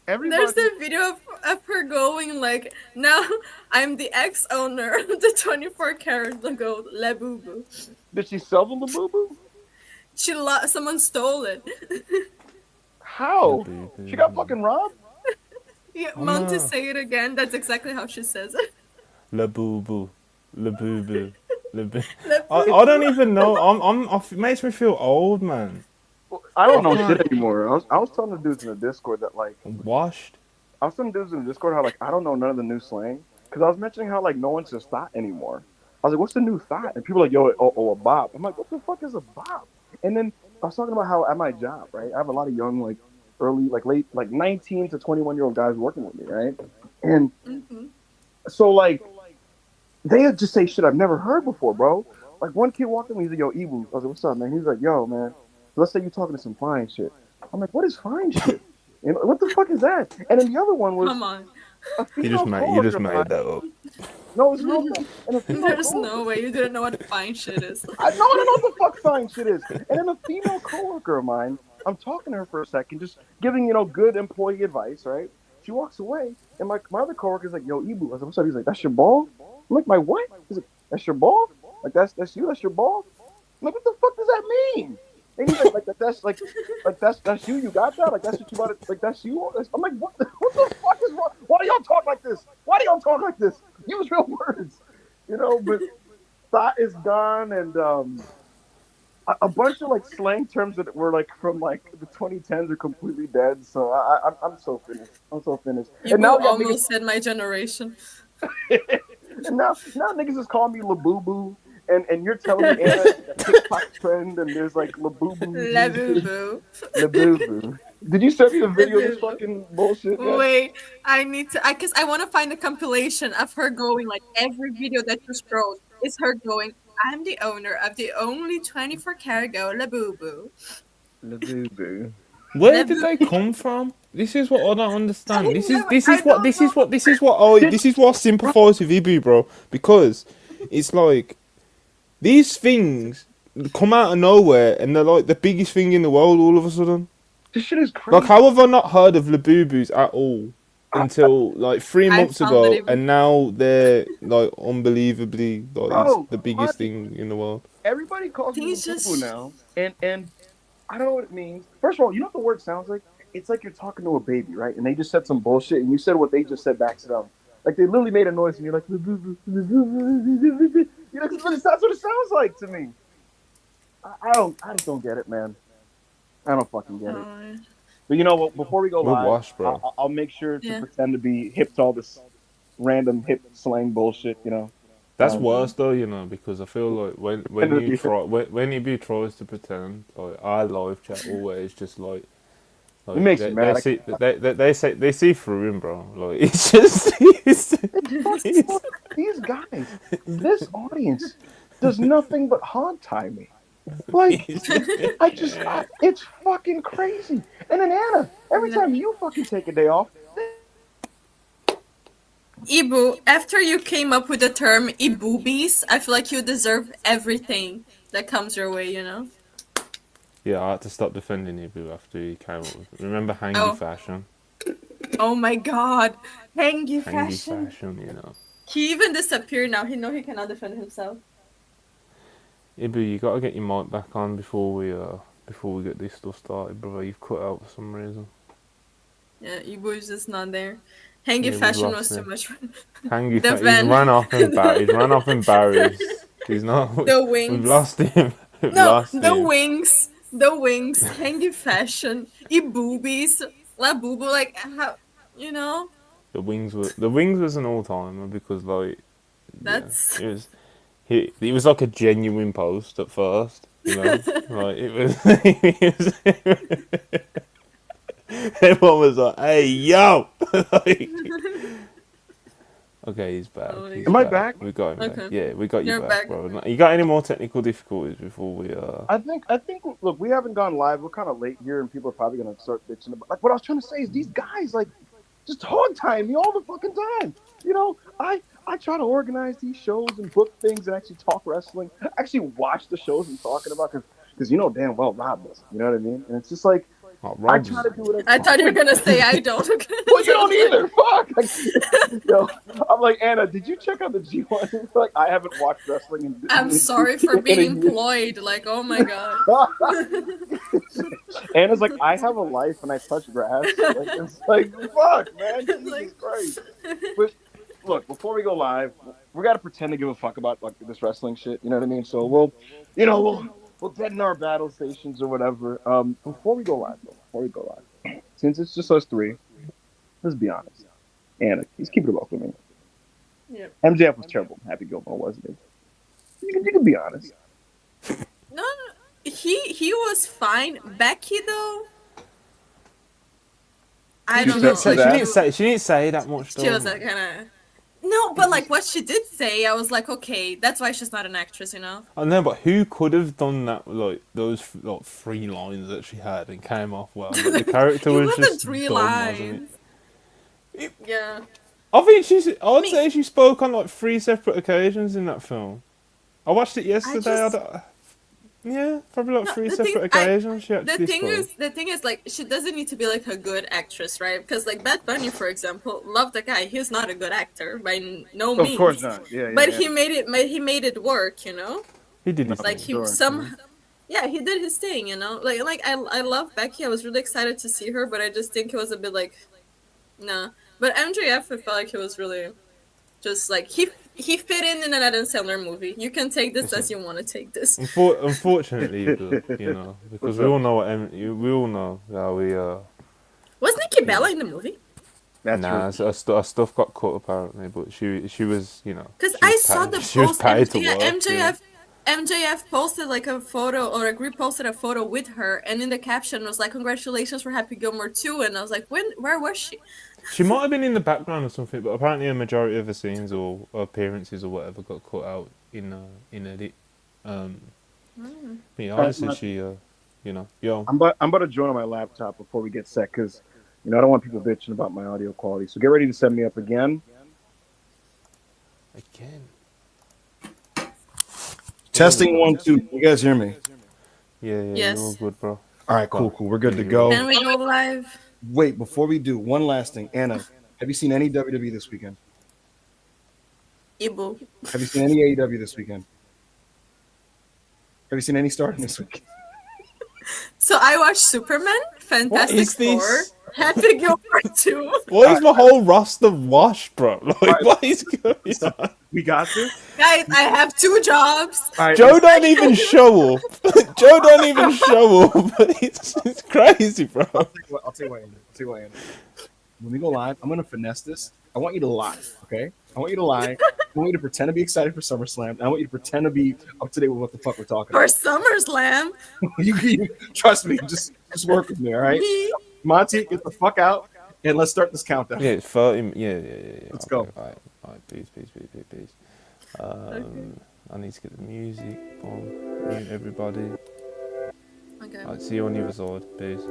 Everybody. There's a video of her going like, now I'm the ex-owner of the 24 karat gold Labubu. Did she sell the Labubu? Someone stole it. How? She got Labubu. fucking robbed? Yeah, I'm Monty, a say it again. That's exactly how she says it. Labubu. Labubu. Labu. I don't Labubu. even know. It makes me feel old, man. I don't I know shit can't. anymore. I was telling the dudes in the Discord that like Washed. I was telling dudes in the Discord how like I don't know none of the new slang because I was mentioning how like no one says thought anymore. I was like, "What's the new thought?" And people are like, "Yo, a bop." I'm like, "What the fuck is a bop?" And then I was talking about how at my job, right, I have a lot of young like early like late like 19 to 21-year-old guys working with me, right? And Hmm. so like they would just say shit I've never heard before, bro. Like one kid walked up to me, he's like, "Yo, Ebu." I was like, "What's up, man?" He's like, "Yo, man, let's say you're talking to some fine shit." I'm like, "What is fine shit? And what the fuck is that?" And then the other one was Come on. a You just female made coworker of mine. that up. No, it's real thing. And a female There's coworker. no way you didn't know what fine shit is. I don't know what the fuck fine shit is. And then a female coworker of mine. I'm talking to her for a second, just giving good employee advice, right? She walks away, and my other coworker's like, "Yo, Ibu." I said, "What's up?" He's like, "That's your ball." I'm like, "My what?" He's like, "That's your ball." Like that's you. That's your ball. I'm like, what the fuck does that mean? And he's like that's that's you. You got that? Like that's what you want? Like that's you? I'm like, what the fuck is wrong? Why do y'all talk like this? Why do y'all talk like this? Use real words, But thought is gone, and a bunch of like slang terms that were like from like the 2010s are completely dead. So I'm so finished. I'm so finished. And now Ibu we got niggas. almost said my generation. And now niggas is calling me Labubu, and you're telling me Anna it's like a TikTok trend, and there's like Labubu Jesus, Labubu. Labubu. Did you send me the video of this Labubu. fucking bullshit yet? Wait, I need to. Cause I want to find a compilation of her going like every video that you scroll is her going. I'm the owner of the only 24 karat gold Labubu. Labubu. Where did they Labubu. come from? This is what I don't I understand. don't This is know. this I is what don't this is know. what this is what I Did this is what I bro, sympathise with Ibu, bro. Because it's like these things come out of nowhere and they're like the biggest thing in the world all of a sudden. this shit is Like, crazy. how have I not heard of Labubus at all until like three I months found it ago, even. and now they're like unbelievably like it's Bro, the biggest Monty, thing in the world. everybody calls me He's Labubu just. now, and I don't know what it means. First of all, you know what the word sounds like? It's like you're talking to a baby, right? And they just said some bullshit, and you said what they just said back to them. Like they literally made a noise, and you're like, that's what it sounds like to me. I just don't get it, man. I don't fucking get it. Oh, But you know what? Before we go We're live, washed, bro. I'll make sure to yeah. pretend to be hip to all this random hip slang bullshit. That's Um, worse though, because I feel like when pretend to you be hip. try when Ibu tries to pretend, like our live chat always just It like makes me they mad. see they see through him, bro. Like it's just It's fucking it's, look, these guys, this audience does nothing but hog tie me. Like it's it's fucking crazy. And then Anna, every Yeah. time you fucking take a day off, Ibu, after you came up with the term Iboobies, I feel like you deserve everything that comes your way, you know? yeah. I had to stop defending Ibu after he came up with. Remember hangy Oh, fashion, oh my god. Hangy hangy fashion. fashion. He even disappeared now. He know he cannot defend himself. Ibu, you gotta get your mic back on before we get this stuff started, brother. You've cut out for some reason. Yeah, Ibu is just not there. Hangy Yeah, we've fashion lost was too him. much. He's The van. run off he's run off embarrassed. He's not. The We've wings. lost him. We've No, lost the him. wings. The wings. Hangy fashion. Iboobies. La boo boo. Like, how, you know? The wings was an all timer because like yeah, That's. it was like a genuine post at first. Like it was. It was everyone was like, "Hey, yo!" Like, okay, he's back. Oh my He's am I god. back. back? We got him back. Okay. Yeah, we got you You're back, back. bro. You got any more technical difficulties before we I think look, we haven't gone live. We're kind of late here, and people are probably gonna start bitching about. Like what I was trying to say is these guys like just hog tie me all the fucking time. I try to organize these shows and book things and actually talk wrestling. Actually watch the shows I'm talking about because damn well Rob doesn't. You know what I mean? And it's just like Oh, I Rob's, try to do it. I thought you were gonna say I don't. Well, you don't either. Fuck. Yo, I'm like, Anna, did you check out the G1? Like, I haven't watched wrestling in. I'm sorry for being in a year. employed. Like, oh my god. Anna's like, I have a life and I touch grass. Like, it's like, fuck, man. Jesus Christ. But look, before we go live, we got to pretend to give a fuck about like this wrestling shit. You know what I mean? So we'll deaden our battle stations or whatever. Before we go live, since it's just us three, let's be honest. Anna, he's keeping it up with me. Yeah. MJF was terrible. Happy Gilmore, wasn't he? You can be honest. No, he was fine. Becky though, I don't know. she didn't say that much. She was like kind of. No, but like what she did say, I was like, okay, that's why she's not an actress, you know. I know, but who could have done that? Like those like 3 lines that she had and came off well. Like, the character It was wasn't just 3 dumb, lines. wasn't it? Yeah. I think I'd say she spoke on like 3 separate occasions in that film. I watched it yesterday. Yeah, probably like 3 separate occasions. She actually the thing is, like, she doesn't need to be like a good actress, right? Because like Bad Bunny, for example, love the guy. He's not a good actor by no means. Of course not. Yeah. But he made it work, you know. He did his Like thing. he did his thing, you know. Like I love Becky. I was really excited to see her, but I just think it was a bit like, nah. But MJF, I felt like he was really just like he fit in an Adam Sandler movie. You can take this as you want to take this. Unfortunately, you know, because we all know how we Was Nikki Bella in the movie? That's our stuff got cut apparently, but she was, you know. Because I saw the she was post. paid to work, MJF posted like a photo, or like reposted a photo with her, and in the caption was like, "Congratulations for Happy Gilmore 2," and I was like, where was she? She might have been in the background or something, but apparently a majority of the scenes or appearances or whatever got cut out in edit. But yeah, honestly, she, you know, yo. I'm about to join on my laptop before we get set because, you know, I don't want people bitching about my audio quality. So get ready to set me up again. Testing 1 2. You guys hear me? Yeah, Yes. you're all good, bro. All right, cool. We're good to go. Can we go live? Wait, before we do, one last thing. Anna, have you seen any WWE this weekend? Ibu. Have you seen any AEW this weekend? Have you seen any Stardom this weekend? So I watched Superman, Fantastic Four, Happy Gilmore 2. Why is my whole roster washed, bro? Like, what is going on? We got this. Guys, I have 2 jobs. All right, Joe don't even show up. Joe don't even show up. It's crazy, bro. I'll tell you what, Anna. When we go live, I'm gonna finesse this. I want you to lie, okay? I want you to lie. I want you to pretend to be excited for SummerSlam. And I want you to pretend to be up to date with what the fuck we're talking For about. SummerSlam. you trust me. Just work with me, all right? Monty, get the fuck out and let's start this countdown. Yeah, 30. Yeah. Let's go. go. All right. Peace. I need to get the music on. Mute everybody. Okay. All right, see you on the other side. Peace.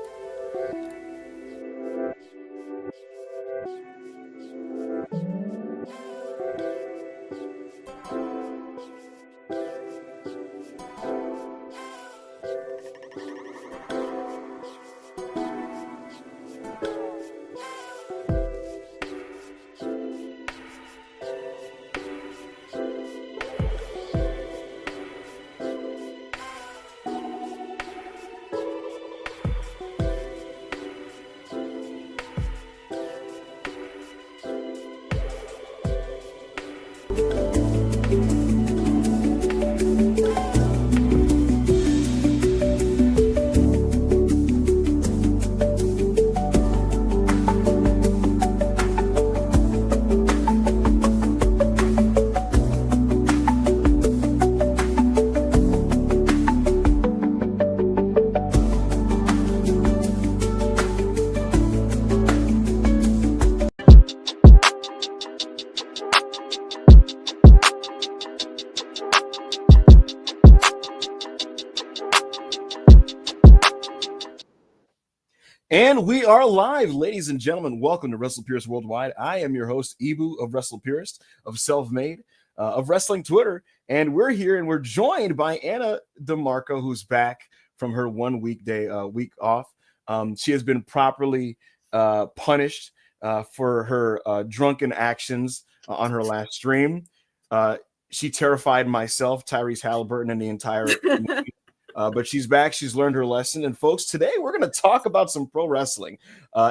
And we are live, ladies and gentlemen. Welcome to WrestlePurists Worldwide. I am your host, Ibu of WrestlePurists, of Self-Made, of Wrestling Twitter. And we're here and we're joined by Anna DeMarco, who's back from her 1 week off. She has been properly punished for her drunken actions on her last stream. She terrified myself, Tyrese Halliburton, and the entire community. But she's back. She's learned her lesson. And folks, today we're going to talk about some pro wrestling.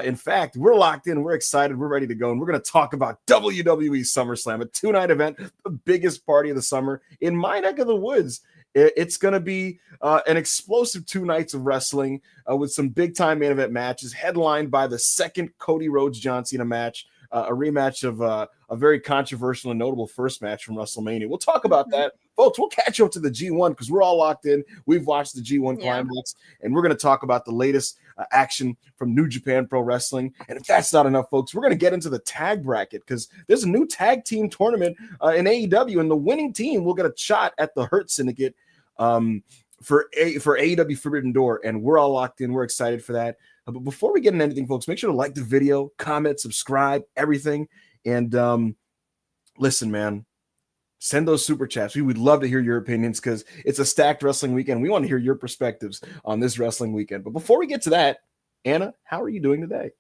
In fact, we're locked in. We're excited. We're ready to go. And we're going to talk about WWE SummerSlam, a 2-night event, the biggest party of the summer in my neck of the woods. It's going to be an explosive 2 nights of wrestling with some big-time main event matches, headlined by the second Cody Rhodes-John Cena match, a rematch of a very controversial and notable first match from WrestleMania. We'll talk about that. Folks, we'll catch up to the G1 because we're all locked in. We've watched the G1 climax, and we're going to talk about the latest action from New Japan Pro Wrestling. And if that's not enough, folks, we're going to get into the tag bracket because there's a new tag team tournament in AEW, and the winning team will get a shot at the Hurt Syndicate for AEW Forbidden Door, and we're all locked in. We're excited for that. But before we get into anything, folks, make sure to like the video, comment, subscribe, everything. And listen, man, send those super chats. We would love to hear your opinions because it's a stacked wrestling weekend. We want to hear your perspectives on this wrestling weekend. But before we get to that, Anna, how are you doing today?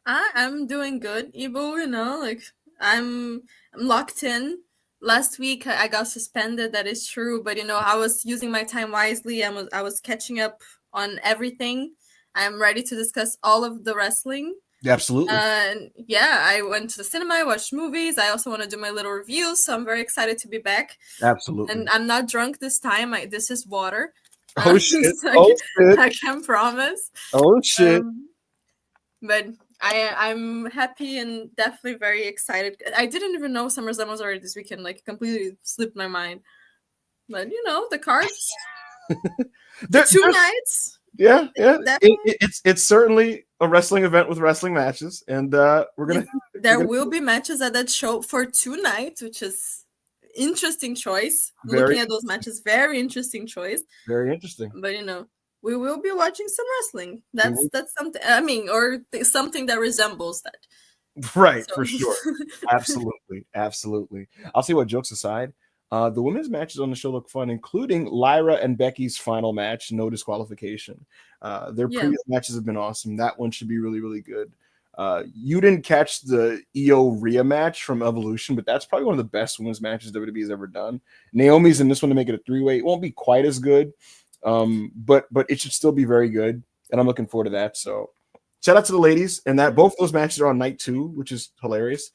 I'm doing good, Ibu. You know, like I'm locked in. Last week I got suspended. That is true, but you know, I was using my time wisely. I was catching up on everything. I'm ready to discuss all of the wrestling. Absolutely. Yeah, I went to the cinema, I watched movies. I also want to do my little reviews, so I'm very excited to be back. Absolutely. And I'm not drunk this time. This is water. Oh shit! I can promise. Oh shit! But I'm happy and definitely very excited. I didn't even know SummerSlam was already this weekend. Like, completely slipped my mind. But you know, the cards. 2 nights. Yeah. It's certainly a wrestling event with wrestling matches, and there will be matches at that show for 2 nights, which is interesting choice. Looking at those matches, very interesting choice. Very interesting. But you know, we will be watching some wrestling. That's something. I mean, or something that resembles that. Right, so. For sure. Absolutely. I'll say what, jokes aside. The women's matches on the show look fun, including Lyra and Becky's final match, no disqualification. Their previous matches have been awesome. That one should be really, really good. You didn't catch the Io Rhea match from Evolution, but that's probably one of the best women's matches WWE has ever done. Naomi's in this one to make it a 3-way. It won't be quite as good, but it should still be very good, and I'm looking forward to that. So shout out to the ladies, and that both those matches are on night 2, which is hilarious.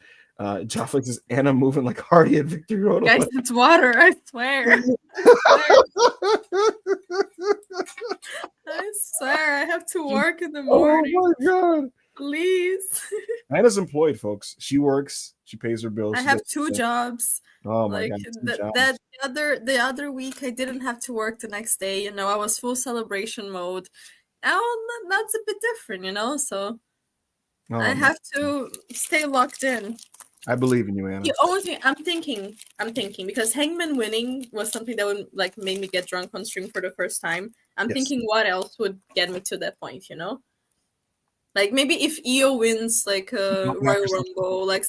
Jaffa says Anna moving like Hardy at Victory Road. Guys, it's water, I swear. I swear, I have to work in the morning. Oh my god. Please. Anna's employed, folks. She works, she pays her bills. I have 2 jobs. Oh my god. The other week I didn't have to work the next day, you know, I was full celebration mode. Now that's a bit different, you know, so I have to stay locked in. I believe in you, Anna. The only thing I'm thinking because Hangman winning was something that would like make me get drunk on stream for the first time. I'm thinking what else would get me to that point, you know? Like maybe if Io wins like a Royal Rumble, like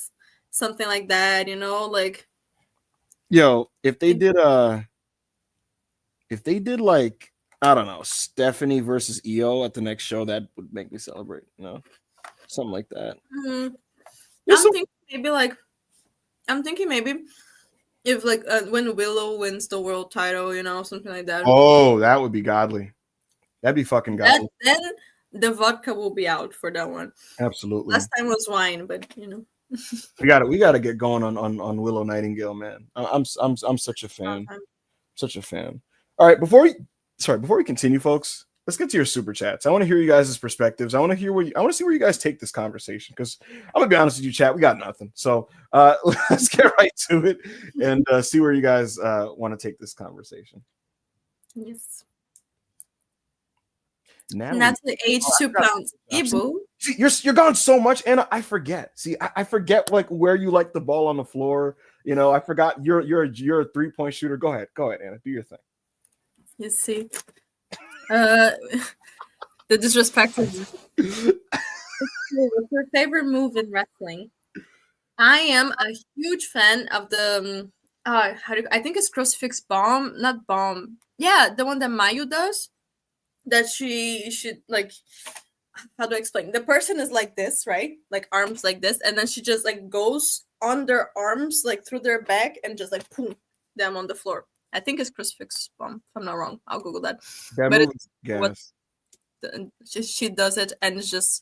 something like that, you know, like. Yo, if they did like, I don't know, Stephanie versus Io at the next show, that would make me celebrate, you know, something like that. Mm-hmm. I'm thinking maybe if like when Willow wins the world title, you know, something like that. Oh, that would be godly. That'd be fucking godly. Then the vodka will be out for that one. Absolutely. Last time was wine, but you know. we gotta get going on Willow Nightingale, man. I'm such a fan. Such a fan. All right, before we continue, folks, let's get to your super chats. I want to hear you guys' perspectives. I want to see where you guys take this conversation, because I'm gonna be honest with you, chat. We got nothing. So let's get right to it and see where you guys want to take this conversation. Yes. Natalie, age 2 pounds. Ibu. See, you're gone so much, Anna. I forget. See, I forget like where you like the ball on the floor. You know, I forgot you're a 3-point shooter. Go ahead, Anna. Do your thing. You see. The disrespect is what's your favorite move in wrestling? I am a huge fan of the I think it's crucifix bomb, not bomb. Yeah, the one that Mayu does. that she should like, how do I explain? The person is like this, right? Like arms like this, and then she just like goes on their arms like through their back and just like boom them on the floor. I think it's crucifix bomb. If I'm not wrong, I'll Google that. That But move it's is gas. she does it, and it's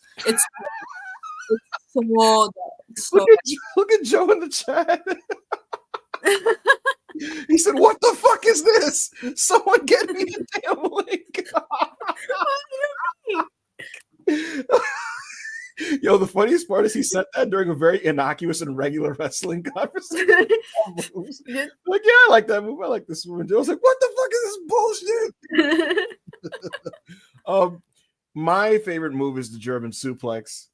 so Look at Joe in the chat. He said, "What the fuck is this? Someone get me the damn link." Yo, the funniest part is he said that during a very innocuous and regular wrestling conversation. Like, yeah, I like that move. I like this move. I was like, what the fuck is this bullshit? My favorite move is the German suplex.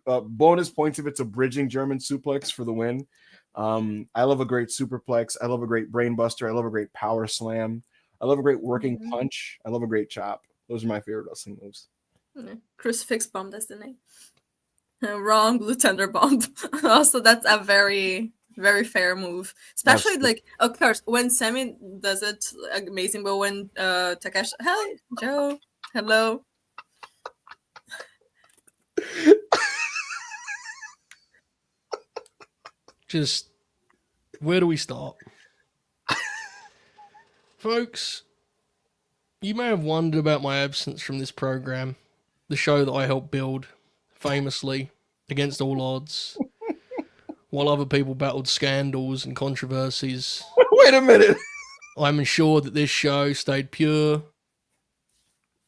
Bonus points if it's a bridging German suplex for the win. I love a great superplex. I love a great brainbuster. I love a great power slam. I love a great working punch. I love a great chop. Those are my favorite wrestling moves. Crucifix bomb, that's the name. Wrong, blue tender bomb. Also, that's a very, very fair move. Especially like, of course, when Sammy does it, amazing. But when Takashi, hi Joe, hello. Just where do we start? Folks, you may have wondered about my absence from this program, the show that I helped build famously against all odds, while other people battled scandals and controversies. Wait a minute. I'm ensured that this show stayed pure,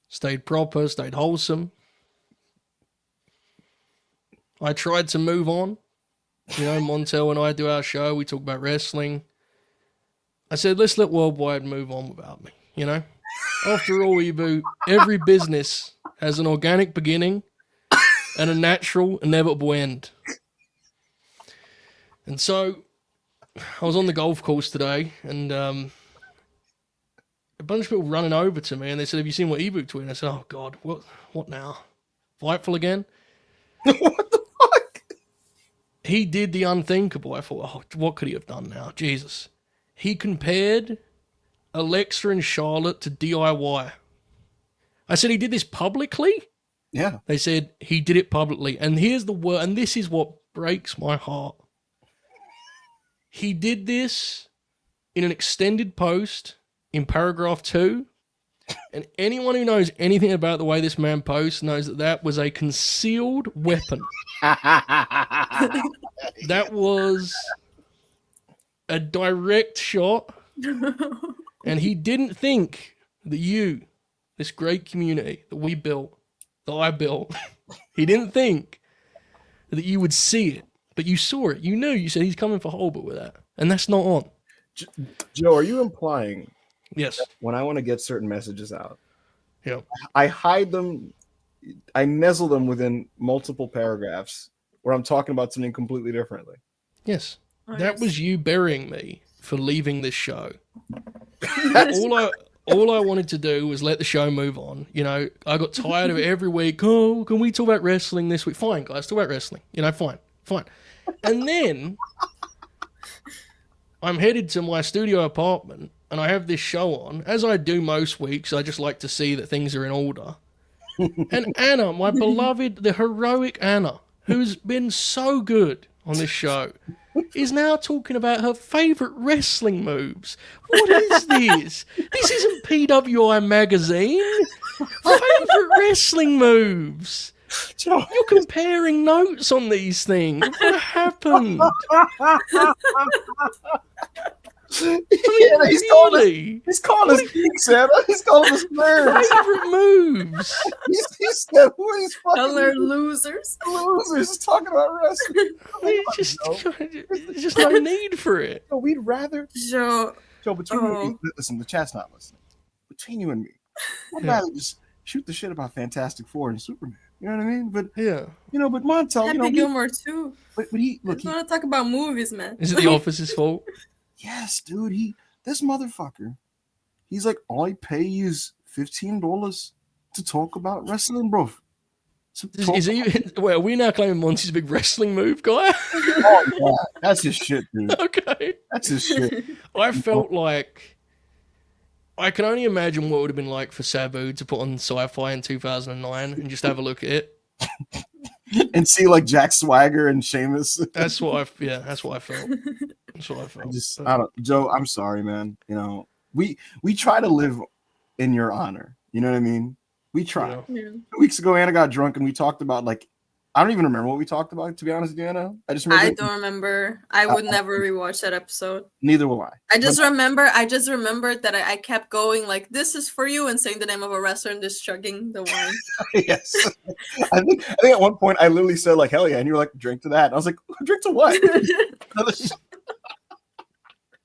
stayed proper, stayed wholesome. I tried to move on. You know, Montel and I do our show. We talk about wrestling. I said, let's let Worldwide move on without me, you know? After all, Ibu, every business has an organic beginning and a natural, inevitable end. And so, I was on the golf course today, and a bunch of people running over to me, and they said, have you seen what Ibu tweeted? I said, oh, God, what now? Fightful again? What the fuck? He did the unthinkable. I thought, oh, what could he have done now? Jesus. He compared Alexa and Charlotte to DIY. I said, he did this publicly? Yeah. They said, he did it publicly. And here's the word, and this is what breaks my heart. He did this in an extended post in paragraph 2. And anyone who knows anything about the way this man posts knows that that was a concealed weapon. That was a direct shot. And he didn't think that you, this great community that we built, that I built, he didn't think that you would see it. But you saw it. You knew. You said he's coming for Holbert with that. And that's not on. Joe, are you implying Yes. when I want to get certain messages out, Yeah. I hide them, I nuzzle them within multiple paragraphs where I'm talking about something completely differently? Yes. Oh, That yes. was you burying me for leaving this show. All I wanted to do was let the show move on. You know, I got tired of it every week. Oh, can we talk about wrestling this week? Fine, guys, talk about wrestling. You know, fine. And then I'm headed to my studio apartment and I have this show on. As I do most weeks, I just like to see that things are in order. And Anna, my beloved, the heroic Anna, who's been so good on this show, is now talking about her favourite wrestling moves. What is this? This isn't PWI magazine. Favourite wrestling moves. Joe, You're comparing notes on these things. What happened? yeah, he's calling us geeks, Santa. He's calling us nerds. Favourite moves. He said, "Who are these And fucking they're losers. losers talking about wrestling?" There's just no need for it. No, we'd rather Joe, between you and me, listen, the chat's not listening. Between you and me, I'd rather just shoot the shit about Fantastic Four and Superman. You know what I mean? But Yeah. but Montel, Happy Gilmore too. but he I just want to talk about movies, man. Is it The Office's fault? yes, dude, this motherfucker, he's like, all I pay you is $15 to talk about wrestling, bro. Is he? Well, are we now claiming Monty's a big wrestling move guy? Oh, yeah, that's his shit, dude. Okay. That's his shit. I felt like I can only imagine what it would have been like for Sabu to put on Sci-Fi in 2009 and just have a look at it. And see like Jack Swagger and Sheamus. That's what I felt. That's what I felt. I don't, Joe, I'm sorry, man. You know, we try to live in your honor. You know what I mean? We try. Yeah. 2 weeks ago, Anna got drunk and we talked about like, I don't even remember what we talked about, to be honest with you, Anna. I just remember. I don't remember. I would never rewatch that episode. Neither will I. I just remembered that I kept going like, "This is for you," and saying the name of a wrestler and just chugging the wine. Yes. I think at one point I literally said like, "Hell yeah," and you were like, "Drink to that." And I was like, "Drink to what?"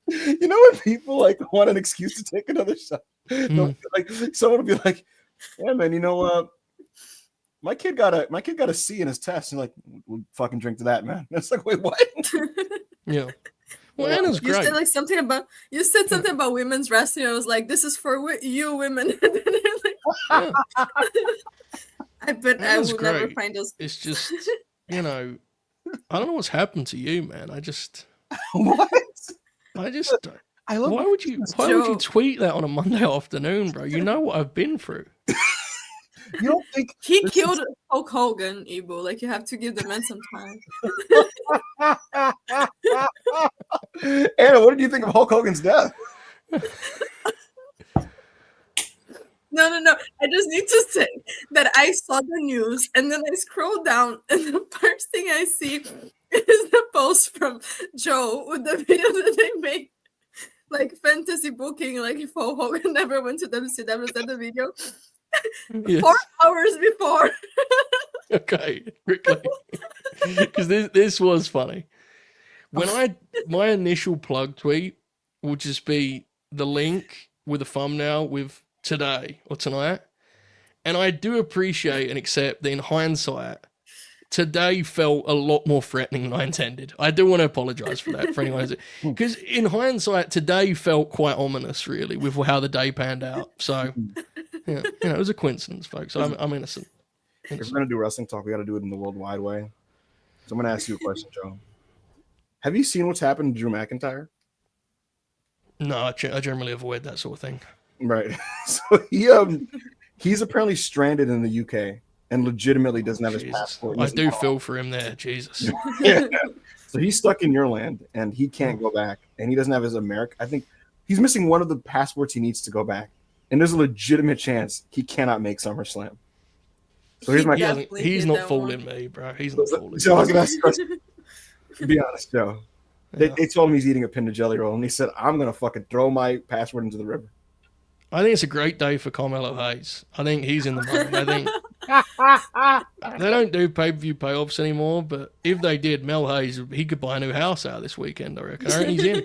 You know when people like want an excuse to take another shot? Like someone will be like, "Yeah, man, you know what? My kid got a C in his test." And like, we'll fucking drink to that, man. It's like, wait, what? Yeah. Well, Anna's You great. said something about women's wrestling. I was like, "This is for you women." And then I'm like, I bet I Anna's will never great. find those. It's just, you know, I don't know what's happened to you, man. What? I love. Why would you tweet that on a Monday afternoon, bro? You know what I've been through. You don't think He killed Hulk Hogan, Ibu. Like, you have to give the man some time. Anna, what did you think of Hulk Hogan's death? No. I just need to say that I saw the news and then I scroll down and the first thing I see is the post from Joe with the video that they made. Like fantasy booking, like if Hulk Hogan never went to WCW, was that the video? Yes. 4 hours before. Okay, quickly. Because this was funny. When my initial plug tweet will just be the link with a thumbnail with today or tonight. And I do appreciate and accept that in hindsight, today felt a lot more threatening than I intended. I do want to apologize for that for anyone who's because in hindsight, today felt quite ominous, really, with how the day panned out. So, yeah, it was a coincidence, folks. I'm innocent. If we're gonna do wrestling talk, we got to do it in the World Wide Way. So I'm gonna ask you a question, Joe. Have you seen what's happened to Drew McIntyre? No, I generally avoid that sort of thing. Right. So he's apparently stranded in the UK and legitimately doesn't have his passport. I do feel for him there, Jesus. Yeah. So he's stuck in your land and he can't go back, and he doesn't have his American. I think he's missing one of the passports he needs to go back, and there's a legitimate chance he cannot make SummerSlam. So here's my question. He's not fooling me, bro. He's not fooling me. So I was gonna ask you a question. Be honest, Joe. They told him he's eating a Pin Jelly Roll, and he said, "I'm gonna fucking throw my passport into the river." I think it's a great day for Carmelo Hayes. I think he's in the money. I think they don't do pay-per-view payoffs anymore, but if they did, Mel Hayes, he could buy a new house out this weekend, I reckon. I reckon he's in.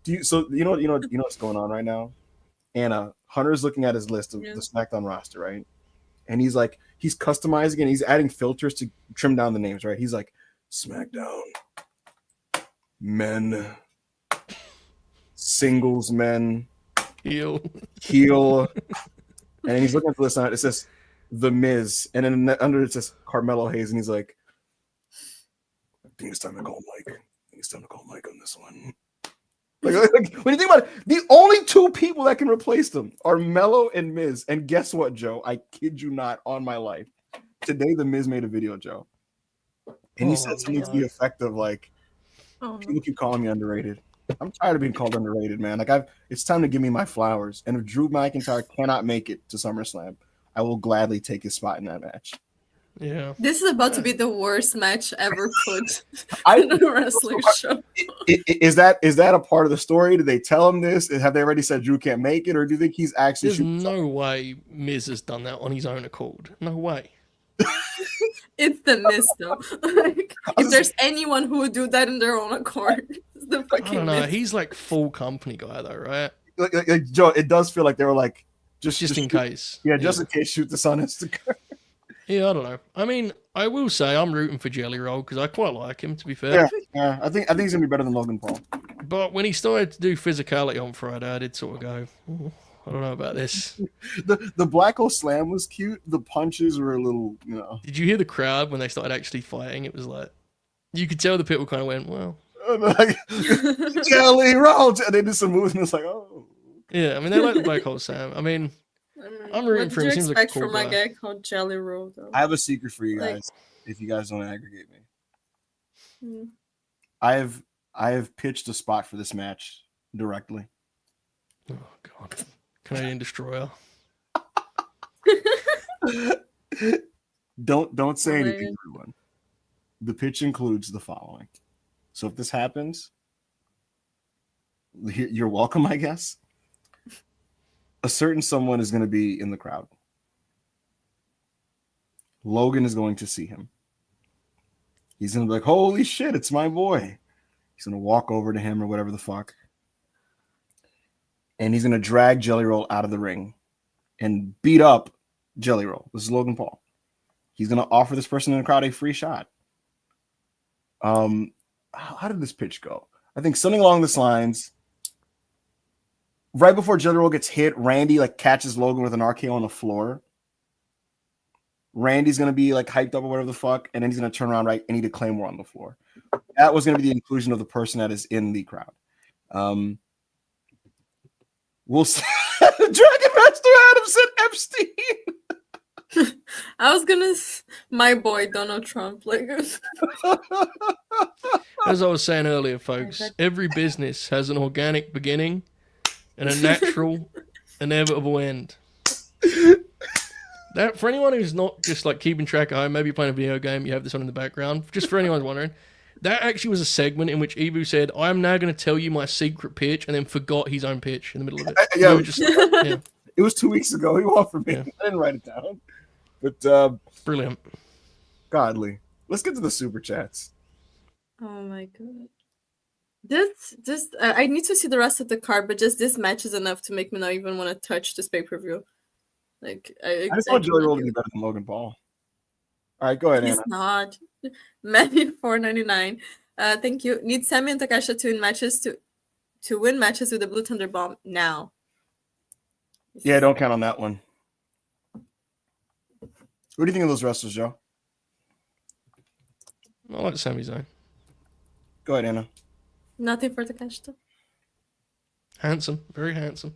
You know what's going on right now? Anna, Hunter's looking at his list of the SmackDown roster, right? And he's customizing and he's adding filters to trim down the names, right? He's like, SmackDown men, singles men, heel, and he's looking for this on it. It says The Miz, and then under it says Carmelo Hayes, and he's like, I think it's time to call Mike on this one. Like, when you think about it, the only two people that can replace them are Mello and Miz. And guess what, Joe? I kid you not, on my life. Today, the Miz made a video, Joe, and he said something to the effect of like, people keep calling me underrated. I'm tired of being called underrated, man. Like it's time to give me my flowers. And if Drew McIntyre cannot make it to SummerSlam, I will gladly take his spot in that match. Yeah. This is about to be the worst match ever put in a wrestling show. Is that a part of the story? Did they tell him this? Have they already said Drew can't make it, or do you think he's actually? There's no way Miz has done that on his own accord. No way. It's the Miz, though. Like, if there's anyone who would do that in their own accord, it's the fucking I don't know. Miz. He's like full company guy, though, right? Like Joe, it does feel like they were like just in case. Yeah, just in case. Shoot this on Instagram. Yeah, I don't know. I mean, I will say I'm rooting for Jelly Roll because I quite like him, to be fair. Yeah. I think he's gonna be better than Logan Paul. But when he started to do physicality on Friday, I did sort of go, I don't know about this. The Black Hole Slam was cute. The punches were a little, Did you hear the crowd when they started actually fighting? It was like, you could tell the people kind of went, well. Like, Jelly Roll, and they did some moves, and it's like, oh, Yeah, I mean, they like the Black Hole Sam. I mean, I'm rooting What for did him. you Seems like a expect cool from a guy. guy called Jelly Roll, though? I have a secret for you Like- guys. If you guys don't aggregate me, Hmm. I have pitched a spot for this match directly. Oh God, Canadian Destroyer. Don't say anything, Hilarious. everyone. The pitch includes the following. So if this happens, you're welcome, I guess. A certain someone is going to be in the crowd. Logan is going to see him. He's going to be like, holy shit, it's my boy. He's going to walk over to him or whatever the fuck. And he's going to drag Jelly Roll out of the ring and beat up Jelly Roll. This is Logan Paul. He's going to offer this person in the crowd a free shot. How did this pitch go? I think something along this lines. Right before Jelly Roll gets hit, Randy like catches Logan with an RKO on the floor. Randy's going to be like hyped up or whatever the fuck, and then he's going to turn around, right, and eat a Claymore on the floor. That was going to be the inclusion of the person that is in the crowd. We'll see. Dragon Master Adam said Epstein. I was gonna, my boy Donald Trump. Like, As I was saying earlier, folks, every business has an organic beginning and a natural, inevitable end. That, for anyone who's not just like keeping track at home, maybe you're playing a video game, you have this on in the background. Just for anyone who's wondering, that actually was a segment in which Ibu said, "I'm now going to tell you my secret pitch," and then forgot his own pitch in the middle of it. Yeah. We were just, yeah, It was 2 weeks ago. He offered me. Yeah. I didn't write it down. But brilliant. godly. Let's get to the super chats. oh my god. This, I need to see the rest of the card, but just this match is enough to make me not even want to touch this pay-per-view. Like, I just want Jelly Roll to be better than Logan Paul. All right, go ahead, He's Anna. not. Maybe $4.99. Thank you. Need Sammy and Takasha to win matches to win matches with the Blue Thunder Bomb now. Yeah, don't count on that one. What do you think of those wrestlers, Joe? I like Sami Zayn. Go ahead, Anna. Nothing for Takasha. Handsome, very handsome.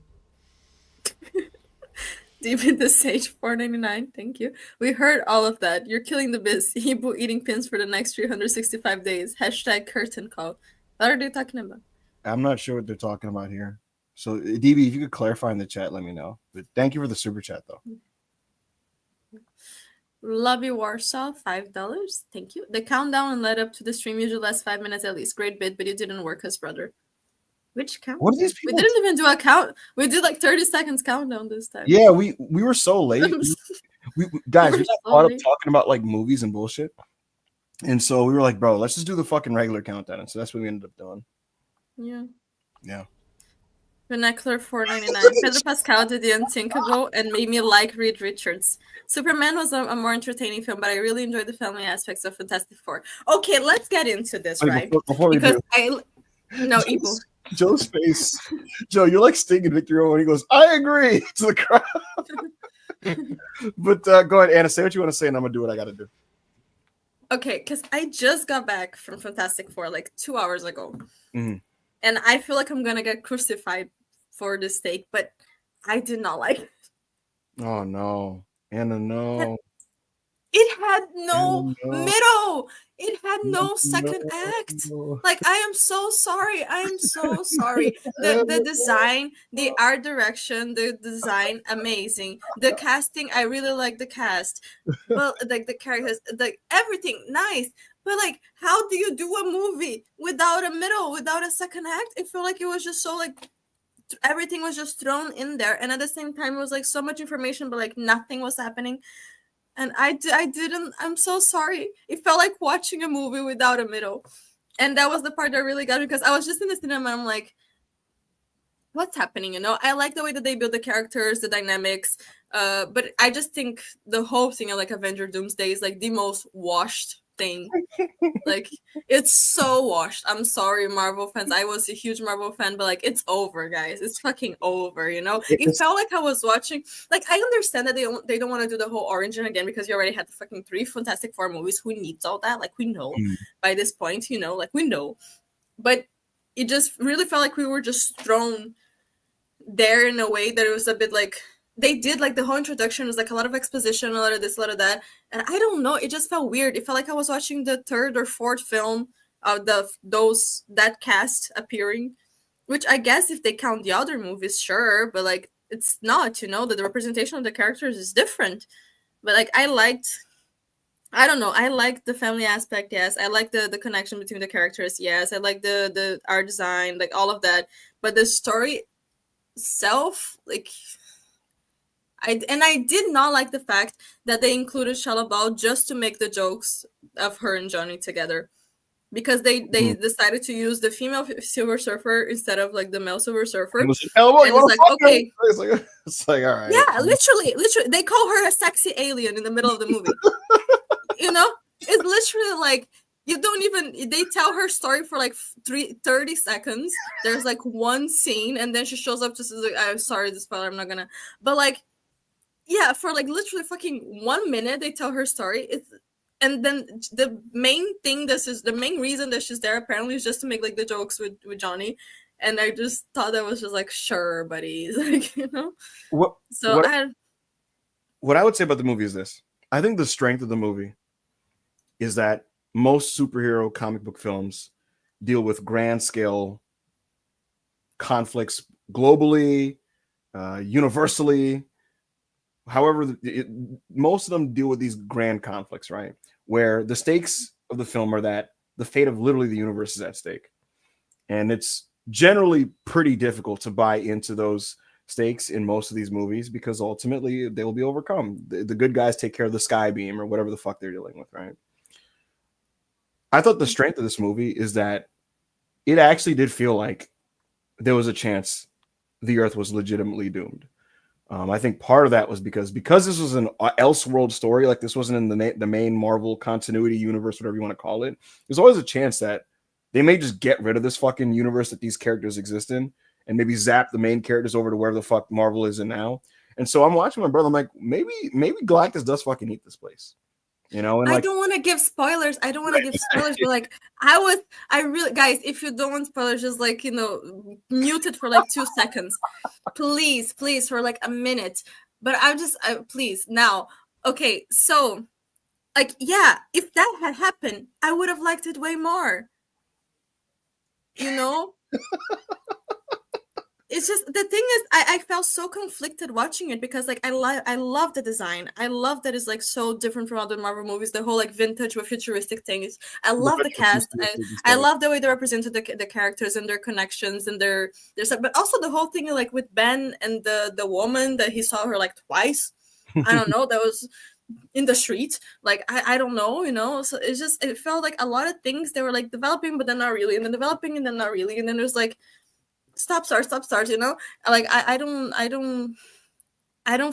Deep in the Sage, $4.99. Thank you. We heard all of that. You're killing the biz. Ibu eating pins for the next 365 days. Hashtag curtain call. What are they talking about? I'm not sure what they're talking about here. So, DB, if you could clarify in the chat, let me know. But thank you for the super chat, though. Lobby Warsaw, $5. Thank you. The countdown and led up to the stream usually lasts 5 minutes at least. Great bit, but you didn't work us, brother. Which count? What are these We people? didn't even do a count. We did like 30 seconds countdown this time. Yeah, we were so late. we guys, we got so caught up late. talking about like movies and bullshit. And so we were like, bro, let's just do the fucking regular countdown. And so that's what we ended up doing. Yeah. Yeah. Vernacular $4.99. Pedro Pascal did the unthinkable and made me like Reed Richards. Superman was a more entertaining film, but I really enjoyed the family aspects of Fantastic Four. Okay, let's get into this, Wait, right? before we Because do, no, Ibu. Joe's face. Joe, you're like Sting and Victor when he goes, I agree to the crowd. But go ahead, Anna, say what you want to say, and I'm gonna do what I gotta do. Okay, because I just got back from Fantastic Four like 2 hours ago. Mhm. And I feel like I'm gonna get crucified for this take, but I did not like it. Oh no. Anna, no. It had no No. middle. It had no second act. No. Like, I am so sorry. I am so sorry. The design, the art direction, the design, amazing. The casting, I really like the cast. Well, like the characters, like everything, nice. But like, how do you do a movie without a middle, without a second act? It felt like it was just so like everything was just thrown in there, and at the same time, it was like so much information, but like nothing was happening. And I didn't. I'm so sorry. It felt like watching a movie without a middle, and that was the part that really got me because I was just in the cinema. And I'm like, what's happening? You know, I like the way that they build the characters, the dynamics. But I just think the whole thing of like Avenger Doomsday is like the most washed thing. Like, it's so washed. I'm sorry, Marvel fans. I was a huge Marvel fan, but like, it's over, guys. It's fucking over, you know? It felt like I was watching, like, I understand that they don't want to do the whole origin again because you already had the fucking 3 Fantastic Four movies. Who needs all that? Like, we know by this point, you know, like, we know. But it just really felt like we were just thrown there in a way that it was a bit like they did like the whole introduction was like a lot of exposition, a lot of this, a lot of that, and I don't know, it just felt weird. It felt like I was watching the third or fourth film of that cast appearing, which I guess if they count the other movies, sure, but like it's not, you know, that the representation of the characters is different. But like I don't know, I like the family aspect, yes. I like the connection between the characters, yes. I like the art design, like all of that. But the story itself, like I did not like the fact that they included Shalabal just to make the jokes of her and Johnny together. Because they decided to use the female Silver Surfer instead of like the male Silver Surfer. And it's like, okay. It's like, all right. Yeah, literally. They call her a sexy alien in the middle of the movie. You know? It's literally like, you don't even, they tell her story for like 30 seconds. There's like one scene, and then she shows up to say, like, I'm sorry, the spoiler, I'm not gonna. But like, yeah, for like literally fucking 1 minute, they tell her story. And then the main reason that she's there apparently is just to make like the jokes with Johnny. And I just thought that was just like, sure, buddy. Like, you know? What I would say about the movie is this. I think the strength of the movie is that most superhero comic book films deal with grand scale conflicts globally, universally. However, most of them deal with these grand conflicts, right? Where the stakes of the film are that the fate of literally the universe is at stake. And it's generally pretty difficult to buy into those stakes in most of these movies because ultimately they will be overcome. The good guys take care of the sky beam or whatever the fuck they're dealing with, right? I thought the strength of this movie is that it actually did feel like there was a chance the Earth was legitimately doomed. I think part of that was because this was an Elseworld story, like this wasn't in the main Marvel continuity universe, whatever you want to call it. There's always a chance that they may just get rid of this fucking universe that these characters exist in and maybe zap the main characters over to wherever the fuck Marvel is in now. And so I'm watching my brother. I'm like, maybe Galactus does fucking eat this place. You know, and I don't want to give spoilers. But like, I really, guys, if you don't want spoilers, just like, you know, mute it for like 2 seconds, please, for like a minute. But please now. Okay, so like, yeah, if that had happened, I would have liked it way more. You know. It's just the thing is, I felt so conflicted watching it because like I love the design. I love that it's like so different from other Marvel movies. The whole like vintage with futuristic things. I love the cast. I love the way they represented the characters and their connections and their stuff. But also the whole thing like with Ben and the woman that he saw her like twice. I don't know. That was in the street. Like I don't know, you know. So it felt like a lot of things they were like developing, but then not really, and then developing and then not really, and then there's like. Stop start, you know, like I don't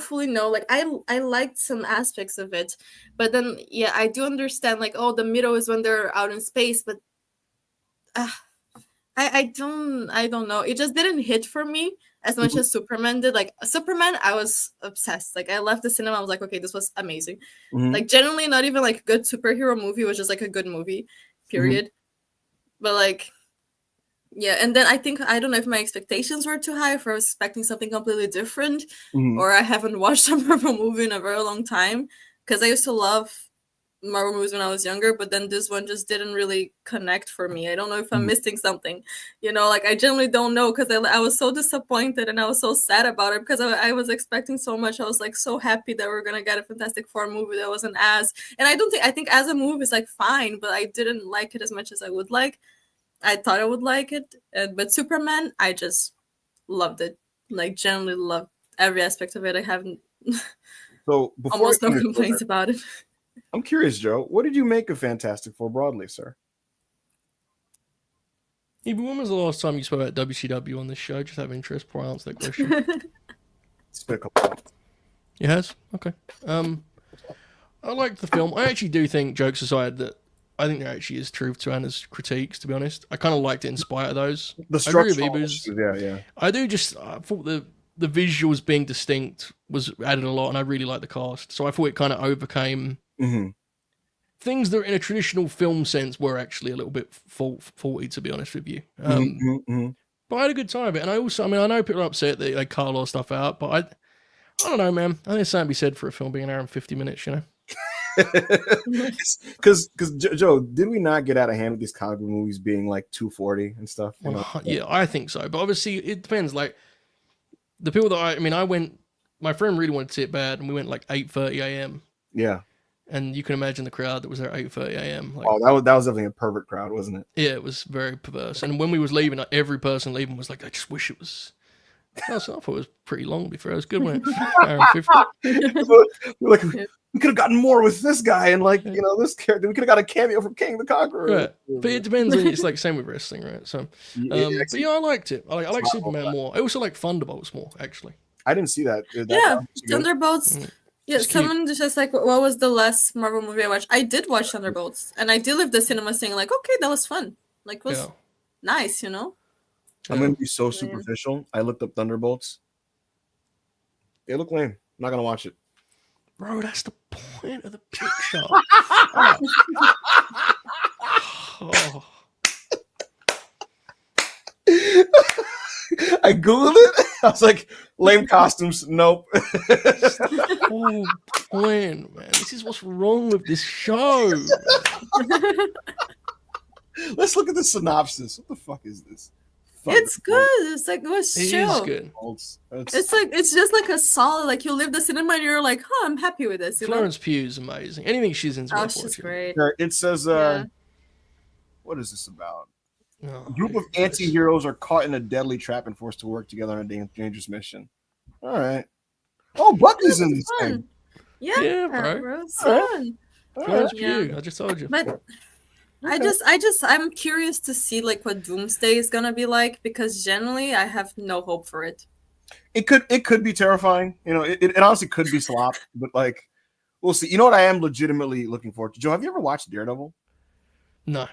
fully know. Like I liked some aspects of it, but then yeah, I do understand like, oh, the middle is when they're out in space, but I don't know, it just didn't hit for me as much as Superman did. Like Superman, I was obsessed. Like I left the cinema, I was like, okay, this was amazing. Like generally not even like a good superhero movie, it was just like a good movie, period. But like yeah, and then I think, I don't know if my expectations were too high, if I was expecting something completely different, or I haven't watched a Marvel movie in a very long time, because I used to love Marvel movies when I was younger, but then this one just didn't really connect for me. I don't know if I'm missing something, you know, like I genuinely don't know, because I was so disappointed and I was so sad about it, because I was expecting so much. I was like so happy that we're gonna get a Fantastic Four movie that wasn't as, and I think as a movie it's like fine, but I didn't like it as much as I would like. I thought I would like it, but Superman, I just loved it. Like, generally loved every aspect of it. I haven't almost no complaints about it. I'm curious, Joe. What did you make of Fantastic Four broadly, sir? Even when was the last time you spoke about WCW on this show? Just have interest before I answer that question. It's been a couple months. It has? Okay. I liked the film. I actually do think, jokes aside, that I think there actually is truth to Anna's critiques, to be honest. I kind of liked it in spite of those. The structural issues, yeah. I thought the visuals being distinct was added a lot, and I really liked the cast. So I thought it kind of overcame things that in a traditional film sense were actually a little bit faulty, to be honest with you. But I had a good time. And I mean, I know people are upset that they cut a lot of stuff out, but I don't know, man. I think there's something to be said for a film being an hour and 50 minutes, you know? Because Joe, did we not get out of hand with these comic book movies being like 240 and stuff? You know? Yeah, I think so. But obviously, it depends. Like, the people that I went, my friend really wanted to see it bad, and we went like 8:30 a.m. Yeah. And you can imagine the crowd that was there at 8:30 a.m. Like, Oh, that was definitely a pervert crowd, wasn't it? yeah, it was very perverse. And when we was leaving, like, every person leaving was like, I just wish it was. I thought it was pretty long before. It was good when hour and 50. Like, we could have gotten more with this guy, and like, you know, this character. We could have got a cameo from King the Conqueror. Right. But it depends on, it's like same with wrestling, right? So, but yeah, I liked it. I like Superman more. I also like Thunderbolts more, actually. I didn't see that. Yeah, Thunderbolts. Yeah, someone just like, what was the last Marvel movie I watched? I did watch Thunderbolts, and I did leave the cinema saying like, okay, that was fun. Like, it was nice, you know. I'm gonna be so superficial. I looked up Thunderbolts. They look lame. I'm not gonna watch it. Bro, that's the point of the picture. Oh. I googled it. I was like, lame costumes. Nope. Oh, point, man. This is what's wrong with this show. Let's look at the synopsis. What the fuck is this? It's good. It's like, it was chill. It is good. It's like, it's just like a solid, like, you leave the cinema and you're like, huh, I'm happy with this. Florence Pugh's amazing. Anything she's in. Oh, she's great. It says, what is this about? A group of anti-heroes are caught in a deadly trap and forced to work together on a dangerous mission. All right. Oh, Bucky's in this thing. Yeah, bro. It's fun. Florence Pugh. I just told you. But I'm curious to see like what Doomsday is gonna be like, because generally I have no hope for it. It could be terrifying. You know, it honestly could be slop, but like, we'll see. You know what I am legitimately looking forward to? Joe, have you ever watched Daredevil? No.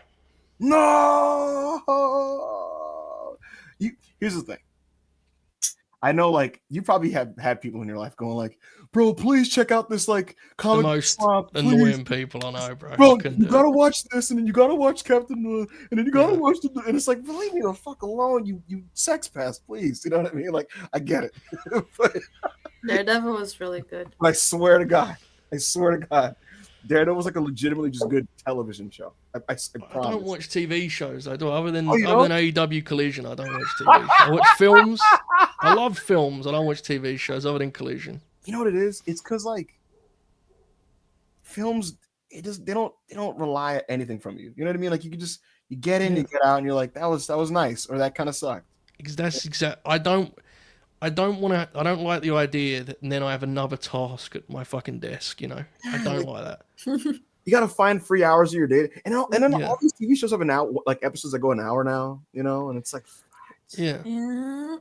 Here's the thing. I know, like, you probably have had people in your life going like, bro, please check out this like comic. The most annoying people I know, bro. Bro, you gotta watch this, and then you gotta watch Captain, and then you gotta watch the, and it's like, leave me the fuck alone, you sex pest, please. You know what I mean? Like, I get it. But Daredevil was really good. I swear to God, Daredevil was like a legitimately just good television show. I promise. I don't watch TV shows. I do other than AEW Collision. I don't watch TV shows. I watch films. I love films. I don't watch TV shows other than Collision. You know what it is? It's because like films, they don't rely on anything from you. You know what I mean? Like, you get in, you get out, and you're like, that was nice, or that kind of sucked. That's exact. I don't like the idea that then I have another task at my fucking desk. You know, I don't like that. You gotta find 3 hours of your day, and then all these TV shows have an hour, like episodes that go an hour now. You know, and it's like, yeah.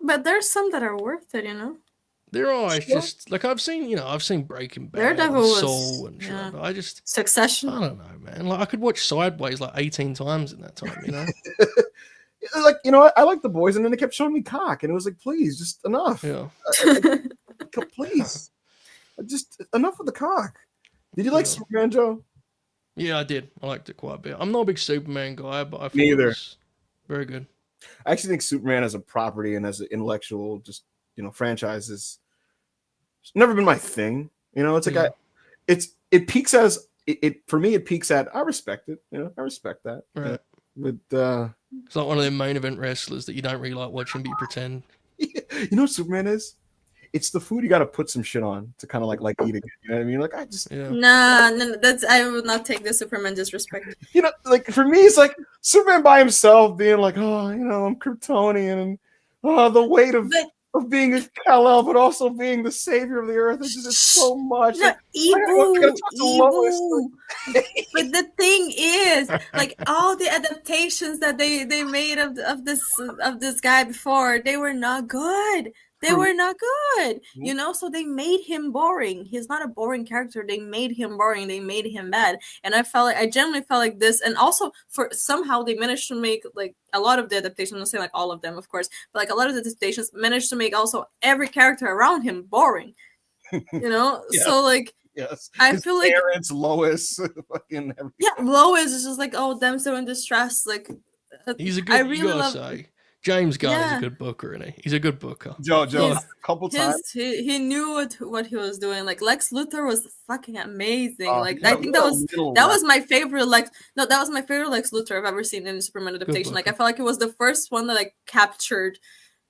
But there's some that are worth it. You know. There are. It's just like I've seen Breaking Bad, Daredevil, Soul, and shit. But I just Succession. I don't know, man. Like, I could watch Sideways like 18 times in that time. You know. Like, you know, I like The Boys, and then they kept showing me cock, and it was like, please, just enough. Yeah. Please, just enough with the cock. Did you like Superman, Joe? Yeah, I did. I liked it quite a bit. I'm not a big Superman guy, but I thought it was very good. I actually think Superman as a property and as an intellectual, just, you know, franchise is never been my thing. You know, it's like it peaks as it for me. It peaks at I respect it. You know, I respect that. Right. But it's like one of them main event wrestlers that you don't really like watching, but you pretend. You know what Superman is? It's the food you got to put some shit on to kind of like eat it. You know what I mean? Like, I just nah, that's, I would not take the Superman disrespect. You know, like for me, it's like Superman by himself being like, oh, you know, I'm Kryptonian, and the weight of being a Kal-El, but also being the savior of the earth. It's just so much. No, like, evil. But the thing is, like, all the adaptations that they made of this guy before, they were not good. They were not good, you know, so they made him boring. He's not a boring character. They made him boring. They made him bad. And I genuinely felt like this. And also, for somehow they managed to make like a lot of the adaptations, I'm not saying like all of them, of course, but like a lot of the adaptations managed to make also every character around him boring, you know? So like, I feel like parents, Lois, fucking everything. Lois is just like, oh, damsel in distress. Like, he's a good, you gotta say, James Gunn is Yeah. a good booker, isn't he? He's a good booker. Joe, His- a couple times. he knew what he was doing. Like Lex Luthor was fucking amazing. Like Yeah, I think that was my favorite Lex. No, that was my favorite Lex Luthor I've ever seen in a Superman adaptation. Like I felt like it was the first one that like captured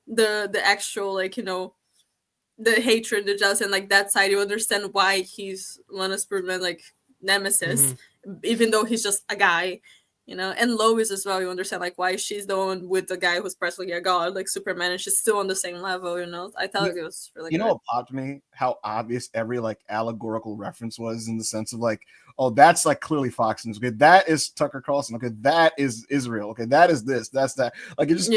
the actual like the hatred, the jealousy, and like that side. You understand why he's one of Superman like nemesis, even though he's just a guy. And Lois as well. You understand like why she's the one with the guy who's practically a god, like Superman, and she's still on the same level. I thought it was really good. What popped me? How obvious every like allegorical reference was in the sense of like, oh, that's like clearly Fox News. Okay, that is Tucker Carlson. Okay, that is Israel. Okay, that is this. That's that. Like it just,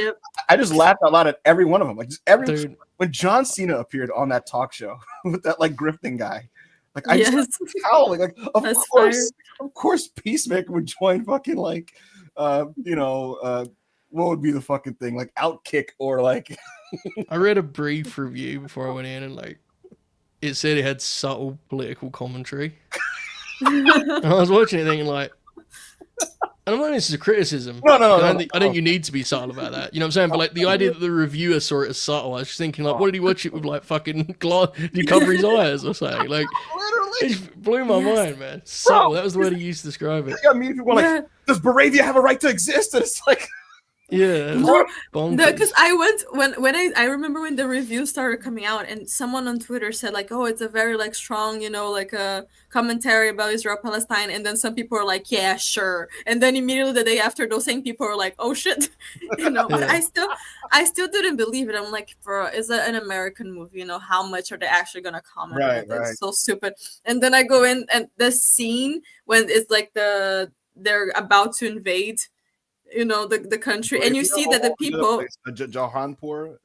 I just laughed out loud at every one of them. Like just every when John Cena appeared on that talk show with that like grifting guy. Like I just howling like of course Peacemaker would join fucking like what would be the fucking thing like Outkick or like I read a brief review before I went in and like it said it had subtle political commentary. And I was watching it thinking like, and I'm not this is a criticism. No. I think you need to be subtle about that. You know what I'm saying? But like the idea that the reviewer saw it as subtle, I was just thinking like, what did he watch it with like fucking glass? Did he cover his eyes or something? Like, it blew my mind, man. Subtle. That was the word he used to describe it. I mean, people like, does Baravia have a right to exist? And it's like, because I went when I remember when the review started coming out and someone on Twitter said like, oh, it's a very like strong, like a commentary about Israel Palestine, and then some people are like, yeah, sure, and then immediately the day after, those same people are like, oh shit, But I still didn't believe it. I'm like, bro, is it an American movie? How much are they actually gonna comment? Right. It's so stupid. And then I go in and the scene when it's like they're about to invade. The country, and you see that the people Jahanpur,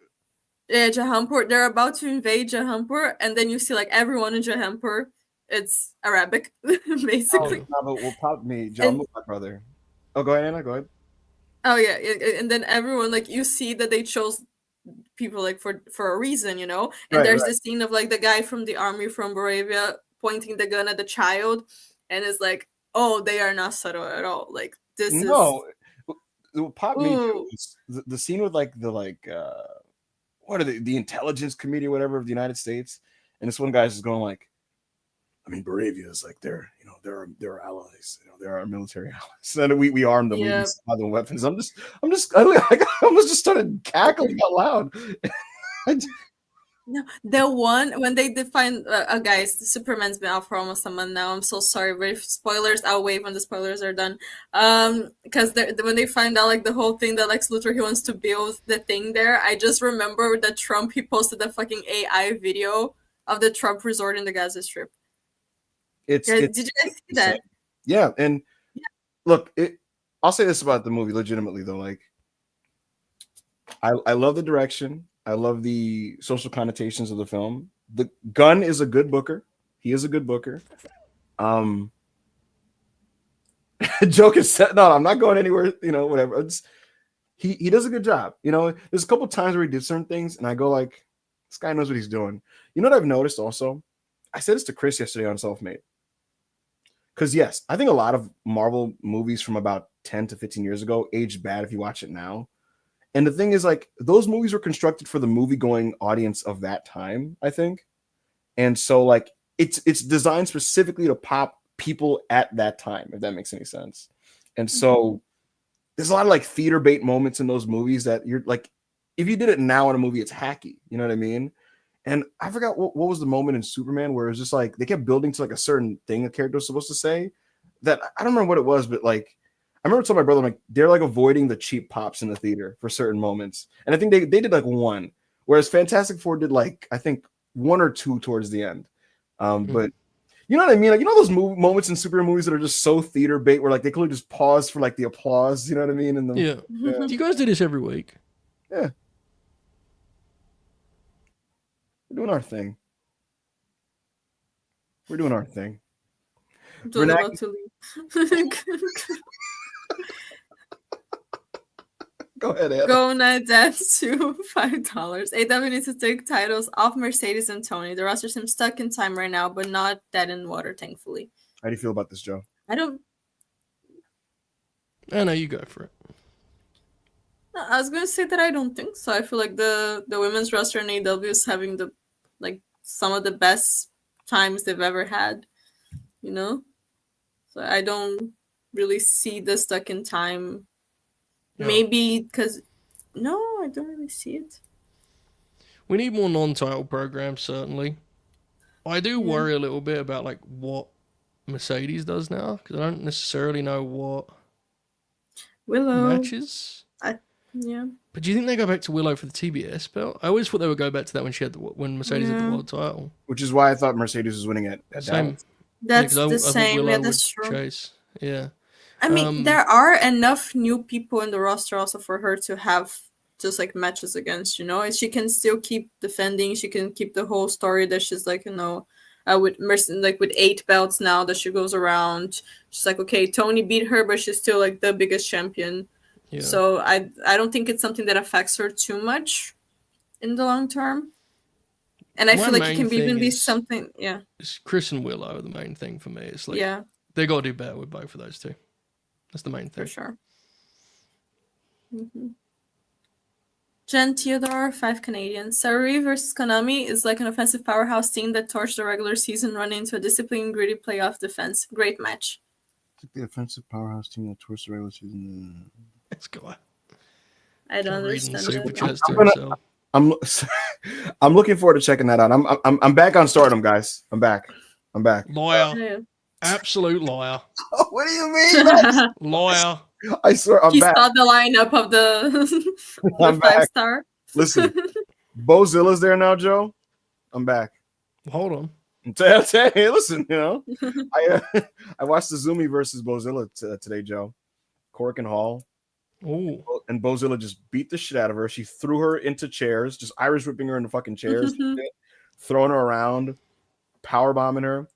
they're about to invade Jahanpur, and then you see like everyone in Jahanpur, it's Arabic basically. What popped me, John, my brother. Oh, go ahead, Anna, go ahead. Oh yeah, and then everyone like you see that they chose people like for a reason, and there's this scene of like the guy from the army from Moravia pointing the gun at the child, and it's like, oh, they are not subtle at all. Like this is what popped me was the scene with like the what are the intelligence committee or whatever of the United States, and this one guy's just going like, I mean, Baravia is like they're our allies, they're our military allies, and we arm them, we supply them weapons. I almost just started cackling out loud. No, the one when they define guys, Superman's been out for almost a month now. I'm so sorry, but if spoilers, I'll wait when the spoilers are done. Because when they find out like the whole thing that Lex Luthor he wants to build the thing there, I just remember that Trump he posted a fucking AI video of the Trump resort in the Gaza Strip. Did you guys see that? Yeah, and look, I'll say this about the movie legitimately though, like I love the direction. I love the social connotations of the film. The Gunn is a good booker. He is a good booker. Joke is set. No, I'm not going anywhere. Whatever. He does a good job. There's a couple times where he did certain things, and I go like, this guy knows what he's doing. You know what I've noticed also? I said this to Chris yesterday on Selfmade. Because yes, I think a lot of Marvel movies from about 10 to 15 years ago aged bad if you watch it now. And the thing is, like, those movies were constructed for the movie-going audience of that time, I think. And so, like, it's designed specifically to pop people at that time, if that makes any sense. And so there's a lot of, like, theater bait moments in those movies that you're, like, if you did it now in a movie, it's hacky. You know what I mean? And I forgot what was the moment in Superman where it was just, like, they kept building to, like, a certain thing a character was supposed to say that I don't remember what it was, but, like, I remember telling my brother, like, they're like avoiding the cheap pops in the theater for certain moments. And I think they did like one, whereas Fantastic Four did like, I think 1 or 2 towards the end. But you know what I mean? Like, those moments in superhero movies that are just so theater bait where like they clearly just pause for like the applause. You know what I mean? And do you guys do this every week? Yeah. We're doing our thing. About to leave. Go ahead, Anna. Go net debt to $5. AW needs to take titles off Mercedes and Tony. The roster seems stuck in time right now, but not dead in water, thankfully. How do you feel about this, Joe? I know you go for it. I was gonna say that I don't think so. I feel like the women's roster in AEW is having some of the best times they've ever had. You know, so I don't really see the stuck in time. Yeah. Maybe because no, I don't really see it. We need more non-title programs, certainly. I do worry a little bit about like what Mercedes does now, because I don't necessarily know what Willow matches. Yeah. But do you think they go back to Willow for the TBS belt? I always thought they would go back to that when Mercedes had the world title. Which is why I thought Mercedes was winning at Same. That's I the thought same. Willow Yeah, that's would true. chase. Yeah. I mean, there are enough new people in the roster also for her to have just like matches against, you know, and she can still keep defending. She can keep the whole story that she's like, you know, with with 8 belts now that she goes around. She's like, okay, Tony beat her, but she's still like the biggest champion. Yeah. So I don't think it's something that affects her too much in the long term. And I feel like it can even be something, It's Chris and Willow, the main thing for me. It's like, they got to do better with both of those two. That's the main thing. For sure. Mm-hmm. Jen Theodore, 5 Canadian. Saori versus Konami is like an offensive powerhouse team that torched the regular season, running into a disciplined, gritty playoff defense. Great match. The offensive powerhouse team that torched the regular season. Let's go. I don't understand that. I'm looking forward to checking that out. I'm back on Stardom, guys. I'm back. Liar. Absolute liar. What do you mean? Liar. I swear I'm back. He saw the lineup of the 5-star. Listen, Bozilla's there now, Joe. I'm back. Hold on. Hey, listen, you know, I watched the Zumi versus Bozilla today, Joe. Cork and Hall. Ooh. And Bozilla just beat the shit out of her. She threw her into chairs, just Irish whipping her into fucking chairs, throwing her around, power bombing her.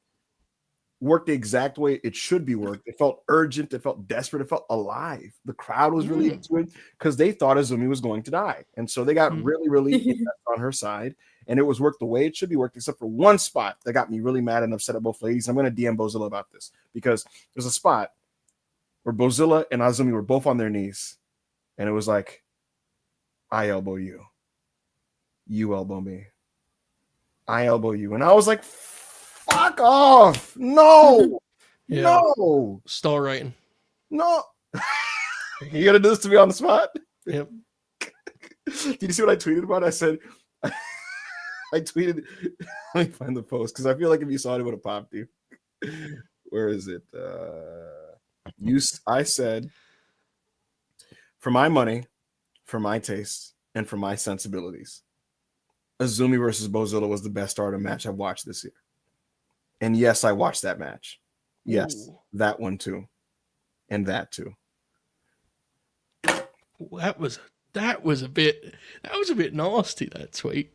Worked the exact way it should be worked. It felt urgent. It felt desperate. It felt alive. The crowd was really into it because they thought Azumi was going to die. And so they got really on her side. And it was worked the way it should be worked, except for one spot that got me really mad and upset at both ladies. I'm going to DM Bozilla about this because there's a spot where Bozilla and Azumi were both on their knees. And it was like, I elbow you. You elbow me. I elbow you. And I was like, fuck off. No. No. Star rating. No. You got to do this to me on the spot? Yep. Did you see what I tweeted about? I said, I tweeted, let me find the post because I feel like if you saw it, it would have popped you. Where is it? I said, for my money, for my taste, and for my sensibilities, Azumi versus Bozilla was the best Stardom match I've watched this year. And yes, I watched that match. Yes, that one too. And that too. That was a bit nasty, that tweet.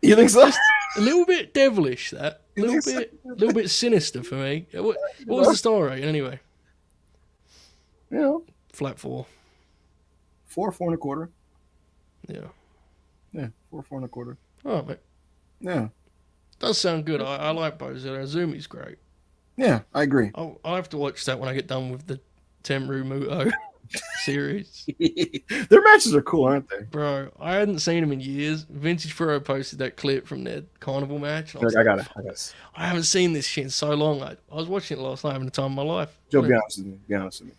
You think so? A little bit devilish, that. A little bit sinister for me. What was the star rating anyway? Yeah. Flat 4. 4 and a quarter. Yeah. Yeah, 4 and a quarter. Oh, mate. Yeah. Does sound good. I like Bozilla. Azumi's great. Yeah, I agree. I'll have to watch that when I get done with the Tenru Muto series. Their matches are cool, aren't they? Bro, I hadn't seen them in years. Vintage Furrow posted that clip from their carnival match. I got it. I haven't seen this shit in so long. I was watching it last night, having the time of my life. Joe, be honest with me.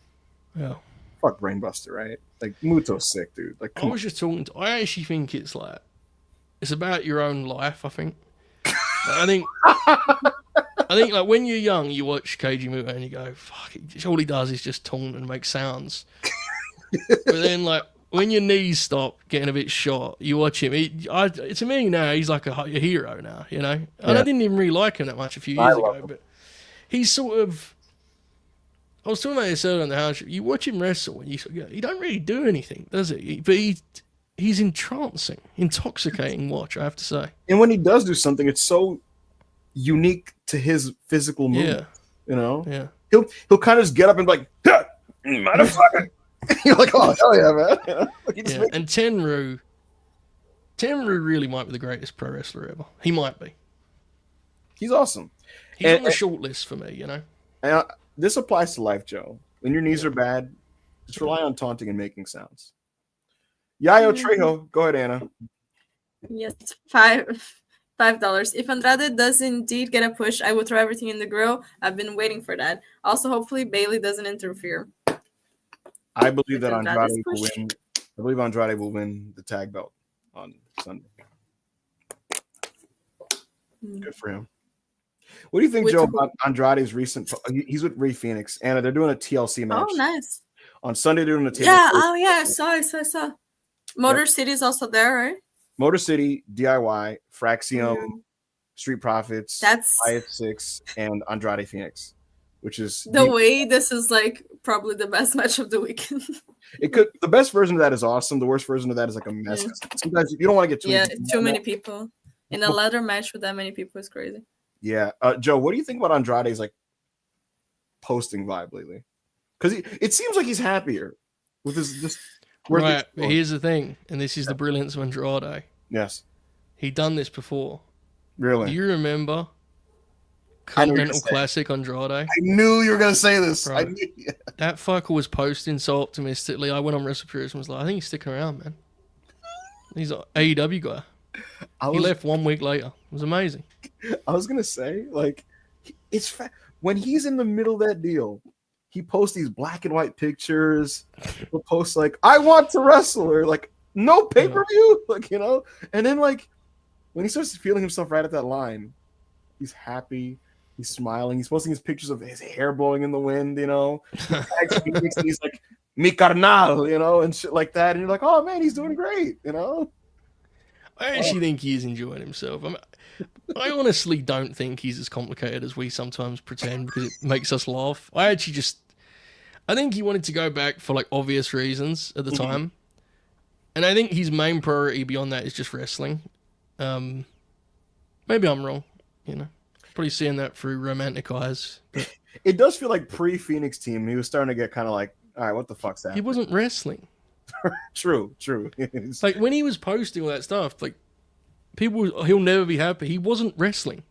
Yeah. Fuck Brainbuster, right? Like, Muto's sick, dude. Like, I was just talking I actually think it's about your own life, I think. I think like when you're young, you watch Keiji Muto and you go, fuck, all he does is just taunt and make sounds. But then like when your knees stop getting a bit shot, you watch him. To me now, he's like a hero now, you know? And I didn't even really like him that much a few years ago, but he's sort of... I was talking about this earlier on the house show. You watch him wrestle and he don't really do anything, does he? But he's entrancing, intoxicating watch, I have to say. And when he does do something, it's so unique to his physical movement. You know? Yeah. He'll kind of just get up and be like, motherfucker. You're like, oh, hell yeah, man. You know? Like, and Tenru really might be the greatest pro wrestler ever. He might be. He's awesome. He's on the short list for me, you know? And this applies to life, Joe. When your knees are bad, just rely on taunting and making sounds. Yayo Trejo. Go ahead, Anna. Yes, $5. If Andrade does indeed get a push, I will throw everything in the grill. I've been waiting for that. Also, hopefully Bailey doesn't interfere. I believe that Andrade's Andrade will push. win. I believe Andrade will win the tag belt on Sunday. Good for him. What do you think, With Joe, who? about Andrade's recent? He's with Rey Fenix. Anna, they're doing a TLC match. Oh, nice. On Sunday, they're doing a table. Yeah, oh yeah, I saw. Motor City's also there, right? Motor City, DIY, Fraxium, Street Profits, That's Riot 6, and Andrade Phoenix, which is the way this is like probably the best match of the weekend. It could. The best version of that is awesome. The worst version of that is like a mess. Sometimes you don't want to get too many people in a ladder match with that many people is crazy. Yeah, Joe, what do you think about Andrade's like posting vibe lately? Because it seems like he's happier with his. Right, but here's the thing, and this is the brilliance of Andrade. Yes, he done this before. Really? Do you remember Continental Classic Andrade? I knew you were gonna say this. Bro, that fucker was posting so optimistically. I went on WrestlePurists and was like, I think he's sticking around, man. He's an AEW guy. He left 1 week later. It was amazing. I was gonna say, like, when he's in the middle of that deal, he posts these black and white pictures. He'll post like, "I want to wrestle," or like, "No pay-per-view," like, you know. And then like, when he starts feeling himself right at that line, he's happy. He's smiling. He's posting his pictures of his hair blowing in the wind, you know. He's like, "Mi carnal," you know, and shit like that. And you're like, "Oh man, he's doing great," you know. I actually think he is enjoying himself. I honestly don't think he's as complicated as we sometimes pretend because it makes us laugh. I think he wanted to go back for like obvious reasons at the time. And I think his main priority beyond that is just wrestling. Maybe I'm wrong, you know. Probably seeing that through romantic eyes. But it does feel like pre-Phoenix team, he was starting to get kind of like, all right, what the fuck's that? He wasn't wrestling. True. Like when he was posting all that stuff, like he'll never be happy. He wasn't wrestling.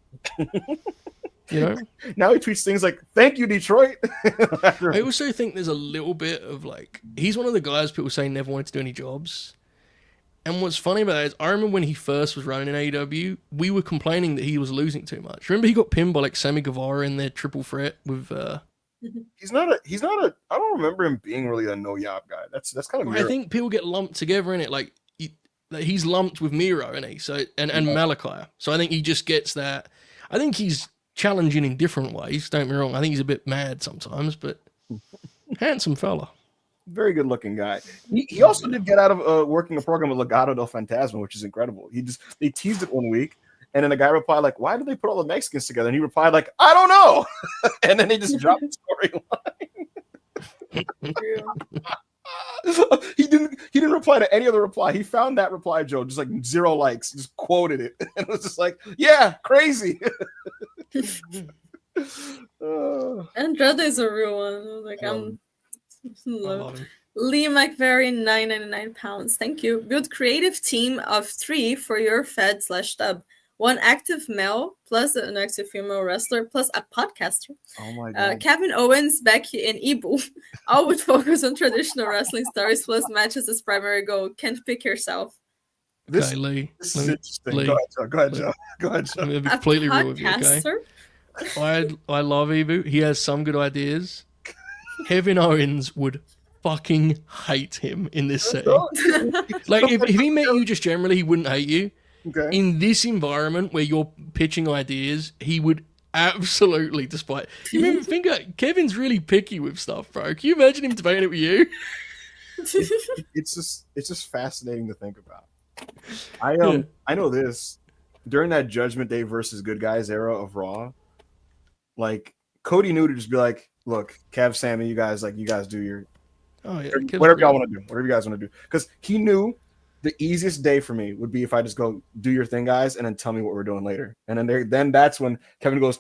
You know? Now he tweets things like, "Thank you, Detroit." I also think there's a little bit of like, he's one of the guys people say never wanted to do any jobs. And what's funny about that is I remember when he first was running in AEW, we were complaining that he was losing too much. Remember he got pinned by like Sammy Guevara in their triple threat with He's not a I don't remember him being really a no yab guy. That's kind of I think people get lumped together in it, like he's lumped with Miro, isn't he? So and Malachi. So I think he just gets that. I think he's challenging in different ways. Don't get me wrong. I think he's a bit mad sometimes, but handsome fella. Very good looking guy. He also did get out of working a program with Legado del Fantasma, which is incredible. They teased it 1 week, and then the guy replied like, "Why did they put all the Mexicans together?" And he replied like, "I don't know." And then they just dropped the storyline. He didn't reply to any other reply. He found that reply, Joe, just like 0 likes, just quoted it, and it was just like, "Yeah, crazy." Andrade is a real one. Like Lee McVery, £9.99. Thank you. Build creative team of 3 for your fed/dub. 1 active male plus an active female wrestler plus a podcaster. Oh my god. Kevin Owens, Becky, and Ibu. All would focus on traditional wrestling stories plus matches as primary goal. Can't pick yourself. This is interesting. Go ahead, Joe. I'm gonna be completely real with you, okay? I love Ibu. He has some good ideas. Kevin Owens would fucking hate him in this setting. Like, if he met you just generally, he wouldn't hate you. Okay. In this environment where you're pitching ideas, he would absolutely despite. You remember, Kevin's really picky with stuff, bro. Can you imagine him debating it with you? It's just fascinating to think about. I know this. During that Judgment Day versus Good Guys era of Raw, like Cody knew to just be like, "Look, Kev, Sammy, you guys do your whatever y'all want to do, whatever you guys want to do," because he knew the easiest day for me would be if I just go, "Do your thing, guys," and then tell me what we're doing later. And then that's when Kevin goes,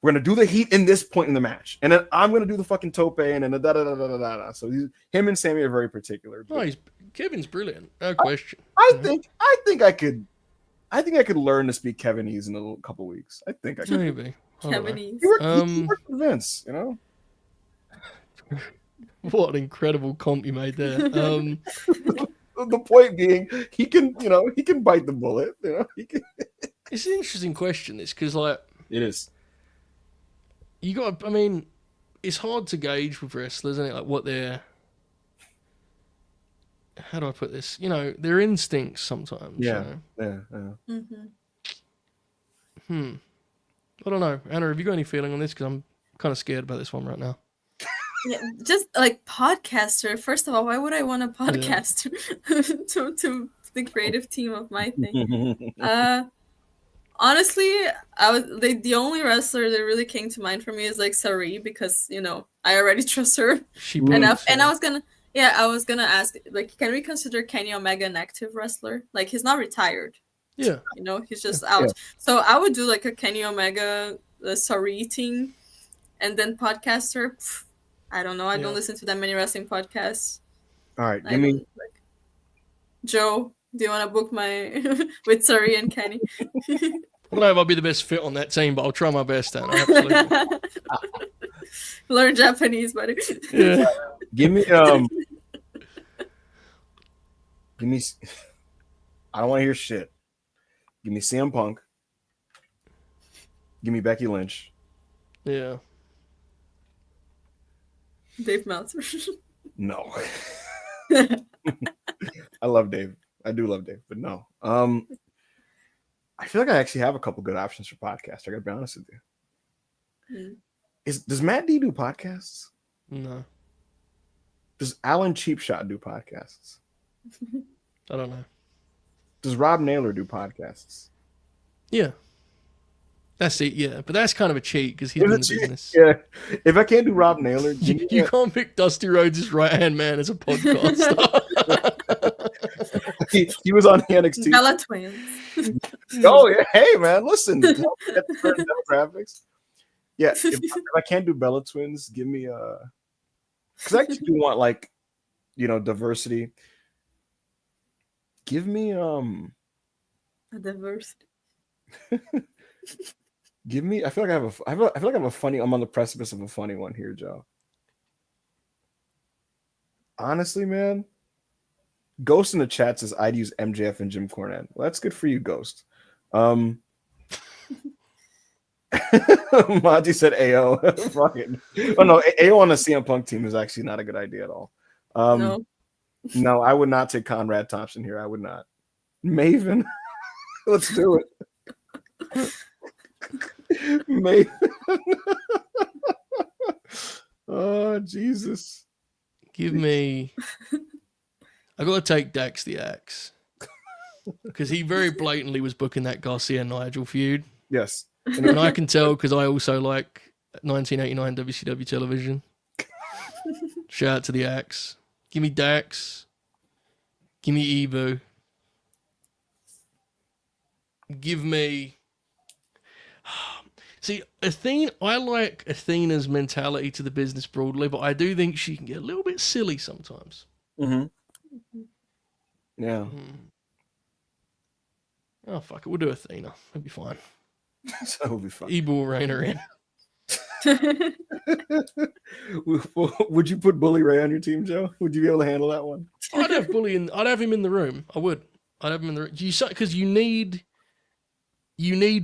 "We're gonna do the heat in this point in the match, and then I'm gonna do the fucking tope and then the da da da da da da." So him and Sammy are very particular. Oh, Kevin's brilliant, no question. I think I could learn to speak Kevinese in a couple weeks. I think I could. Maybe. Kevinese. He worked with Vince, you know. What an incredible comp you made there. The point being, he can bite the bullet. He can. It's an interesting question, this, because like It is. you got. I mean, it's hard to gauge with wrestlers, isn't it? Like what their, how do I put this? Their instincts sometimes. Yeah. I don't know, Anna. Have you got any feeling on this? Because I'm kind of scared about this one right now. Yeah, just like podcaster. First of all, why would I want a podcast to the creative team of my thing? Honestly, the only wrestler that really came to mind for me is like Sari, because I already trust her enough. And I was gonna ask, like, can we consider Kenny Omega an active wrestler? Like, he's not retired. Yeah. He's just out. Yeah. So I would do like a Kenny Omega, Sari team, and then podcaster. I don't know. I don't listen to that many wrestling podcasts. All right, give me Joe. Do you want to book my with Sari and Kenny? I don't know if I'll be the best fit on that team, but I'll try my best, Anna. Absolutely. Learn Japanese, buddy. Yeah. Give me I don't want to hear shit. Give me CM Punk. Give me Becky Lynch. Yeah. Dave Meltzer. No. I love Dave. I do love Dave, but no. I feel like I actually have a couple good options for podcasts. I gotta be honest with you. Does Matt D do podcasts? No. Does Alan Cheapshot do podcasts? I don't know. Does Rob Naylor do podcasts? Yeah. That's it, yeah. But that's kind of a cheat because he's in the business. Yeah. If I can't do Rob Naylor, you can't pick Dusty Rhodes' right-hand man as a podcaster. he was on the NXT. Bella Twins. Oh, yeah. Hey, man, listen. Get the current demographics. Yeah, if I can't do Bella Twins, give me because I actually do want, like, diversity. Give me a diversity. Give me. I feel like I feel like I have a funny. I'm on the precipice of a funny one here, Joe. Honestly, man, Ghost in the chat says I'd use MJF and Jim Cornette. Well, that's good for you, Ghost. Monty said AO. Fuck it. Oh no, AO on the CM Punk team is actually not a good idea at all. No, I would not take Conrad Thompson here. I would not. Maven. Let's do it. Maven. Oh, Jesus. Give me... I got to take Dax the Axe. Because he very blatantly was booking that Garcia-Nigel feud. Yes. And I can tell because I also like 1989 WCW television. Shout out to the Axe. Give me Dax. Give me Evo. Give me... See, Athena, I like Athena's mentality to the business broadly, but I do think she can get a little bit silly sometimes. Mm-hmm. Yeah. Oh, fuck it. We'll do Athena. It'll be fine. That'll be fine. Evo will rein her in. Would you put Bully Ray on your team, Joe? Would you be able to handle that one? I'd have Bully in. I'd have him in the room. I would. I'd have him in the room. Because you need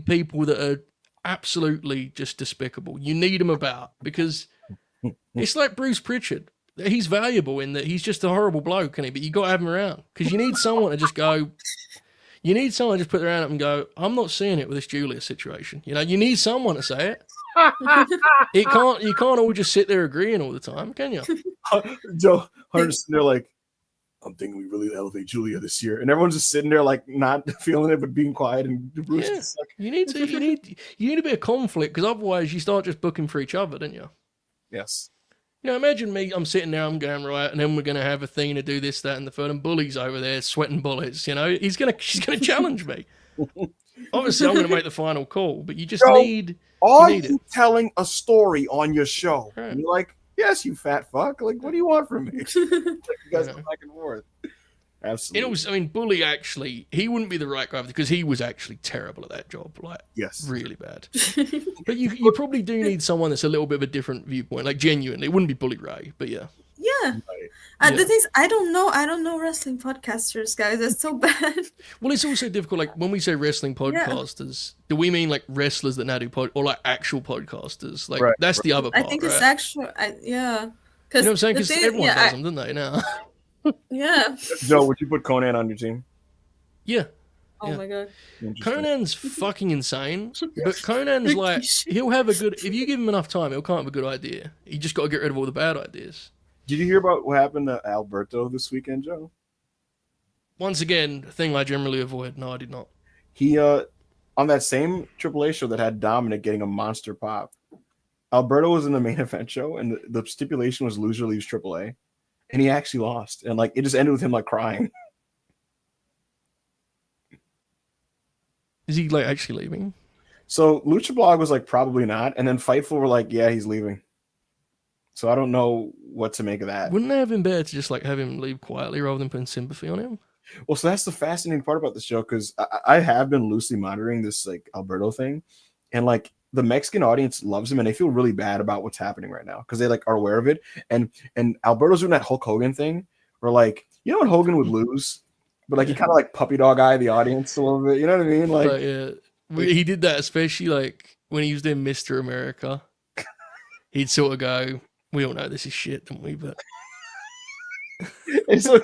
people that are absolutely just despicable. You need them about because it's like Bruce Pritchard. He's valuable in that he's just a horrible bloke, but you got to have him around because you need someone to just go. You need someone to just put their hand up and go, I'm not seeing it with this Julia situation. You need someone to say it. You can't all just sit there agreeing all the time, can you? Joe Hunter's sitting there like, I'm thinking we really elevate Julia this year, and everyone's just sitting there like not feeling it but being quiet. And Bruce is like, you need a bit of conflict because otherwise you start just booking for each other, don't you? Yes. Imagine me. I'm sitting there. I'm going right, and then we're going to have Athena do this, that, and the third, and Bully's over there sweating bullets. She's gonna challenge me. Obviously, I'm going to make the final call, but you just need. Are you telling a story on your show? Right. And you're like, yes, you fat fuck. Like, what do you want from me? Like, you guys go back and forth. Absolutely. Bully actually, he wouldn't be the right guy because he was actually terrible at that job. Like, yes, really bad. But you probably do need someone that's a little bit of a different viewpoint. Like, genuinely, it wouldn't be Bully Ray, but yeah. Yeah. Right. The thing is, I don't know wrestling podcasters, guys. That's so bad. Well, it's also difficult. Like when we say wrestling podcasters, do we mean like wrestlers that now do or like actual podcasters? Like that's the other I part. think right? it's actual. Yeah. You know what I'm saying? Because everyone does them, don't they? Now. Yeah. Joe, would you put Conan on your team? Yeah. Oh my god. Conan's fucking insane, but Conan's like he'll have a good. If you give him enough time, he'll come up with a good idea. You just got to get rid of all the bad ideas. Did you hear about what happened to Alberto this weekend, Joe? Once again, a thing I generally avoid. No, I did not. He on that same AAA show that had Dominic getting a monster pop, Alberto was in the main event show, and the stipulation was loser leaves AAA, and he actually lost, and like it just ended with him like crying. Is he like actually leaving? So Lucha Blog was like probably not, and then Fightful were like, yeah, he's leaving. So I don't know what to make of that. Wouldn't it have been better to just like have him leave quietly rather than putting sympathy on him? Well, so that's the fascinating part about this show, because I have been loosely monitoring this like Alberto thing, and like the Mexican audience loves him, and they feel really bad about what's happening right now because they like are aware of it. And Alberto's doing that Hulk Hogan thing, where like when Hogan would lose, but like he kind of like puppy dog eye the audience a little bit. You know what I mean? Like, but, yeah, he did that especially like when he was doing Mr. America. He'd sort of go, "We all know this is shit, don't we?" But and so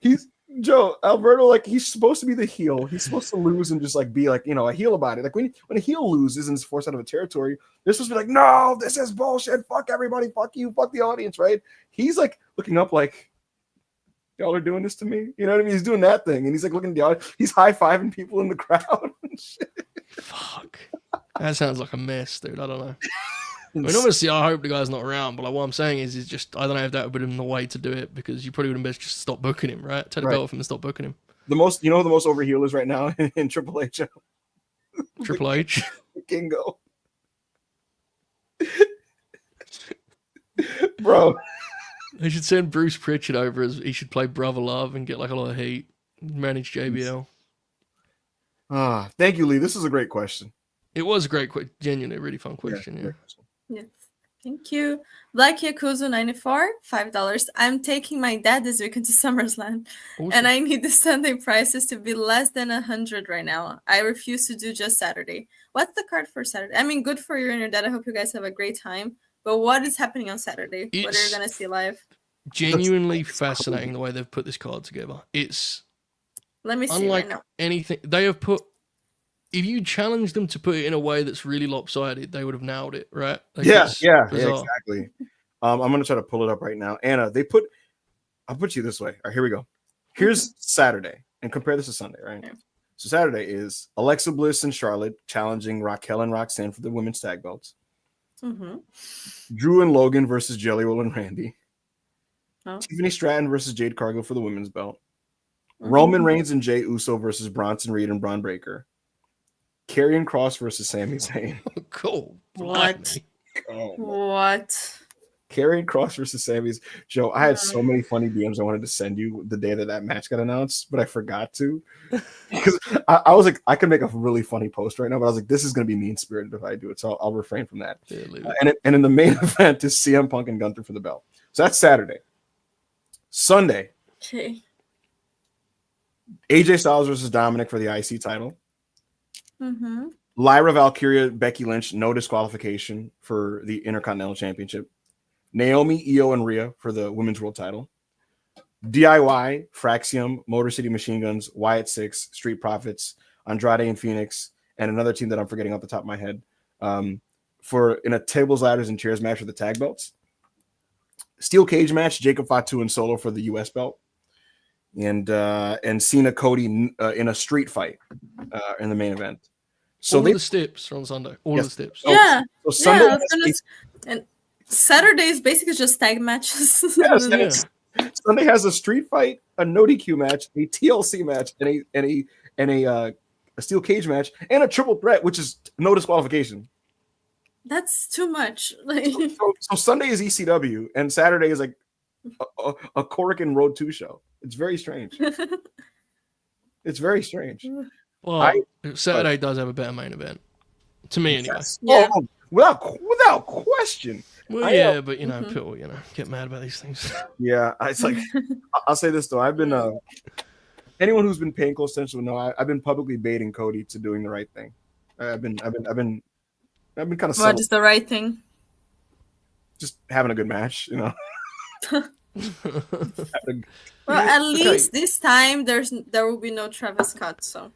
he's Joe Alberto, like he's supposed to be the heel. He's supposed to lose and just like be like a heel about it. Like when a heel loses and is forced out of a territory, they're supposed to be like, no, this is bullshit. Fuck everybody. Fuck you. Fuck the audience. Right? He's like looking up like, y'all are doing this to me. You know what I mean? He's doing that thing, and he's like looking at the audience. He's high fiving people in the crowd. And shit. Fuck. That sounds like a mess, dude. I don't know. I mean, obviously, I hope the guy's not around, but like what I'm saying is just I don't know if that would have been the way to do it, because you probably would have best just stop booking him, right? Take the belt off him and stop booking him. The most, the most over heel is right now in Triple H. Triple H, Kingo, bro. They should send Bruce Pritchard over as he should play Brother Love and get like a lot of heat. Manage JBL. Thank you, Lee. This is a great question. It was a great, genuinely really fun question. Yeah. Yes. Thank you. Black Yakuza 94, $5. I'm taking my dad this weekend to SummerSlam, and I need the Sunday prices to be less than 100 right now. I refuse to do just Saturday. What's the card for Saturday? I mean, good for you and your dad. I hope you guys have a great time. But what is happening on Saturday? What are you gonna see live? Genuinely fascinating the way they've put this card together. It's let me see. Unlike right now. anything they have put. If you challenge them to put it in a way that's really lopsided, they would have nailed it, right? Like yeah, exactly. I'm gonna try to pull it up right now. Anna, I'll put you this way. All right, here we go. Here's Saturday, and compare this to Sunday, right? Yeah. So Saturday is Alexa Bliss and Charlotte challenging Raquel and Roxanne for the women's tag belts. Mm-hmm. Drew and Logan versus Jelly Roll and Randy. Oh. Tiffany Stratton versus Jade Cargill for the women's belt. Mm-hmm. Roman Reigns and Jey Uso versus Bronson Reed and Braun Breaker. Carrie and Cross versus Sami Zayn. Cool. What? What? Carrie and Cross versus Sami Zayn. Joe, I had so many funny DMs I wanted to send you the day that match got announced, but I forgot to. Because I was like, I could make a really funny post right now, but I was like, this is going to be mean-spirited if I do it, so I'll refrain from that. Yeah, and in the main event is CM Punk and Gunther for the belt. So that's Saturday. Sunday. Okay. AJ Styles versus Dominic for the IC title. Mm-hmm. Lyra Valkyria, Becky Lynch, no disqualification for the Intercontinental Championship. Naomi, Io, and Rhea for the Women's World title. DIY, Fraxium, Motor City Machine Guns, Wyatt Six, Street Profits, Andrade and Phoenix, and another team that I'm forgetting off the top of my head, for in a tables, ladders, and chairs match for the tag belts. Steel cage match, Jacob Fatu and Solo for the US belt. And Cena Cody in a street fight in the main event. So all the steps on Sunday. All the steps. Yeah. So Sunday and Saturday is basically just tag matches. Sunday has a street fight, a no DQ match, a TLC match, and a steel cage match, and a triple threat, which is no disqualification. That's too much. So Sunday is ECW, and Saturday is like a Korakuen Road 2 show. It's very strange. It's very strange. Well, Saturday does have a better main event. To me, anyway. Yeah. Without question. Well, I, yeah, but Mhm. people, get mad about these things. Yeah, it's like I'll say this though. I've been anyone who's been paying close attention will know I've been publicly baiting Cody to doing the right thing. I've been kind of What subtle, is the right thing? just having a good match. Well, at Okay. least this time there will be no Travis Scott. So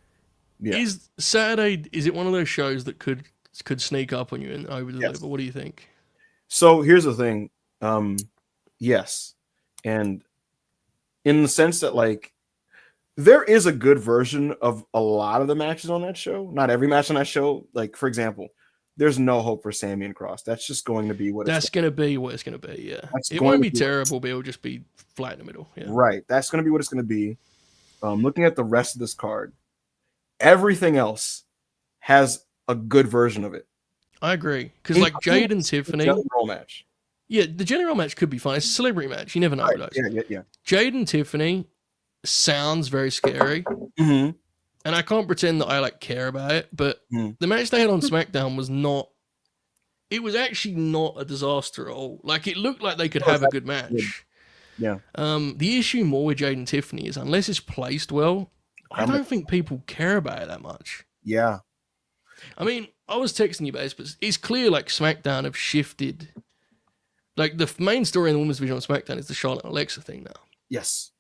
Yeah. Is Saturday? Is it one of those shows that could sneak up on you and over deliver? Yes. What do you think? So here's the thing. Yes, and in the sense that like there is a good version of a lot of the matches on that show. Not every match on that show. Like for example, there's no hope for Sammy and Cross. That's just going to be what That's going to be what it's going to be. Yeah, That's it going won't to be be- terrible, but it'll just be flat in the middle. Yeah. Right. That's going to be what it's going to be. Looking at the rest of this card, everything else has a good version of it. I agree because like Jade and Tiffany. Roll match. Yeah, the general match could be fine. It's a celebrity match. You never know Right. with those. Yeah. Jade and Tiffany sounds very scary, Mm-hmm. and I can't pretend that I like care about it. But the match they had on SmackDown was not. It was actually not a disaster at all. Like it looked like they could have a good match. Yeah. The issue more with Jade and Tiffany is unless it's placed well, I don't think people care about it that much. Yeah. I mean, I was texting you guys, but it's clear like SmackDown have shifted. Like the main story in the women's division on SmackDown is the Charlotte and Alexa thing now, Yes.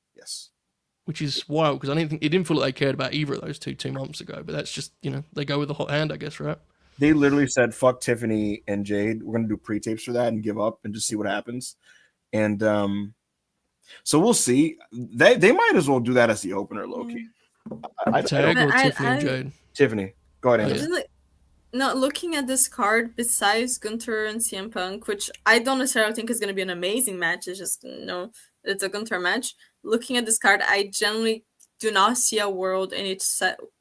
which is wild because it didn't feel like they cared about either of those 2 months ago. But that's just they go with the hot hand, I guess, right? They literally said, "Fuck Tiffany and Jade. We're gonna do pre-tapes for that and give up and just see what happens." And so we'll see. They might as well do that as the opener, Loki. Tag or But Tiffany and Jade. Tiffany, go ahead. Oh, Andrew. yeah. Isn't it- no, looking at this card, besides Gunther and CM Punk, which I don't necessarily think is going to be an amazing match, it's just it's a Gunther match. Looking at this card, I generally do not see a world in which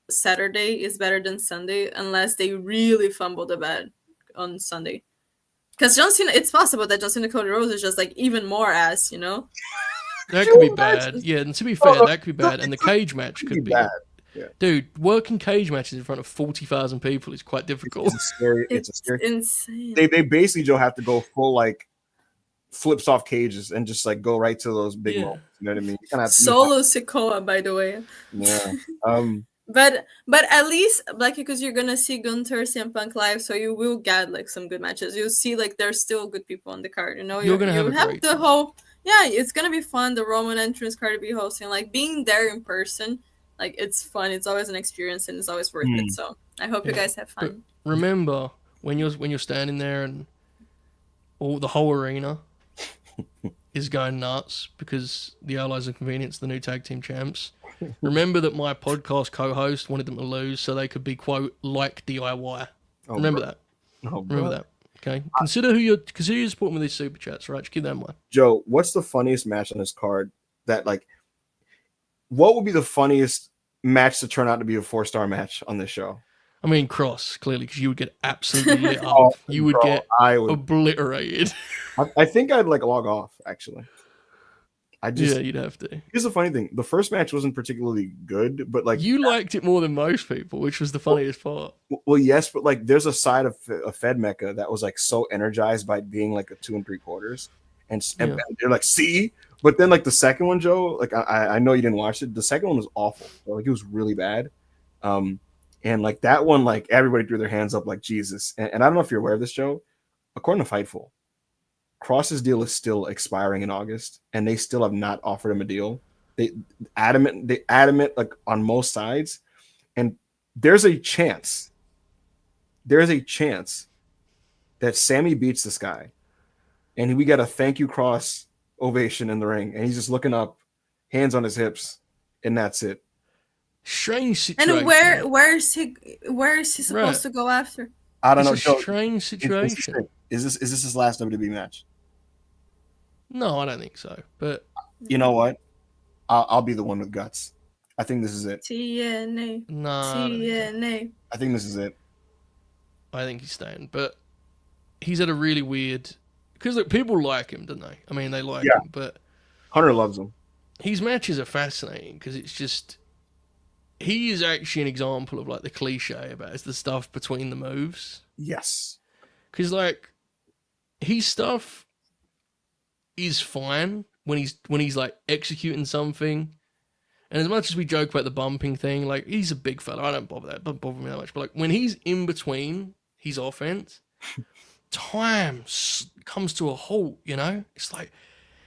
Saturday is better than Sunday unless they really fumble the bed on Sunday. Because John Cena, it's possible that John Cena Cody Rhodes is just like even more ass, That could be bad. Yeah, and to be fair, that could be bad. And the cage match could be bad. Yeah. Dude, working cage matches in front of 40,000 people is quite difficult. It's a scary. Insane. They basically Joe have to go full like flips off cages and just like go right to those big moments. You know what I mean? You kinda have to- Solo Sikoa, by the way. Yeah. But at least like because you're gonna see Gunther CM Punk live, so you will get like some good matches. You'll see like there's still good people on the card. You're gonna have a great the time. whole it's gonna be fun. The Roman entrance card to be hosting, like being there in person, like it's fun. It's always an experience and it's always worth it. So I hope you guys have fun. Remember when you're standing there and the whole arena is going nuts because the Allies of Convenience, the new tag team champs. Remember that my podcast co-host wanted them to lose so they could be quote like DIY. Remember that. Remember that. Okay. Consider who you're supporting with these super chats, right? Just keep that in mind. Joe, what's the funniest match on this card? What would be the funniest match to turn out to be a 4-star match on this show? I mean, Cross, clearly, because you would get absolutely lit up. You would get I would. obliterated. I think I'd like log off actually. Yeah, you'd have to. Here's the funny thing: the first match wasn't particularly good, but like you liked it more than most people, which was the funniest part. Well, yes, but like there's a side of Fed Mecca that was like so energized by being like a 2 3/4, and they're like, see. But then like the second one, Joe, like I know you didn't watch it. The second one was awful. Like it was really bad. And like that one, like everybody threw their hands up like Jesus. And I don't know if you're aware of this, Joe. According to Fightful, Cross's deal is still expiring in August, and they still have not offered him a deal. They adamant like on most sides, and there's a chance that Sammy beats this guy, and we get a thank you Cross ovation in the ring, and he's just looking up, hands on his hips, and that's it. Strange situation. And where is he supposed to go after? I don't know. It's a strange situation. Is this his last WWE match? No, I don't think so. But you know what? I'll be the one with guts. I think this is it. TNA. No. TNA. I think this is it. I think he's staying, but he's at a really weird. Because look, people like him, don't they? I mean, they like him, but Hunter loves him. His matches are fascinating because it's just. He is actually an example of like the cliche about it's the stuff between the moves. Yes. Because like his stuff is fine when he's like executing something. And as much as we joke about the bumping thing, like he's a big fella. I don't bother that. It doesn't bother me that much. But like when he's in between his offense, time comes to a halt. You know, it's like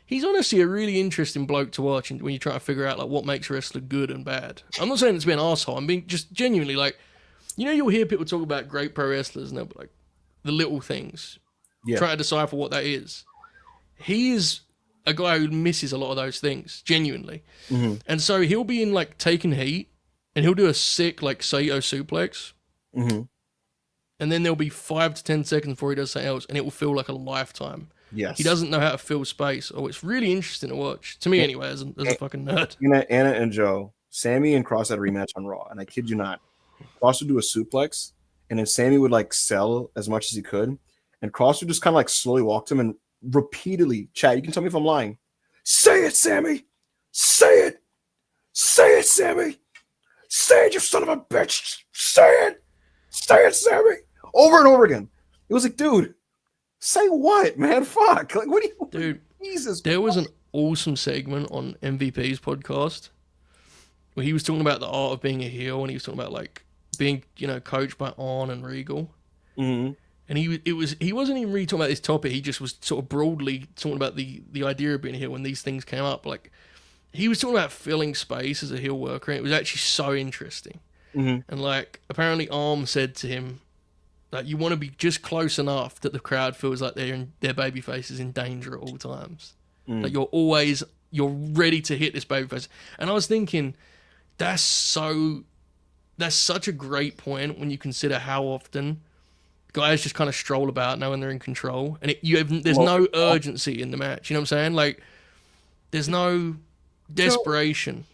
he's honestly a really interesting bloke to watch. And when you try to figure out like what makes a wrestler good and bad, I'm not saying it's being an asshole. I'm being just genuinely like, you know, you'll hear people talk about great pro wrestlers and they'll be like the little things, try to decipher what that is. He is a guy who misses a lot of those things, genuinely. Mm-hmm. And so he'll be in like taking heat and he'll do a sick like Saito suplex. Mm-hmm. And then there'll be 5 to 10 seconds before he does something else and it will feel like a lifetime. Yes. He doesn't know how to fill space. Oh, it's really interesting to watch. To me anyway, as a fucking nerd. You know, Anna and Joe, Sammy and Cross had a rematch on Raw. And I kid you not, Cross would do a suplex and then Sammy would like sell as much as he could. And Cross would just kind of like slowly walk to him and repeatedly, Chad, you can tell me if I'm lying. Say it, Sammy. Say it. Say it, Sammy. Say it, you son of a bitch. Say it. Say it, Sammy. Over and over again. It was like, dude, say what, man? Fuck. Like, what do you... Dude, Jesus. there was an awesome segment on MVP's podcast where he was talking about the art of being a heel and he was talking about like being, you know, coached by On and Regal. Mm-hmm. And he wasn't even really talking about this topic. He just was sort of broadly talking about the idea of being a heel when these things came up. Like he was talking about filling space as a heel worker, and it was actually so interesting. Mm-hmm. And like apparently Arm said to him that you want to be just close enough that the crowd feels like their baby face is in danger at all times. Like you're ready to hit this baby face. And I was thinking that's such a great point when you consider how often guys just kind of stroll about knowing they're in control, and there's no urgency in the match. You know what I'm saying? Like, there's no desperation.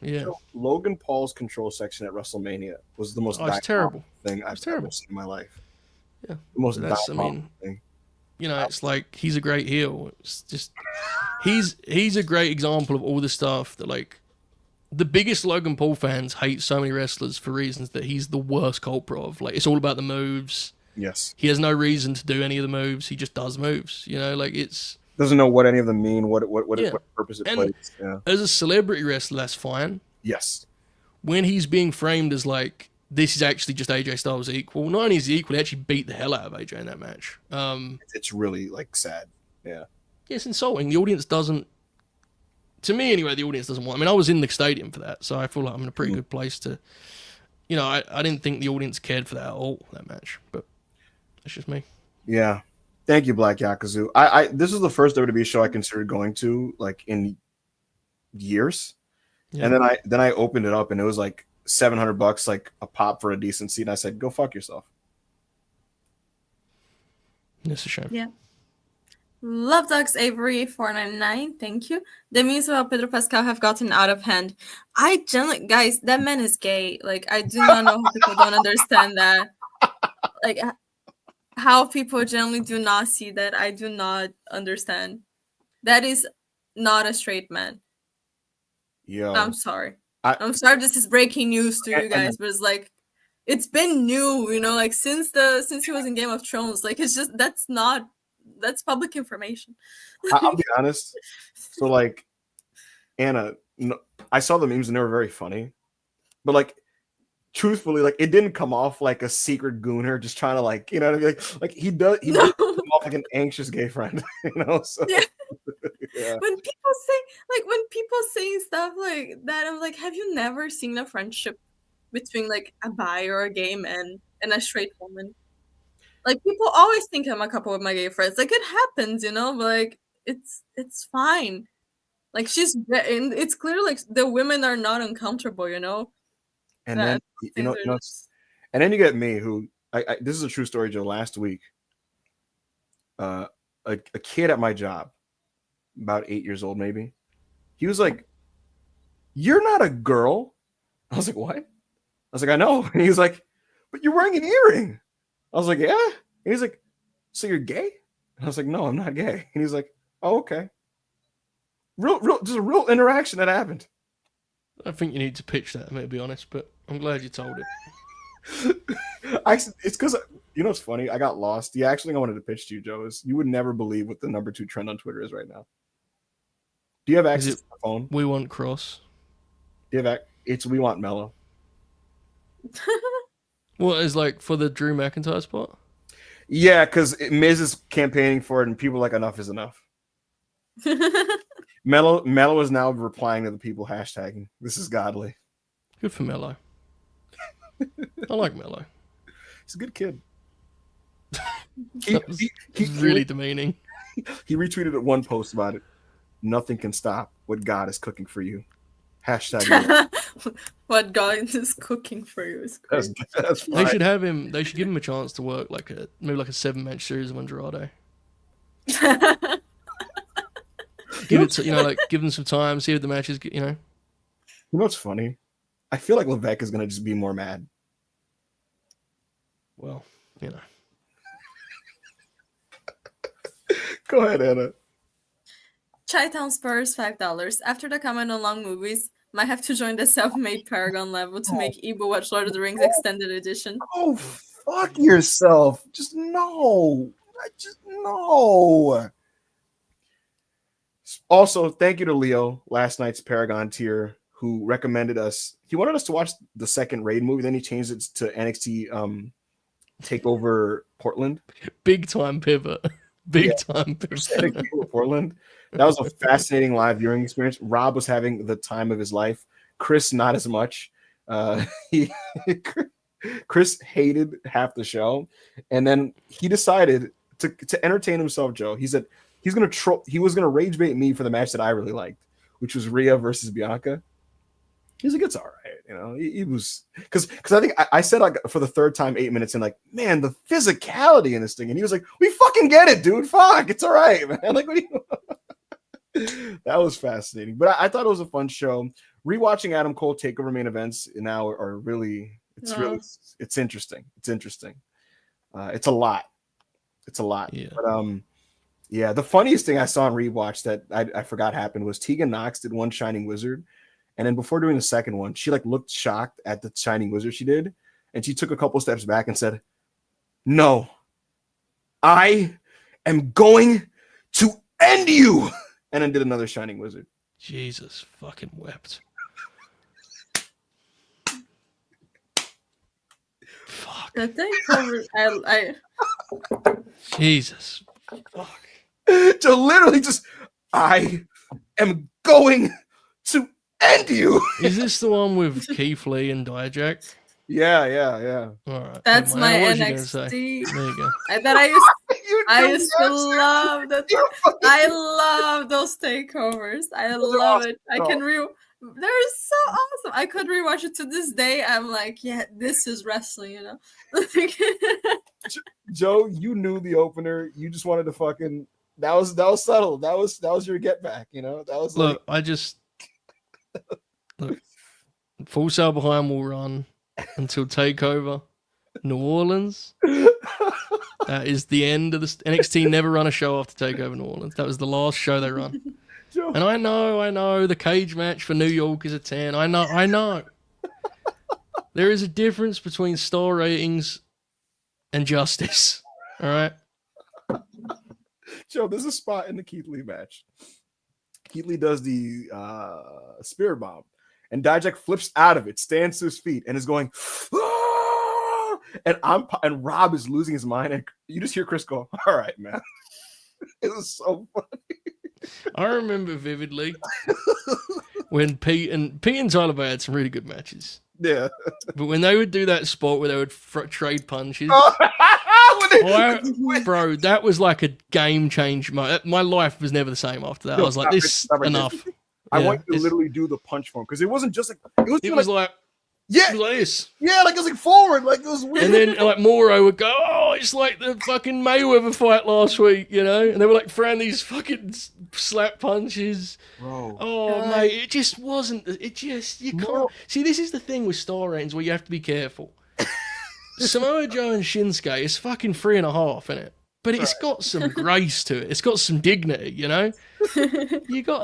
Logan Paul's control section at WrestleMania was the most terrible thing I've ever seen in my life. Yeah, the most thing. You know, it's like he's a great heel. It's just he's a great example of all the stuff that like the biggest Logan Paul fans hate so many wrestlers for reasons that he's the worst culprit of. Like, it's all about the moves. Yes. He has no reason to do any of the moves. He just does moves. You know, like it's doesn't know what any of them mean, what purpose it plays. Yeah. As a celebrity wrestler, that's fine. Yes. When he's being framed as like this is actually just AJ Styles' equal, not only is he equal, he actually beat the hell out of AJ in that match. It's really like sad. Yeah. Yeah, it's insulting. The audience doesn't. To me, anyway, the audience doesn't want. I mean, I was in the stadium for that, so I feel like I'm in a pretty good place to. You know, I didn't think the audience cared for that at all, that match, but. That's just me. Yeah. Thank you, Black Yakuzu. This was the first WWE show I considered going to like in years. Yeah. And then I opened it up and it was like $700 like a pop for a decent seat. And I said, go fuck yourself. That's a shame. Yeah. Love Dogs Avery 499. Thank you. The memes about Pedro Pascal have gotten out of hand. I generally, guys, that man is gay. Like, I do not know how people don't understand that. Like, how people generally do not see that, I do not understand. That is not a straight man. Yeah. I'm sorry. I'm sorry this is breaking news to you guys, but it's like it's been new, you know, like since he was in Game of Thrones. Like it's just that's public information. I'll be honest. So like Anna, I saw the memes and they were very funny. But like truthfully, like it didn't come off like a secret gooner just trying to like, you know what I mean? Like he does come off like an anxious gay friend, you know? So yeah. When people say stuff like that, I'm like, have you never seen a friendship between like a bi or a gay man and a straight woman? Like people always think I'm a couple with my gay friends. Like it happens, you know, but like it's fine. Like it's clear like the women are not uncomfortable, you know. And then you know, and then you get me who this is a true story, Joe. Last week, a kid at my job, about 8 years old, maybe, he was like, "You're not a girl." I was like, "What?" I was like, "I know." And he was like, "But you're wearing an earring." I was like, "Yeah." And he's like, "So you're gay?" And I was like, "No, I'm not gay." And he's like, "Oh, okay." Just a real interaction that happened. I think you need to pitch that, to be honest, but I'm glad you told it. It's because you know it's funny. I got lost. The actually thing I wanted to pitch to you, Joe, is you would never believe what the number 2 trend on Twitter is right now. Do you have access to the phone? We want Cross. Do you have it's We Want Mello. What is like for the Drew McIntyre spot? Yeah, because Miz is campaigning for it, and people are like enough is enough. Mello is now replying to the people hashtagging. This is godly. Good for Mello. I like Mello. He's a good kid. He's really demeaning. He retweeted one post about it. Nothing can stop what God is cooking for you. Hashtag. What God is cooking for you is crazy. That's They should have him. They should give him a chance to work maybe like a 7-match series of Andrade. Give it, like give them some time, see what the matches. You know what's funny? I feel like Levesque is gonna just be more mad. Well, you know. Go ahead, Anna. Chi-Town Spurs $5. After the comment on long movies, might have to join the self-made Paragon level to make Ibu watch Lord of the Rings Extended Edition. Oh, fuck yourself. Just no. Also, thank you to Leo, last night's Paragon tier, who recommended us. He wanted us to watch the second Raid movie, then he changed it to NXT Takeover Portland. Big time pivot. Time pivot. Portland. That was a fascinating live viewing experience. Rob was having the time of his life. Chris, not as much. Chris hated half the show, and then he decided to entertain himself. Joe, he said he was gonna rage bait me for the match that I really liked, which was Rhea versus Bianca. He's like, it's all right, you know. He was because I think I said like for the third time 8 minutes in, like, man, the physicality in this thing, and he was like, we fucking get it, dude. Fuck, it's all right, man. Like, what do you? That was fascinating, but I thought it was a fun show. Rewatching Adam Cole Takeover main events now are really it's interesting. It's interesting. It's a lot. Yeah. But yeah. The funniest thing I saw in rewatch that I forgot happened was Tegan Nox did one Shining Wizard, and then before doing the second one, she like looked shocked at the Shining Wizard she did, and she took a couple steps back and said, "No, I am going to end you." And then did another Shining Wizard. Jesus fucking wept. Fuck. The Takeover, I Jesus. Fuck. So literally just, I am going to end you. Is this the one with Keith Lee and Dijak? Yeah. All right. That's my what was NXT. There you go. I used to love that. I love those takeovers. I love it. I can they're so awesome. I could rewatch it to this day. I'm like, yeah, this is wrestling, you know. Joe, you knew the opener. You just wanted to fucking. That was subtle. That was your get back. You know. That was look. Look. Full Sail Behind will run until Takeover New Orleans. That is the end of the NXT. Never run a show after Takeover New Orleans. That was the last show they run. Joe. And I know the cage match for New York is a 10. I know. There is a difference between star ratings and justice. All right. Joe, there's a spot in the Keith Lee match. Keith Lee does the spear bomb, and Dijak flips out of it, stands to his feet, and is going, "Ah!" and Rob is losing his mind, and you just hear Chris go, "All right, man." It was so funny. I remember vividly when Pete and Tyler Bate had some really good matches. Yeah. But when they would do that spot where they would trade punches, bro, that was like a game change. My life was never the same after that. I was like, this enough. I want you to literally do the punch form because it wasn't just like it was like yeah, like this. Yeah, like it was like forward, like it was weird. And then like Moro would go, "Oh, it's like the fucking Mayweather fight last week," you know. And they were like throwing these fucking slap punches. Bro. Oh mate, it just wasn't. It just you can't see. This is the thing with star ratings where you have to be careful. Samoa Joe and Shinsuke is fucking 3.5, isn't it? But it's got some grace to it. It's got some dignity, you know.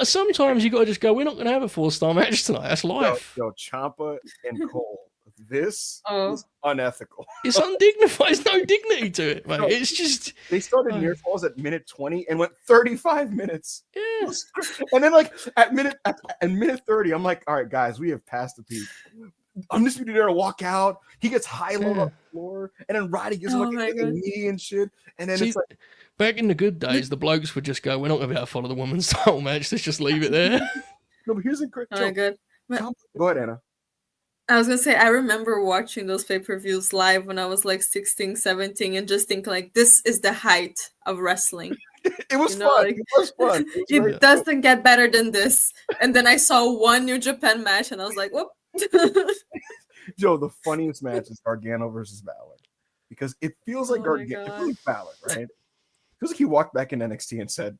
Sometimes you got to just go. We're not going to have a 4-star match tonight. That's life. Yo, Ciampa and Cole, this Oh. is unethical. It's undignified. There's no dignity to it, mate. It's just They started near falls at minute 20 and went 35 minutes. yeah. And then like at minute 30, I'm like, all right, guys, we have passed the peak. Undisputed Era walk out. He gets high low on the floor, and then Roddy gives him like a knee and shit. And then it's like back in the good days, the blokes would just go, "We're not going to be able to follow the women's title match. Let's just leave it there." no, but here's a great. Oh, good. Go ahead, Anna. I was gonna say, I remember watching those pay-per-views live when I was like 16, 17, and just think like, this is the height of wrestling. It was fun. Like, it was fun. It doesn't get better than this. And then I saw one New Japan match, and I was like, whoop. Joe, the funniest match is Gargano versus Balor, because it feels like Gargano, it feels like Balor, right? It feels like he walked back in NXT and said,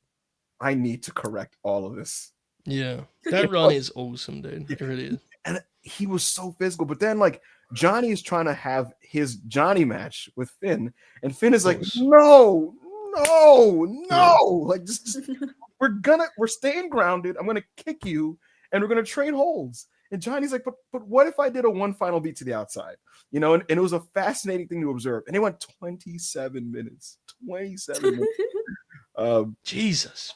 "I need to correct all of this." Yeah, that run is awesome, dude. It really is. And he was so physical, but then like Johnny is trying to have his Johnny match with Finn, and Finn is like, "No, like just we're staying grounded. I'm gonna kick you, and we're gonna trade holds." And Johnny's like, but what if I did a one final beat to the outside? You know, and it was a fascinating thing to observe. And it went 27 minutes. 27 minutes. Jesus.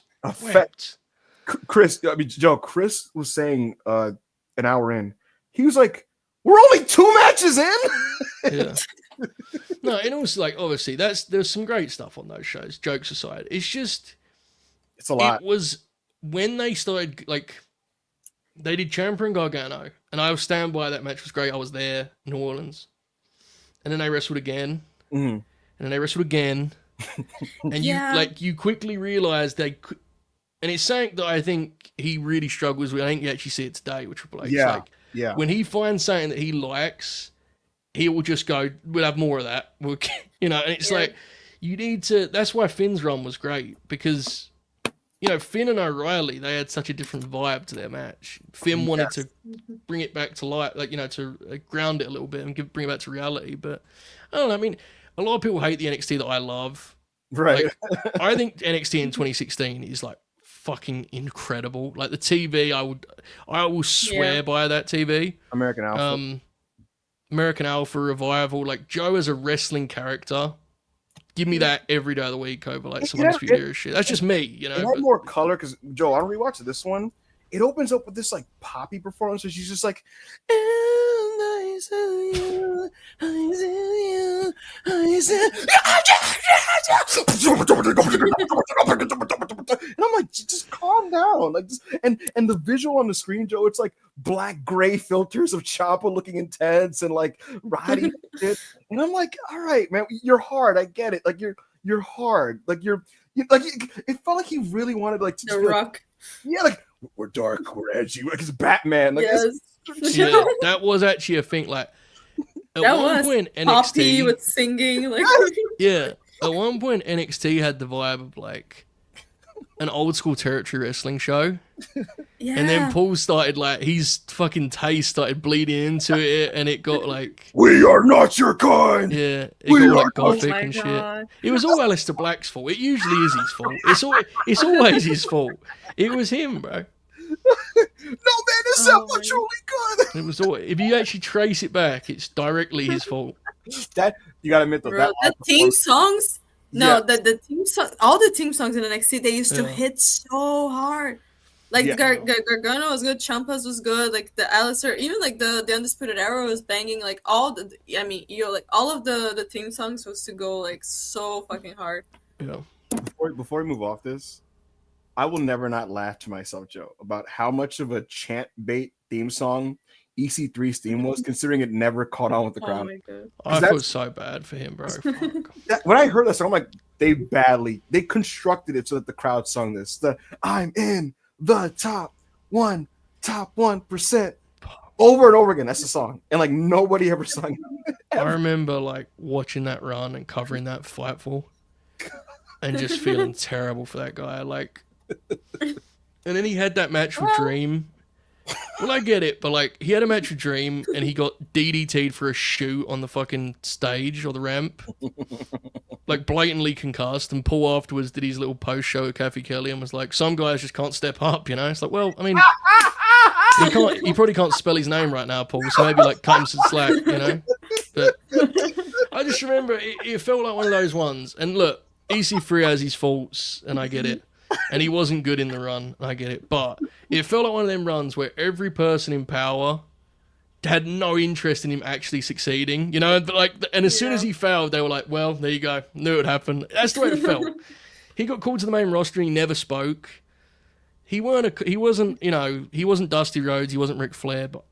Chris, Joe, Chris was saying an hour in, he was like, we're only 2 matches in. Yeah. No, and also like obviously there's some great stuff on those shows, jokes aside. It's a lot. It was when they started like they did Ciampa and Gargano, and I will stand by that match was great. I was there, New Orleans. And then they wrestled again. Mm-hmm. And then they wrestled again. And you quickly realize they could, and it's something that I think he really struggles with. I think you actually see it today with Triple H. Yeah. When he finds something that he likes, he will just go, we'll have more of that. And it's like, you need to, that's why Finn's run was great, because Finn and O'Reilly, they had such a different vibe to their match. Finn wanted to bring it back to life, to ground it a little bit and bring it back to reality. But I don't know. I mean, a lot of people hate the NXT that I love. Right. Like, I think NXT in 2016 is like fucking incredible. Like the TV, I will swear by that TV. American Alpha. American Alpha Revival. Like Joe as a wrestling character. Give me that every day of the week over like some Undisputed Era shit. That's just me, It had more color because Joe, I rewatched this one. It opens up with this like poppy performance where she's just like, and I'm like, just calm down. Like, and the visual on the screen, Joe, it's like black gray filters of Ciampa looking intense and like Roddy shit. And I'm like, all right, man, you're hard. I get it. Like you're hard. Like you're like it felt like he really wanted like to The Rock. Like we're dark, we're edgy, like it's Batman. Like yeah, that was actually a thing. Like at one point NXT Poppy with singing, like at one point NXT had the vibe of like an old school territory wrestling show. Yeah. And then Paul started like his fucking taste started bleeding into it, and it got like we are not your kind. Yeah, it got like gothic and shit. It was all Aleister Black's fault. It usually is his fault. It's always his fault. It was him, bro. No man is that much truly good. It was all. If you actually trace it back, it's directly his fault. That you gotta admit though. Bro, the theme songs. No, the theme song. All the theme songs in NXT they used to hit so hard. Like Gargano was good, Ciampa's was good, like the Aleister, even like the Undisputed Era was banging. Like all of the theme songs was to go like so fucking hard. Yeah. Before we move off this, I will never not laugh to myself, Joe, about how much of a chant bait theme song EC3's theme was, considering it never caught on with the crowd. I feel so bad for him, bro. When I heard that song, I'm like, they constructed it so that the crowd sung this. I'm in the top 1% over and over again. That's the song, and like nobody ever sung it. I remember like watching that run and covering that Fightful, and just feeling terrible for that guy. Like, and then he had that match with Dream. Well, I get it, but like he had a match with Dream and he got DDT'd for a shoe on the fucking stage or the ramp, like blatantly concussed. And Paul afterwards did his little post show with Kathy Kelly and was like, "Some guys just can't step up," you know. It's like, well, I mean, He probably can't spell his name right now, Paul. So maybe like cut him some slack, you know. But I just remember it felt like one of those ones. And look, EC3 has his faults, and I get it. And he wasn't good in the run, and I get it. But it felt like one of them runs where every person in power had no interest in him actually succeeding, you know. But like, and as soon as he failed, they were like, "Well, there you go, knew it would happen." That's the way it felt. He got called to the main roster, and he never spoke. He wasn't Dusty Rhodes, he wasn't Ric Flair, but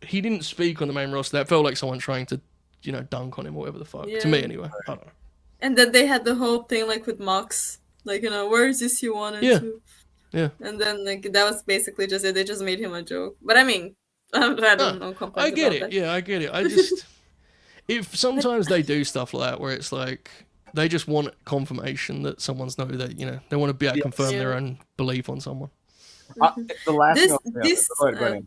he didn't speak on the main roster. That felt like someone trying to, you know, dunk on him or whatever the fuck. To me, anyway. I don't know. And then they had the whole thing like with Mox, like, you know, where is this you wanted to? Yeah. And then like that was basically just it. They just made him a joke. But I mean, I don't know. I get it. Yeah, I get it. I just if sometimes they do stuff like that where it's like they just want confirmation that someone's know that, you know, they want to be able to confirm their own belief on someone. The last Go ahead.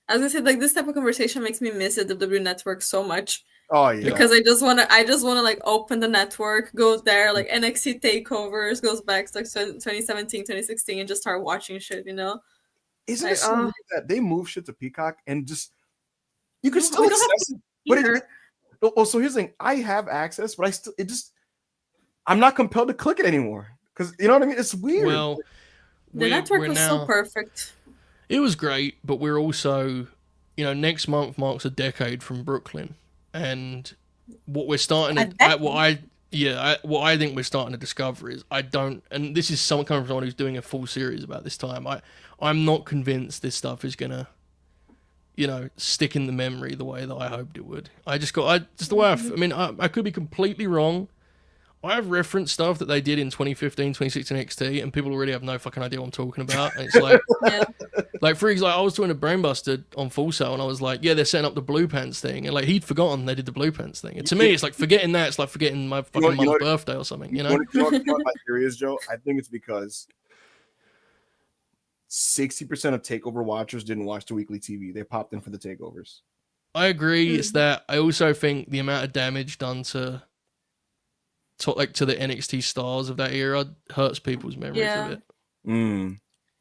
I was gonna say, like, this type of conversation makes me miss the WWE network so much. Oh yeah. Because I just wanna like open the network, go there, like NXT takeovers, goes back to like 2017, 2016, and just start watching shit, you know? Isn't it so weird that they move shit to Peacock and just you can still access it? But so here's the thing: I have access, but I'm not compelled to click it anymore because you know what I mean. It's weird. Well, the network was so perfect. It was great, but we're also, you know, next month marks a decade from Brooklyn, and what we're starting to, what I think we're starting to discover is and this is someone coming from someone who's doing a full series about this time. I'm not convinced this stuff is gonna, you know, stick in the memory the way that I hoped it would. I could be completely wrong. I have referenced stuff that they did in 2015, 2016 NXT, and people already have no fucking idea what I'm talking about. And it's like, like for example, I was doing a Brainbuster on Full Sail, and I was like, yeah, they're setting up the Blue Pants thing, and like he'd forgotten they did the Blue Pants thing. And to me, it's like forgetting that. It's like forgetting my fucking mother's birthday or something. You know? You know what my theory is, Joe? I think it's because 60% of Takeover watchers didn't watch the weekly TV. They popped in for the takeovers. I agree. It's that. I also think the amount of damage done to the NXT stars of that era hurts people's memories of it.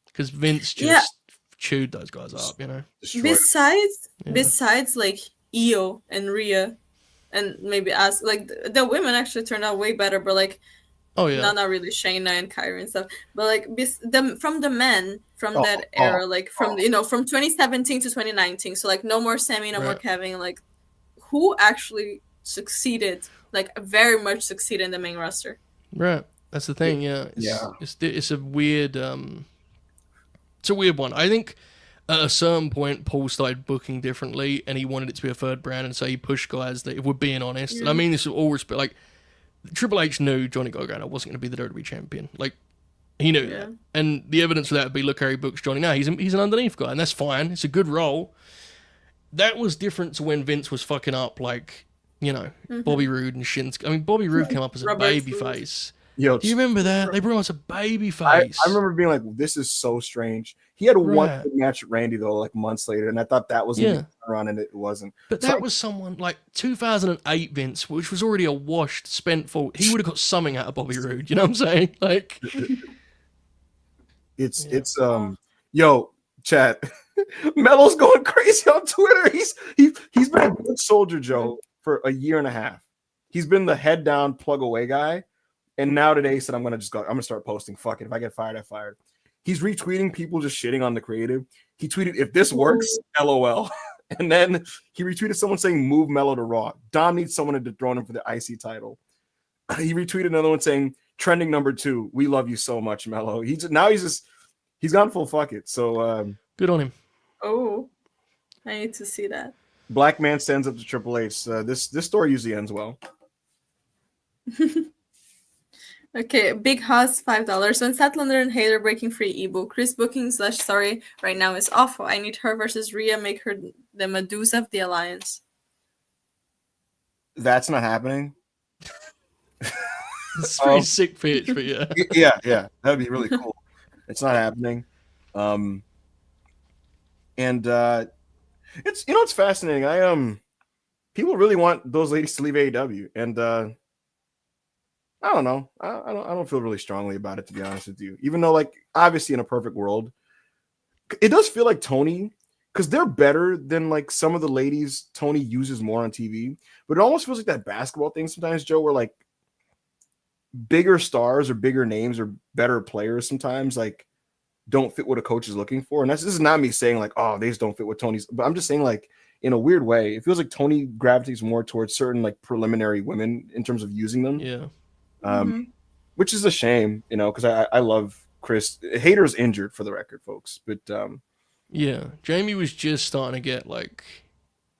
Because Vince just chewed those guys up, you know. Besides like Io and Rhea, and maybe us, like the women actually turned out way better, but like not really Shayna and Kyrie and stuff, but like from the men from that era, like from 2017 to 2019, so like no more Sammy, no more Kevin, like who actually succeeded, like very much succeeded in the main roster. Right, that's the thing. It's a weird it's a weird one. I think at a certain point Paul started booking differently, and he wanted it to be a third brand, and so he pushed guys that, if we're being honest, and I mean this with all respect, like Triple H knew Johnny Gargano wasn't going to be the WWE champion. Like, he knew that. And the evidence for that would be, look how he books Johnny now. He's an underneath guy, and that's fine. It's a good role. That was different to when Vince was fucking up, like, you know, Bobby Roode and Shinsuke. I mean, Bobby Roode came up as a baby face. Yo, do you remember that? They brought him as a baby face. I remember being like, this is so strange. He had a one match with Randy, though, like months later, and I thought that was a run, and it wasn't. But that was someone like 2008 Vince, which was already a washed, spent fault. He would have got something out of Bobby Roode. You know what I'm saying? Like, it's yo, chat. Melo's going crazy on Twitter. He's been a good soldier, Joe, for a year and a half. He's been the head down, plug away guy. And now today he said, I'm gonna start posting. Fuck it. If I get fired, I fired. He's retweeting people just shitting on the creative. He tweeted, if this works, LOL. And then he retweeted someone saying, move Melo to Raw. Dom needs someone to dethrone him for the IC title. He retweeted another one saying, trending number 2. We love you so much, Melo. He's gone full fuck it. So good on him. Oh, I need to see that. Black man stands up to Triple H. This story usually ends well. Okay, Big Hoss, $5. When Statlander and Hayter breaking free ebook. Chris booking / story right now is awful. I need her versus Rhea, make her the Medusa of the Alliance. That's not happening. It's a pretty sick pitch, but yeah, that'd be really cool. It's not happening. And it's it's fascinating. People really want those ladies to leave AEW, and I don't know. I don't feel really strongly about it, to be honest with you. Even though, like, obviously in a perfect world, it does feel like Tony because they're better than like some of the ladies Tony uses more on TV. But it almost feels like that basketball thing sometimes, Joe, where like bigger stars or bigger names or better players sometimes like don't fit what a coach is looking for. And this is not me saying like, oh, they just don't fit what Tony's, but I'm just saying like in a weird way, it feels like Tony gravitates more towards certain like preliminary women in terms of using them. Yeah. Which is a shame, you know, because I love Chris. Hater's injured for the record, folks. But yeah, Jamie was just starting to get like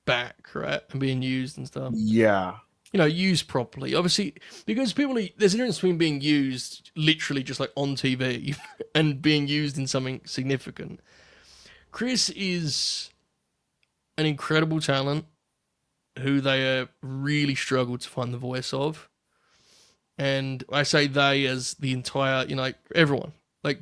back, right, and being used and stuff. Yeah. You know, used properly. Obviously, because there's a difference between being used literally just like on TV and being used in something significant. Chris is an incredible talent who they really struggled to find the voice of. And I say they as the entire, you know, like everyone. Like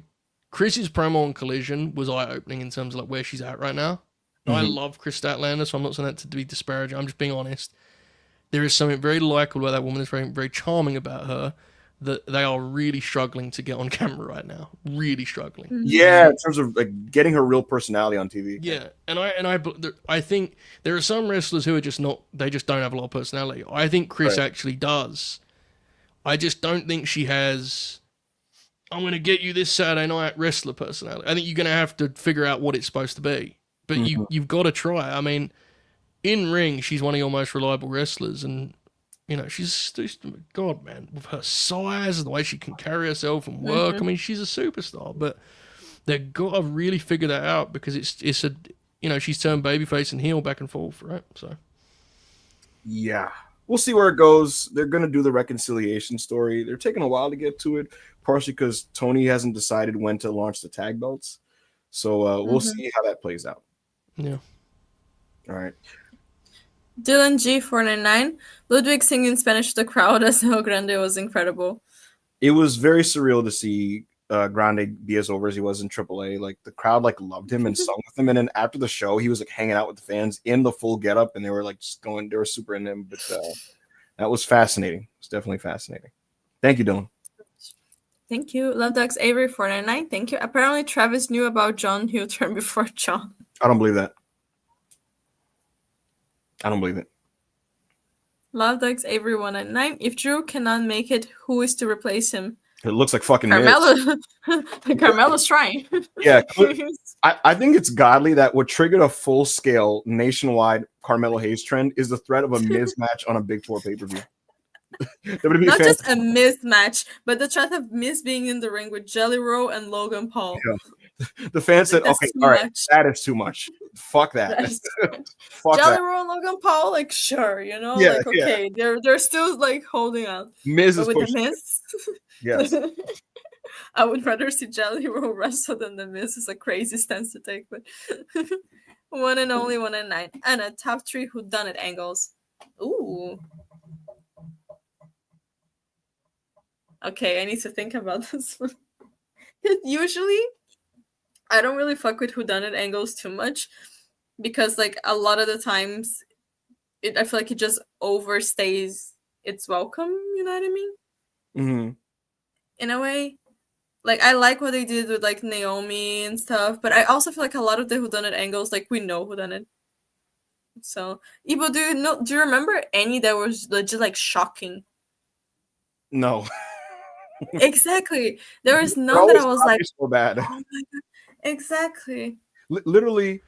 Chris's promo on Collision was eye-opening in terms of like where she's at right now. Mm-hmm. I love Chris Statlander, so I'm not saying that to be disparaging. I'm just being honest. There is something very likable about that woman. There's very, very charming about her that they are really struggling to get on camera right now. Really struggling. Yeah, in terms of like getting her real personality on TV. Yeah, and I think there are some wrestlers who are just not. They just don't have a lot of personality. I think Chris actually does. I just don't think she has. I'm going to get you this Saturday night wrestler personality. I think you're going to have to figure out what it's supposed to be. But you've got to try. I mean, in ring, she's one of your most reliable wrestlers, and you know she's God, man, with her size, the way she can carry herself and work. I mean, she's a superstar. But they've got to really figure that out because it's a, you know, she's turned babyface and heel back and forth, right? So yeah, we'll see where it goes. They're going to do the reconciliation story. They're taking a while to get to it, partially because Tony hasn't decided when to launch the tag belts. So we'll see how that plays out. Yeah. All right. Dylan G499, Ludwig singing Spanish to the crowd as El Grande was incredible. It was very surreal to see Grande be as over as he was in AAA. Like the crowd like loved him and sung with him. And then after the show, he was like hanging out with the fans in the full getup, and they were like just going. They were super into him. But that was fascinating. It was definitely fascinating. Thank you, Dylan. Thank you. Love Ducks Avery 499. Thank you. Apparently, Travis knew about John who turned before John. I don't believe that. I don't believe it. Love Ducks Avery 199. If Drew cannot make it, who is to replace him? It looks like fucking Carmelo. Carmelo's trying. Yeah, I think it's godly that what triggered a full-scale nationwide Carmelo Hayes trend is the threat of a Miz match on a Big Four pay-per-view. Not just a Miz match, but the threat of Miz being in the ring with Jelly Roll and Logan Paul. Yeah. The fans said, okay, all right, that is too much. Fuck that. Fuck Jelly that. Roll and Logan Paul, like, sure, you know? Yeah, like, okay, they're still, like, holding on. Miz but is with pushing. the Miz, Yes. I would rather see Jelly Roll wrestle than the Miz. Is a crazy stance to take, but one and only 1 and 9. And a top 3 whodunit angles. Ooh. Okay, I need to think about this one. Usually, I don't really fuck with whodunit angles too much because, like, a lot of the times, I feel like it just overstays its welcome. You know what I mean? Mm-hmm. In a way, like I like what they did with like Naomi and stuff, but I also feel like a lot of the whodunit angles, like we know whodunit. So, Ibo, do you remember any that was legit like shocking? No. Exactly. There was none that I was like, so bad. Oh my God. Exactly. Literally,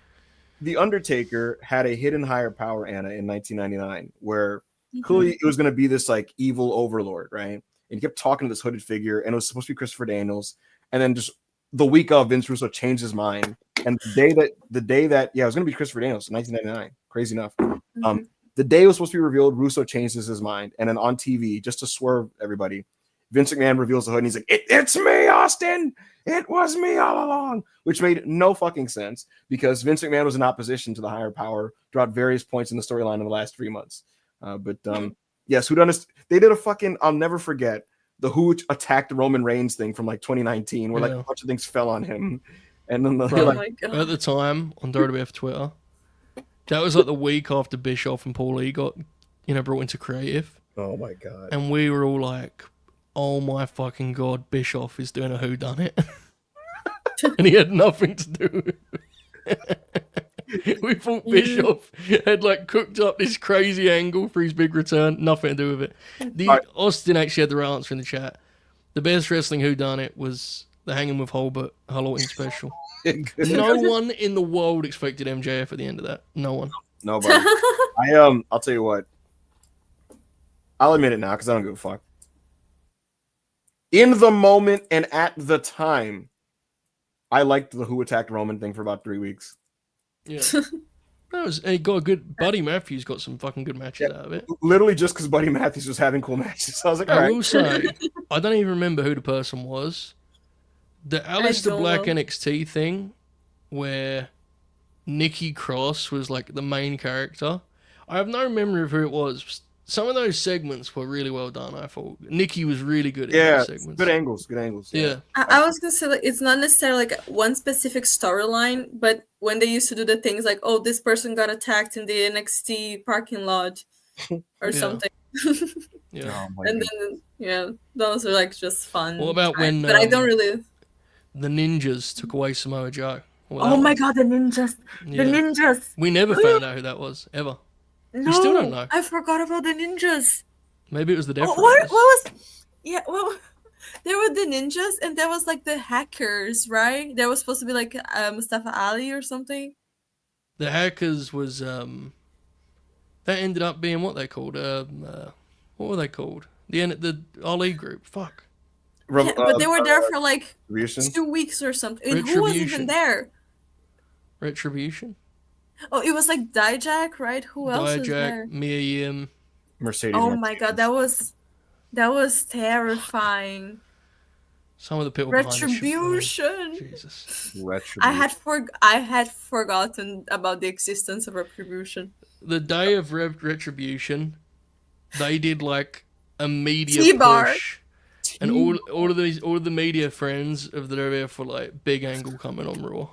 The Undertaker had a hidden higher power Anna in 1999, where clearly it was going to be this like evil overlord, right? And he kept talking to this hooded figure, and it was supposed to be Christopher Daniels. And then just the week of, Vince Russo changed his mind. And the day that it was going to be Christopher Daniels in 1999. Crazy enough. The day it was supposed to be revealed, Russo changes his mind. And then on TV, just to swerve everybody, Vince McMahon reveals the hood, and he's like, it's me, Austin. It was me all along, which made no fucking sense because Vince McMahon was in opposition to the higher power throughout various points in the storyline in the last 3 months. Yes, whodunit? They did a fucking, I'll never forget, the Who attacked Roman Reigns thing from like 2019, where like a bunch of things fell on him. And then at the time on WWF Twitter, that was like the week after Bischoff and Paul E got, brought into creative. Oh my God. And we were all like, oh my fucking God, Bischoff is doing a whodunit. And he had nothing to do with it. We thought Bischoff had like cooked up this crazy angle for his big return. Nothing to do with it. Austin actually had the right answer in the chat. The best wrestling whodunit was the Hanging with Hulbert Halloween special. No one in the world expected MJF at the end of that. No one. Nobody. I'll tell you what. I'll admit it now because I don't give a fuck. In the moment and at the time, I liked the Who Attacked Roman thing for about 3 weeks. Yeah. He got a good. Buddy Matthews got some fucking good matches out of it. Literally just because Buddy Matthews was having cool matches. So I was like, all right. I will say, I don't even remember who the person was. The Aleister Black NXT thing, where Nikki Cross was like the main character. I have no memory of who it was. Some of those segments were really well done, I thought. Nikki was really good in those segments. Good angles. Yeah. I was going to say, like, it's not necessarily like one specific storyline, but when they used to do the things like, oh, this person got attacked in the NXT parking lot or something. Yeah. Oh, and then, those are like just fun. What about when but I don't really... the ninjas took away Samoa Joe? Oh my god, the ninjas! Yeah. The ninjas! We never found out who that was, ever. No, we still don't know. I forgot about the ninjas. Maybe it was the Death What was... Yeah, well, there were the ninjas, and there was like the hackers, right? There was supposed to be like Mustafa Ali or something. The hackers was... that ended up being what they called. What were they called? The Ali group. Fuck. Yeah, but they were there for like Retribution? 2 weeks or something. And who was even there? Retribution? Oh, it was like Dijak, right? Who else was there? Mia Yim. Mercedes. Oh my god, that was terrifying. Some of the people Retribution. Jesus. Retribution. I had forgotten about the existence of Retribution. The day of Retribution, they did like a media T-bar. push, and all of the media friends of the WWF were like big angle coming on Raw.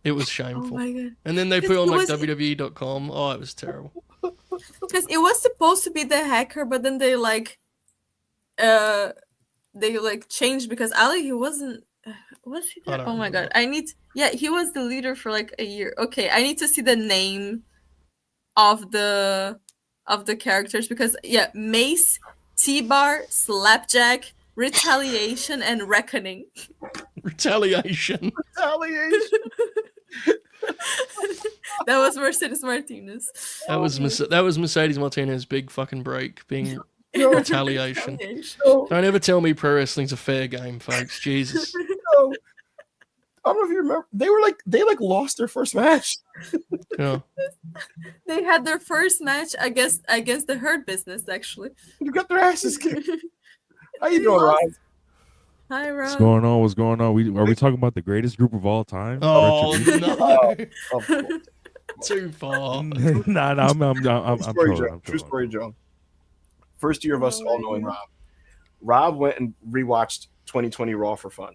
It was shameful. Oh my god. And then they put on like WWE.com. Oh, it was terrible. Because it was supposed to be the hacker, but then they changed because Ali, he wasn't. Was he there? Oh my god. He was the leader for like a year. Okay, I need to see the name of the characters because Mace, T-Bar, Slapjack, Retaliation, and Reckoning. Retaliation. That was Mercedes Martinez. That was Mercedes Martinez's big fucking break, being retaliation. Don't ever tell me pro wrestling's a fair game, folks. Jesus. No. I don't know if you remember. They lost their first match. Yeah. They had their first match against the Hurt Business, actually. You got their asses kicked. How you doing, Ryan? Hi, Rob. What's going on? Are we talking about the greatest group of all time? Oh no! Oh, Too far. Nah, I'm True story, Joe. First year of us all knowing Rob. Rob went and rewatched 2020 Raw for fun,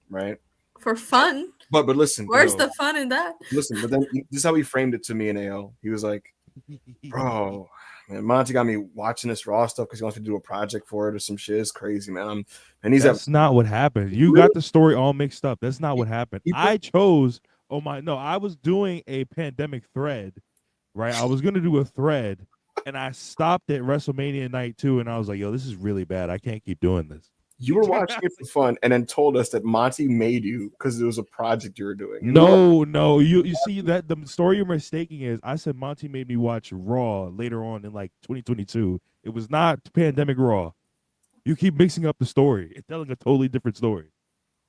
right? For fun? But listen. Where's the fun in that? Listen, but then this is how he framed it to me and AO. He was like, bro, man, Monty got me watching this Raw stuff because he wants me to do a project for it or some shit. It's crazy, man. That's not what happened. You got the story all mixed up. That's not what happened. I was doing a pandemic thread, right? I was going to do a thread, and I stopped at WrestleMania Night 2, and I was like, yo, this is really bad. I can't keep doing this. You were watching it for fun and then told us that Monty made you because it was a project you were doing. No. You see that the story you're mistaking is I said Monty made me watch Raw later on in like 2022. It was not pandemic Raw. You keep mixing up the story. It's telling a totally different story.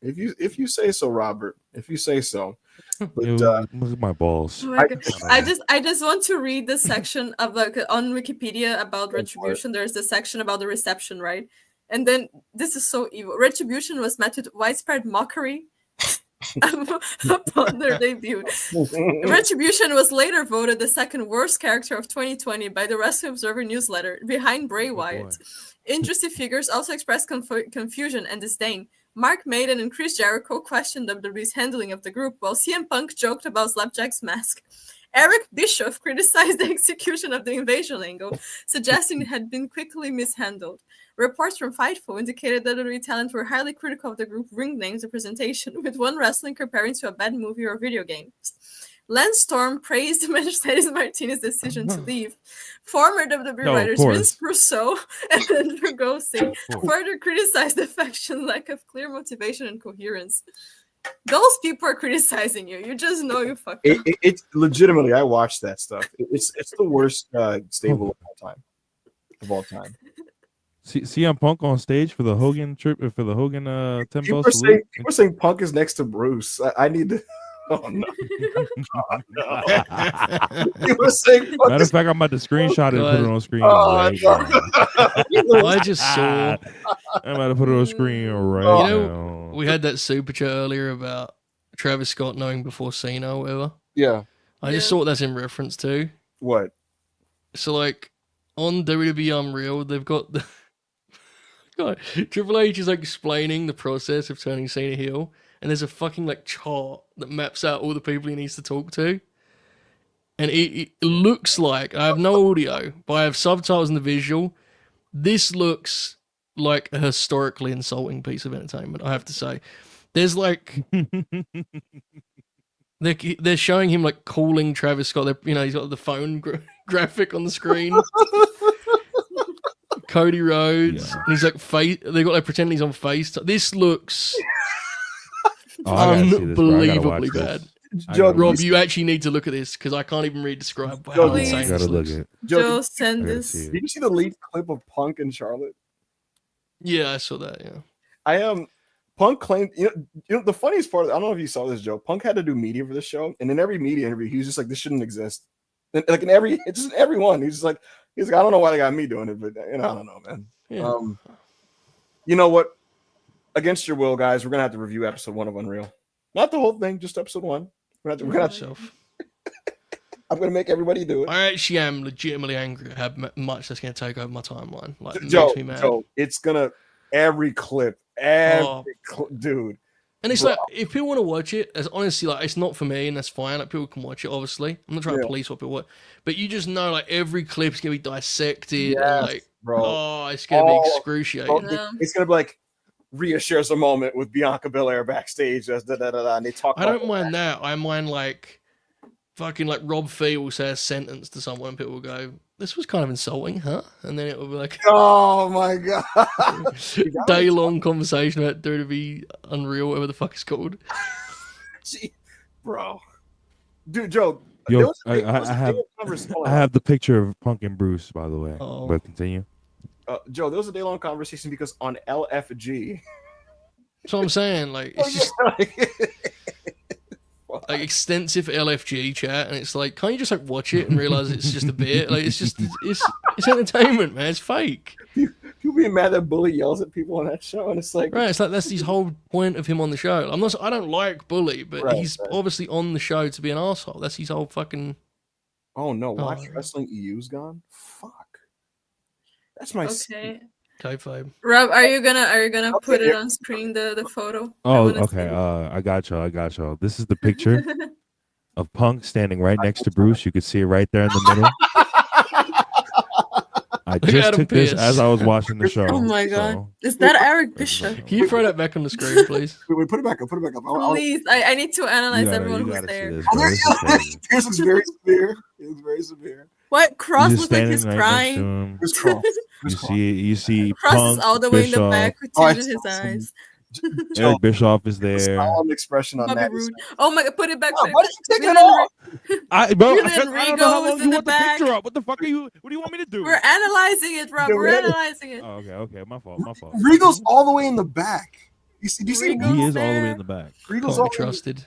If you say so, Robert. If you say so. But, look at my balls. Oh my God. I just want to read the section of on Wikipedia about Retribution. There's the section about the reception, right? And then this is so evil. Retribution was met with widespread mockery upon their debut. Retribution was later voted the second worst character of 2020 by the Wrestling Observer newsletter, behind Bray Wyatt. Industry figures also expressed confusion and disdain. Mark Maiden and Chris Jericho questioned WWE's handling of the group, while CM Punk joked about Slapjack's mask. Eric Bischoff criticized the execution of the invasion angle, suggesting it had been quickly mishandled. Reports from Fightful indicated that WWE talent were highly critical of the group ring names representation, with one wrestling comparing to a bad movie or video games. Lance Storm praised Mercedes Martinez's decision to leave. Former WWE writers Vince Russo and Andrew Gosling further criticized the faction's lack of clear motivation and coherence. Those people are criticizing you. You just know you fucked up. It's legitimately, I watched that stuff. It's the worst stable of all time. CM Punk on stage for the Hogan trip, for the Hogan 10 People are saying Punk is next to Bruce. I need to. Oh no! Oh, no. Matter of fact, I'm about to screenshot it and put it on screen. I just saw. I'm about to put it on screen right now. We had that super chat earlier about Travis Scott knowing before Cena or whatever. Yeah. I just saw what that's in reference to. What? So, like, on WWE Unreal, they've got the. God, Triple H is like explaining the process of turning Cena heel. And there's a fucking like chart that maps out all the people he needs to talk to. And it looks like, I have no audio, but I have subtitles in the visual. This looks like a historically insulting piece of entertainment, I have to say. There's like, they're showing him like calling Travis Scott. He's got the phone graphic on the screen. Cody Rhodes. And he's like, they got like pretending he's on FaceTime. This looks... unbelievably bad. Rob, you actually need to look at this because I can't even describe how insane this looks. Joe, send this. Did you see the leaked clip of Punk and Charlotte? Yeah, I saw that. Yeah, Punk claimed. You know the funniest part. I don't know if you saw this, Joe. Punk had to do media for this show, and in every media interview, he was just like, "This shouldn't exist." And like in every one, he's like, "I don't know why they got me doing it, but I don't know, man." Yeah. You know what? Against your will, guys, we're gonna have to review episode 1 of Unreal. Not the whole thing, just episode 1. We're gonna have to. I'm gonna make everybody do it. I actually am legitimately angry at how much that's gonna take over my timeline. Like, it Joe, makes me mad. Joe, it's gonna every clip, dude. And it's like, if people want to watch it, as honestly, like, it's not for me, and that's fine. Like, people can watch it, obviously. I'm not trying to police what people watch, but you just know, like, every clip's gonna be dissected, and like, it's gonna be excruciating. Yeah. It's gonna be like. Rhea shares a moment with Bianca Belair backstage, and they talk. I don't mind that. I mind like fucking like Rob Fee will say a sentence to someone, and people will go, "This was kind of insulting, huh?" And then it will be like, "Oh my god!" day-long conversation about WWE Unreal, whatever the fuck it's called. Gee, bro, dude, Joe. Yo, I have the picture of Punk and Bruce, by the way. But continue. Joe, there was a day-long conversation because on LFG. That's what I'm saying. Like, it's just like extensive LFG chat, and it's like, can't you just like watch it and realize it's just a bit? Like, it's just it's entertainment, man. It's fake. People being mad that Bully yells at people on that show, and it's like, right. It's like that's his whole point of him on the show. I don't like Bully, but he's obviously on the show to be an asshole. That's his whole fucking. Oh no! Watch Wrestling EU's gone. Fuck. That's my kayfabe. Rob, are you gonna put it on screen the photo? Oh, okay. I got y'all. This is the picture of Punk standing right next to Bruce. You can see it right there in the middle. I just took this as I was watching the show. Oh my god, is that Eric Bishop? Can you throw that back on the screen, please? Wait, put it back up. Please, I need to analyze everyone who's there. This looks very severe. It looks very severe. What? Cross looks like he's crying. You see Cross Punk, is all the way Bischoff. in the back with tears in his eyes. Eric Bischoff is there. Solemn expression on that. Oh my god, put it back. Why did you take it off? I don't know how long you want the picture up. What the fuck are you? What do you want me to do? We're analyzing it, Rob. We're analyzing it. Oh, okay. My fault. Regal's all the way in the back. Do you see? He is all the way in the back. Regal's Can't be trusted.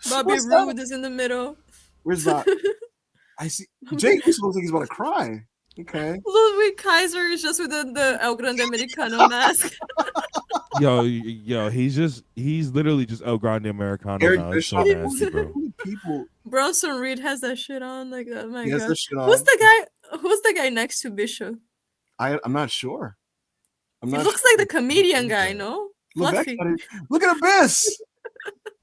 Bobby Roode is in the middle. Where's that? I see. Jake looks like he's about to cry. Okay. Ludwig Kaiser is just with the El Grande Americano mask. Yo, he's literally just El Grande Americano now. It's so nasty, bro. Bronson Reed has that shit on. Like, oh my god. Who's the guy next to Bishop? I'm not sure. He looks like the comedian guy, no? Fluffy. Look at Abyss.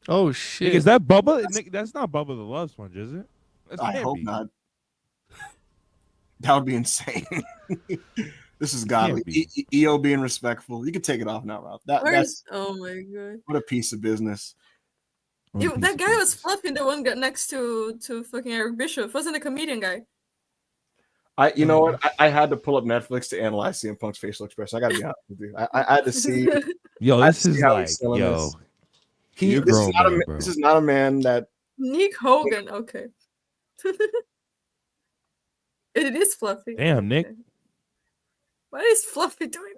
Oh shit. Is that Bubba? Nick, that's not Bubba the Love Sponge, is it? I hope not. That would be insane. This is godly. EO being respectful. You can take it off now, Ralph. That's oh my god. what a piece of business. That guy was Fluffy, the one got next to fucking Eric Bischoff. Wasn't a comedian guy. You know what? I had to pull up Netflix to analyze CM Punk's facial expression. I gotta be honest with you. I had to see. Yo, this is like, yo. This is not a man that. Nick Hogan. Okay. It is Fluffy. Damn, Nick. What is Fluffy doing?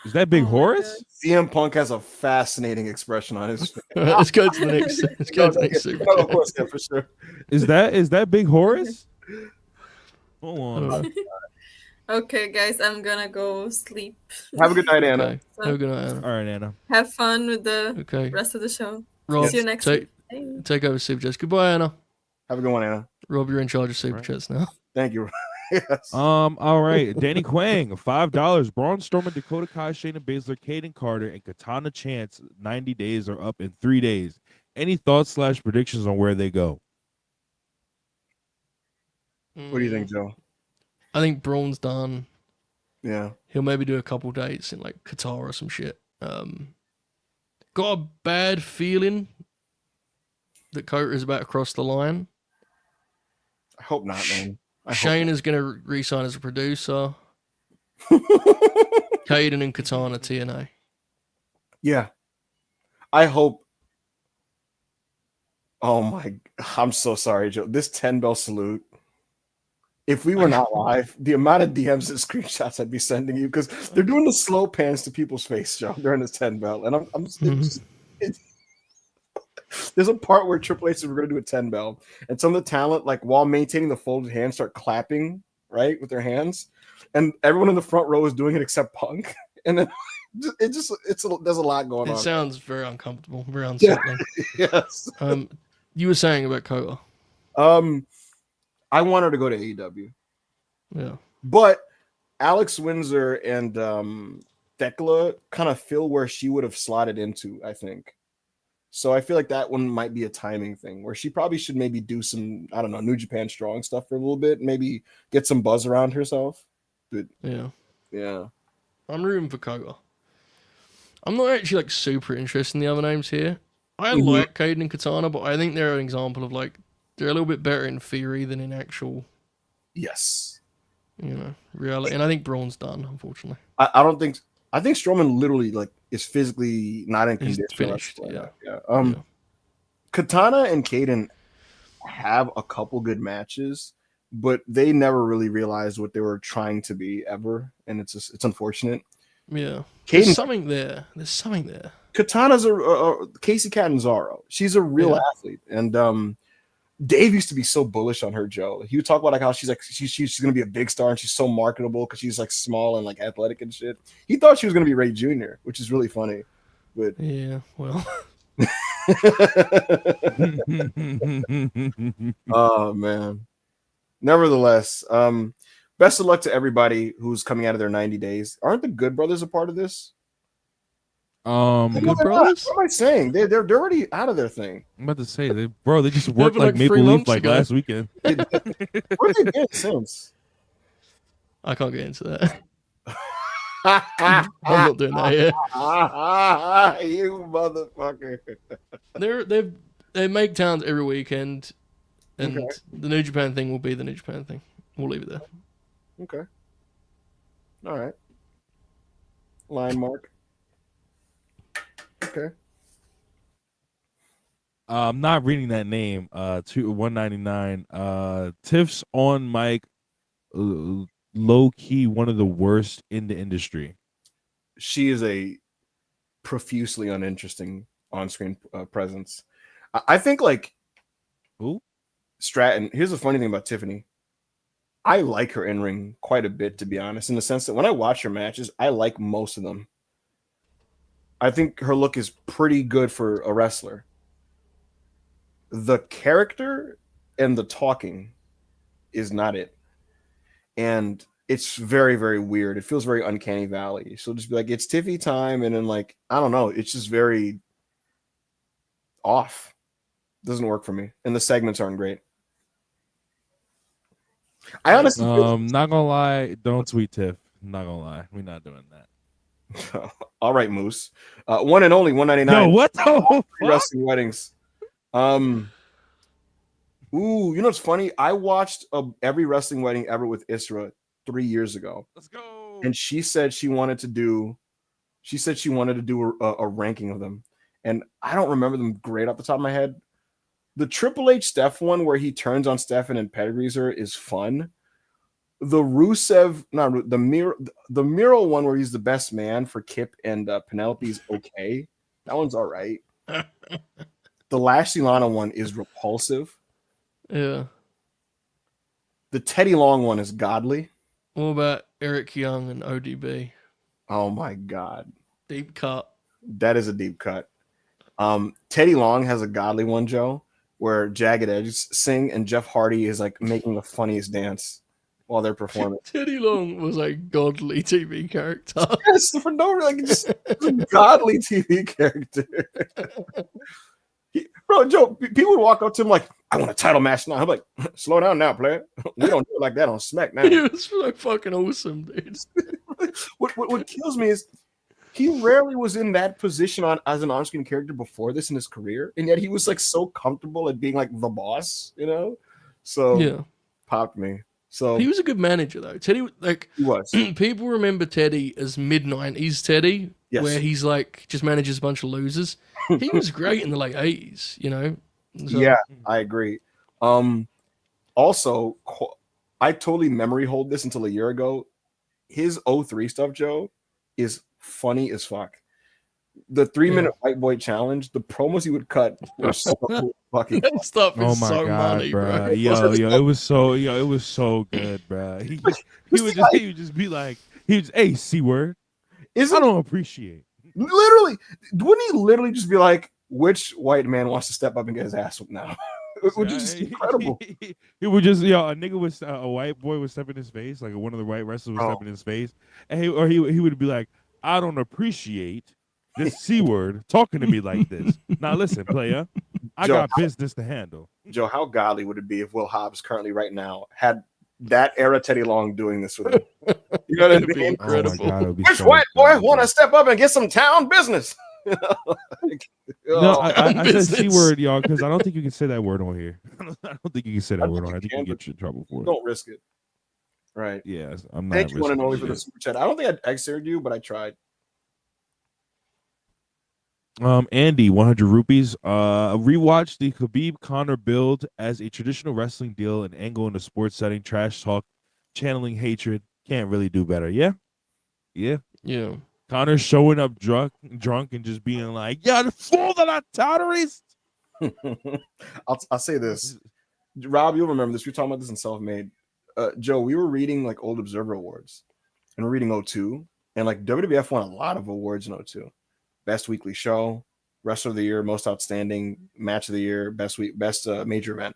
Is that Big Horace? CM Punk has a fascinating expression on his face. Let's go to the next. Let's go to the next super of course, yeah, for sure. Is that Big Horace? Hold on. Okay, guys, I'm gonna go sleep. Have a good night, Anna. Okay. Have a good night, Anna. All right, Anna. Have fun with the rest of the show. Rob, see you next week. Take over Super Chats. Goodbye, Anna. Have a good one, Anna. Rob, you're in charge of Super Chats now. Thank you. Yes. All right. Danny Quang, $5. Braun Strowman, Dakota Kai, Shayna Baszler, Kaden Carter, and Katana Chance. 90 days are up in 3 days. Any thoughts / predictions on where they go? What do you think, Joe? I think Braun's done. Yeah. He'll maybe do a couple dates in like Qatar or some shit. Got a bad feeling that Kota is about to cross the line. I hope not, man. Shane is going to re-sign as a producer. Caden and Katana TNA. Yeah. I hope. Oh my. I'm so sorry, Joe. This 10-bell salute. If we were not live, the amount of DMs and screenshots I'd be sending you, because they're doing the slow pans to people's face, Joe, during this 10-bell. And there's a part where Triple H said we're going to do a 10-bell, and some of the talent, like while maintaining the folded hands, start clapping, right, with their hands, and everyone in the front row is doing it except Punk, and then there's a lot going on. It sounds very uncomfortable, very unsettling. Yes. You were saying about Kota. I want her to go to AEW. Yeah, but Alex Windsor and Thekla kind of fill where she would have slotted into, I think. So I feel like that one might be a timing thing where she probably should maybe do some, I don't know, New Japan Strong stuff for a little bit, maybe get some buzz around herself. But yeah. I'm rooting for Kota. I'm not actually like super interested in the other names here. I like Caden and Katana, but I think they're an example of like they're a little bit better in theory than in actual. Yes. Reality. And I think Braun's done, unfortunately. I don't think. I think Strowman literally like is physically not in condition. He's finished. Yeah. Katana and Caden have a couple good matches, but they never really realized what they were trying to be ever, and it's unfortunate. Yeah. There's something there. Katana's a Casey Catanzaro. She's a real athlete, and Dave used to be so bullish on her, Joe. He would talk about like how she's gonna be a big star and she's so marketable because she's like small and like athletic and shit. He thought she was gonna be Ray Jr., which is really funny. But yeah, well. Oh man. Nevertheless, best of luck to everybody who's coming out of their 90 days. Aren't the Good Brothers a part of this? Good Brothers? What am I saying? They're already out of their thing. I'm about to say they just worked like Maple Leaf like last weekend. What have they been since? I can't get into that. I'm not doing that yet. You motherfucker. They make towns every weekend, and the New Japan thing will be the New Japan thing. We'll leave it there. Okay. All right. Line mark. Okay. I'm not reading that name. 199. Tiff's on mic. Low key, one of the worst in the industry. She is a profusely uninteresting on-screen presence. I think like who? Stratton. Here's the funny thing about Tiffany. I like her in-ring quite a bit, to be honest, in the sense that when I watch her matches, I like most of them. I think her look is pretty good for a wrestler. The character and the talking is not it. And it's very, very weird. It feels very uncanny valley. So just be like, it's Tiffy time. And then like, I don't know. It's just very off. Doesn't work for me. And the segments aren't great. I honestly feel Not gonna lie, don't tweet Tiff. Not gonna lie, we're not doing that. all right, Moose. One and only 199. Yo, what the fuck? Wrestling weddings. Ooh, you know what's funny? I watched every wrestling wedding ever with Isra 3 years ago. Let's go. And she said she wanted to do a ranking of them. And I don't remember them great off the top of my head. The Triple H Steph one where he turns on Stefan and pedigrees her is fun. The Rusev, the Miro one where he's the best man for Kip and Penelope is okay. That one's all right. The Lashley Lana one is repulsive. Yeah. The Teddy Long one is godly. What about Eric Young and ODB? Oh my God. Deep cut. That is a deep cut. Teddy Long has a godly one, Joe, where Jagged Edge sing and Jeff Hardy is like making the funniest dance while they're performing. Teddy Long was a godly TV character. Yes, for no like just a godly TV character. Bro, Joe, people would walk up to him like, I want a title match now. I'm like, slow down now, player. We don't do it like that on Smack now. He was so fucking awesome, dude. What kills me is he rarely was in that position as an on-screen character before this in his career, and yet he was like so comfortable at being like the boss, you know? So Yeah. popped me. So He was a good manager though. Teddy, like, he was. people remember Teddy as mid-90s Teddy, Yes. where he's like just manages a bunch of losers. He was great in the late 80s, you know? So, Yeah, I agree. Also, I totally memory hold this until a year ago. His 03 stuff, Joe, is funny as fuck. The 3-minute white boy challenge, the promos he would cut were so fucking. That stuff is Oh my so God, money, bro. bro. It was so good, bro. He would just be like, hey, C word. I don't appreciate. Literally, wouldn't he literally just be like, which white man wants to step up and get his ass whooped now? Which is just incredible. He would just, a nigga was a white boy would step in his face, like one of the white wrestlers would step in his face, and he would be like, I don't appreciate this C word talking to me like this. Now listen, player, I got business to handle. Joe, how godly would it be if Will Hobbs currently right now had that era Teddy Long doing this with him? You know what I It'd be mean? incredible. Oh my God, Which white boy want to step up and get some town business? No, I said C Business. word, y'all, because I don't think you can say that word on here. I don't think you can say that word on here. I think you get you in trouble for it. Don't risk it. Right. Yeah, I'm not. Thank you, one and only, for the risking super chat. I don't think I exited you, but I tried. shit. Andy, 100 rupees. Rewatch the Khabib Conor build as a traditional wrestling deal, an angle in a sports setting, trash talk, channeling hatred. Can't really do better. Yeah. Yeah. Conor showing up drunk and just being like, "Yeah, the fool that I terrorist." I'll say this, Rob. You'll remember this. We were talking about this in Self-Made. Joe, we were reading like old Observer Awards, and we're reading 02, and like WWF won a lot of awards in 02. Best weekly show, wrestler of the year, most outstanding, match of the year, best major event.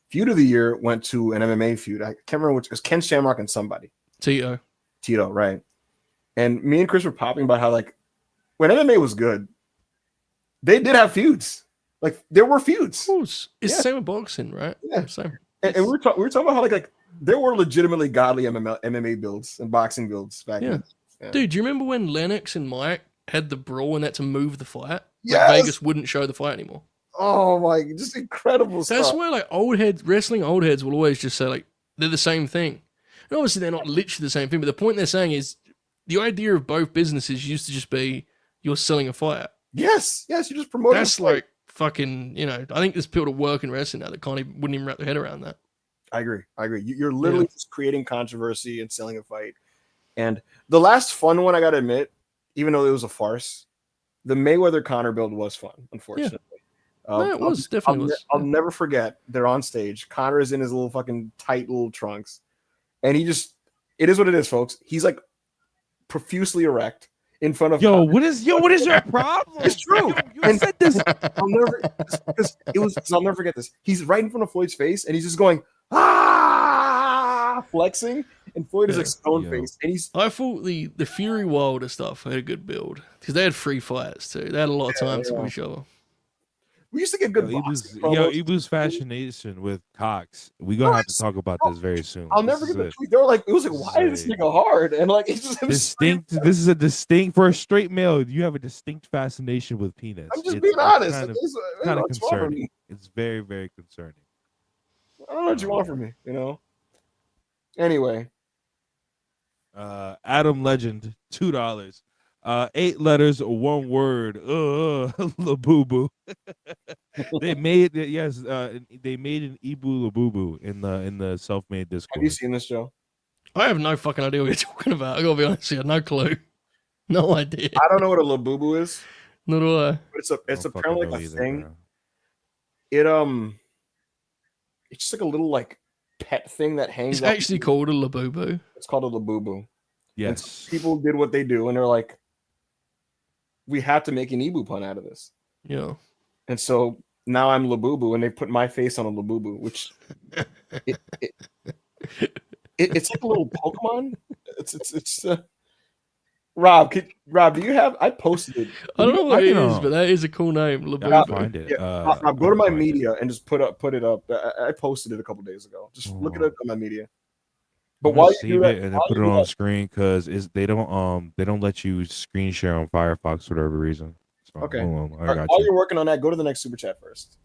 Feud of the year went to an MMA feud. I can't remember which. It was Ken Shamrock and somebody. Tito, right? And me and Chris were popping about how like when MMA was good, they did have feuds. Like there were feuds. of course, it's the same with boxing, right? Yeah. Same. And we were talking about how like there were legitimately godly MMA builds and boxing builds back then. Yeah. Dude, do you remember when Lennox and Mike had the brawl and had to move the fight? Yes. Like, Vegas wouldn't show the fight anymore. Oh my, just incredible That's stuff. where like wrestling old heads will always just say like they're the same thing. And obviously they're not literally the same thing, but the point they're saying is the idea of both businesses used to just be you're selling a fight. Yes, you just promote. That's like fucking, I think there's people that work in wrestling now that wouldn't even wrap their head around that. I agree. You're literally just creating controversy and selling a fight. And the last fun one, I got to admit, even though it was a farce, the Mayweather Conor build was fun, unfortunately. No, it was definitely. I'll never forget. They're on stage. Conor is in his little fucking tight little trunks, and it is what it is, folks. He's like profusely erect in front of. Yo, what is your problem? It's true. You said this. I'll never forget this. He's right in front of Floyd's face, and he's just going flexing, and Floyd is like stone faced, and he's. I thought the Fury Wilder stuff had a good build because they had free fights too. They had a lot of time to each other. We used to get good boxing promos. Ibu's fascination with Cox. We're gonna have to talk about this very soon. I'll never get the tweet. They were like, it was like, why is this nigga hard? And like, it's just distinct. This is a distinct for a straight male. You have a distinct fascination with penis. I'm just being honest. Kind of concerning. It's very, very concerning. I don't know what you want from me, you know. Anyway, Adam Legend, $2. 8 letters, 1 word. Labubu. They made they made an Ibu Labubu in the self-made Discord. Have you seen this, Joe? I have no fucking idea what you're talking about. I gotta be honest with you, no clue. No idea. I don't know what a Labubu is. Nor do I. But it's apparently like a thing. Bro. It's just like a little like pet thing that hangs. It's actually called a Labubu. It's called a Labubu. Yes. And people did what they do, and they're like, we have to make an Ibu pun out of this. Yeah. And so now I'm Labubu, and they put my face on a Labubu, which it's like a little Pokemon. It's Rob, do you have? I posted it. I don't know what it is, but that is a cool name. Labubu. I'll find it. Yeah, Rob, go to my media and just put it up. I posted it a couple days ago. Just look it up on my media. But while you do that, and then put it on the screen because they don't let you screen share on Firefox for whatever reason. So, okay. While you're working on that, go to the next super chat first.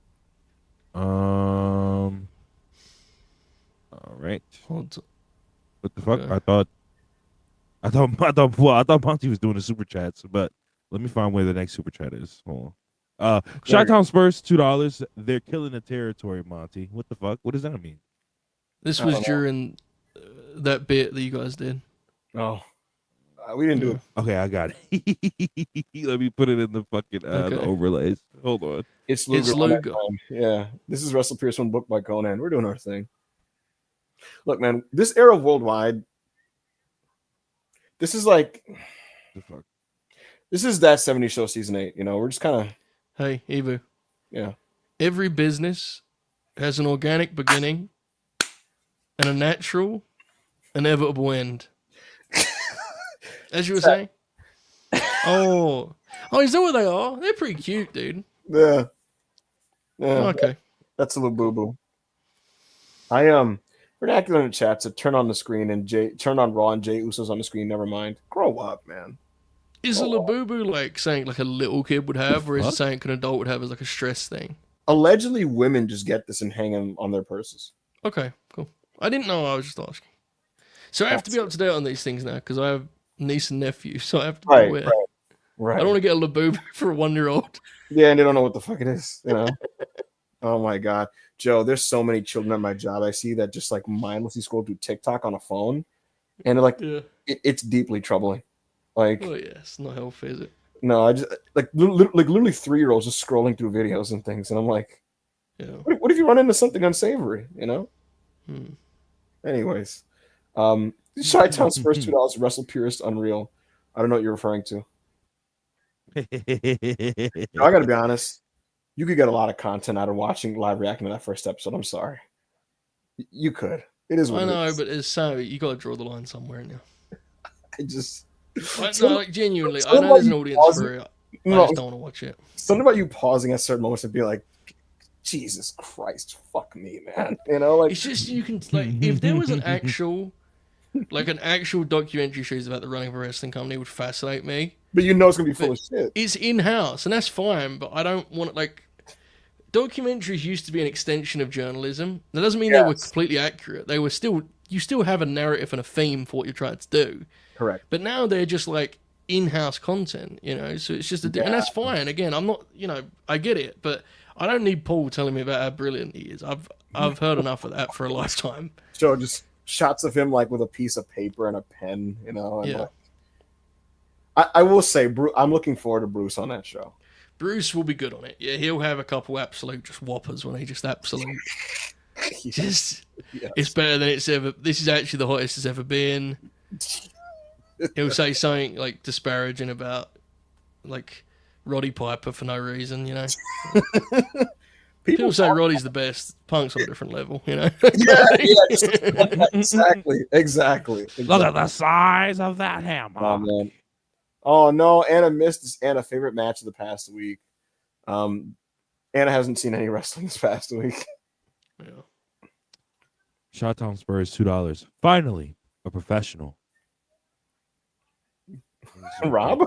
All right. Hold on. What the fuck? Okay. I thought Monty was doing the super chats, but let me find where the next super chat is. Hold on. Chi-Town Spurs, $2. They're killing the territory, Monty. What the fuck? What does that mean? This was during that bit that you guys did. Oh, we didn't do it. Okay, I got it. Let me put it in the fucking the overlays. Hold on. It's Luger. Yeah, this is WrestlePurists, one book by Conan. We're doing our thing. Look, man, this era of Worldwide. This is like, this is that 70 show season 8. You know, we're just kind of. Hey, Evu. Yeah. Every business has an organic beginning and a natural, inevitable end. As you were saying. Oh, is that what they are? They're pretty cute, dude. Yeah. Okay. That's a little boo boo. Vernacular in the chat said turn on the screen and turn on Raw and Jey Uso's on the screen. Never mind. Grow up, man. Is a Labubu like something like a little kid would have, or is it something an adult would have as like a stress thing? Allegedly, women just get this and hang them on their purses. Okay, cool. I didn't know. I was just asking. So I have to be up to date on these things now because I have niece and nephew, so I have to be aware. Right. I don't want to get a Labubu for a 1-year-old. Yeah, and they don't know what the fuck it is. You know. Oh my god, Joe! There's so many children at my job. I see that just like mindlessly scroll through TikTok on a phone, and they're like, it's deeply troubling. Like, oh yeah, it's not healthy, is it? No, I just like literally 3-year-olds just scrolling through videos and things, and I'm like, what if you run into something unsavory? You know. Anyways, Chi-Town's first $2 WrestlePurists Unreal. I don't know what you're referring to. I gotta be honest. You could get a lot of content out of watching live reacting to that first episode. I'm sorry. You could. It is what I know, it is. but it's so you got to draw the line somewhere now. Genuinely, I know there's an audience for it. I just don't want to watch it. Something about you pausing at certain moments and be like, Jesus Christ, fuck me, man. You know, like it's just you can like if there was an actual documentary series about the running of a wrestling company would fascinate me. But you know it's gonna be full of shit. It's in-house, and that's fine, but I don't want it like documentaries used to be an extension of journalism. That doesn't mean they were completely accurate. They were still you still have a narrative and a theme for what you're trying to do. Correct. But now they're just like in-house content, you know, so it's just and that's fine. Again, I'm not, you know, I get it, but I don't need Paul telling me about how brilliant he is. I've heard enough of that for a lifetime. So just shots of him like with a piece of paper and a pen, you know. And like, I will say, I'm looking forward to Bruce on that show. Bruce will be good on it. Yeah, he'll have a couple absolute just whoppers when he just absolute. It's better than it's ever. This is actually the hottest it's ever been. He'll say something like disparaging about like Roddy Piper for no reason, you know. People say Roddy's the best. Punk's on a different level, you know. Exactly. Look at the size of that hammer. Oh man. Oh no, Anna missed this Anna favorite match of the past week. Anna hasn't seen any wrestling this past week. Yeah. Shottown Spurs $2. Finally, a professional. Rob?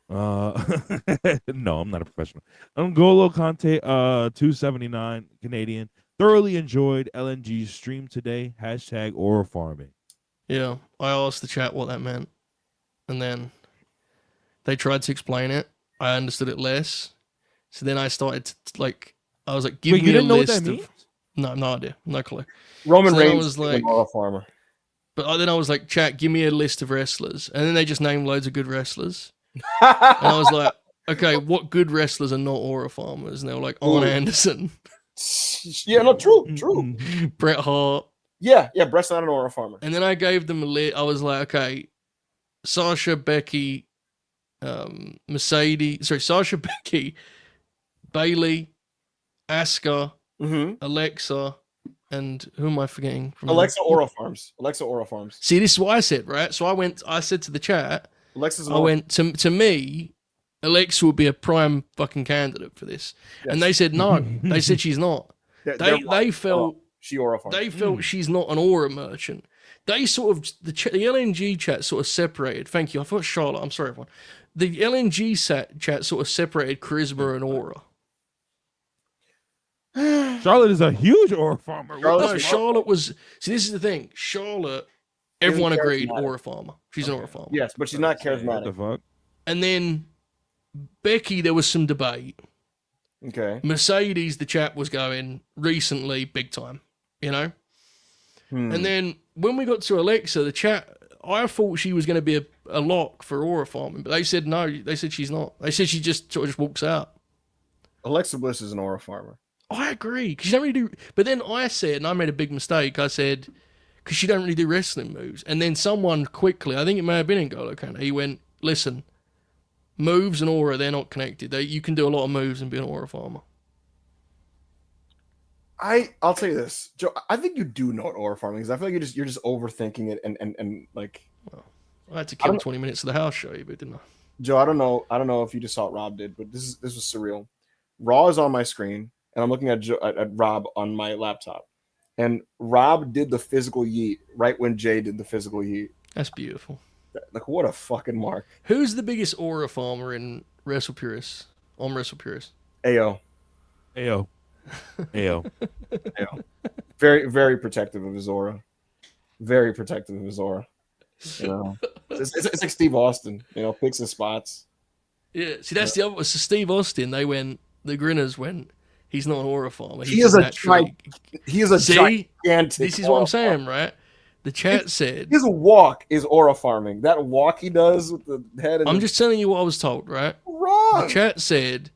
No, I'm not a professional. N'Golo Conte, $2.79 Canadian. Thoroughly enjoyed LNG's stream today. # Aura Farming. Yeah, I asked the chat what that meant, and then they tried to explain it. I understood it less, so then I started to I was like, "Give Wait, me you didn't a know what list that of." means? No idea, no clue. Roman So then I Reigns was was like- Aura Farmer. But then I was like, "Chat, give me a list of wrestlers," and then they just named loads of good wrestlers, and I was like, "Okay, what good wrestlers are not Aura Farmers?" And they were like, "Arn Ooh. Anderson, Yeah, no, true. Bret Hart." Yeah, Brett's not an Aura Farmer. And then I gave them a list. I was like, "Okay, Sasha, Becky, Sasha, Becky, Bailey, Asuka, Alexa, and who am I forgetting? From Alexa Aura Farms. Alexa Aura Farms. See, this is what I said, right? So I said to the chat, Alexa's an I Aura went, to me, Alexa would be a prime fucking candidate for this. Yes. And they said no. They said she's not. They felt she Aura Farms. they felt she's not an aura merchant. They sort of the LNG chat sort of separated. Thank you. I thought Charlotte. I'm sorry, everyone. The LNG chat sort of separated charisma and aura. Charlotte is a huge Aura Farmer. Charlotte's No, an Charlotte was. See, this is the thing. Charlotte, everyone Isn't agreed, charismatic. aura farmer. She's an aura farmer. Yes, but she's not What charismatic. the fuck? And then Becky, there was some debate. Okay. Mercedes, the chat was going recently, big time. You know. And then when we got to Alexa, the chat, I thought she was going to be a lock for aura farming, but they said no. They said she's not. They said she just sort of just walks out. Alexa Bliss is an Aura Farmer. I agree because she don't really do. But then I said, and I made a big mistake. I said because she don't really do wrestling moves. And then someone quickly, I think it may have been N'Golo Kante, he went, "Listen, moves and aura, they're not connected. You can do a lot of moves and be an aura farmer." I'll tell you this, Joe. I think you do know what Aura Farming is. I feel like you're just overthinking it and like. I had to kill 20 minutes of the house show, but didn't I? Joe, I don't know if you just saw what Rob did, but this was surreal. Raw is on my screen, and I'm looking at Rob on my laptop, and Rob did the physical yeet right when Jay did the physical yeet. That's beautiful. Like, what a fucking mark. Who's the biggest aura farmer in WrestlePurists? On WrestlePurists? Ayo. Very, very protective of his aura. Very protective of his aura. You know, it's like Steve Austin. You know, picks his spots. Yeah. See, that's the other. So Steve Austin, the Grinners went. He's not an aura farmer. He is a naturally. gigantic. This is what I'm saying, right? The chat said his walk is aura farming. That walk he does with the head. I'm just telling you what I was told, right? Wrong. The chat said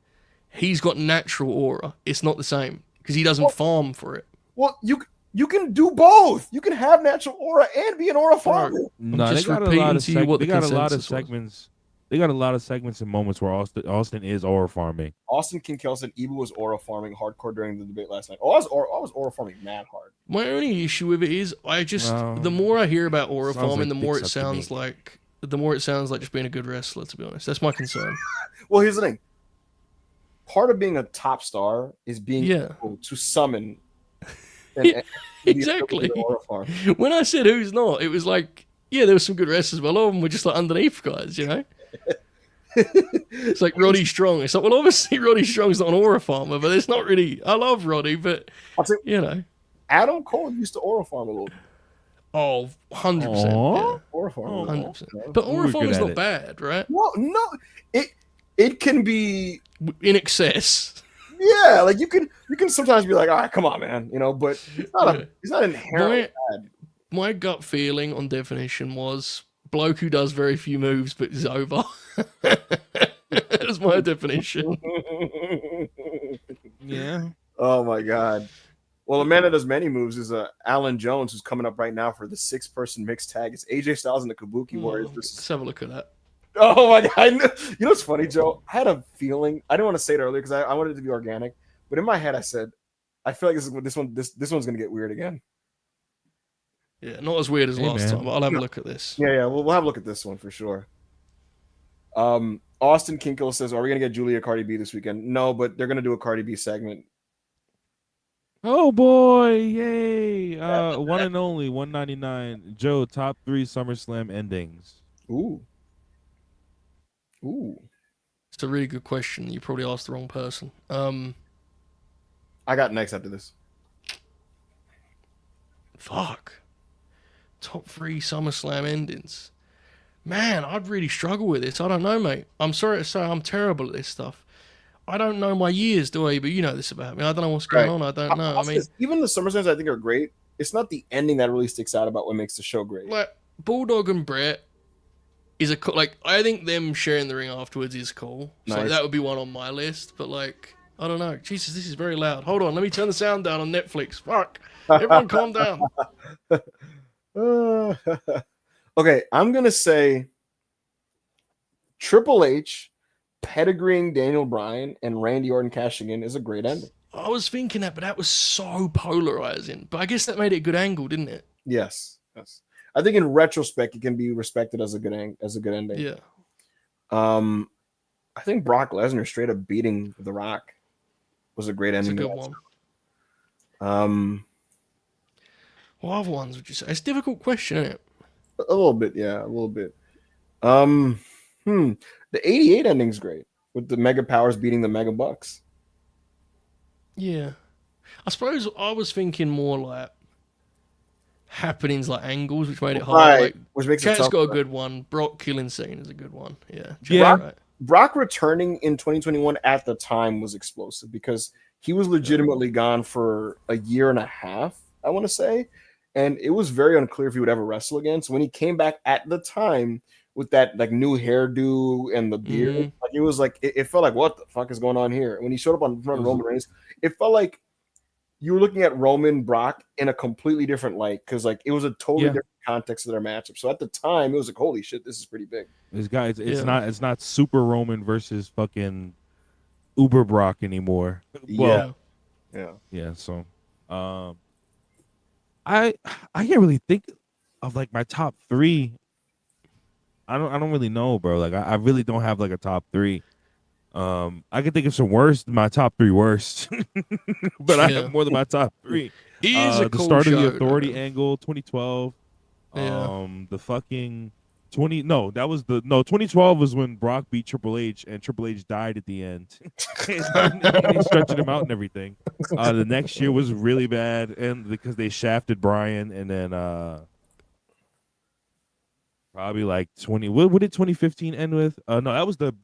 he's got natural aura. It's not the same because he doesn't farm for it. Well, you can do both. You can have natural aura and be an aura farmer. No, just they got a repeating lot of to you what they the got a lot of consensus was. segments. They got a lot of segments and moments where Austin is Aura farming. Austin Kinkel said Ibu was aura farming hardcore during the debate last night. I was aura farming mad hard. My only issue with it is the more I hear about aura sounds farming, like the more dicks it up to me. sounds like just being a good wrestler. To be honest, that's my concern. Well, here's the thing. Part of being a top star is being able to summon. And Exactly. When I said who's not, it was like, yeah, there were some good wrestlers, but a lot of them were just like underneath guys, you know? It's like Roddy Strong. It's like, well, obviously Roddy Strong's not an aura farmer, but it's not really. I love Roddy, but you know, Adam Cole used to aura farm a little bit. Oh, 100%. Aw. Aura farm. 100%. But aura We're farming's good not at bad, right? Well, no, it can be In excess. yeah, like you can sometimes be like, all right, come on, man, you know, but it's not inherently bad. My gut feeling on definition was bloke who does very few moves but is over. That's my definition. Yeah. Oh my god. Well, the man that does many moves is Alan Jones, who's coming up right now for the 6-person mixed tag. It's AJ Styles and the Kabuki Warriors. Let's have a look at that. Oh my god! You know what's funny, Joe? I had a feeling. I didn't want to say it earlier because I wanted it to be organic, but in my head I said, I feel like this one's gonna get weird again. Yeah, not as weird as last man. time, but I'll have a look at this. Yeah, we'll have a look at this one for sure. Austin Kinko says, "Are we gonna get Julia Cardi B this weekend?" No, but they're gonna do a Cardi B segment. Oh boy, yay! One and only 199. Joe, top 3 SummerSlam endings. Ooh. It's a really good question. You probably asked the wrong person. I got next after this. Fuck. Top 3 SummerSlam endings. Man, I'd really struggle with this. I don't know, mate. I'm sorry to say I'm terrible at this stuff. I don't know my years, do I? But you know this about me. I don't know what's going on. I don't know. I mean, even the SummerSlams I think are great. It's not the ending that really sticks out about what makes the show great. like Bulldog and Brett is a like. I think them sharing the ring afterwards is cool. So Nice. that would be one on my list. But like, I don't know. Jesus, this is very loud. Hold on, let me turn the sound down on Netflix. Fuck, everyone, calm down. Okay, I'm gonna say Triple H pedigreeing Daniel Bryan and Randy Orton cashing in is a great ending. I was thinking that, but that was so polarizing. But I guess that made it a good angle, didn't it? Yes. I think in retrospect, it can be respected as a good ending. Yeah. I think Brock Lesnar straight up beating The Rock was a great It's a ending. good one. What other ones would you say? It's a difficult question, isn't it? A little bit, yeah, a little bit. The 88 ending's great with the Mega Powers beating the Mega Bucks. Yeah. I suppose I was thinking more like happenings, like angles, which made it hard. Right, Like, which makes it Cat's tough. got a good one. Brock killing scene is a good one. Yeah. Yeah. Right. Brock returning in 2021 at the time was explosive because he was legitimately gone for a year and a half, I want to say. And it was very unclear if he would ever wrestle again. So when he came back at the time with that like new hairdo and the beard, like it was like it felt like, what the fuck is going on here? When he showed up on front of Roman Reigns, it felt like you were looking at Roman Brock in a completely different light because like it was a totally different context of their matchup. So at the time, it was like, holy shit, this is pretty big. This guy, it's not Super Roman versus fucking Uber Brock anymore. Well, yeah. So, I can't really think of like my top 3. I don't really know, bro. Like I really don't have like a top 3. I can think of some worst, my top 3 worst, but I have more than my top 3. It is a the cool start show, of the Authority though. angle, 2012. Yeah. The fucking 2012 was when Brock beat Triple H and Triple H died at the end. They stretching him out and everything. The next year was really bad, and because they shafted Bryan, and then probably like 20. What did 2015 end with? No, that was the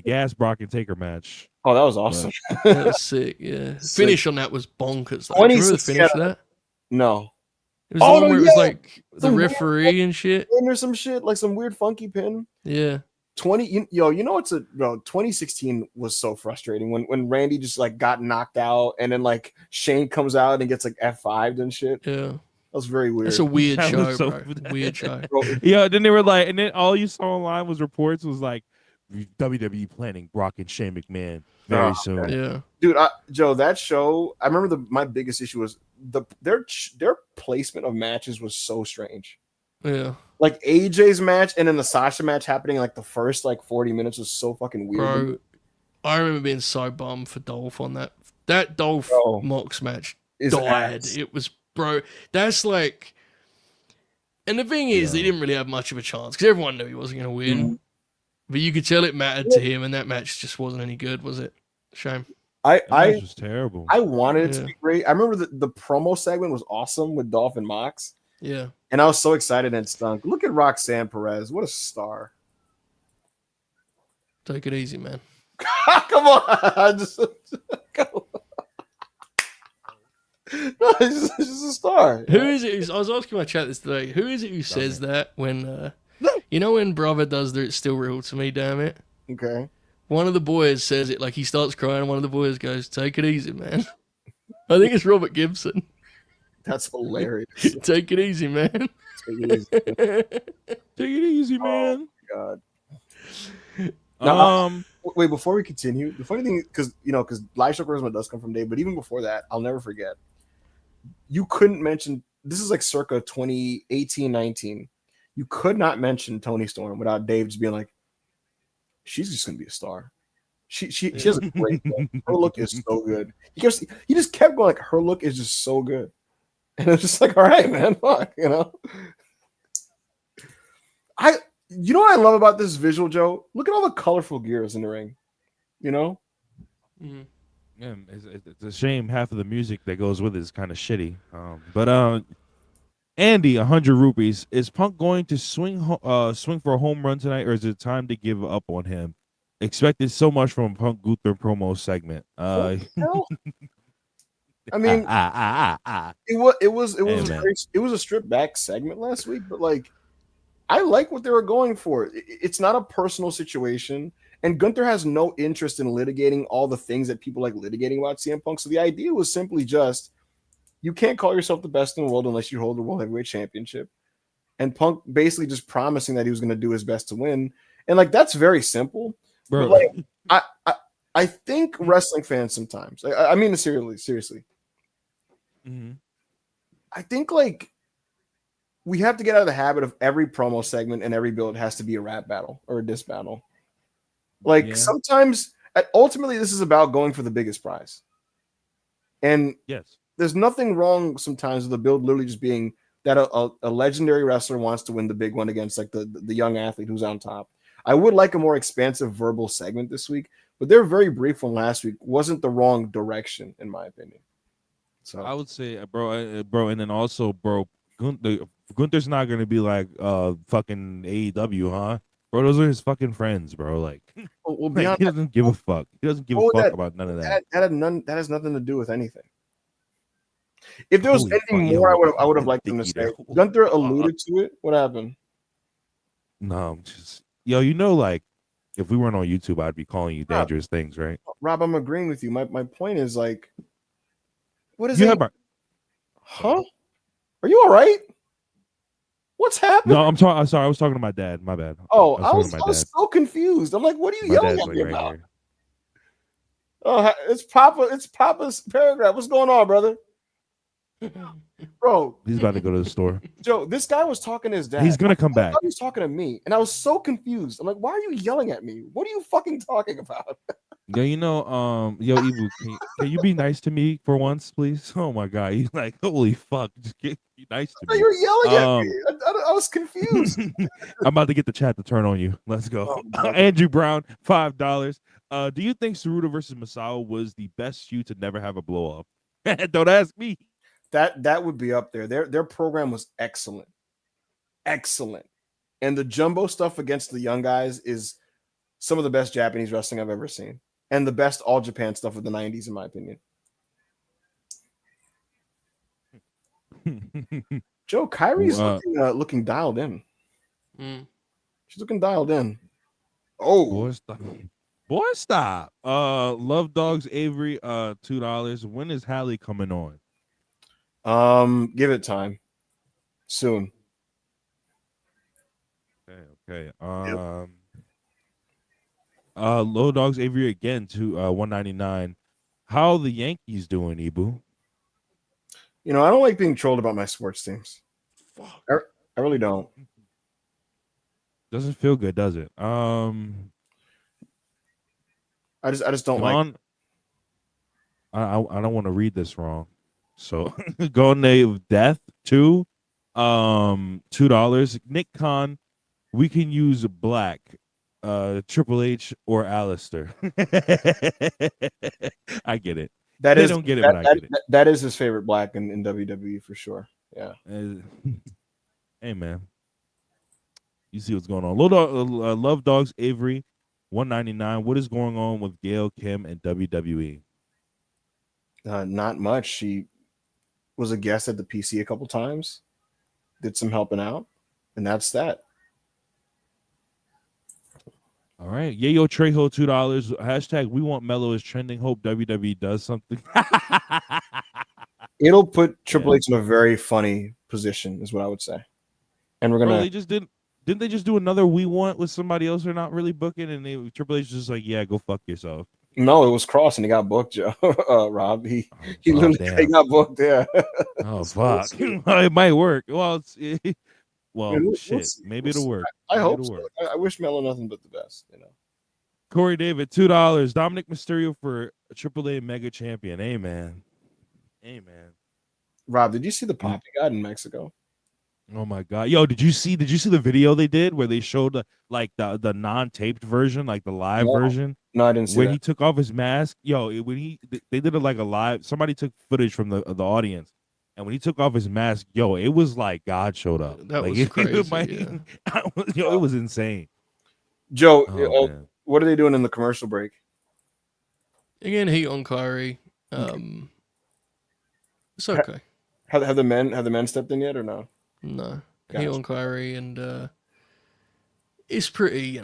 gas Brock and Taker match. Oh, that was awesome. That was sick. Yeah. Finish on that was bonkers. Though. Do you remember the finish of that? No. It was the one where it was like the referee and shit. Or some shit, like some weird funky pin. Yeah. 2016 was so frustrating when Randy just like got knocked out and then like Shane comes out and gets like F5'd and shit. Yeah. That was very weird. It's a weird That show, was so bro. bad. Weird show. Yeah, then they were like, and then all you saw online was reports was like WWE planning Brock and Shane McMahon very soon. Yeah. Dude, Joe, that show, I remember my biggest issue was their placement of matches was so strange. Yeah. Like AJ's match and then the Sasha match happening like the first like 40 minutes was so fucking weird. Bro, I remember being so bummed for Dolph on that. That Dolph Mox match died. Ass. It was, bro, that's like, and the thing is, he didn't really have much of a chance because everyone knew he wasn't going to win. Mm-hmm. But you could tell it mattered to him, and that match just wasn't any good, was it? Shame. That match was terrible. I wanted it to be great. I remember the promo segment was awesome with Dolph and Mox. Yeah. And I was so excited and stunk. Look at Roxanne Perez. What a star. Take it easy, man. Come on. Come on. No, he's just a star. Who is it? I was asking my chat this today. Who is it who says that when, you know, when Brother does the "It's Still Real to Me," damn it? Okay. One of the boys says it like he starts crying. And one of the boys goes, "Take it easy, man." I think it's Robert Gibson. That's hilarious. Take it easy, man. Take it easy. Take it easy, man. Oh, God. Now, wait, before we continue, the funny thing, because live show charisma does come from Dave, but even before that, I'll never forget. You couldn't mention, this is like circa 2018, 19. You could not mention Tony Storm without Dave just being like, she's just gonna be a star. She has a great look. Her look is so good. He just kept going like her look is just so good. And it's just like, all right, man, fuck, you know. You know what I love about this visual, Joe? Look at all the colorful gears in the ring. You know? Mm-hmm. Yeah, it's a shame half of the music that goes with it is kind of shitty. But Andy, 100 rupees. Is Punk going to swing for a home run tonight, or is it time to give up on him? Expected so much from a Punk Gunther promo segment. What the hell? I mean, it was a stripped back segment last week, but like, I like what they were going for. It's not a personal situation, and Gunther has no interest in litigating all the things that people like litigating about CM Punk. So the idea was simply just, you can't call yourself the best in the world unless you hold the World Heavyweight Championship. And Punk basically just promising that he was going to do his best to win. And like, that's very simple. Bro. But like, I think wrestling fans sometimes, I mean, seriously. Mm-hmm. I think like we have to get out of the habit of every promo segment and every build has to be a rap battle or a diss battle. Like sometimes, ultimately, this is about going for the biggest prize. And yes, there's nothing wrong sometimes with the build literally just being that a legendary wrestler wants to win the big one against like the young athlete who's on top. I would like a more expansive verbal segment this week, but their very brief one last week wasn't the wrong direction, in my opinion. So I would say, bro, and then also, bro, Gunther's not gonna be like fucking AEW, huh? Bro, those are his fucking friends, bro. Like, well, like he doesn't give a fuck. He doesn't give a fuck about none of that. That has nothing to do with anything. If there was anything more, I would have liked them to say. Gunther alluded to it. What happened? No, just you know, like if we weren't on YouTube, I'd be calling you dangerous things, right? Rob, I'm agreeing with you. My point is like, what is it? Huh? Are you all right? What's happening? No, I'm sorry. I was talking to my dad. My bad. Oh, I was so confused. I'm like, what are you yelling at me about? Right, oh, it's Papa's paragraph. What's going on, brother? Bro, he's about to go to the store. Joe, this guy was talking to his dad. He's gonna come back. He was talking to me, and I was so confused. I'm like, why are you yelling at me? What are you fucking talking about? Yeah, Ibu, can you be nice to me for once, please? Oh my god, he's like, holy fuck, just be nice to me. You were yelling at me. I was confused. I'm about to get the chat to turn on you. Let's go. Andrew Brown, $5. Do you think Saruta versus Masao was the best feud to never have a blow up? Don't ask me. That would be up there. Their program was excellent. And the jumbo stuff against the young guys is some of the best Japanese wrestling I've ever seen, and the best All Japan stuff of the 90s, in my opinion. Joe, Kyrie's looking dialed in. She's looking dialed in. Oh, boy, stop. Love Dogs Avery, $2. When is Hallie coming on? Give it time. Soon. Okay. Low Dogs Avery again to $199. How the Yankees doing, Ibu? I don't like being trolled about my sports teams. Fuck. I really don't. Doesn't feel good, does it? I just don't like. I don't want to read this wrong. So Golden Age Death 2, $2. Nick Khan, we can use Black, Triple H or Alistair. I get it. They don't get it, but I get it. That is his favorite Black in WWE for sure. Yeah. Hey man, you see what's going on. Love Dogs Avery, $199. What is going on with Gail Kim and WWE? Not much. She was a guest at the PC a couple times, did some helping out, and that's that. All right. Yayo Trejo, $2. Hashtag we want Mello is trending. Hope WWE does something. It'll put Triple H in a very funny position, is what I would say. And we're gonna. They just didn't they just do another We Want with somebody else they're not really booking, and Triple H is just like, yeah, go fuck yourself. No, it was Cross, and he got booked, Joe. Rob, he literally got booked. Yeah. Oh fuck! It might work. Well, shit. Maybe it'll work. I hope so. I wish Mello nothing but the best. Corey David, $2. Dominic Mysterio for AAA Mega Champion. Amen. Amen. Rob, did you see the pop he got in Mexico? Oh my god. Yo, did you see the video they did where they showed the non-taped version, like the live version? No, I didn't see where that. he took off his mask. Yo, they did it like a live. Somebody took footage from the audience, and when he took off his mask, yo, it was like God showed up. That like, was crazy. Yo, it was insane. Joe, Man. what are they doing in the commercial break? Again, heat on Kyrie. It's okay. Have the men stepped in yet or no? No, Gotcha. heat on Kyrie, and it's pretty,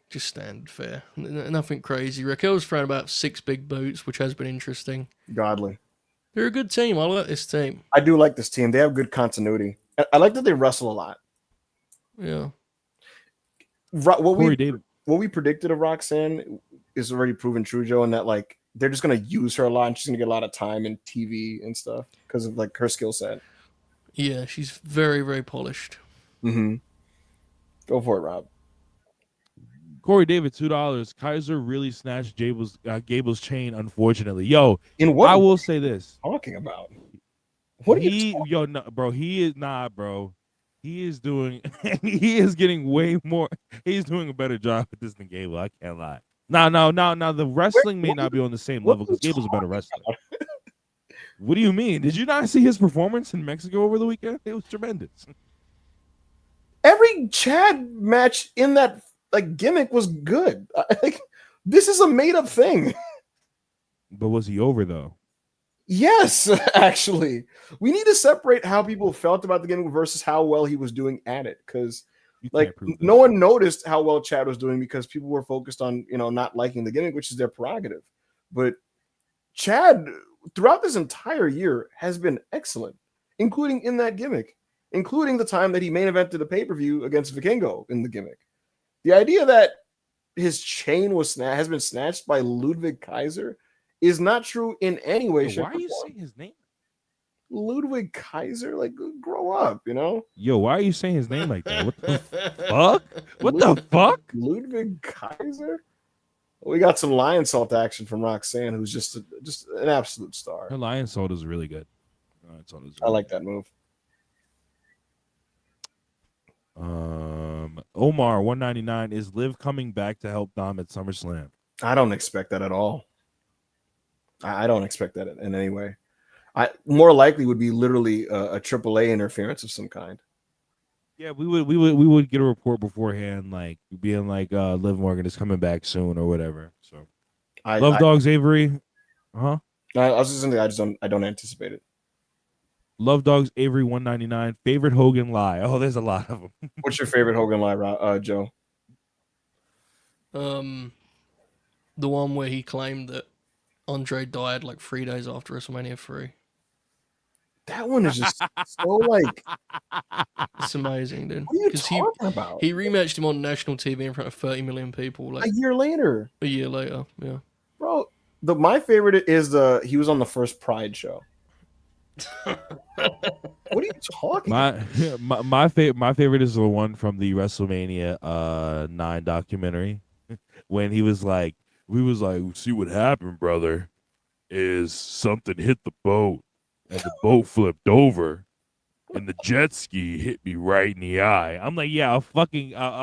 just standard fare. Nothing crazy. Raquel's thrown about 6 big boots, which has been interesting. Godly. They're a good team. I like this team. I do like this team. They have good continuity. I like that they wrestle a lot. Yeah. What we predicted of Roxanne is already proven true, Joe, and that like they're just gonna use her a lot and she's gonna get a lot of time in TV and stuff because of like her skill set. Yeah, she's very, very polished. Mm-hmm. Go for it, Rob. Corey David, $2. Kaiser really snatched Gable's chain, unfortunately. Yo, in what I will say this. Talking about what bro, he is not, bro. He is doing he is getting way more. He's doing a better job at this than Gable. I can't lie. Now, the wrestling may not be on the same level because Gable's a better wrestler. What do you mean? Did you not see his performance in Mexico over the weekend? It was tremendous. Every Chad match in that like gimmick was good. Like this is a made up thing. But was he over though? Yes, actually. We need to separate how people felt about the gimmick versus how well he was doing at it. Because like no one noticed how well Chad was doing because people were focused on, not liking the gimmick, which is their prerogative. But Chad, throughout this entire year, has been excellent, including in that gimmick, including the time that he main evented a pay-per-view against Vikingo in the gimmick. The idea that his chain has been snatched by Ludwig Kaiser is not true in any way. Why are you saying his name? Ludwig Kaiser? Like, grow up, Yo, why are you saying his name like that? What the fuck? What the fuck? Ludwig Kaiser? We got some lion salt action from Roxanne, who's just an absolute star. Her lion salt is really good. I like that move. Omar 199 is Liv coming back to help Dom at SummerSlam? I don't expect that at all. I don't expect that in any way. More likely would be literally a AAA interference of some kind. Yeah, we would get a report beforehand, like being like Liv Morgan is coming back soon or whatever. So, Dogs Avery, huh? I was just saying I don't anticipate it. Love Dogs Avery 199 favorite Hogan lie. Oh, there's a lot of them. What's your favorite Hogan lie, Joe? The one where he claimed that Andre died like 3 days after WrestleMania 3. That one is just so like it's amazing, dude. What are you talking about? He rematched him on national TV in front of 30 million people like a year later. Yeah. Bro, my favorite is he was on the first Pride show. What are you talking about? My favorite is the one from the WrestleMania 9 documentary when we was like, see what happened, brother, is something hit the boat and the boat flipped over and the jet ski hit me right in the eye. I'm like, yeah, a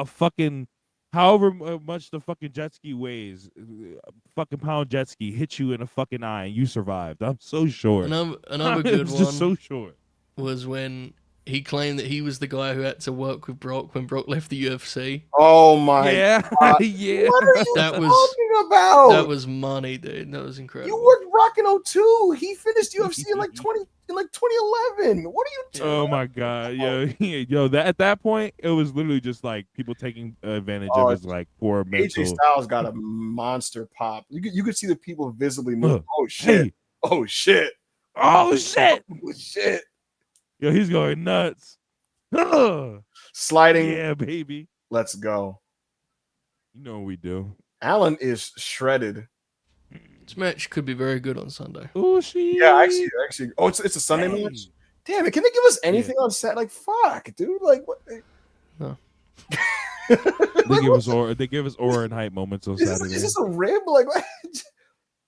fucking however much the fucking jet ski weighs, fucking pound jet ski hit you in the fucking eye and you survived. I'm so sure. Another good one just so sure was when he claimed that he was the guy who had to work with Brock when Brock left the UFC. Oh my God. Yeah. What are you talking about? That was money, dude. That was incredible. You worked Rock in 02. He finished UFC in like 2011. What are you doing? Oh my God. Yo, that at that point it was literally just like people taking advantage of his like poor mental. AJ Styles got a monster pop. You could see the people visibly move. Oh shit. Hey. Oh shit. Oh shit. Oh shit. Yo, he's going nuts. Sliding. Yeah, baby. Let's go. You know what we do. Alan is shredded. This match could be very good on Sunday. Oh, she. Yeah, actually. Oh, it's a Sunday match. Damn it! Can they give us anything on set? Like, fuck, dude. Like, what? No. They give us aura and hype moments on Saturday. Is this a rib? Like, what?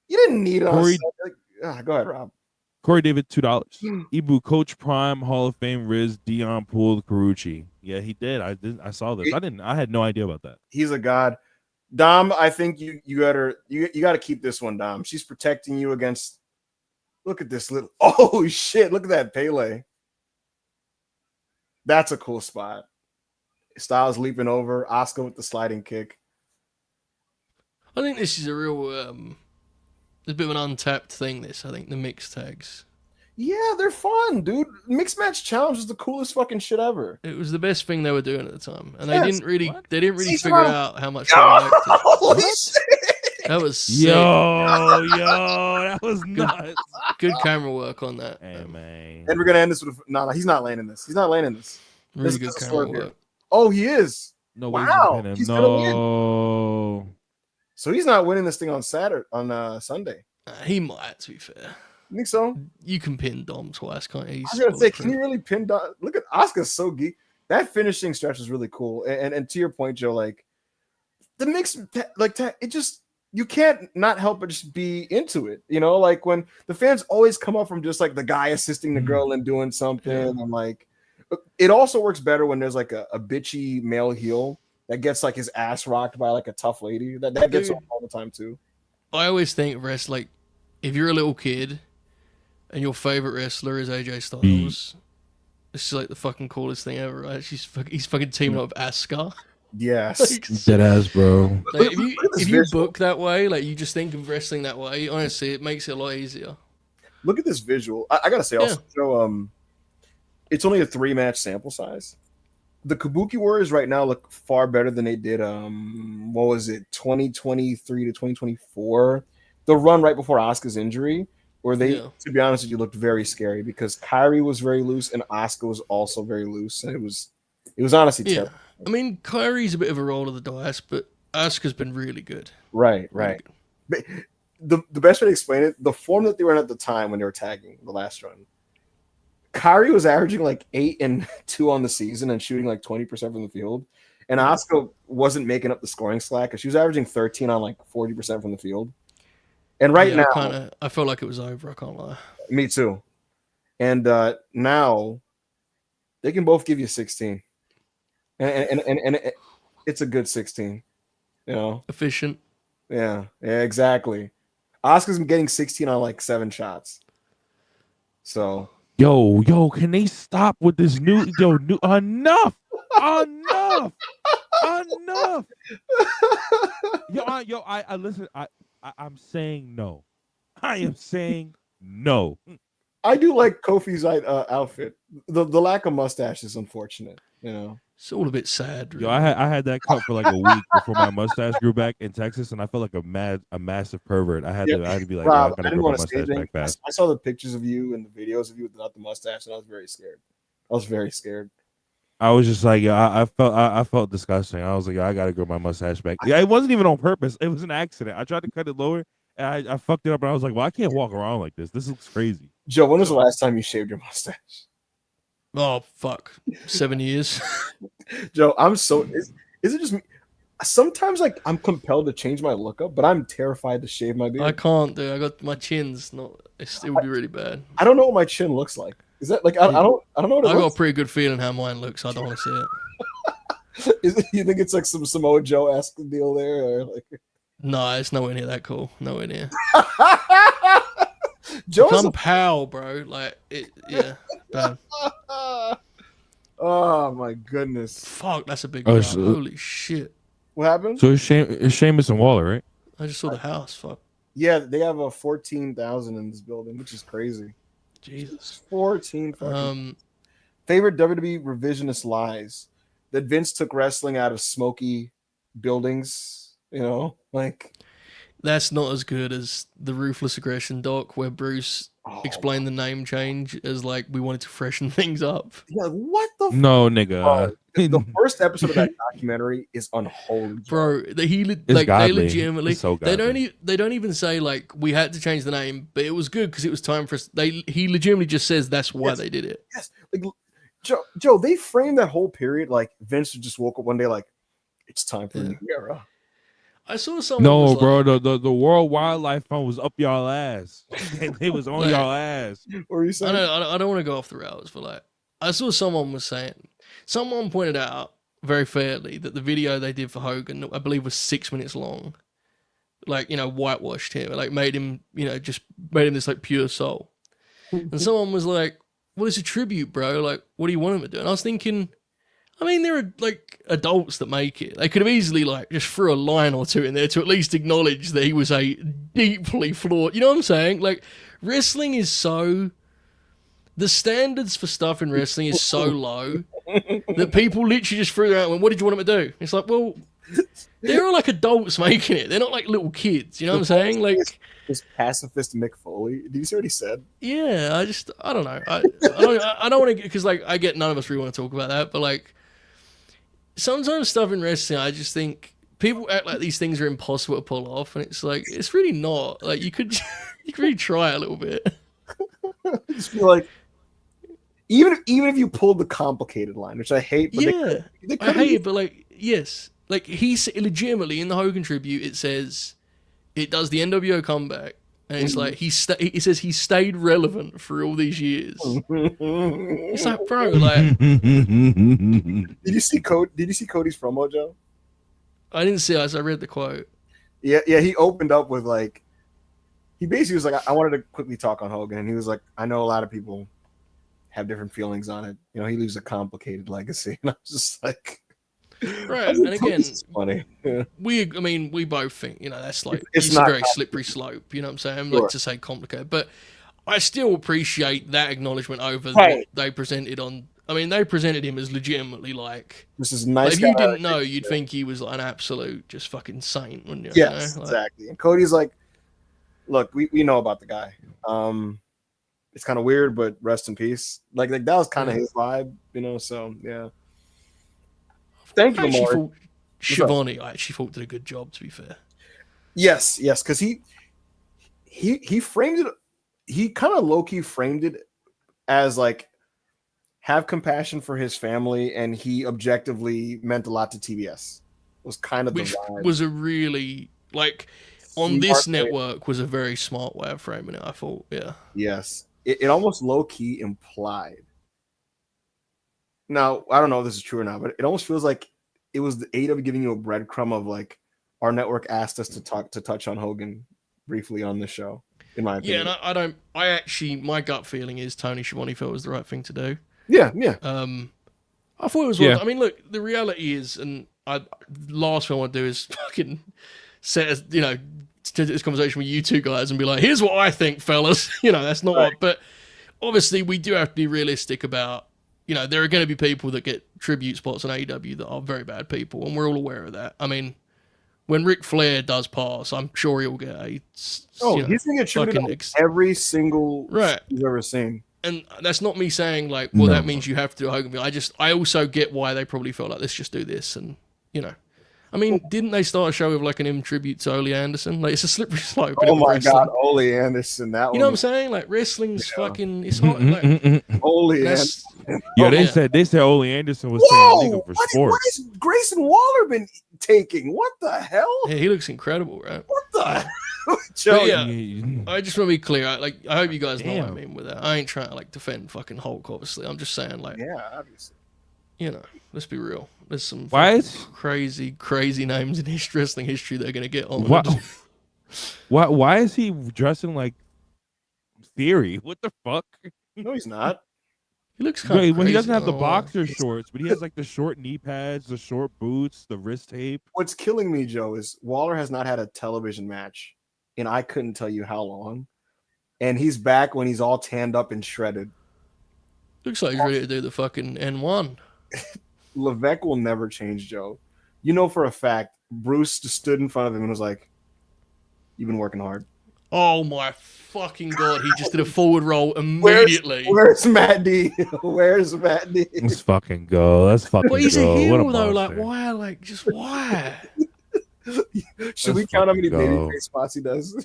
You didn't need it on Corey- Sunday. Go ahead, Rob. Corey David, $2. Ibu, Coach Prime, Hall of Fame, Riz, Dion pulled Carucci. Yeah, he did. I saw this. I had no idea about that. He's a god. Dom, I think you gotta keep this one, Dom. She's protecting you against. Look at this little. Oh shit! Look at that Pele. That's a cool spot. Styles leaping over Asuka with the sliding kick. I think this is a real, a bit of an untapped thing. This, I think, the mixed tags. Yeah, they're fun, dude. Mixed match challenge is the coolest fucking shit ever. It was the best thing they were doing at the time, and Yes. they didn't really Cease figure around. out how much they liked it. Holy shit! That was sick. Yo, that was nuts. Good camera work on that. Hey man. And we're gonna end this with no, he's not landing this. He's not landing this. Really This good is a camera swerve here. work. Oh, he is. No way. Wow, he's gonna win. No. So he's not winning this thing on Sunday. He might, to be fair. You think so? You can pin Dom twice, can't you? I was gonna say, can you really pin Don? Look at Asuka's so geek. That finishing stretch was really cool. And to your point, Joe, like the mix, like it just you can't not help but just be into it. You know, like when the fans always come up from just like the guy assisting the girl and doing something, and like it also works better when there's like a bitchy male heel that gets like his ass rocked by like a tough lady. That gets on all the time too. I always think like if you're a little kid and your favorite wrestler is AJ Styles, this is like the fucking coolest thing ever, right? He's fucking teaming up with Asuka. Yes. Like, Dead ass, bro. like, Look at this if you visual. book that way, like you just think of wrestling that way, honestly, it makes it a lot easier. Look at this visual. I gotta say also, Joe, it's only a 3-match sample size. The Kabuki Warriors right now look far better than they did. What was it, 2023 to 2024? The run right before Asuka's injury, where they, to be honest with you, looked very scary because Kyrie was very loose and Asuka was also very loose, and it was honestly terrible. I mean, Kyrie's a bit of a roll of the dice, but Asuka's been really good. Right. Really But the best way to explain it, the form that they were in at the time when they were tagging the last run, Kyrie was averaging like 8 and 2 on the season and shooting like 20% from the field. And Asuka wasn't making up the scoring slack because she was averaging 13 on like 40% from the field. And now, I felt like it was over. I can't lie. me too. And now they can both give you 16, and it's a good 16. You know, Efficient. yeah, exactly. Asuka's been getting 16 on like 7 shots. So. Yo, can they stop with this enough? I listen. I'm saying no. I am saying no. I do like Kofi's outfit. The lack of mustache is unfortunate, you know. It's all a bit sad. Really. Yo, I had that cut for like a week before my mustache grew back in Texas, and I felt like a massive pervert. I had to be like, Rob, I gotta grow my mustache back fast. I saw the pictures of you and the videos of you without the mustache, and I was very scared. I was just like, I felt disgusting. I was like, I gotta grow my mustache back. Yeah, it wasn't even on purpose. It was an accident. I tried to cut it lower, and I fucked it up. And I was like, well, I can't walk around like this. This looks crazy. Joe, when was the last time you shaved your mustache? Oh fuck, 7 years. Joe, is it just me? Sometimes like I'm compelled to change my look up, but I'm terrified to shave my beard. I can't do. I got my chin's not. It would be really bad. I don't know what my chin looks like. Is that like I don't know what it I got a looks pretty good feeling how mine looks. I don't want to see it. like. You think it's like some Samoa Joe-esque deal there, or like? No, it's nowhere near that cool. Nowhere near. Joe's Become pal, bro. Like it. Yeah. Bad. Oh my goodness! Fuck, that's a big. Oh, So, holy shit! What happened? So it's Sheamus and Waller, right? I just saw the house. Fuck. Yeah, they have a 14,000 in this building, which is crazy. Jesus. 14. Favorite WWE revisionist lies that Vince took wrestling out of smoky buildings. You know, like That's not as good as the Ruthless Aggression doc where Bruce explained the name change as like we wanted to freshen things up. yeah, what the No, nigga. the first episode of that documentary is unholy, Bro, they godly. legitimately It's so they godly. don't even say like we had to change the name, but it was good because it was time for us. He legitimately just says that's why they did it. Yes, like Joe, they framed that whole period like Vince just woke up one day like, It's time for a new era. I saw someone. Was bro. like, The World Wildlife Fund was up y'all ass. They was on y'all ass. What were you saying? I don't want to go off the rails, but like, I saw someone was saying, someone pointed out very fairly that the video they did for Hogan, I believe, was 6 minutes long. Like, you know, whitewashed him, like made him, you know, just made him this like pure soul. And someone was like, well, it's a tribute, bro. Like, what do you want him to do? And I was thinking, I mean, there are like adults that make it. They could have easily like just threw a line or two in there to at least acknowledge that he was a deeply flawed. You know what I'm saying? Like, wrestling is so. The standards for stuff in wrestling is so low that people literally just threw it out and went, what did you want him to do? It's like, well, they're all like adults making it. They're not like little kids. You know what I'm saying? Like. This pacifist Mick Foley. Did you see what he said? Yeah, I don't know. I don't want to, because like I get none of us really want to talk about that, but like sometimes stuff in wrestling, I just think people act like these things are impossible to pull off, and it's like it's really not. Like you could really try a little bit. I just feel like even if you pulled the complicated line, which I hate, but I hate it, but like yes, like he's legitimately in the Hogan tribute. It says. It does the NWO comeback, and it's like it says he stayed relevant for all these years. It's like, bro, like. Did you see Cody's promo, Joe? I didn't see it, as I read the quote. Yeah. He opened up with like, he basically was like, I wanted to quickly talk on Hogan, and he was like, I know a lot of people have different feelings on it. You know, he leaves a complicated legacy, and I was just like. Right, and again, funny. Yeah. we both think, you know, that's like It's a not very slippery slope, you know what I'm saying? Sure. Like to say complicated, but I still appreciate that acknowledgement over Right. what they presented on. I mean, they presented him as legitimately like this is nice. Like, if you didn't know, you'd think he was like an absolute just fucking saint, wouldn't you? Yes, you know? exactly. And Cody's like, look, we know about the guy. It's kind of weird, but rest in peace. Like that was kind of his vibe, you know. So yeah. Thank you, Mark. Shivani, I actually thought did a good job, to be fair. Yes, because he framed it. He kind of low key framed it as like have compassion for his family, and he objectively meant a lot to TBS. Was kind of which the vibe. Was a really like on this network was a very smart way of framing it. I thought, yeah. Yes, it almost low key implied. Now, I don't know if this is true or not, but it almost feels like it was the AEW giving you a breadcrumb of like our network asked us to touch on Hogan briefly on the show, in my opinion. Yeah, and I actually, my gut feeling is Tony Schiavone felt it was the right thing to do. Yeah. I thought it was well. I mean, look, the reality is, and last thing I want to do is fucking set, you know, to this conversation with you two guys and be like, here's what I think, fellas. You know, that's not right. what, but obviously we do have to be realistic about, you know, there are going to be people that get tribute spots on AEW that are very bad people, and we're all aware of that. I mean, when Ric Flair does pass, I'm sure he'll get a. He's going to get treated on every single you've ever seen. And that's not me saying like, well, that means you have to do a Hogan. I also get why they probably felt like, let's just do this, and you know. I mean, didn't they start a show with like an tribute to Ole Anderson? Like, it's a slippery slope. Oh my God, Ole Anderson! That you know what I'm saying? Like, wrestling's fucking. It's hard. Like, Ole Anderson. Yeah, they said Ole Anderson was saying nigga for sports. What is Grayson Waller been taking? What the hell? Yeah, he looks incredible, right? What the? Joe, yeah, I just want to be clear. I hope you guys know what I mean with that. I ain't trying to like defend fucking Hulk. Obviously, I'm just saying like, yeah, obviously. You know, let's be real. There's some crazy names in wrestling history that are going to get on. Why is he dressing like Theory? What the fuck? No, he's not. He looks kind of when he doesn't have the boxer shorts, but he has like the short knee pads, the short boots, the wrist tape. What's killing me, Joe, is Waller has not had a television match in I couldn't tell you how long. And he's back when he's all tanned up and shredded. Looks like he's ready to do the fucking N1. Levesque will never change, Joe. You know for a fact, Bruce just stood in front of him and was like, you've been working hard. Oh my fucking God, he just did a forward roll immediately. Where's Matt D? Where's Matt D? Let's fucking go. Let's fucking go. But he's a heel though, like why? Like just why? Should we count how many babyface spots he does?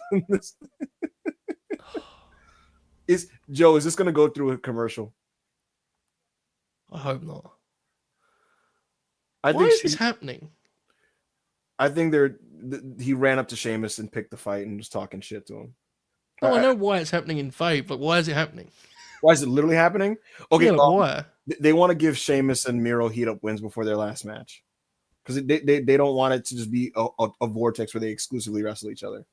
Is this gonna go through a commercial? I hope not. Why is this happening? I think he ran up to Sheamus and picked the fight and was talking shit to him. No, I know why it's happening in Fave, but why is it happening? Why is it literally happening? Okay, Yeah, why? They want to give Sheamus and Miro heat up wins before their last match because they don't want it to just be a vortex where they exclusively wrestle each other.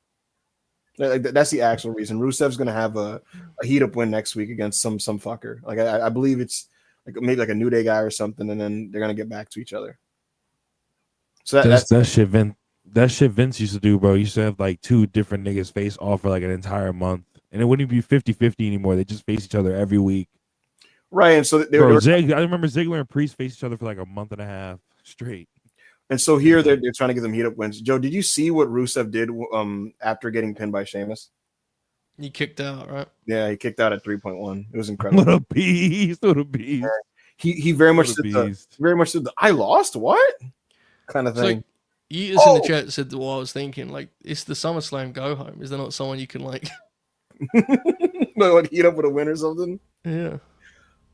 That's the actual reason. Rusev's going to have a heat up win next week against some fucker. Like I believe it's like maybe like a New Day guy or something, and then they're going to get back to each other. So that shit Vince used to do, bro. He used to have like 2 different niggas face off for like an entire month, and it wouldn't be 50-50 anymore. They just face each other every week. Right, and so I remember Ziggler and Priest faced each other for like a month and a half straight. And so here they're trying to give them heat up wins. Joe, did you see what Rusev did after getting pinned by Sheamus? He kicked out, right? Yeah, he kicked out at 3.1. It was incredible. What a beast! What a beast! He very much did the I lost what kind of thing. Like, you just in the chat said what I was thinking. Like, it's the SummerSlam go home. Is there not someone you can like? Like heat up with a win or something? Yeah.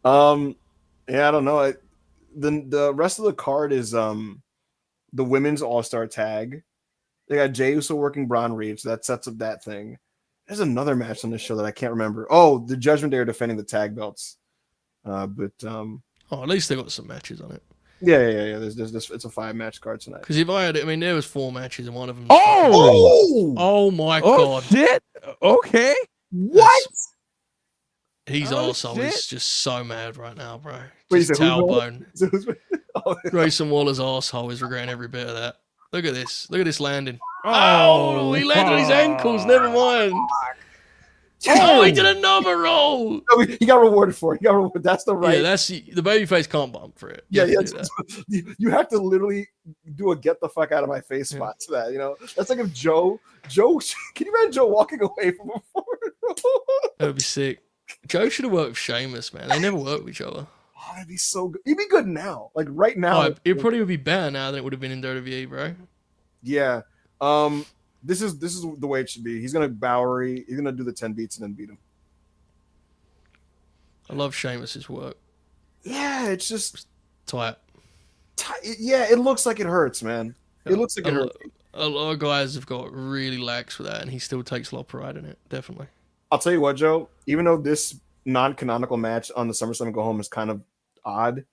Yeah, I don't know. The rest of the card is the women's all-star tag. They got Jey Uso working Braun Reeves. That sets up that thing. There's another match on this show that I can't remember. Oh, the Judgment Day are defending the tag belts. At least they got some matches on it. Yeah. There's it's a 5-match card tonight. Because if I had, there was 4 matches and one of them. Oh my god! Shit! Okay. What? He's arsehole. Shit. He's just so mad right now, bro. Wait, Just tailbone. Oh, Grayson Waller's arsehole is regretting every bit of that. Look at this. Look at this landing. Oh, He landed on his ankles. Never mind. Oh, he did another roll. He got rewarded for it. He got rewarded. That's the right. Yeah, that's the babyface can't bump for it. Yeah. You have to literally do a get the fuck out of my face spot to that. You know, that's like if Joe. Can you imagine Joe walking away from him? That would be sick. Joe should have worked with Sheamus, man. They never worked with each other. Oh, that'd be so good. He'd be good now. Like right now. Oh, it probably would be better now than it would have been in WWE, bro. Yeah. This is the way it should be. He's gonna Bowery. He's gonna do the 10 beats and then beat him. I love Sheamus's work. Yeah, it's just tight. Yeah, it looks like it hurts, man. It looks like it hurts. A lot of guys have got really lax with that, and he still takes a lot of pride in it. Definitely. I'll tell you what, Joe. Even though this non-canonical match on the SummerSlam Go Home is kind of odd,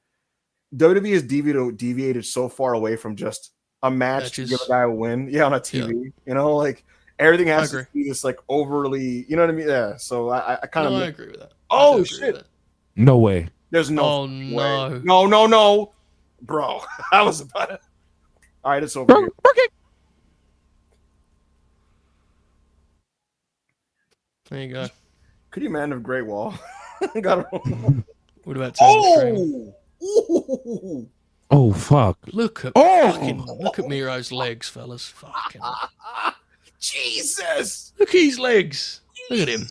WWE has deviated so far away from just a match to give a guy a win. Yeah, on a TV. Yeah. You know, like everything has to be this like overly. You know what I mean? Yeah. So I kind of. I agree with that. Oh shit! No way. There's no. Oh no. Way. No, bro. I was about it. All right, it's over. Okay. There you go. Could you imagine if Great Wall got a What about Ooh! Oh fuck! Look at Miro's legs, fellas. Fucking Jesus! Look at his legs. Look at him.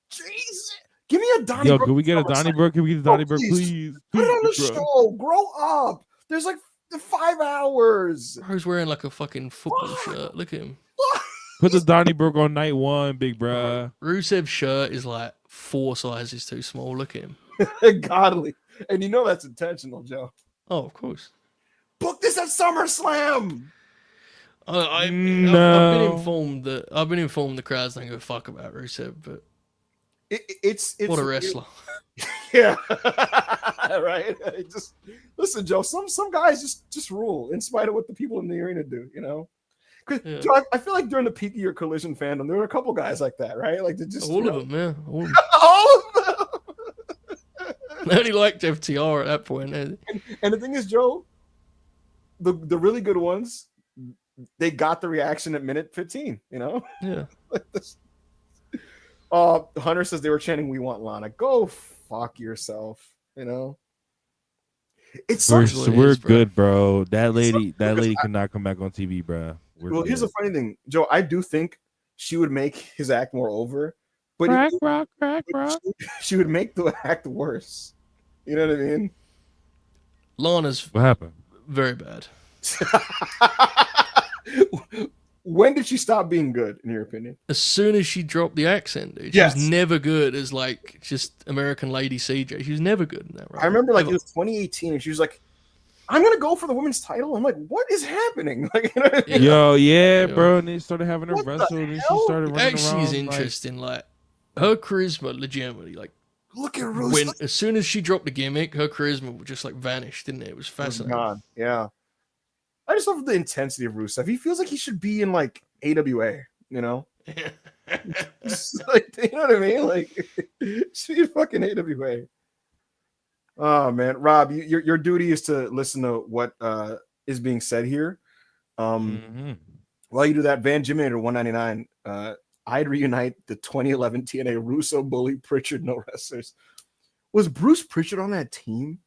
Jesus! Give me a Donnie. Yo, can we get a Donnybrook? Can we get a Donnybrook, please? Put it on the show. Grow up. There's like 5 hours. Bro's wearing like a fucking football shirt. Look at him. Put the Donnybrook on night 1, big bruh. Rusev's shirt is like 4 sizes too small. Look at him. Godly. And you know that's intentional, Joe. Oh, of course. Book this at SummerSlam. I've been informed the crowds don't give a fuck about Rusev, but it's what a wrestler. Yeah. Right. Just listen, Joe. Some guys just rule in spite of what the people in the arena do, you know. Yeah. Joe, I feel like during the peak of your Collision fandom, there were a couple guys like that, right? Like they just all of them, yeah. All of them. They only liked FTR at that point. And the thing is, Joe, the really good ones, they got the reaction at minute 15, you know? Yeah. Hunter says they were chanting, "We want Lana." Go fuck yourself, you know? We're good, bro. That lady cannot come back on TV, bro. Here's the funny thing, Joe. I do think she would make his act more over, but rock. She would make the act worse. You know what I mean? Lana's what happened? Very bad. When did she stop being good, in your opinion? As soon as she dropped the accent, dude. She was never good as like just American Lady CJ. She was never good in that, right? I remember like it was 2018, and she was like, I'm gonna go for the women's title. I'm like, what is happening? Like, you know what I mean? Yo, yeah, Yeah. bro. And they started having her What the wrestle, and then she hell? started running Actually, around. is interesting. Like her charisma, legitimately, like Look at Rusev. when as soon as she dropped the gimmick, her charisma just like vanished, didn't it? It was Was fascinating. gone. Yeah. I just love the intensity of Rusev. He feels like he should be in like AWA, you know? Just, like, you know what I mean? Like, should be fucking AWA. Oh man, Rob, your duty is to listen to what is being said here. While you do that, Van Jiminator 199. I'd reunite the 2011 TNA Russo, Bully, Pritchard, no wrestlers. Was Bruce Pritchard on that team?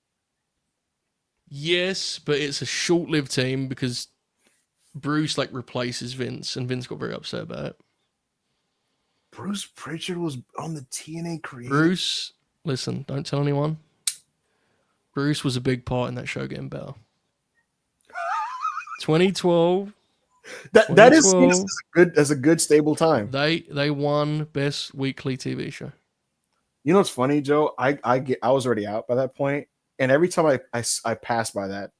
Yes, but it's a short-lived team because Bruce like replaces Vince, and Vince got very upset about it. Bruce Pritchard was on the TNA creative. Bruce, listen, don't tell anyone. Bruce was a big part in that show getting better. 2012. That is as a good stable time. They won best weekly TV show. You know what's funny, Joe? I was already out by that point, and every time I pass by that,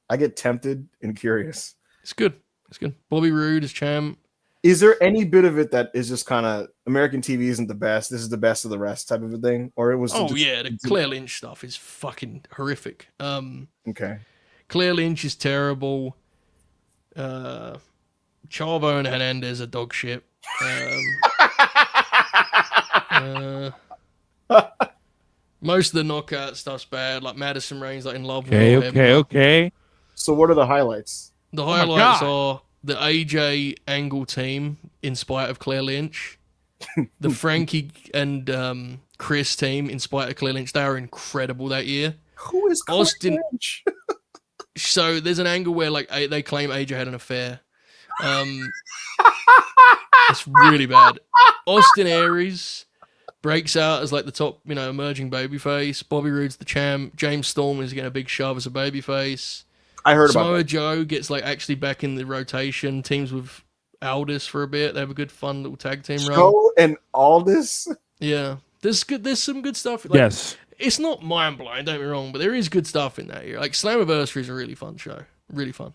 I get tempted and curious. It's good. It's good. Bobby Roode is champ. Is there any bit of it that is just kind of American TV isn't the best? This is the best of the rest type of a thing, or it was? The Claire Lynch stuff is fucking horrific. Okay. Claire Lynch is terrible. Chavo and Hernandez are dog shit. Most of the knockout stuff's bad. Like Madison Rain's like in love with Okay. So what are the highlights? The highlights are the AJ Angle team, in spite of Claire Lynch. The Frankie and Chris team, in spite of Claire Lynch. They are incredible that year. Who is Claire Austin Lynch? So there's an angle where like they claim AJ had an affair. It's really bad. Austin Aries breaks out as like the top, emerging babyface. Bobby Roode's the champ. James Storm is getting a big shove as a babyface. I heard about Samoa that. Joe gets like actually back in the rotation. Teams with Aldis for a bit. They have a good fun little tag team run. Joe and Aldis. Yeah, there's some good stuff. Like, Yes. It's not mind blowing. Don't get me wrong, but there is good stuff in that year. Like Slammiversary is a really fun show. Really fun.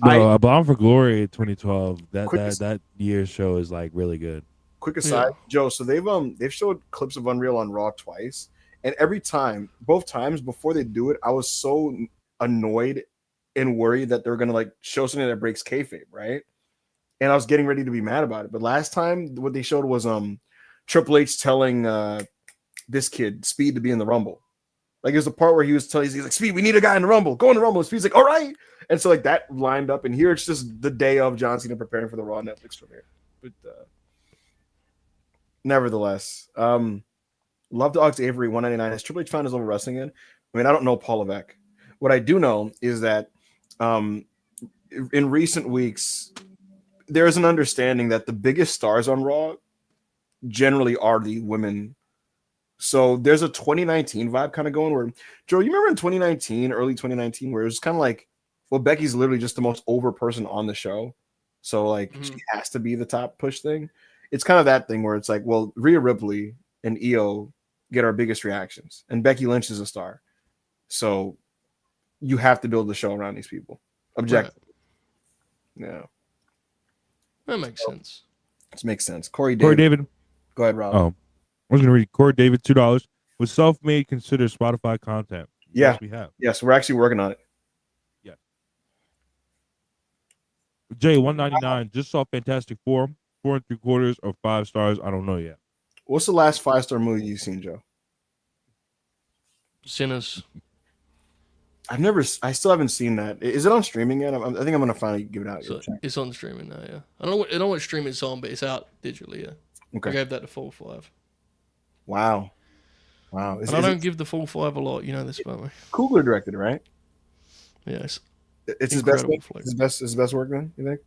No, Bound for Glory 2012. Quick That year's show is like really good. Quick aside, Joe. So they've showed clips of Unreal on Raw twice, and both times before they do it, I was so annoyed and worried that they're gonna like show something that breaks kayfabe, right? And I was getting ready to be mad about it. But last time, what they showed was Triple H telling this kid Speed to be in the Rumble. Like there's a part where he's like, Speed, we need a guy in the Rumble. Go in the Rumble. And Speed's like, all right. And so like that lined up, and here it's just the day of John Cena preparing for the Raw Netflix premiere. But nevertheless, love Dogs Avery 199. Has Triple H found his level wrestling in? I mean, I don't know Paul Levesque. What I do know is that in recent weeks, there is an understanding that the biggest stars on Raw generally are the women. So there's a 2019 vibe kind of going where, Joe, you remember in 2019, early 2019, where it was kind of like, well, Becky's literally just the most over person on the show. So like she has to be the top push thing. It's kind of that thing where it's like, well, Rhea Ripley and Io get our biggest reactions, and Becky Lynch is a star. So you have to build the show around these people. Objective. Right. Yeah. That makes sense. This makes sense. Corey David. Go ahead, Rob. Oh, I was going to read Corey David, $2. Was self-made considered Spotify content? Yeah. Yes, we have. Yes, we're actually working on it. Yeah. Jay, 199. Just saw Fantastic Four, 4 3/4 or 5 stars. I don't know yet. What's the last 5-star movie you've seen, Joe? Sinners. I still haven't seen that. Is it on streaming yet? I think I'm gonna finally give it out. So it's on streaming now, yeah. I don't know what stream it's on, but it's out digitally, yeah. Okay. I gave that the full 5. Wow. And I don't give the full 5 a lot, you know this about me. Kugler directed it, right? Yes. It's his best. His best work, then, you think?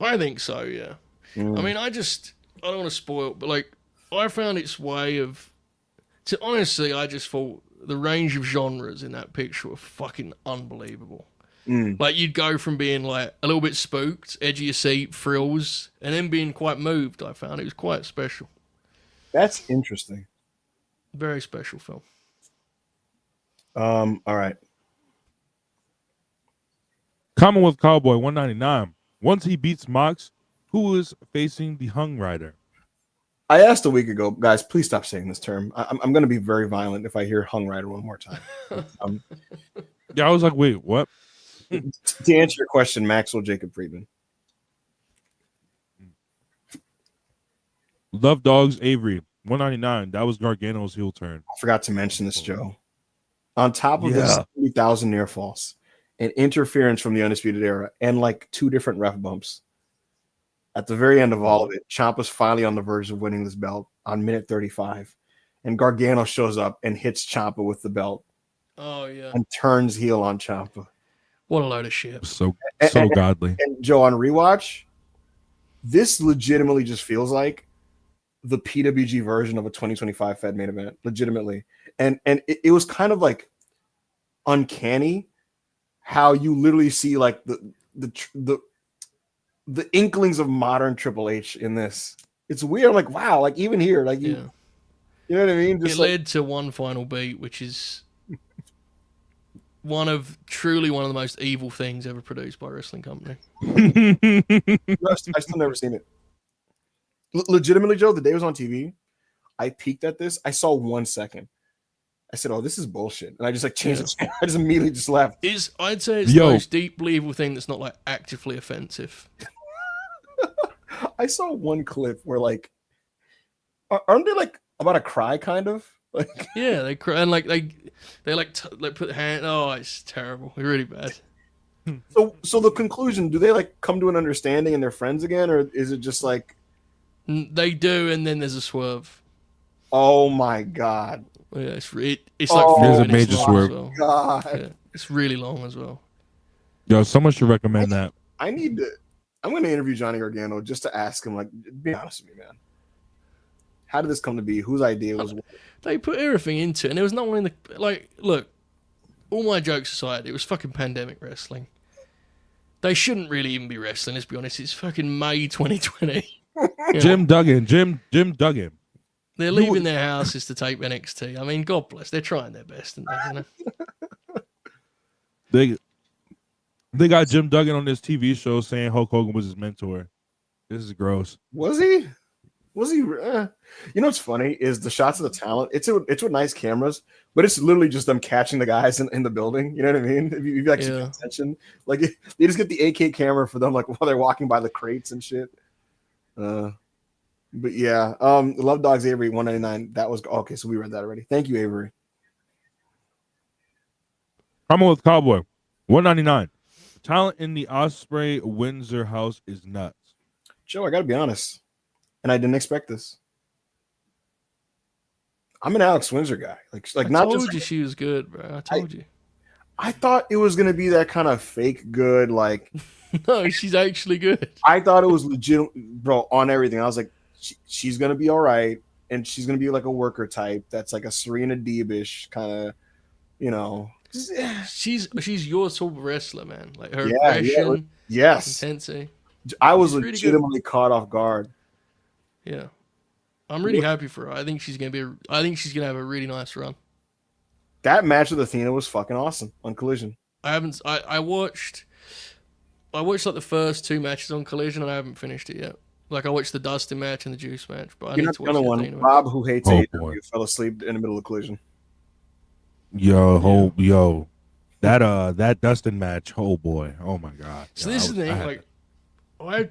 I think so, yeah. I mean, I don't want to spoil it, but like I found its way of. Honestly, I just thought the range of genres in that picture were fucking unbelievable. Like you'd go from being like a little bit spooked, edge of your seat, thrills, and then being quite moved. I found it was quite special. That's interesting. Very special film. All right. Commonwealth Cowboy 199. Once he beats Mox, who is facing the Hung Rider? I asked a week ago, guys, please stop saying this term. I'm going to be very violent if I hear Hung Rider one more time. Yeah, I was like, wait, what? To answer your question, Maxwell Jacob Friedman. Love Dogs Avery 199. That was Gargano's heel turn. I forgot to mention this, Joe. On top of the Yeah. 70,000 near falls and interference from the Undisputed Era and like 2 different ref bumps, at the very end of all of it, Ciampa's finally on the verge of winning this belt on minute 35. And Gargano shows up and hits Ciampa with the belt Oh yeah. and turns heel on Ciampa. What a load of shit. So godly. And Joe, on rewatch, this legitimately just feels like the PWG version of a 2025 Fed main event, legitimately. And it was kind of like uncanny how you literally see like the inklings of modern Triple H in this. It's weird. I'm like, wow, like even here, like you know what I mean? Just it led to one final beat, which is truly one of the most evil things ever produced by a wrestling company. I still never seen it. Legitimately, Joe, the day it was on TV, I peeked at this. I saw 1 second. I said, "Oh, this is bullshit," and I just like changed it. I just immediately just left. I'd say it's the most deeply evil thing that's not like actively offensive. I saw one clip where like, aren't they like about to cry, kind of? Like, yeah, they cry and like they put the hand. Oh, it's terrible. It's really bad. So the conclusion: do they like come to an understanding and they're friends again, or is it just like they do, and then there's a swerve? Oh my god! Yeah, it's like there's a major swerve. Well. God, yeah, it's really long as well. Yo, someone should recommend that. I'm going to interview Johnny Gargano just to ask him, like, be honest with me, man. How did this come to be? Whose idea was what? They put everything into it, and there was no one in the like. Look, all my jokes aside, it was fucking pandemic wrestling. They shouldn't really even be wrestling. Let's be honest. It's fucking May 2020. Jim Duggan. They're leaving their houses to tape NXT. I mean, God bless. They're trying their best, and They got Jim Duggan on this TV show saying Hulk Hogan was his mentor. This is gross. Was he? You know what's funny is the shots of the talent. It's with nice cameras, but it's literally just them catching the guys in the building. You know what I mean? If you actually pay attention, like they just get the AK camera for them, like while they're walking by the crates and shit. But yeah, Love Dogs Avery 199. That was okay. So we read that already. Thank you, Avery. Commonwealth Cowboy 199. Talent in the Osprey Windsor house is nuts. Joe, I gotta be honest, and I didn't expect this. I'm an Alex Windsor guy. Like I not told just you she was good, bro. I told you. I thought it was gonna be that kind of fake good, like. No, she's actually good. I thought it was legit, bro, on everything. I was like, she's gonna be all right, and she's gonna be like a worker type. That's like a Serena Deeb-ish kind of, you know. She's your sort of wrestler, man. Like her aggression, intensity. I was legitimately really caught off guard. Yeah, I'm really happy for her. I think she's gonna have a really nice run. That match with Athena was fucking awesome on Collision. I watched like the first 2 matches on Collision, and I haven't finished it yet. Like I watched the Dustin match and the Juice match, but I need to watch the one. Athena Rob, match. who hates AEW, fell asleep in the middle of Collision. Yo, that Dustin match, oh boy, oh my god. So this is the thing, like I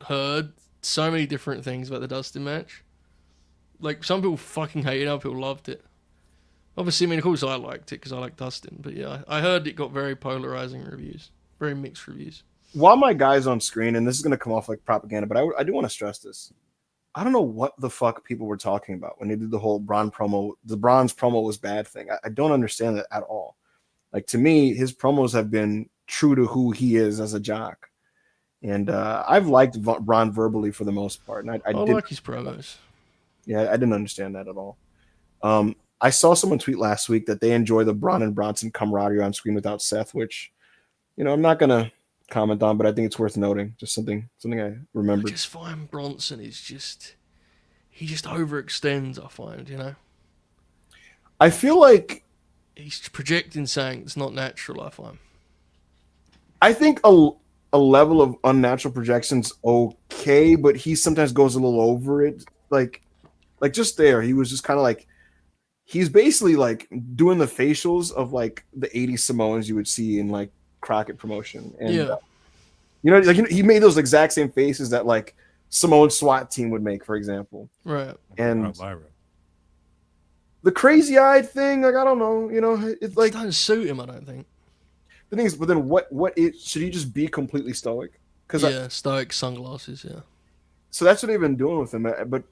heard so many different things about the Dustin match. Like some people fucking hated it, other people loved it. Obviously, I mean, of course, I liked it because I like Dustin. But yeah, I heard it got very polarizing reviews, very mixed reviews. While my guy's on screen, and this is going to come off like propaganda, but I do want to stress this. I don't know what the fuck people were talking about when they did the whole Braun promo. The Braun's promo was bad thing. I don't understand that at all. Like, to me, his promos have been true to who he is as a jock. And I've liked Braun verbally for the most part. And I like his promos. Yeah, I didn't understand that at all. I saw someone tweet last week that they enjoy the Braun and Bronson camaraderie on screen without Seth, which, you know, I'm not going to comment on, but I think it's worth noting. Just something I remembered. I just find Bronson is he just overextends, I find, you know? I feel like he's projecting something that's not natural, I find. I think a level of unnatural projection's okay, but he sometimes goes a little over it. Like just there, he was just kind of like, he's basically like doing the facials of like the 80s Samoans you would see in like Crockett promotion. And Yeah. like he made those exact same faces that like Samoan SWAT team would make, for example. Right. And the crazy eyed thing, like I don't know, it's like It doesn't suit him, I don't think. the thing is, but then should he just be completely stoic? Because stoic sunglasses, yeah. so that's what they've been doing with him. But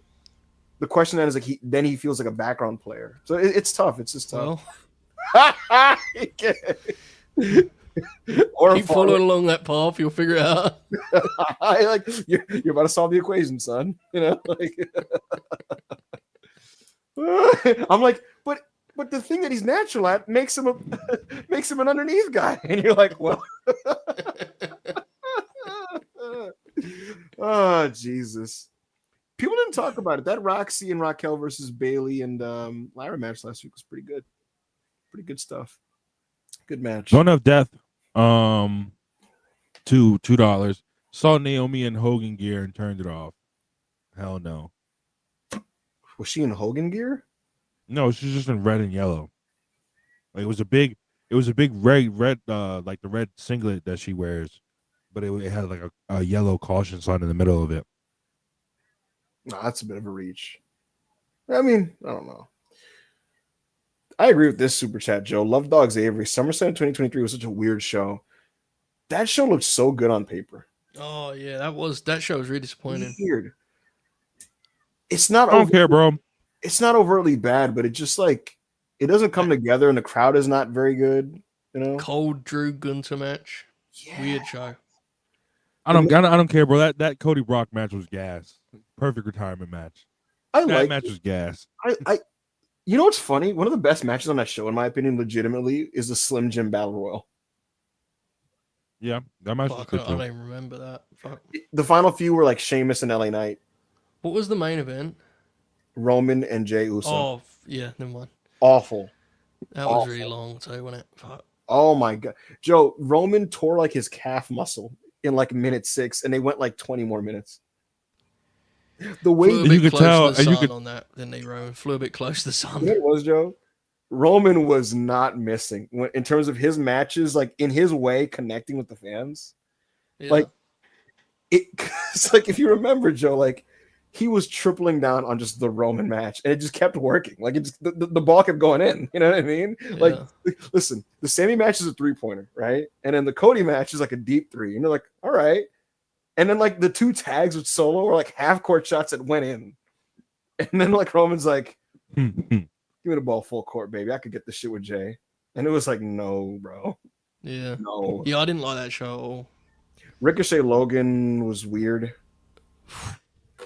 the question then is like he feels like a background player. So it's tough. It's just tough. Well, or keep following along that path, you'll figure it out. like you're about to solve the equation, son. Like I'm like, but the thing that he's natural at makes him an underneath guy, and you're like, well, oh Jesus. People didn't talk about it. That Roxy and Raquel versus Bailey and Lyra match last week was pretty good. Pretty good stuff. Good match. Zone of Death. $2. Saw Naomi in Hogan gear and turned it off. Hell no. Was she in Hogan gear? No, she's just in red and yellow. Like it was a big red like the red singlet that she wears, but it had like a yellow caution sign in the middle of it. No, that's a bit of a reach. I mean, I don't know. I agree with this super chat, Joe. Love Dogs Avery. SummerSlam 2023 was such a weird show. That show looked so good on paper. Oh yeah, that show was really disappointing. Weird. It's not. I don't care, bro. It's not overtly bad, but it just like it doesn't come together, and the crowd is not very good. Cold Drew Gunther match. Yeah. Weird show. I don't care, bro. That Cody Brock match was gas. Perfect retirement match. That match was gas. You know what's funny? One of the best matches on that show, in my opinion, legitimately, is the Slim Jim Battle Royal. Yeah, that match was good I too. don't even remember that. Fuck. The final few were like Sheamus and LA Knight. What was the main event? Roman and Jey Uso. Oh, yeah, never mind. Awful. That was really long too, wasn't it? Fuck. Oh my God. Joe, Roman tore like his calf muscle in like minute 6, and they went like 20 more minutes. The way you could tell, and you could on that, didn't he, Roman? Flew a bit close to the sun. You know what it was, Joe? Roman was not missing in terms of his matches, like in his way, connecting with the fans. Yeah. Like it's like if you remember, Joe, like he was tripling down on just the Roman match, and it just kept working. Like it just, the ball kept going in. You know what I mean? Yeah. Like, listen, the Sammy match is a 3-pointer, right? And then the Cody match is like a deep 3. And you're like, all right. And then like the 2 tags with Solo were like half court shots that went in. And then like Roman's like, give me the ball full court, baby. I could get this shit with Jay. And it was like, no, bro. Yeah. No. Yeah, I didn't like that show at all. Ricochet Logan was weird.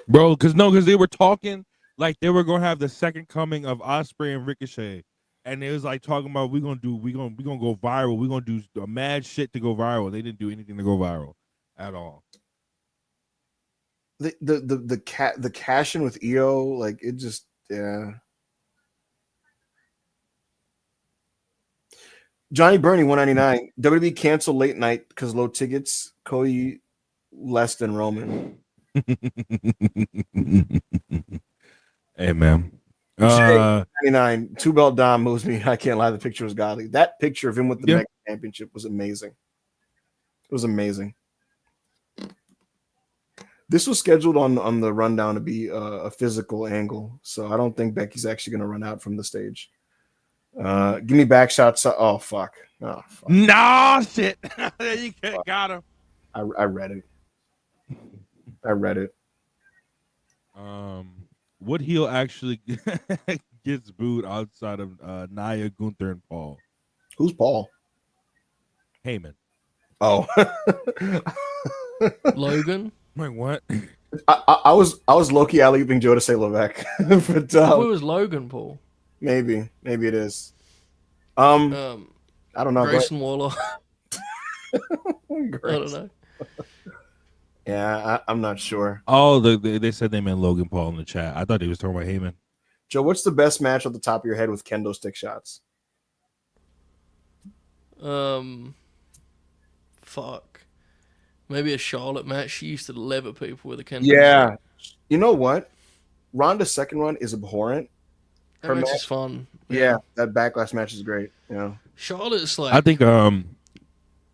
Bro, because they were talking like they were gonna have the second coming of Ospreay and Ricochet. And it was like talking about we're gonna go viral. We're gonna do a mad shit to go viral. They didn't do anything to go viral at all. The cash in with EO, like it just Johnny Burney 199. WWE canceled late night because low tickets. Cody less than Roman. Hey man. 99 2-belt Dom moves me. I can't lie. The picture was godly. That picture of him with the Mega Championship was amazing. It was amazing. This was scheduled on the rundown to be a physical angle, so I don't think Becky's actually going to run out from the stage. Give me back shots. Oh fuck! Nah, shit. You got him. I read it. I read it. What heel actually gets booed outside of Nia, Gunther, and Paul? Who's Paul? Heyman. Oh, Logan. Wait, what? I was low-key alley-ooping Joe to say Levesque, but Who was Logan Paul? Maybe it is. I don't know. Grayson Waller. I Grayson. don't know. Yeah, I'm not sure. Oh, they said they meant Logan Paul in the chat. I thought he was talking about Heyman. Joe, what's the best match off the top of your head with kendo stick shots? fuck. Maybe a Charlotte match. She used to lever people with a kendo Yeah. stick. You know what? Ronda's second run is abhorrent. That match is fun. Yeah, that backlash match is great. Charlotte's like, I think I'm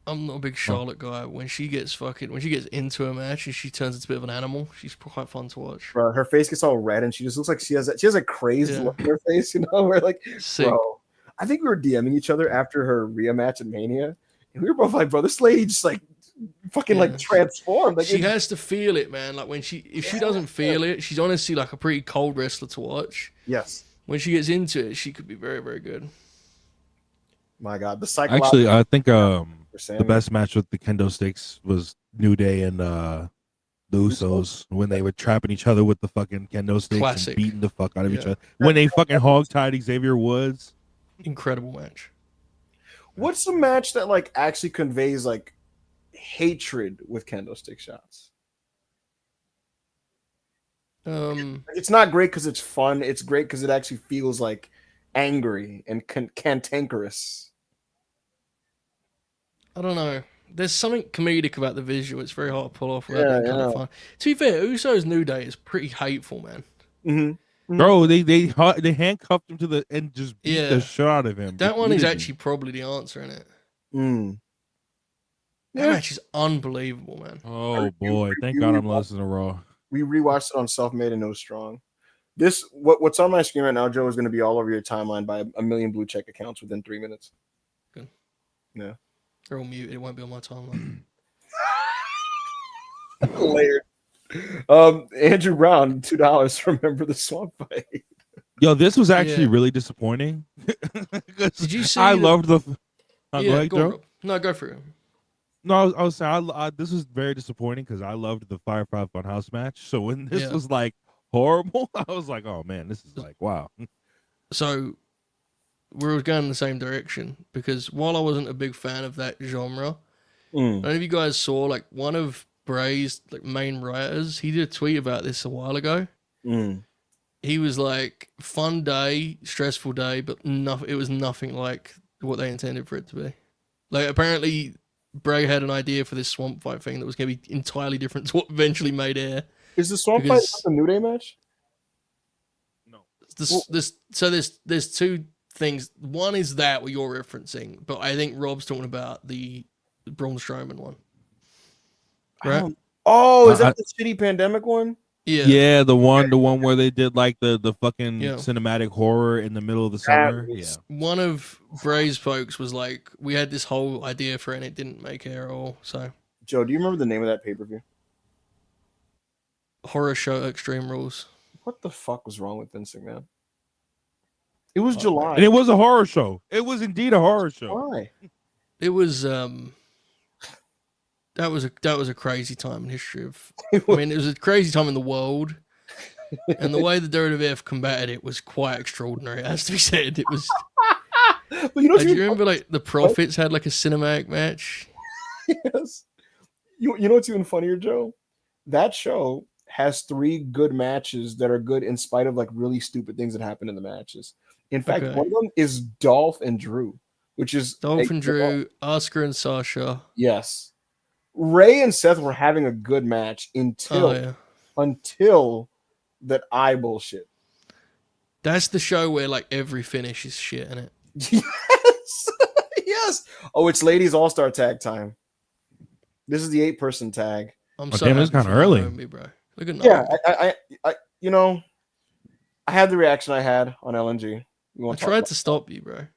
not a big Charlotte guy. When she gets into a match and she turns into a bit of an animal, she's quite fun to watch. Bro, her face gets all red and she just looks like she has a crazed look in her face, We're like, Sick. Bro. I think we were DMing each other after her Rhea match at Mania, and we were both like, bro, this lady just like fucking like transformed. Like, she has to feel it, man. Like if she doesn't feel it, she's honestly like a pretty cold wrestler to watch. Yes. When she gets into it, she could be very, very good. My God, actually, I think the best match with the kendo sticks was New Day and the Usos when they were trapping each other with the fucking kendo sticks and beating the fuck out of each other. When they fucking hog-tied Xavier Woods. Incredible match. What's a match that like actually conveys like hatred with kendo stick shots? It's not great because it's fun. It's great because it actually feels like angry and cantankerous. I don't know. There's something comedic about the visual. It's very hard to pull off without being kind of fun. To be fair, Uso's New Day is pretty hateful, man. Mm-hmm. Bro, they handcuffed him to the and just beat the shit out of him. That one is actually probably the answer in it. That match is unbelievable, man. Oh boy, thank God I'm listening to Raw. We rewatched it on Self-Made and No Strong. This what's on my screen right now, Joe, is going to be all over your timeline by a million blue check accounts within 3 minutes. Good. Yeah. They're all muted. It won't be on my timeline. Layered. Andrew Brown, $2. Remember the swamp fight? Yo, this was actually really disappointing. Did you see? I loved the. Go ahead, Joe. No, go for it. No, I was saying this was very disappointing because I loved the Firefly Funhouse match. So when this was like horrible, I was like, oh man, this is like wow. So we're going in the same direction because while I wasn't a big fan of that genre, none of you guys saw like one of Bray's like main writers. He did a tweet about this a while ago. He was like, "Fun day, stressful day, but it was nothing like what they intended for it to be." Like apparently, Bray had an idea for this swamp fight thing that was going to be entirely different to what eventually made air. Is the swamp fight a New Day match? No. There's two things. One is that what you're referencing, but I think Rob's talking about the Braun Strowman one. Right? Oh, is that the shitty pandemic one? Yeah, the one where they did like the fucking cinematic horror in the middle of the summer. One of Bray's folks was like, we had this whole idea for it and it didn't make air at all. So, Joe, do you remember the name of that pay-per-view? Horror Show Extreme Rules. What the fuck was wrong with Vince McMahon? It was July, and it was a horror show. It was indeed a horror show. Why? It was that was a crazy time in history of. I mean, it was a crazy time in the world, and the way the WWF combated it was quite extraordinary. It has to be said. It was. But do you remember like the Profits had like a cinematic match? Yes. You know what's even funnier, Joe? That show has 3 good matches that are good in spite of like really stupid things that happen in the matches. In fact, one of them is Dolph and Drew, which is Dolph and Drew, Asuka and Sasha. Yes. Ray and Seth were having a good match until that eye bullshit. That's the show where like every finish is shit in it. Yes. Yes. Oh, it's ladies all-star tag time. This is the 8-person tag. I'm so damn, it's kind of early. Me, bro. Look at I I had the reaction I had on LNG. I tried to stop you, bro.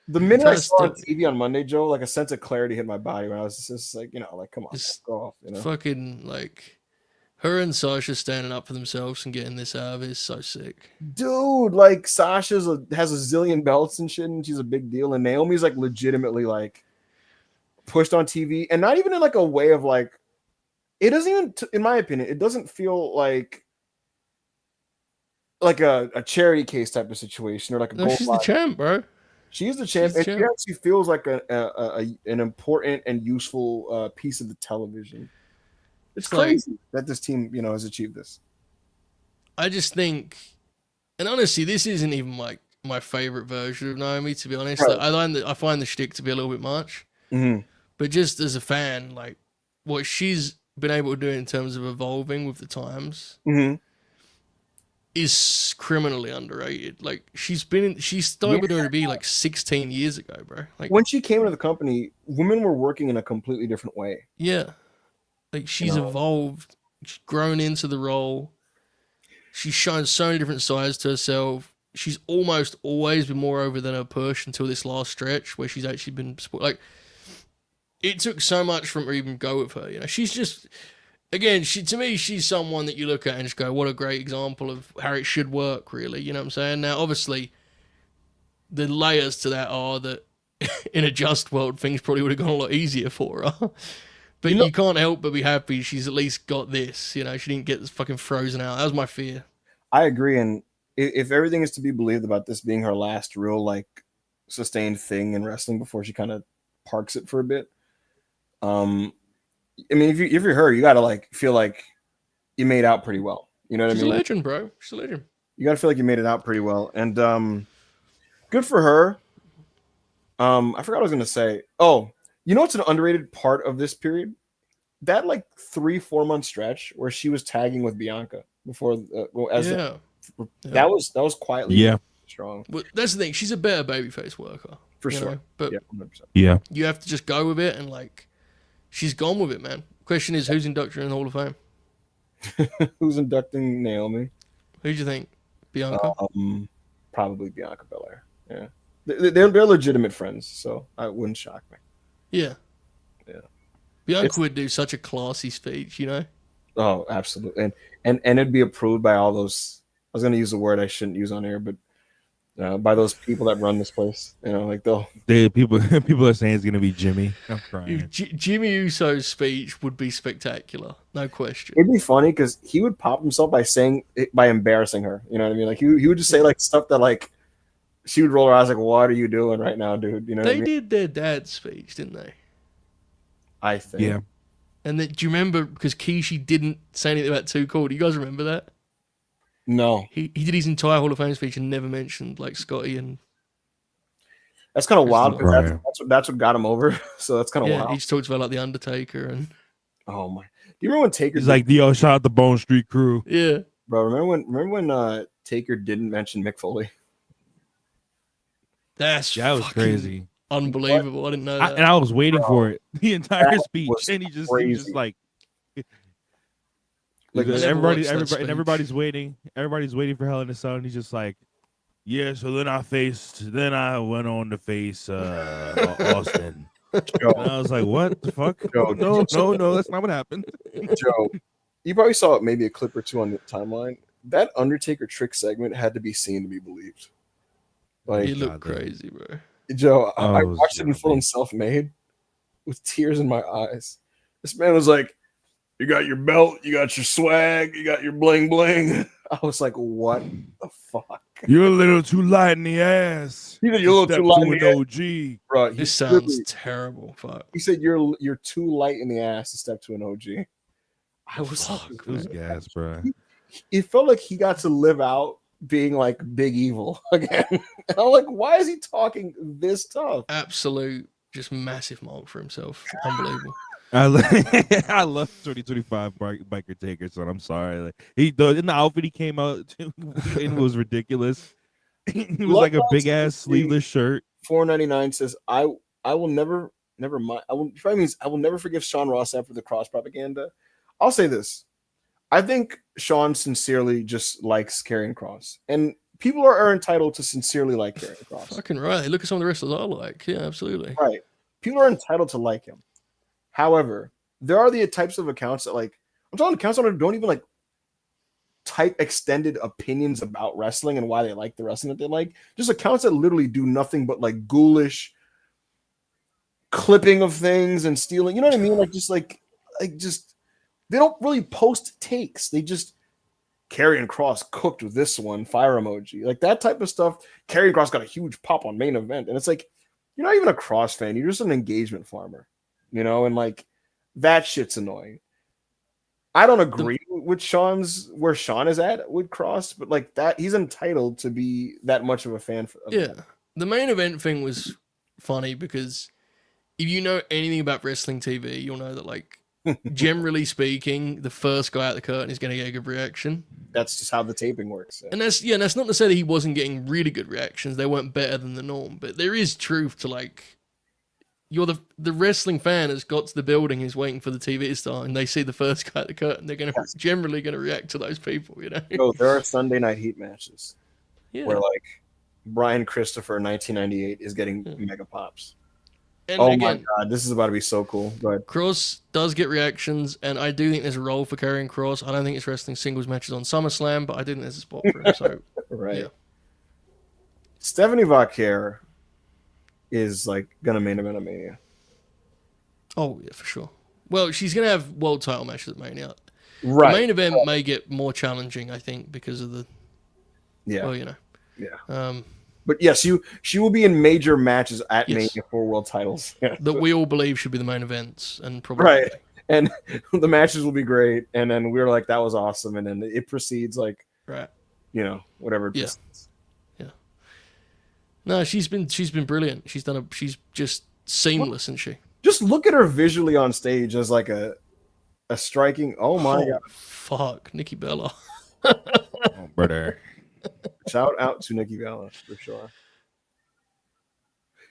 The minute I saw on TV on Monday, Joe, like a sense of clarity hit my body when I was just like, like, come on, go off. Fucking like her and Sasha standing up for themselves and getting this out of it is so sick. Dude, like Sasha has a zillion belts and shit, and she's a big deal. And Naomi's like legitimately like pushed on TV, and not even in like a way of like, it doesn't even, in my opinion, it doesn't feel like a charity case type of situation or like a. No, she's the champ, bro. She's the champ, and she actually feels like an important and useful piece of the television. It's crazy that this team, has achieved this. I just think, and honestly, this isn't even like my favorite version of Naomi, to be honest. Right. I find the shtick to be a little bit much. Mm-hmm. But just as a fan, like what she's been able to do in terms of evolving with the times Mm-hmm. is criminally underrated. Like she started with WWE like 16 years ago, bro. Like When she came into the company, women were working in a completely different way. yeah, like she's evolved, she's grown into the role. She's shown so many different sides to herself. She's almost always been more over than her push until this last stretch where she's actually been like. It took so much from her to even go with her. You know, she's just again, to me, she's someone that you look at and just go, "What a great example of how it should work." Really, you know what I'm saying? Now, obviously, the layers to that are that in a just world, things probably would have gone a lot easier for her. But you can't help but be happy she's at least got this. You know, she didn't get fucking frozen out. That was my fear. I agree, and if everything is to be believed about this being her last real like sustained thing in wrestling before she kind of parks it for a bit, I mean, if you're her, you gotta like feel like you made out pretty well. You know what I mean? She's a legend, bro. She's a legend. You gotta feel like you made it out pretty well, and good for her. I forgot what I was gonna say. Oh, you know what's an underrated part of this period? That like 3-4 month stretch where she was tagging with Bianca before that was quietly strong. But that's the thing. She's a better babyface worker For sure. know? But Yeah, 100%. Yeah. you have to just go with it, and like she's gone with it, man. Question is, who's inducted in the Hall of Fame? Who's inducting Naomi? Who do you think? Bianca? Probably Bianca Belair. Yeah, they're legitimate friends, so it wouldn't shock me. Yeah. Yeah. Bianca would do such a classy speech, you know? Oh, absolutely, and it'd be approved by all those. I was going to use a word I shouldn't use on air, but by those people that run this place, you know, like people are saying it's going to be Jimmy. I'm crying. Jimmy Uso's speech would be spectacular, no question. It'd be funny because he would pop himself by embarrassing her. You know what I mean? Like he would just say like stuff that like she would roll her eyes like, "What are you doing right now, dude?" You know, they did their dad's speech, didn't they? I think. Yeah. And then, do you remember, because Kishi didn't say anything about Too Cool? Do you guys remember that? No. He did his entire Hall of Fame speech and never mentioned like Scotty and. That's kind of wild because that's what got him over. So that's kind of wild. He just talks about like the Undertaker and. Oh my! Do you remember when Taker? He's like, "Yo, shout out the Bone Street Crew." Yeah, bro. Remember when Taker didn't mention Mick Foley? That was crazy. Unbelievable. What? I didn't know that. And I was waiting for it the entire speech, and he was just like everybody's waiting. Everybody's waiting for Hell in the Cell, and he's just like, "Yeah." So then I went on to face Austin. And I was like, "What the fuck?" No, that's not what happened. Joe, you probably saw maybe a clip or two on the timeline. That Undertaker trick segment had to be seen to be believed. Like, he looked crazy, bro. Joe, I watched it in full and self-made with tears in my eyes. This man was like, "You got your belt, you got your swag, you got your bling bling." I was like, "What the fuck?" You're a little too light in the ass. He said, "You're a little too light in the OG." Bro, this sounds terrible. Fuck. He said, "You're too light in the ass to step to an OG." I was like, it was gas, bro. It felt like he got to live out being like Big Evil again. And I'm like, why is he talking this tough? Absolute, just massive mark for himself. Unbelievable. I love 2025 biker Taker, son. I'm sorry. Like, in the outfit he came out in was ridiculous. It was like a big ass sleeveless shirt. $4.99 says, I will never mind. Probably means I will never forgive Sean Ross Sapp for the cross propaganda. I'll say this. I think Sean sincerely just likes Carrie and Cross. And people are entitled to sincerely like Carrie and Cross. Fucking right. Look at some of the wrestlers I like. Yeah, absolutely. Right. People are entitled to like him. However, there are the types of accounts that like, I'm talking accounts that don't even like type extended opinions about wrestling and why they like the wrestling that they like. Just accounts that literally do nothing but like ghoulish clipping of things and stealing. You know what I mean? Like just they don't really post takes. They just Carrie and Cross cooked with this one, fire emoji. Like that type of stuff. Carrie and Cross got a huge pop on main event. And it's like, you're not even a Cross fan. You're just an engagement farmer. You know, and like that shit's annoying. I don't agree with where Sean is at with Cross, but like that, he's entitled to be that much of a fan. The main event thing was funny because if you know anything about wrestling TV, you'll know that, like, generally speaking, the first guy out the curtain is going to get a good reaction. That's just how the taping works. And that's not to say that he wasn't getting really good reactions. They weren't better than the norm, but there is truth to, like, you're the wrestling fan has got to the building, is waiting for the TV star, and they see the first guy at the curtain. They're generally going to react to those people, you know. Oh, there are Sunday Night Heat matches where, Yeah. like, Brian Christopher 1998 is getting mega pops. And Oh again, my god, this is about to be so cool. Go ahead. Cross does get reactions, and I do think there's a role for Carrie and Cross. I don't think it's wrestling singles matches on SummerSlam, but I do think there's a spot for him. So Right. yeah. Stephanie Vaquer is like gonna main event a Mania. Oh yeah, for sure. Well, she's gonna have world title matches at Mania. Right. The main event may get more challenging, I think, because of the Yeah. well, you know. Yeah. But yes, she will be in major matches at Yes. Mania for world titles. Yeah. That we all believe should be the main events, and probably Right. And the matches will be great. And then we were like, that was awesome. And then it proceeds like, right. you know, whatever it Yeah. proceeds. Yeah. No, she's been brilliant. She's just seamless, isn't she? Just look at her visually on stage as like a striking. Oh my god! Fuck, Nikki Bella. Oh, brother. Shout out to Nikki Bella for sure.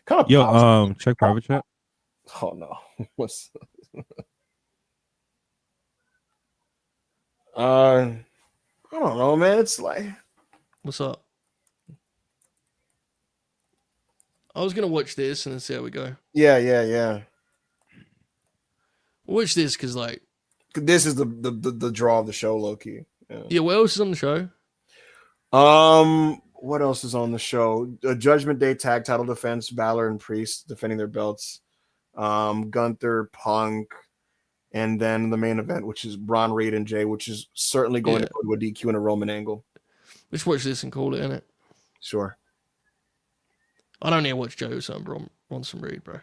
Kind of Yo, check private chat. Oh no, what's I don't know, man. It's like What's up? I was gonna watch this and then see how we go. yeah. Watch this because, like, This is the draw of the show, low key. yeah. What else is on the show? What else is on the show? Judgment Day tag title defense, Balor and Priest defending their belts. Gunther, Punk, and then the main event, which is Braun, Reed, and Jay, which is certainly going to go to a DQ and a Roman angle. Let's watch this and call it, innit? Sure. I don't need to watch Joe, so I'm on some Reed, bro.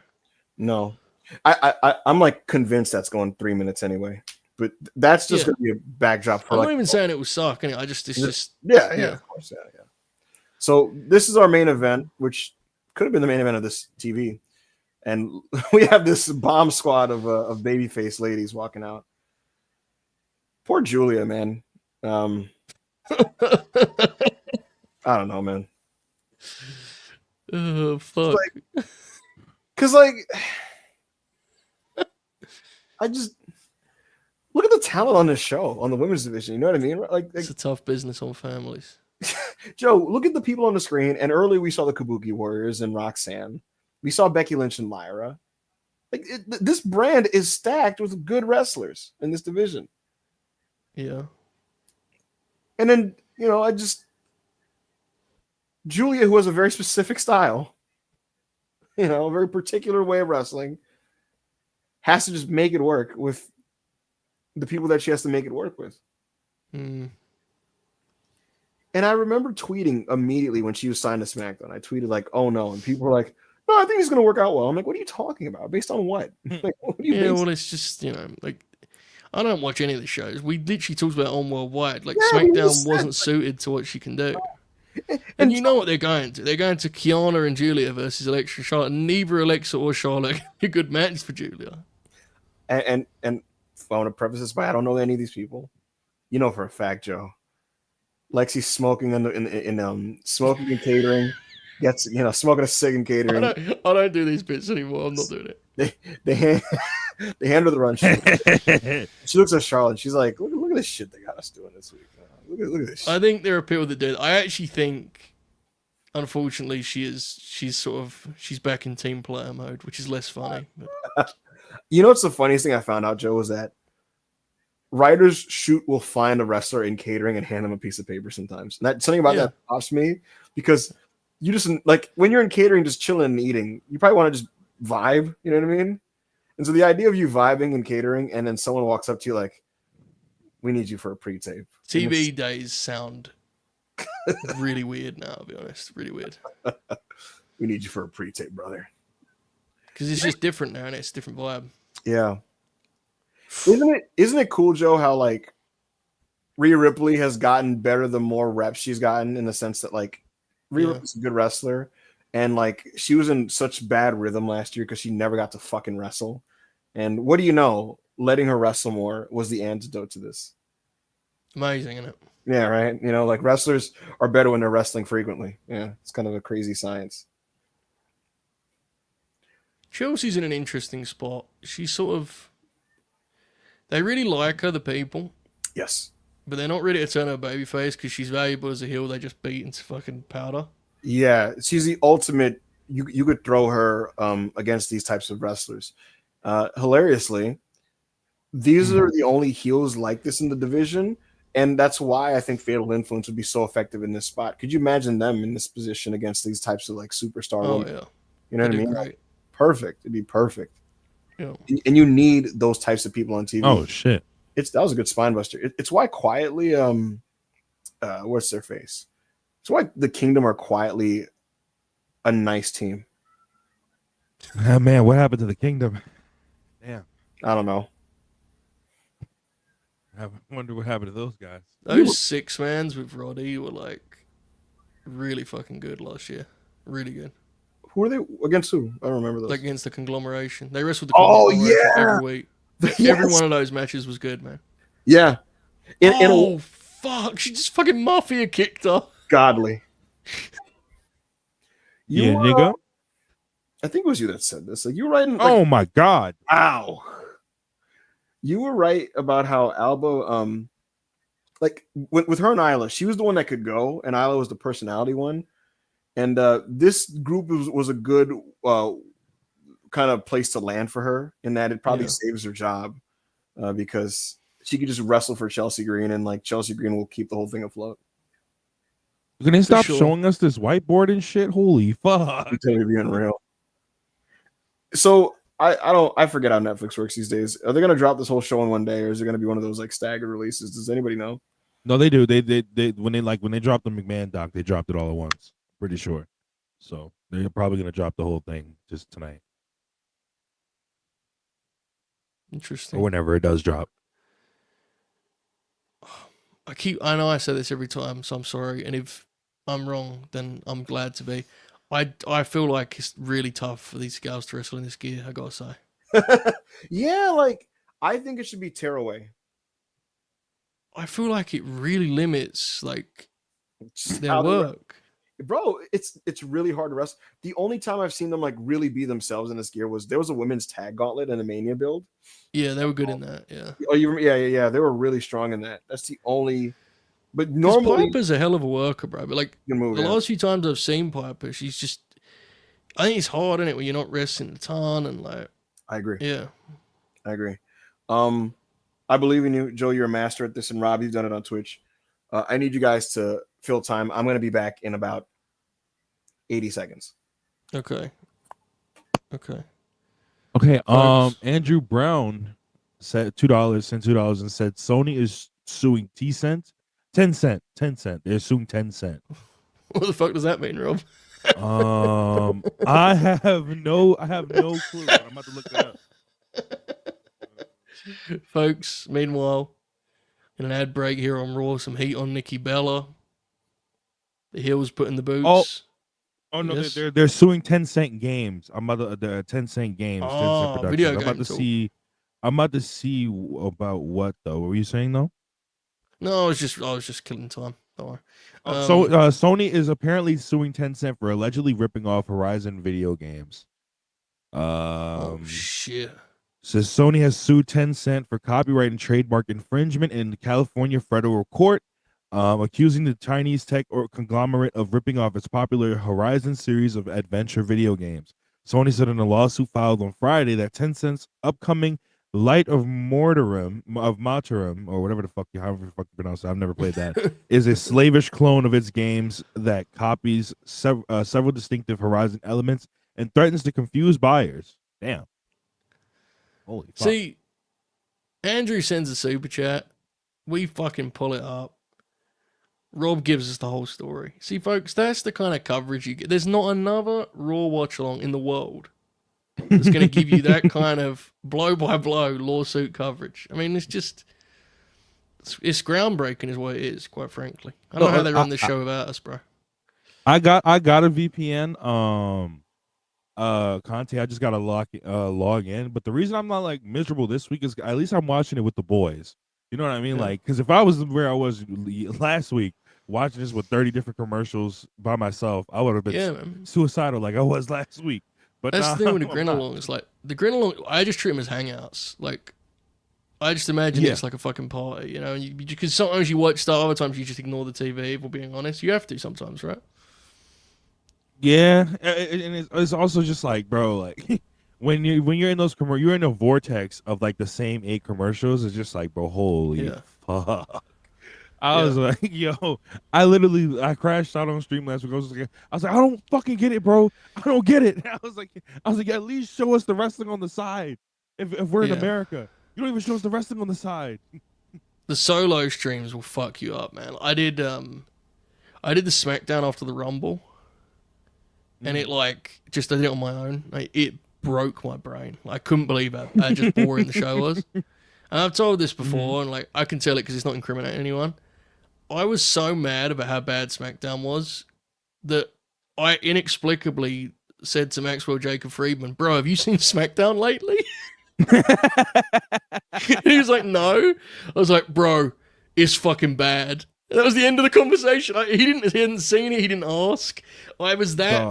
No, I'm like convinced that's going 3 minutes anyway. But that's just going to be a backdrop for. I'm like, not even saying it will suck. Anyway. It's just yeah, of course, yeah. So this is our main event, which could have been the main event of this TV, and we have this bomb squad of babyface ladies walking out. Poor Julia, man. I don't know, man. Oh fuck. Because like, I just look at the talent on this show on the women's division. You know what I mean? Like It's a tough business on families. Joe, look at the people on the screen. And early we saw the Kabuki Warriors and Roxanne. We saw Becky Lynch and Lyra. Like this brand is stacked with good wrestlers in this division. Yeah. And then, you know, Julia, who has a very specific style, you know, a very particular way of wrestling, has to just make it work with the people that she has to make it work with. Mm. And I remember tweeting immediately when she was signed to SmackDown. I tweeted like, "Oh no!" And people were like, "No, I think he's going to work out well." I'm like, "What are you talking about? Based on what?" Like, what do you? Yeah, well, it's just, you know, like, I don't watch any of the shows. We literally talked about it on Worldwide. Like, Yeah, we SmackDown just said, wasn't suited to what she can do. And And you know what they're going to? They're going to Kiana and Julia versus Alexa and Charlotte. Neither Alexa or Charlotte are a good match for Julia. And I want to preface this by I don't know any of these people. You know for a fact, Joe. Lexi's smoking in smoking and catering. Gets smoking a cig and catering. I don't do these bits anymore. I'm not doing it. They hand her the run. She looks at Charlotte. She's like, look at this shit they got us doing this week. Look at this shit. I think there are people that do it. I actually think, unfortunately, she's back in team player mode, which is less funny. But... You know what's the funniest thing I found out, Joe, was that writers will find a wrestler in catering and hand them a piece of paper sometimes. And that something about that pops me because you just like when you're in catering, just chilling and eating, you probably want to just vibe. You know what I mean? And so the idea of you vibing and catering, and then someone walks up to you like, "We need you for a pre-tape." TV days sound really weird now. I'll be honest, really weird. We need you for a pre-tape, brother. Because it's just different now, and it's a different vibe. Yeah. Isn't it cool, Joe, how like Rhea Ripley has gotten better the more reps she's gotten, in the sense that like Rhea Ripley's a good wrestler, And like she was in such bad rhythm last year because she never got to fucking wrestle. And what do you know? Letting her wrestle more was the antidote to this. Amazing, isn't it? Yeah, right. You know, like wrestlers are better when they're wrestling frequently. Yeah, it's kind of a crazy science. Chelsea's in an interesting spot. She's sort of. They really like her, the people, Yes. but they're not ready to turn her babyface because she's valuable as a heel. They just beat into fucking powder. Yeah, she's the ultimate. You could throw her against these types of wrestlers. Hilariously, these are the only heels like this in the division, and that's why I think Fatal Influence would be so effective in this spot. Could you imagine them in this position against these types of like superstar Oh women? yeah, You know what I mean? Great. Perfect. It'd be perfect. Yeah. And you need those types of people on TV. Oh shit! That was a good spine buster. It's why quietly, what's their face? It's why the Kingdom are quietly a nice team. Ah, man, what happened to the Kingdom? Damn, I don't know. I wonder what happened to those guys. Those 6-mans with Roddy were like really fucking good last year. Really good. Who are they against? Who? I don't remember those. Like against the conglomeration. They wrestled the Oh, conglomeration yeah! every week. Yes. Every one of those matches was good, man. Yeah. Fuck. She just fucking mafia kicked her. Godly. Yeah, nigga. I think it was you that said this. Like you were writing. Like, Oh my god! ow. You were right about how Alba, like with her and Isla, she was the one that could go, and Isla was the personality one. And this group was a good kind of place to land for her in that it probably saves her job because she could just wrestle for Chelsea Green, and like Chelsea Green will keep the whole thing afloat. Can they stop showing us this whiteboard and shit? Holy fuck! WWE Unreal. So I forget how Netflix works these days. Are they gonna drop this whole show in one day, or is it gonna be one of those like staggered releases? Does anybody know? No, they do. They when they dropped the McMahon doc, they dropped it all at once. Pretty sure. So they're probably gonna drop the whole thing just tonight Interesting. or whenever it does drop. I know I say this every time, so I'm sorry. And if I'm wrong, then I'm glad to be. I feel like it's really tough for these girls to wrestle in this gear, I gotta say. Yeah, like I think it should be tearaway. I feel like it really limits like their How they work. Bro, it's really hard to wrestle. The only time I've seen them like really be themselves in this gear was there was a women's tag gauntlet and a Mania build. Yeah, they were good in that. Yeah. Oh, yeah. They were really strong in that. That's the only. But normally, Piper's a hell of a worker, bro. But like you can move, the last few times I've seen Piper, she's just. I think it's hard, isn't it, when you're not resting a ton and like. I agree. Yeah. I agree. I believe in you, Joe. You're a master at this, and Rob, you've done it on Twitch. I need you guys to fill time. I'm going to be back in about 80 seconds. Okay. Andrew Brown said $2, sent $2 and said Sony is suing Tencent. They're suing Tencent. What the fuck does that mean, Rob? I have no clue. But I'm about to look that up. Folks, meanwhile, in an ad break here on Raw, some heat on Nikki Bella. The heels putting the boots. Oh no, Yes. they're suing Tencent Games. I'm about the Tencent Games. Oh, Tencent video Productions. I'm about to see about what though. What were you saying though? No, I was just killing time. Don't worry. Sony is apparently suing Tencent for allegedly ripping off Horizon video games. Oh shit. Says Sony has sued Tencent for copyright and trademark infringement in the California federal court, accusing the Chinese tech or conglomerate of ripping off its popular Horizon series of adventure video games. Sony said in a lawsuit filed on Friday that Tencent's upcoming Light of Mortarum, or whatever the fuck however the fuck you pronounce it, I've never played that, is a slavish clone of its games that copies several distinctive Horizon elements and threatens to confuse buyers. Damn. Holy fuck. See, Andrew sends a super chat. We fucking pull it up. Rob gives us the whole story. See, folks, that's the kind of coverage you get. There's not another Raw watch along in the world that's going to give you that kind of blow by blow lawsuit coverage. I mean, it's groundbreaking, is what it is. Quite frankly, I don't know how they run the show without us, bro. I got a VPN. Conte, I just gotta log in. But the reason I'm not like miserable this week is at least I'm watching it with the boys. You know what I mean? Yeah. Like, because if I was where I was last week, watching this with 30 different commercials by myself, I would have been man. suicidal like I was last week. But That's nah, the thing with the I'm grin not. along. It's like the grin along. I just treat them as hangouts. Like I just imagine Yeah. it's like a fucking party, you know. Because sometimes you watch stuff, other times you just ignore the TV. If we're being honest, you have to sometimes, right? Yeah, and it's also just like, bro, like when you're in those you're in a vortex of like the same 8 commercials. It's just like, bro, holy Yeah. fuck. I was like, yo, I crashed out on stream last week. I was like, I don't fucking get it, bro. I don't get it. I was like, at least show us the wrestling on the side. If we're in Yeah. America, you don't even show us the wrestling on the side. The solo streams will fuck you up, man. I did the SmackDown after the Rumble, and it like just I did it on my own. Like, it broke my brain. I couldn't believe how just boring the show was. And I've told this before, and like I can tell it because it's not incriminating anyone. I was so mad about how bad SmackDown was that I inexplicably said to Maxwell Jacob Friedman, "Bro, have you seen SmackDown lately?" He was like, "No." I was like, "Bro, it's fucking bad." And that was the end of the conversation. He hadn't seen it. He didn't ask. I was that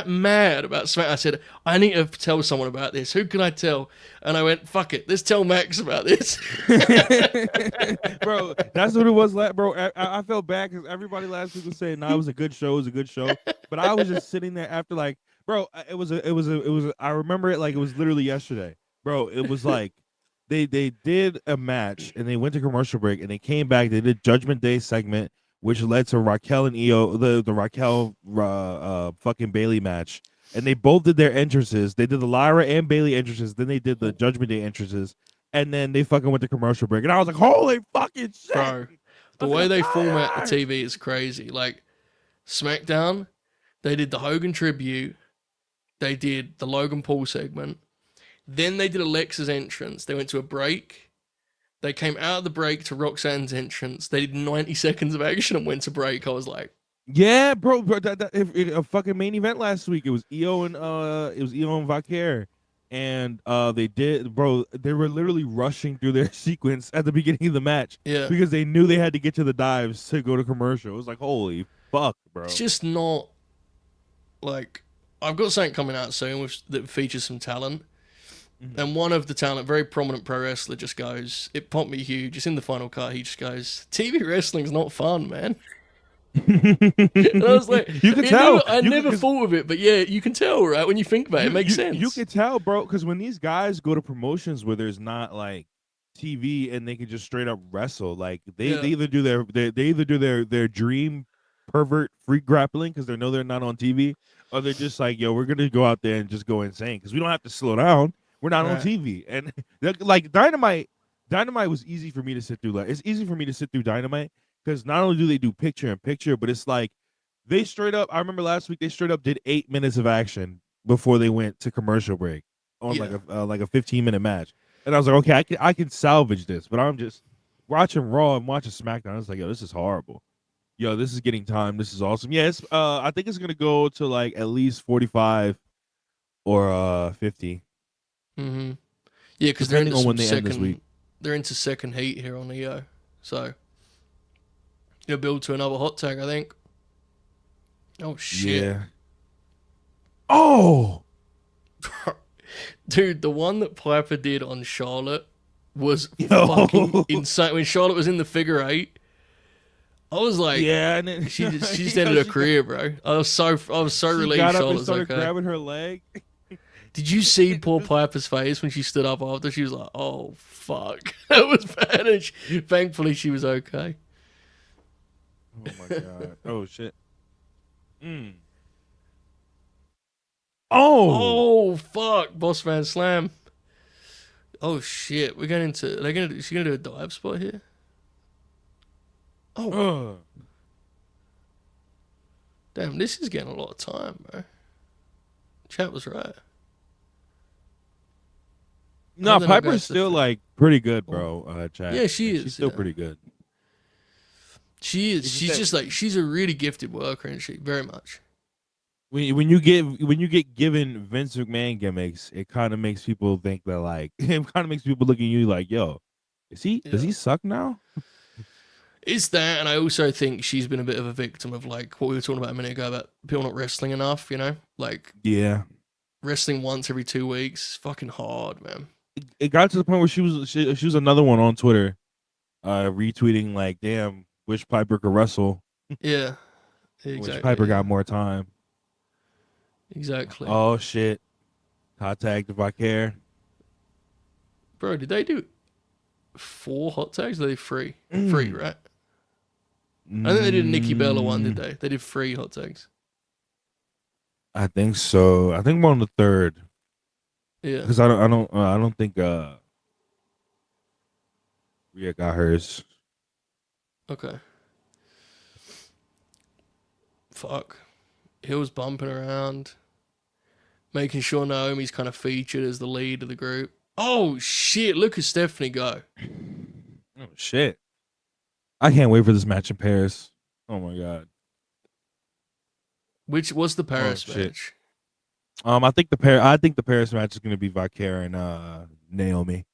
mad about SmackDown. I said, I need to tell someone about this. Who can I tell? And I went, fuck it. Let's tell Max about this. Bro, that's what it was. Bro, I felt bad because everybody last week was saying, "No, it was a good show. It was a good show." But I was just sitting there after, like, bro, it was. I remember it like it was literally yesterday, bro. It was like they did a match and they went to commercial break and they came back. They did Judgment Day segment, which led to Raquel and Io, the Raquel fucking Bailey match. And they both did their entrances. They did the Lyra and Bailey entrances. Then they did the Judgment Day entrances. And then they fucking went to commercial break. And I was like, holy fucking shit. Bro, the way they format the TV is crazy. Like, SmackDown, they did the Hogan tribute. They did the Logan Paul segment. Then they did Alexa's entrance. They went to a break. They came out of the break to Roxanne's entrance. They did 90 seconds of action and went to break. I was like, yeah, bro, a fucking main event last week. It was Io and Vaquer. And they were literally rushing through their sequence at the beginning of the match. Yeah. Because they knew they had to get to the dives to go to commercial. It was like, holy fuck, bro. it's just not like I've got something coming out soon that features some talent. And one of the talent, very prominent pro wrestler, just goes, it popped me huge. It's in the final cut. He just goes, TV wrestling's not fun, man. And I was like, you can tell. I never thought of it, but yeah, you can tell, right? When you think about it, it makes sense. You can tell, bro, because when these guys go to promotions where there's not like TV and they can just straight up wrestle, like they either do their dream pervert freak grappling because they know they're not on TV, or they're just like, yo, we're gonna go out there and just go insane because we don't have to slow down. We're not on TV. And like Dynamite was easy for me to sit through. Like, it's easy for me to sit through Dynamite because not only do they do picture in picture, but it's like they straight up. I remember last week they straight up did 8 minutes of action before they went to commercial break on like a 15-minute match. And I was like, okay, I can salvage this, but I'm just watching Raw and watching SmackDown. I was like, yo, this is horrible. Yo, this is getting time. This is awesome. Yes, I think it's gonna go to like at least 45 or 50. Mm-hmm. Yeah, because they're Depending into on when they end this week. They're into second heat here on EO, so it'll build to another hot tag, I think. Oh shit! Yeah. Oh, dude, the one that Piper did on Charlotte was fucking insane. When Charlotte was in the figure 8, I was like, yeah, and then, she just ended her career, bro. I was so relieved got up Charlotte and was started okay. grabbing her leg. Did you see poor Piper's face when she stood up after? She was like, oh, fuck. That was bad. And thankfully, she was okay. Oh, my God. Oh, shit. Oh, fuck. Boss Man Slam. Oh, shit. We're going into... Is she going to do a dive spot here? Oh. Damn, this is getting a lot of time, bro. Chat was right. No, Piper's still like pretty good, bro. Chat. Yeah, she is. She's still pretty good. She is. She's just like she's a really gifted worker, and she very much. When you get given Vince McMahon gimmicks, it kind of makes people think that like it kind of makes people look at you like, yo, does he suck now? It's that, and I also think she's been a bit of a victim of like what we were talking about a minute ago about people not wrestling enough. You know, like wrestling once every 2 weeks, is fucking hard, man. It got to the point where she was another one on Twitter, retweeting like, damn, wish Piper could wrestle. Yeah, exactly. Wish Piper got more time. Exactly. Oh shit! Hot tag to Vicaire. Bro, did they do 4 hot tags? Or did they 3? 3, right? I think they did a Nikki Bella one, did they? They did 3 hot tags. I think so. I think we're on the 3rd. Yeah. Because I don't think Rhea got hers. Okay. Fuck. Hill's bumping around, making sure Naomi's kind of featured as the lead of the group. Oh shit! Look at Stephanie go. Oh shit! I can't wait for this match in Paris. Oh my god. Which was the Paris match? I think the Paris match is gonna be Vicaire and Naomi.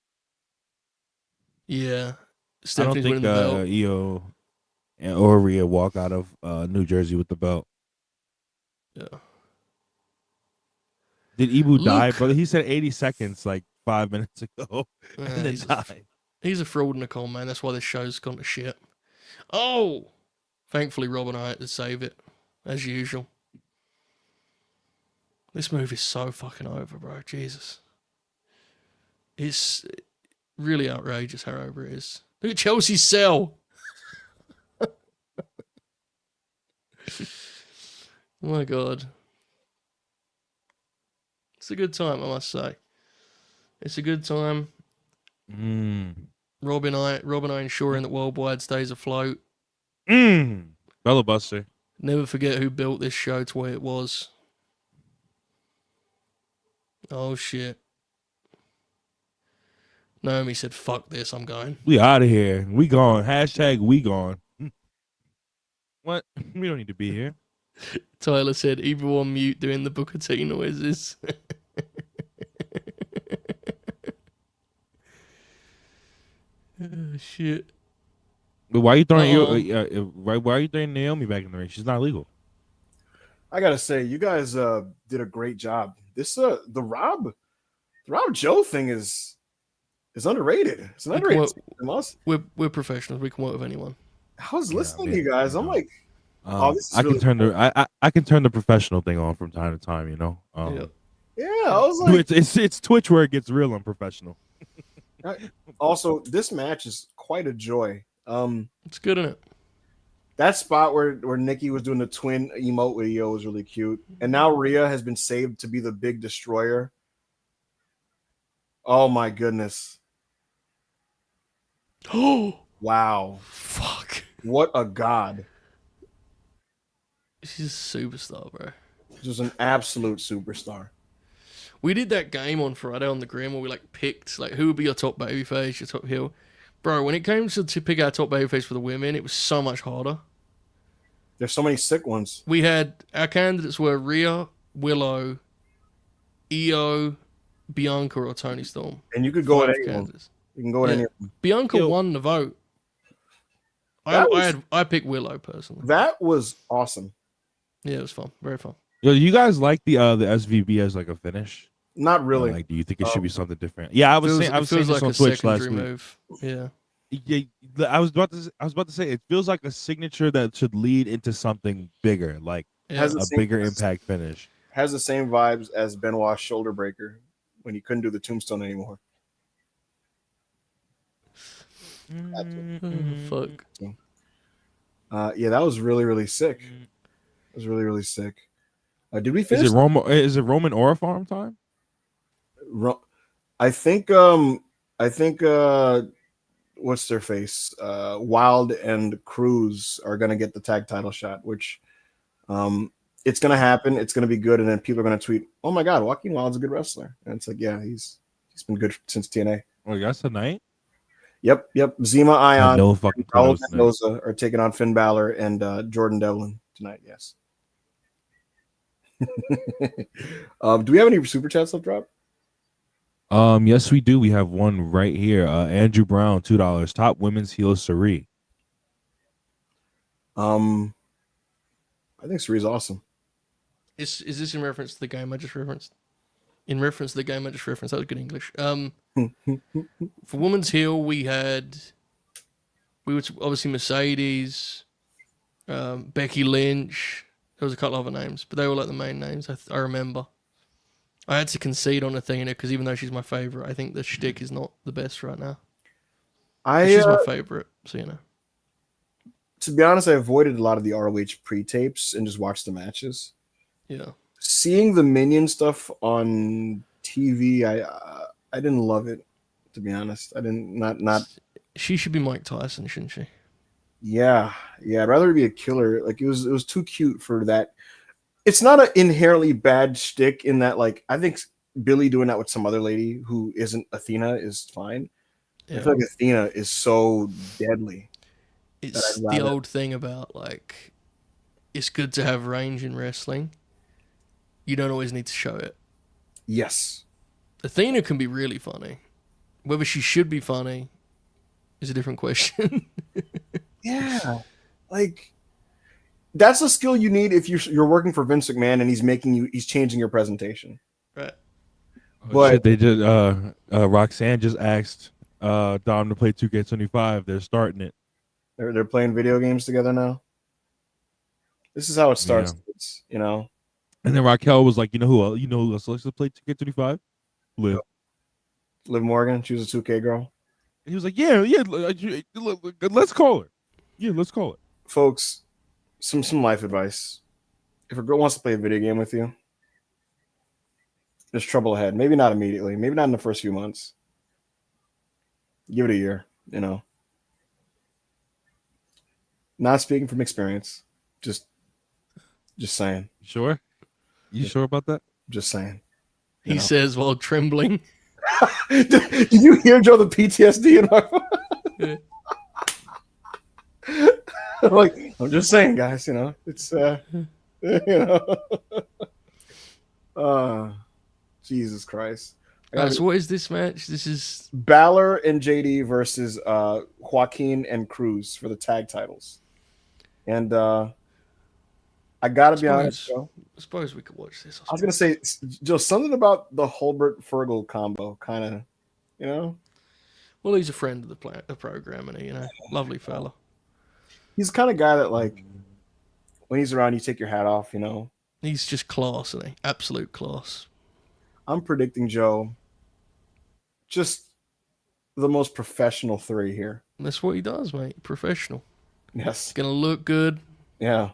Yeah. Stephanie's I don't think Io or Rhea walk out of New Jersey with the belt. Yeah. Did Ibu die, brother? He said 80 seconds like 5 minutes ago, and then died. He's a fraud, Nicole, man. That's why this show's gone to shit. Oh! Thankfully, Rob and I had to save it, as usual. This movie's so fucking over, bro. Jesus. It's really outrageous how over it is. Look at Chelsea's cell. Oh my god. It's a good time, I must say. It's a good time. Rob and I ensuring that Worldwide stays afloat. Bella Buster. Never forget who built this show to where it was. Oh shit. Naomi said, fuck this, I'm going. We out of here. We gone. Hashtag we gone. What? We don't need to be here. Tyler said, Evil on mute doing the Booker T noises. Oh, shit. But why are you throwing why are you throwing Naomi back in the ring? She's not legal. I gotta say, you guys did a great job. This the Rob Joe thing is underrated. It's an underrated. We're professionals. We can work with anyone. I was listening to you guys. I'm like, this is I can turn I can turn the professional thing on from time to time. You know. Yeah, I was like, it's Twitch where it gets real unprofessional. Also, this match is quite a joy. It's good, isn't it? That spot where Nikki was doing the twin emote with Io was really cute. And now Rhea has been saved to be the big destroyer. Oh my goodness. Oh wow. Fuck. What a god. She's a superstar, bro. She's an absolute superstar. We did that game on Friday on the Grim where we like picked like who would be your top babyface, your top heel. Bro, when it came to pick our top babyface for the women, it was so much harder. There's so many sick ones. We had our candidates were Rhea, Willow, Io, Bianca, or Toni Storm. And you could go with anyone. You can go with any of them. Bianca won the vote. I picked Willow personally. That was awesome. Yeah, it was fun. Very fun. Yo, you guys like the SVB as like a finish? Not really. Like, do you think it should be something different? Yeah, I was saying this like on Twitch last week. Move. Yeah. I was about to say it feels like a signature that should lead into something bigger, like a bigger impact finish. Has the same vibes as Benoit's shoulder breaker when he couldn't do the tombstone anymore. Fuck. Yeah, that was really, really sick. It was really, really sick. Did we finish? Is it Roman Aura Farm time? I think what's their face? Wild and Cruz are gonna get the tag title shot, which it's gonna happen. It's gonna be good, and then people are gonna tweet, "Oh my god, Joaquin Wilde's a good wrestler," and it's like, yeah, he's been good since TNA. Oh, that's tonight. Yep. Zima I had Ion no fucking and clue. Raul That was tonight. Mendoza are taking on Finn Balor and Jordan Devlin tonight. Yes. Do we have any super chats left, Rob? Yes, we do. We have one right here. Andrew Brown, $2. Top women's heel Sari. I think Sari's awesome. Is this in reference to the game I just referenced? In reference to the game I just referenced. That was good English. For women's heel, we were obviously Mercedes, Becky Lynch. There was a couple other names, but they were like the main names. I remember. I had to concede on Athena because even though she's my favorite, I think the shtick is not the best right now. But she's my favorite, so you know. To be honest, I avoided a lot of the ROH pre-tapes and just watched the matches. Yeah. Seeing the Minion stuff on TV, I didn't love it. To be honest, I didn't not. She should be Mike Tyson, shouldn't she? Yeah. I'd rather be a killer. Like it was too cute for that. It's not an inherently bad shtick in that. Like I think Billy doing that with some other lady who isn't Athena is fine. Yeah. I feel like Athena is so deadly. It's the old thing about like, it's good to have range in wrestling. You don't always need to show it. Yes. Athena can be really funny. Whether she should be funny is a different question. Yeah. Like that's a skill you need if you're working for Vince McMahon and he's changing your presentation. Right. But shit, they did Roxanne just asked Dom to play 2K25. They're starting it. They're playing video games together now. This is how it starts, kids, you know. And then Raquel was like, you know who else likes to play 2K25? Liv Morgan, she was a 2K girl. And he was like, yeah, let's call her. Yeah, let's call it. Folks, some life advice. If a girl wants to play a video game with you, there's trouble ahead. Maybe not immediately. Maybe not in the first few months. Give it a year, you know. Not speaking from experience. Just saying. Sure? You sure about that? Just saying. He says while trembling. Did you hear, Joe, the PTSD in my like, I'm just saying, guys, you know, it's you know. Jesus Christ. So what is this match? This is Balor and JD versus Joaquin and Cruz for the tag titles. And I gotta be honest, Joe. I suppose we could watch this. I was gonna say, Joe, something about the Holbert Fergal combo, kind of, you know. Well, he's a friend of the program, and you know, lovely fella. He's the kind of guy that, like, when he's around, you take your hat off, you know. He's just class, isn't he? Absolute class. I'm predicting, Joe, just the most professional three here. That's what he does, mate. Professional. Yes. He's gonna look good. Yeah.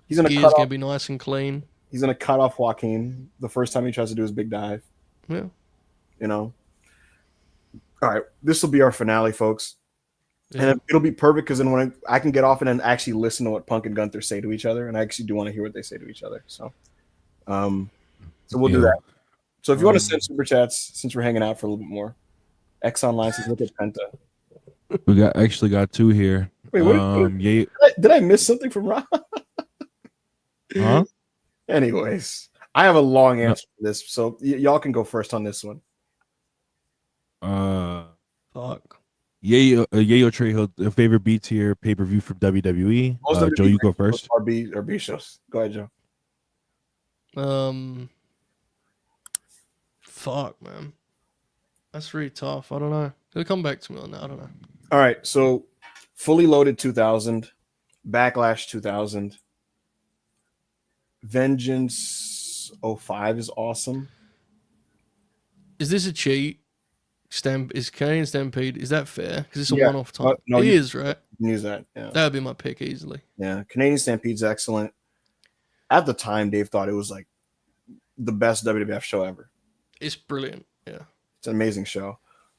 His gear's gonna be nice and clean. He's gonna cut off Joaquin the first time he tries to do his big dive. Yeah. You know. All right, this will be our finale, folks. Yeah. And it'll be perfect because then when I can get off and then actually listen to what Punk and Gunther say to each other, and I actually do want to hear what they say to each other. So we'll do that. So if you want to send super chats, since we're hanging out for a little bit more, X Online says look at Penta. We actually got two here. Wait, did I miss something from Rob? Huh? Anyways, I have a long answer for this, so y'all can go first on this one. Fuck. Yayo Trejo, favorite B tier pay per view from WWE. Joe, you go first. Or B shows. Go ahead, Joe. Fuck, man. That's really tough. I don't know. He'll come back to me on that. I don't know. All right, so Fully Loaded 2000, Backlash 2000, Vengeance 05 is awesome. Is this a cheat? Is Canadian Stampede, is that fair? Because it's a one-off time. No, it is, right? You can use that. Yeah. That would be my pick easily. Yeah, Canadian Stampede's excellent. At the time, Dave thought it was like the best WWF show ever. It's brilliant. Yeah. It's an amazing show.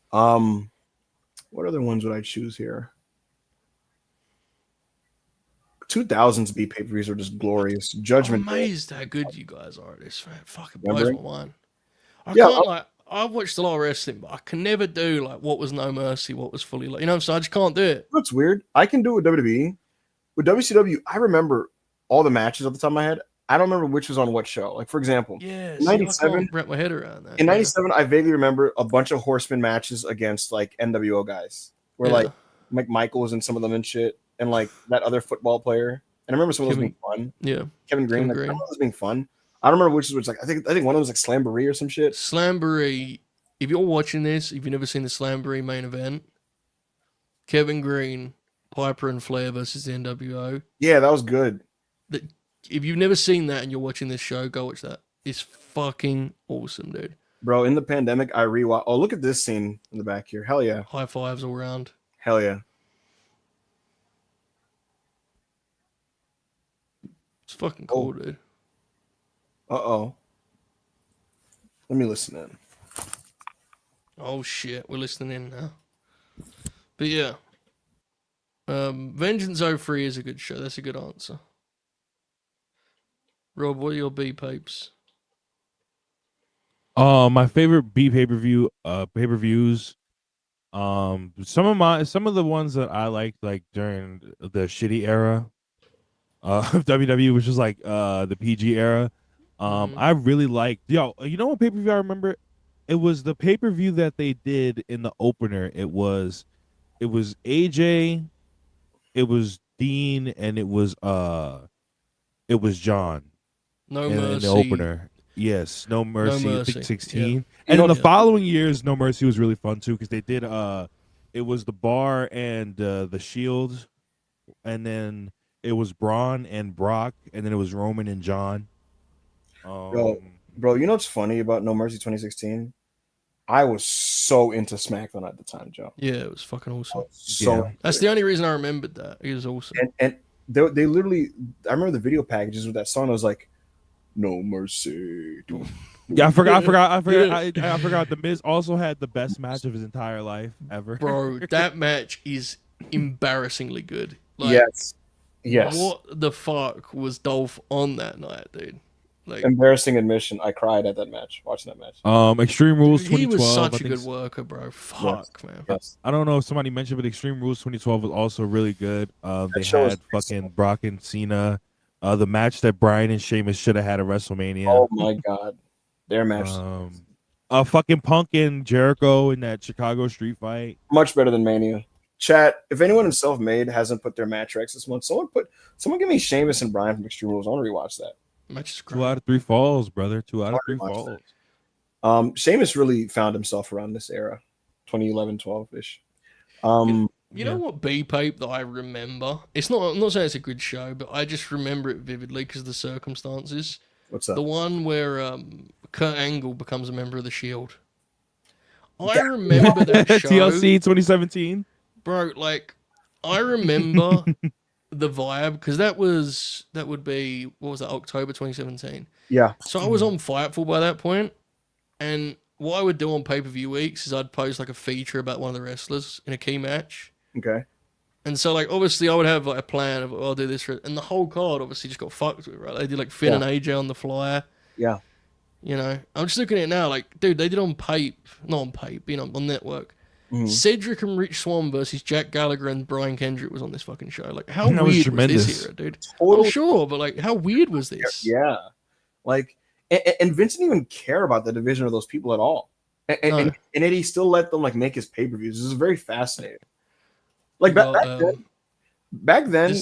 What other ones would I choose here? 2000s B pay-per-views are just glorious. Judgment. I'm amazed how good you guys are at this. Man. Fucking Yeah, blows right? my mind. I can't like. I've watched a lot of wrestling, but I can never do like what was No Mercy, what was Fully, like, so I just can't do it. That's weird. I can do it with WWE. With WCW, I remember all the matches off the top of my head. I don't remember which was on what show. Like, for example, Yeah, in see, I 97, can't wrap my head around that. in 97, I vaguely remember a bunch of Horseman matches against like NWO guys, where like Mike Michael was in some of them and shit, and like that other football player. And I remember some of those being fun. Yeah, Kevin Green. Like, some of those being fun. I don't remember which was like. I think one of them was like Slamboree or some shit. Slamboree. If you're watching this, if you've never seen the Slamboree main event, Kevin Green, Piper and Flair versus the NWO. Yeah, that was good. If you've never seen that and you're watching this show, go watch that. It's fucking awesome, dude. Bro, in the pandemic, I rewatched. Oh, look at this scene in the back here. Hell yeah. High fives all around. Hell yeah. It's fucking cool, dude. Uh-oh. Let me listen in. Oh, shit. We're listening in now. But yeah. Vengeance 03 is a good show. That's a good answer. Rob, what are your B papes? My favorite B pay-per-views. Some of the ones that I liked like during the shitty era of WWE, which was like the PG era. I really liked you know what pay-per-view I remember? It was the pay-per-view that they did in the opener. It was AJ, it was Dean, and it was John. No Mercy. In the opener. Yes, No Mercy. I think 16. Yeah. And in the following years, No Mercy was really fun too because they did it was the Bar and the Shield, and then it was Braun and Brock, and then it was Roman and John. Bro, you know what's funny about No Mercy 2016? I was so into SmackDown at the time, Joe. Yeah, it was fucking awesome. That's the only reson I remembered that. It was awesome. And they literally, I remember the video packages with that song. I was like, No Mercy. Yeah, I forgot. The Miz also had the best match of his entire life ever. Bro, that match is embarrassingly good. Like, yes. What the fuck was Dolph on that night, dude? Like, embarrassing admission. I cried at that match, watching that match. Extreme Rules 2012. He was such a good worker, bro. Fuck, man. Yes. I don't know if somebody mentioned, but Extreme Rules 2012 was also really good. They had fucking Brock and Cena. The match that Bryan and Sheamus should have had at WrestleMania. Oh my god, their match. Fucking Punk and Jericho in that Chicago street fight. Much better than Mania. Chat. If anyone in Self-Made hasn't put their match recs this month, someone give me Sheamus and Bryan from Extreme Rules. I want to rewatch that. Match is great. 2 out of 3 falls, brother. 2 out of 3 falls. Sheamus really found himself around this era, 2011, 12-ish. You know what B-Pape that I remember? I'm not saying it's a good show, but I just remember it vividly because of the circumstances. What's that? The one where Kurt Angle becomes a member of the Shield. I remember that show. TLC 2017. Bro, like, I remember the vibe because that would be, what was that, October 2017? Yeah. So I was on Fightful by that point, and what I would do on pay-per-view weeks is I'd post like a feature about one of the wrestlers in a key match. Okay. And so, like, obviously, I would have like a plan of, I'll do this and the whole card obviously just got fucked with, right? They did like Finn and AJ on the flyer. Yeah. You know, I'm just looking at it now, like, dude, they did on on network. Mm-hmm. Cedric and Rich Swann versus Jack Gallagher and Brian Kendrick was on this fucking show. Like, how weird was this era, dude? I'm sure, but like, how weird was this? Yeah. Like, and Vince didn't even care about the division of those people at all. And yet he still let them like make his pay-per-views. This is very fascinating. Like back then,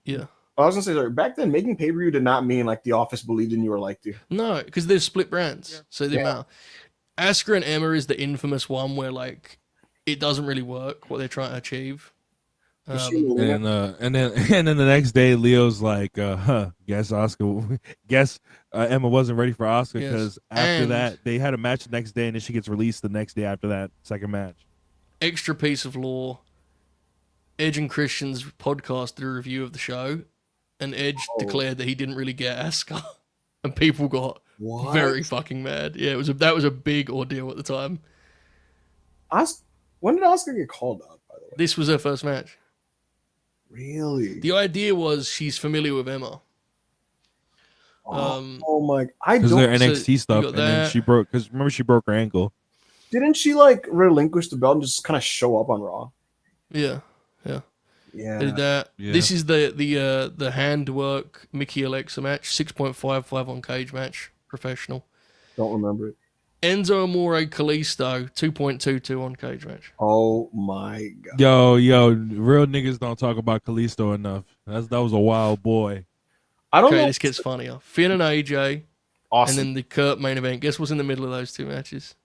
yeah. I was gonna say, sorry, back then making pay-per-view did not mean like the office believed in you or liked you. No, because they're split brands, so they matter. Asuka and Emma is the infamous one where like it doesn't really work what they're trying to achieve. And then the next day, Leo's like, guess Emma wasn't ready for Asuka because after that they had a match the next day, and then she gets released the next day after that second match. Extra piece of lore. Edge and Christian's podcast did a review of the show, and Edge declared that he didn't really get Asuka, and people got very fucking mad. Yeah, that was a big ordeal at the time. When did Asuka get called up, by the way? This was her first match. Really? The idea was she's familiar with Emma. Oh my! Because they're NXT stuff, and then she broke. Because remember, she broke her ankle. Didn't she like relinquish the belt and just kind of show up on Raw? Yeah. Yeah. Did that. Yeah. This is the handwork Mickey Alexa match, 6.55 on Cage match, professional. Don't remember it. Enzo Amore Kalisto, 2.22 on Cage match. Oh my god. Yo, real niggas don't talk about Kalisto enough. That was a wild boy. I don't Okay, know. this gets funnier. Finn and AJ, Awesome. and then the Kurt main event. Guess what's in the middle of those two matches?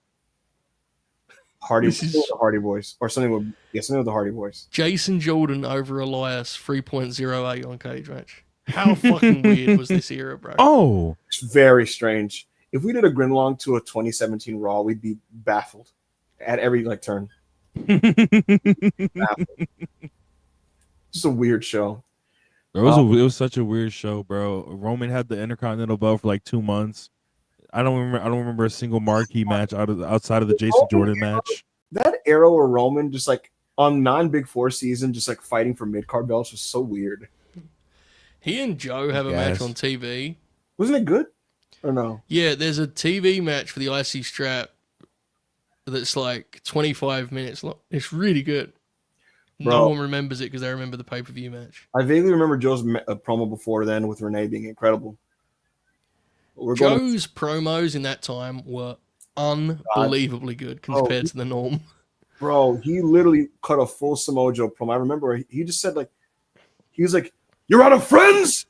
Hardy, this is- something with the Hardy Boys, or something with the Hardy Boys. Jason Jordan over Elias, 3.08 on Cage match. How fucking weird was this era, bro? Oh, It's very strange. If we did a grin along to a 2017 Raw, we'd be baffled at every like turn. Baffled. Just a weird show. it was such a weird show, bro. Roman had the Intercontinental belt for like 2 months. I don't remember a single marquee match outside of the Jason Jordan match. That era where Roman just like on non-Big Four season, just like fighting for mid-card belts was so weird. He and Joe have a match on TV. Wasn't it good? Or no? Yeah, there's a TV match for the IC strap that's like 25 minutes long. It's really good. No Bro. one remembers it because they remember the pay-per-view match. I vaguely remember Joe's promo before then with Renee being incredible. Joe's promos in that time were unbelievably good compared to the norm. Bro, he literally cut a full Samoa Joe promo. I remember he just said he was like, "You're out of friends,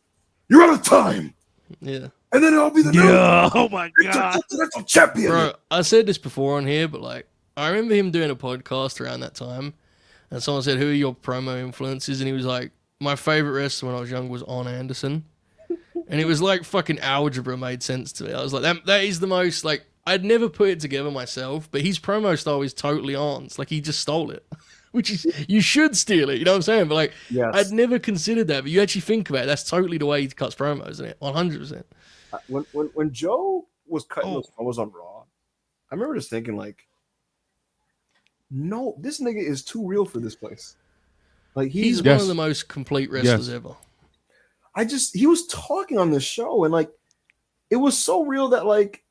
you're out of time." Yeah. And then I'll be the new Oh my god, Intercontinental champion. Bro, I said this before on here, but like, I remember him doing a podcast around that time, and someone said, "Who are your promo influences?" And he was like, "My favorite wrestler when I was young was Arn Anderson," and it was like fucking algebra made sense to me. I was like, that is the most like I'd never put it together myself, but his promo style is totally Arn's. Like he just stole it, which is you should steal it. You know what I'm saying? But like, Yes. I'd never considered that. But you actually think about it, that's totally the way he cuts promos, isn't it? 100%. When Joe was cutting those promos on Raw, I remember just thinking like, no, this nigga is too real for this place. Like He's one of the most complete wrestlers ever. He was talking on this show and like it was so real that like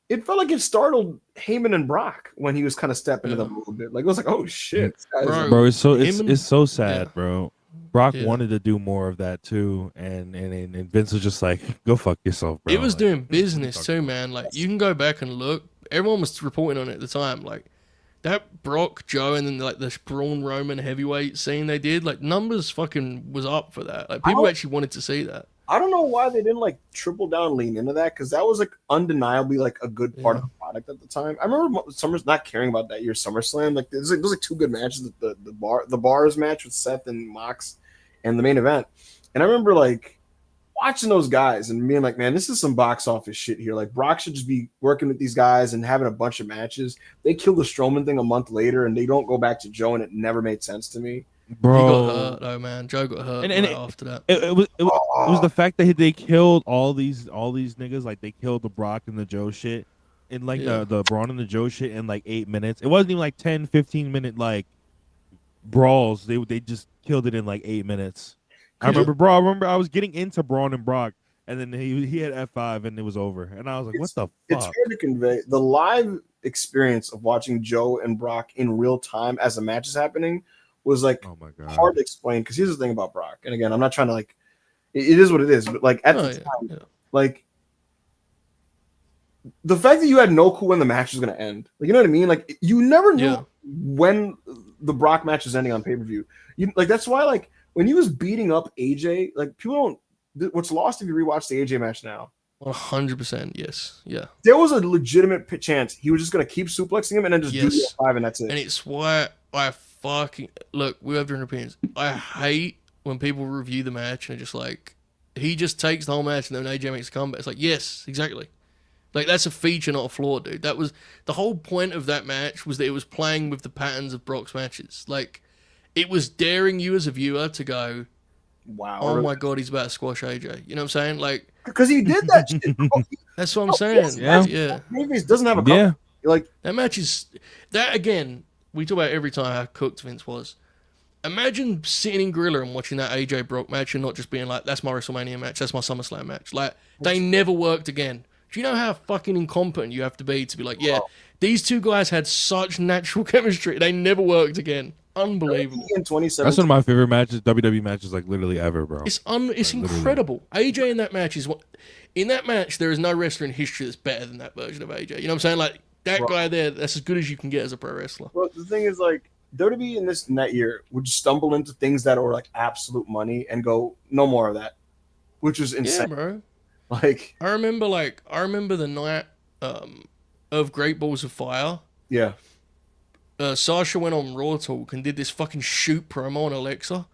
it felt like it startled Heyman and Brock when he was kind of stepping to them a little bit. Like it was like, oh shit, this guy's bro, it's so sad, bro. Brock Yeah. wanted to do more of that too, and Vince was just like, "Go fuck yourself, bro." It was Like, doing business too, man. Like you can go back and look. Everyone was reporting on it at the time. Like that Brock, Joe, and then like the Braun Roman heavyweight scene they did. Like numbers fucking was up for that. Like people actually wanted to see that. I don't know why they didn't like triple down, lean into that because that was like undeniably like a good part of the product at the time. I remember Summers not caring about that year's SummerSlam. Like there's like two good matches: the bars match with Seth and Mox, and the main event. And I remember like watching those guys and being like, man, this is some box office shit here. Like Brock should just be working with these guys and having a bunch of matches. They killed the Strowman thing a month later, and they don't go back to Joe, and it never made sense to me. bro. He got hurt though, man. Joe got hurt after that. It was the fact that they killed all these niggas. Like they killed the Brock and the Joe shit, and like the Braun and the Joe shit in like 8 minutes. It wasn't even like 10, 15 minute like brawls. They just killed it in like 8 minutes. I remember I was getting into Braun and Brock, and then he had F5 and it was over, and I was like, what the fuck? It's hard to convey the live experience of watching Joe and Brock in real time as the match is happening. Was like oh my God. hard to explain because here's the thing about Brock, and again, I'm not trying to like it is what it is, but like at the time, like the fact that you had no clue when the match was gonna end, like you know what I mean, like you never knew when the Brock match was ending on pay-per-view. You like that's why like when he was beating up AJ, like people don't what's lost if you rewatch the AJ match now. 100%, yes, yeah. There was a legitimate chance he was just gonna keep suplexing him and then just do the F5 and that's it. And it's why I fucking look. We have different opinions. I hate when people review the match and just like he just takes the whole match and then AJ makes a comeback. It's like yes, exactly. Like that's a feature, not a flaw, dude. That was the whole point of that match was that it was playing with the patterns of Brock's matches. Like it was daring you as a viewer to go, wow, oh my god, he's about to squash AJ. You know what I'm saying? Like because he did that shit. That's what I'm saying. Yeah. Mayface doesn't have a comeback. Like that match is that again. We talk about every time how cooked Vince was. Imagine sitting in Gorilla and watching that AJ Brock match and not just being like, that's my WrestleMania match, that's my SummerSlam match. Like, they never worked again. Do you know how fucking incompetent you have to be like, yeah, These two guys had such natural chemistry. They never worked again. Unbelievable. In 2017, That's one of my favorite matches, WWE matches, like literally ever, bro. It's Like, incredible. AJ in that match is what. In that match, there is no wrestler in history that's better than that version of AJ. You know what I'm saying? Like that guy there, that's as good as you can get as a pro wrestler. Well, the thing is, like, WWE in that year would stumble into things that were like absolute money and go, no more of that, which is insane. Yeah, bro. Like, I remember the night of Great Balls of Fire. yeah, Sasha went on Raw Talk and did this fucking shoot promo on Alexa.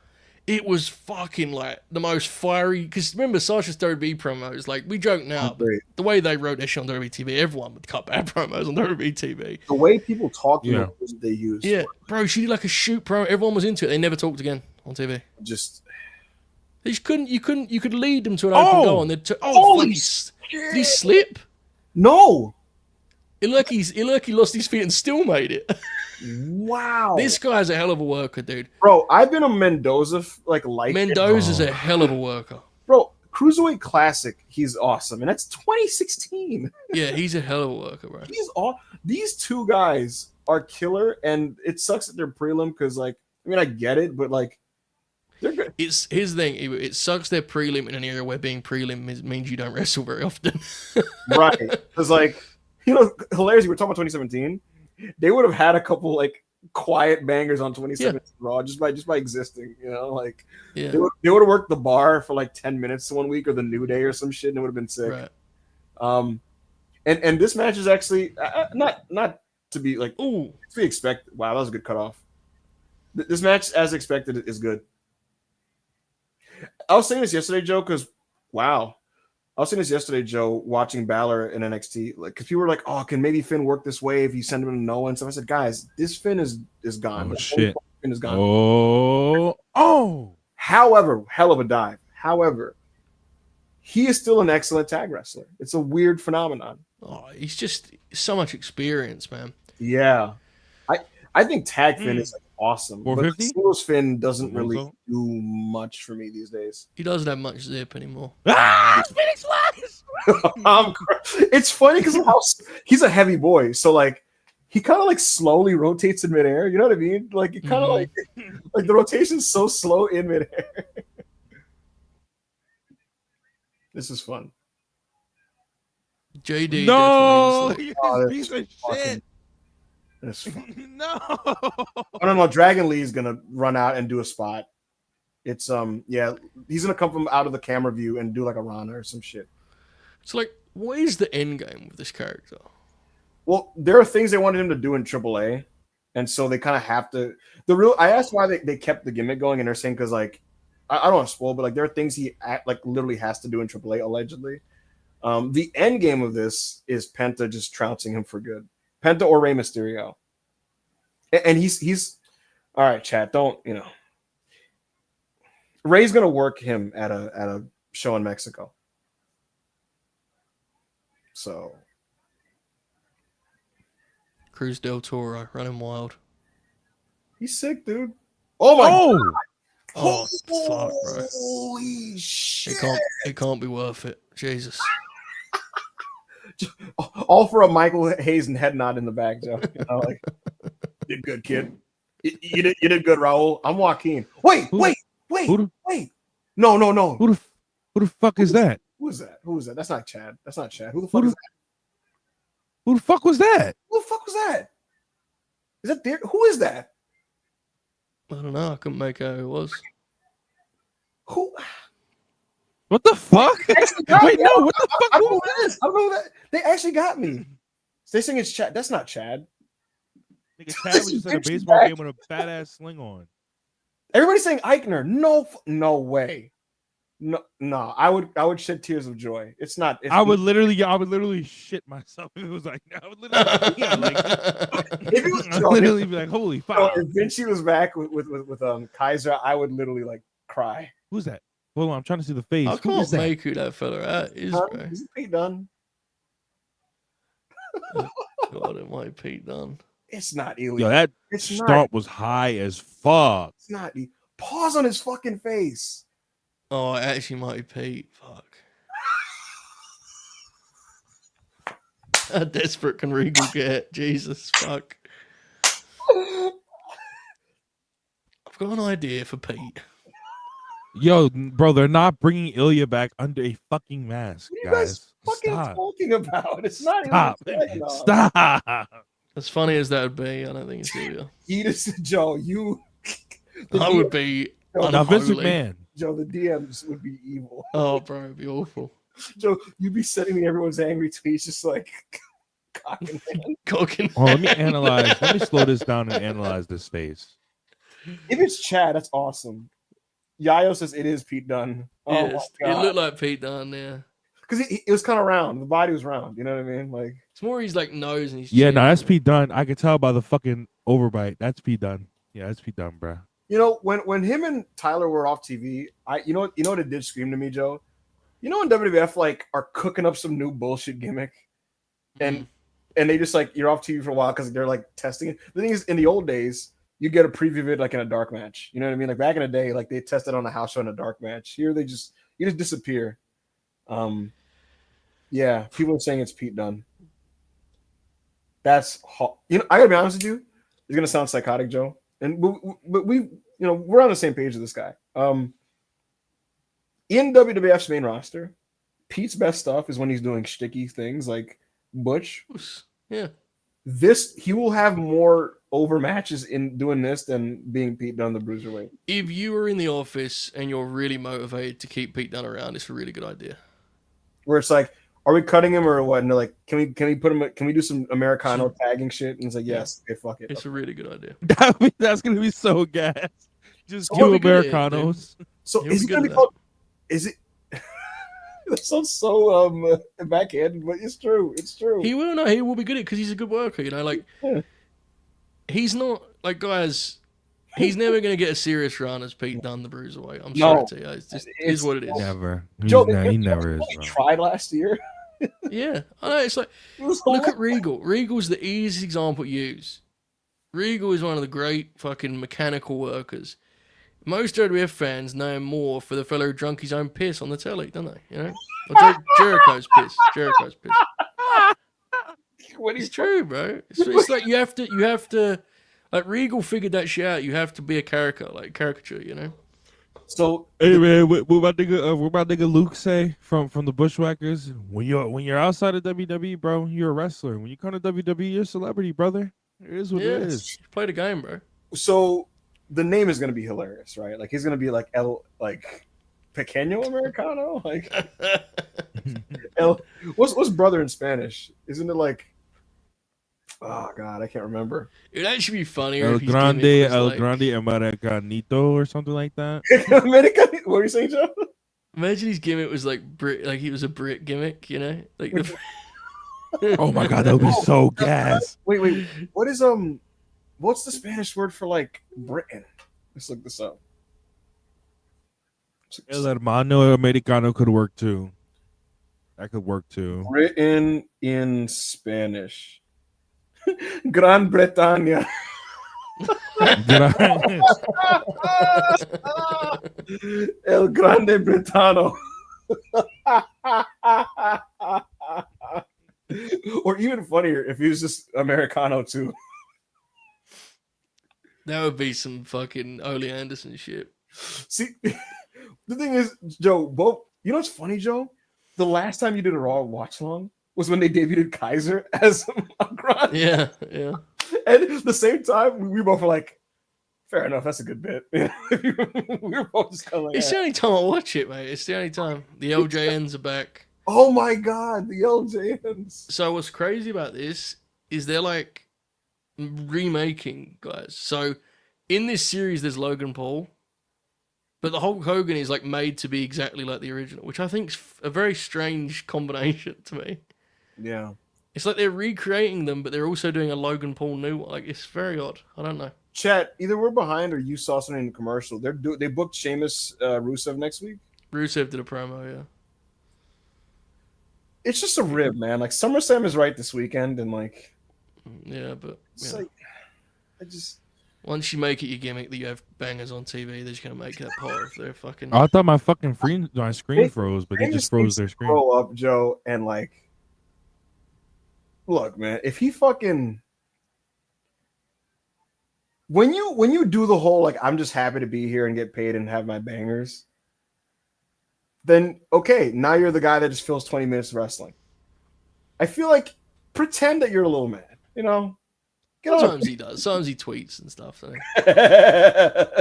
It was fucking like the most fiery. Because remember, Sasha's WWE promos, like we joke now, but the way they wrote that shit on WWE TV, everyone would cut bad promos on WWE TV. the way people talk, Yeah. they use, Yeah, bro, she did like a shoot promo. Everyone was into it. They never talked again on TV. just They just couldn't. You could lead them to an open goal, and they'd holy did he slip? no. It looked like he lost his feet and still made it. Wow, This guy's a hell of a worker, dude. bro, I've been a Mendoza like Mendoza's a hell of a worker. bro. Cruiserweight Classic, he's awesome, and that's 2016. Yeah, he's a hell of a worker, bro. These two guys are killer, and it sucks that they're prelim because, like, I mean, I get it, but like, they're good. It's his thing. It sucks they're prelim in an era where being prelim means you don't wrestle very often. Right? Because, like, hilarious. We're talking about 2017. They would have had a couple like quiet bangers on 2017 Raw just by existing. Like Yeah, they would have worked the bar for like 10 minutes one week or the New Day or some shit, and it would have been sick. right. And this match is actually not to be like Ooh, to be expected. Wow, that was a good cutoff. This match, as expected, is good. I was saying this yesterday, Joe, because wow. I was saying this yesterday, Joe, watching Balor in NXT, like, because people were like, "Oh, can maybe Finn work this way if you send him to Noah?" And stuff. I said, "Guys, this Finn is gone. Oh, This shit. Finn is gone." Oh. However, hell of a dive. However, he is still an excellent tag wrestler. It's a weird phenomenon. oh, he's just so much experience, man. Yeah, I think tag Finn is like awesome, but 450? singles Finn doesn't really Also? do much for me these days. He doesn't have much zip anymore. Ah, Phoenix Lies. It's funny because he's a heavy boy, so like he kind of like slowly rotates in midair. You know what I mean? Like it kind of like the rotation's so slow in midair. This is fun. JD. No, definitely is Oh, you piece of shit. That's fun. No. No. Dragon Lee is gonna run out and do a spot. It's he's gonna come from out of the camera view and do like a Rana or some shit. It's like, what is the end game with this character? Well, there are things they wanted him to do in AAA, and so they kind of have to. I asked why they kept the gimmick going, and they're saying because like I don't want to spoil, but like there are things he like literally has to do in AAA allegedly. The end game of this is Penta just trouncing him for good. Penta or Rey Mysterio, and he's all right. Chat, don't Rey's gonna work him at a show in Mexico. So Cruz del Toro running wild. he's sick, dude. Oh my god. Oh, fuck, bro. Holy shit. It can't be worth it. Jesus. All for a Michael Hayes head nod in the back, Joe. Like, did good, kid. You did good, Raul. I'm Joaquin. Wait. No. Who the fuck is that? Who is that? That's not Chad. Who the fuck is that? Who the fuck was that? Who the fuck was that? Is that there? Who is that? I don't know. I couldn't make out who it was. Who? What the fuck? Wait, no. What the fuck? I don't know who this. I don't know that. They actually got me. They saying it's Chad. That's not Chad. Nigga, Chad was just at a baseball game with a fat ass sling on. Everybody's saying Eichner. No way. No. I would shed tears of joy. It's not. I would literally shit myself if it was like. I would literally, if it was I would literally be like, holy fuck. If Vinci was back with Kaiser, I would literally like cry. Who's that? Hold on, I'm trying to see the face. I Who is can't that? make who that fella is, bro. Is it Pete Dunne? God, it might be Pete Dunne. It's not Elite. Yo, that It's start not. was high as fuck. It's not. Pause on his fucking face. Oh, it actually might be Pete. Fuck. How desperate can Regal get? Jesus fuck. I've got an idea for Pete. Yo, bro, they're not bringing Ilya back under a fucking mask, What are you guys fucking Stop. talking about? It's not Stop. even Stop. As funny as that would be, I don't think it's Ilya. Joe, you. I would be Now, Vince unholy. McMahon. Joe, the DMs would be evil. Oh, bro, it'd be awful. Joe, you'd be sending me everyone's angry tweets just like cock and hand. Cooking. Oh, let me analyze. Let me slow this down and analyze this face. If it's Chad, that's awesome. Yayo says it is Pete Dunne. Oh Yes, my it God. looked like Pete Dunne, yeah. Because it was kind of round. The body was round. You know what I mean? Like, It's more his like nose and his Yeah, chin. no, that's Pete Dunne. I could tell by the fucking overbite. That's Pete Dunne. Yeah, that's Pete Dunne, bro. you know, when him and Tyler were off TV, you know what it did scream to me, Joe? You know when WWF like are cooking up some new bullshit gimmick, and they just like you're off TV for a while because they're like testing it. The thing is, in the old days, you get a preview of it like in a dark match. You know what I mean? Like back in the day, like they tested on a house show in a dark match. Here you just disappear. Yeah, people are saying it's Pete Dunne. That's you know, I gotta be honest with you. It's gonna sound psychotic, Joe, and but we you know we're on the same page with this guy. In WWF's main roster, Pete's best stuff is when he's doing shticky things like Butch. Yeah. He will have more over matches in doing this than being Pete Dunne, the Bruiserweight. If you were in the office and you're really motivated to keep Pete Dunne around, it's a really good idea. Where it's like, are we cutting him or what? And they're like, can we put him? Can we do some Americano tagging shit? And it's like, yes, okay, fuck it. It's a really good idea. That's gonna be so gas. Just So two what we good at, Americanos. So He'll is be it good gonna at be called? Is it? That sounds so backhanded, but it's true. It's true. He will be good at it because he's a good worker, you know, like Yeah. he's not like guys, he's never gonna get a serious run as Pete Dunne the Bruiserweight. I'm No. sorry to you. It's just is what it is. Never. Joe, He never is. He Bro. tried last year. Yeah. I know, it's like It was look at Regal. Regal's the easiest example to use. Regal is one of the great fucking mechanical workers. Most WWF fans know him more for the fellow who drunk his own piss on the telly, don't they? You know? Or Jericho's piss. Jericho's piss. When It's he's true, bro. It's like you have to like Regal figured that shit out. You have to be a caricature, you know? so Hey man, what my nigga Luke say from the Bushwhackers? When you're outside of WWE, bro, you're a wrestler. When you come to WWE, you're a celebrity, brother. It is what it is. Play the game, bro. so the name is gonna be hilarious, right? Like he's gonna be like Pequeño Americano, like what's brother in Spanish? Isn't it like? Oh God, I can't remember. It'd actually be funnier El if his Grande, gimmick was El like, Grande Americanito or something like that. American, what are you saying, Joe? Imagine his gimmick was like Brit, like he was a Brit gimmick, you know? Like the Oh my god, that would be so gas. Wait. What is what's the Spanish word for like Britain? Let's look this up. El Hermano Americano could work too. That could work too. Britain in Spanish. Gran Bretaña. El Grande Bretano. Or even funnier if he was just Americano too. that would be some fucking Ole Anderson shit. See, the thing is, Joe, you know what's funny, Joe? The last time you did a Raw watch along was when they debuted Kaiser as a Grande. Yeah. And at the same time, we both were like, fair enough, that's a good bit. We were both just kind of like, It's the only time I watch it, mate. It's the only time. The LJNs are back. oh my God, the LJNs. So what's crazy about this is they're like remaking guys. So in this series, there's Logan Paul, but the Hulk Hogan is like made to be exactly like the original, which I think is a very strange combination to me. Yeah. It's like they're recreating them, but they're also doing a Logan Paul new one. Like it's very odd. I don't know. Chat, either we're behind or you saw something in the commercial. They booked Sheamus Rusev next week. Rusev did a promo, yeah. It's just a rib, man. Like SummerSlam is right this weekend, and like, Yeah, but it's yeah. like, I just. Once you make it your gimmick that you have bangers on TV, they're just gonna make that part of their fucking. I thought my screen froze, but they just froze their screen. Grow up, Joe, and like Look, man, if he fucking when you do the whole like I'm just happy to be here and get paid and have my bangers, then okay, now you're the guy that just fills 20 minutes of wrestling. I feel like pretend that you're a little mad, you know. Sometimes he does. Sometimes he tweets and stuff. So.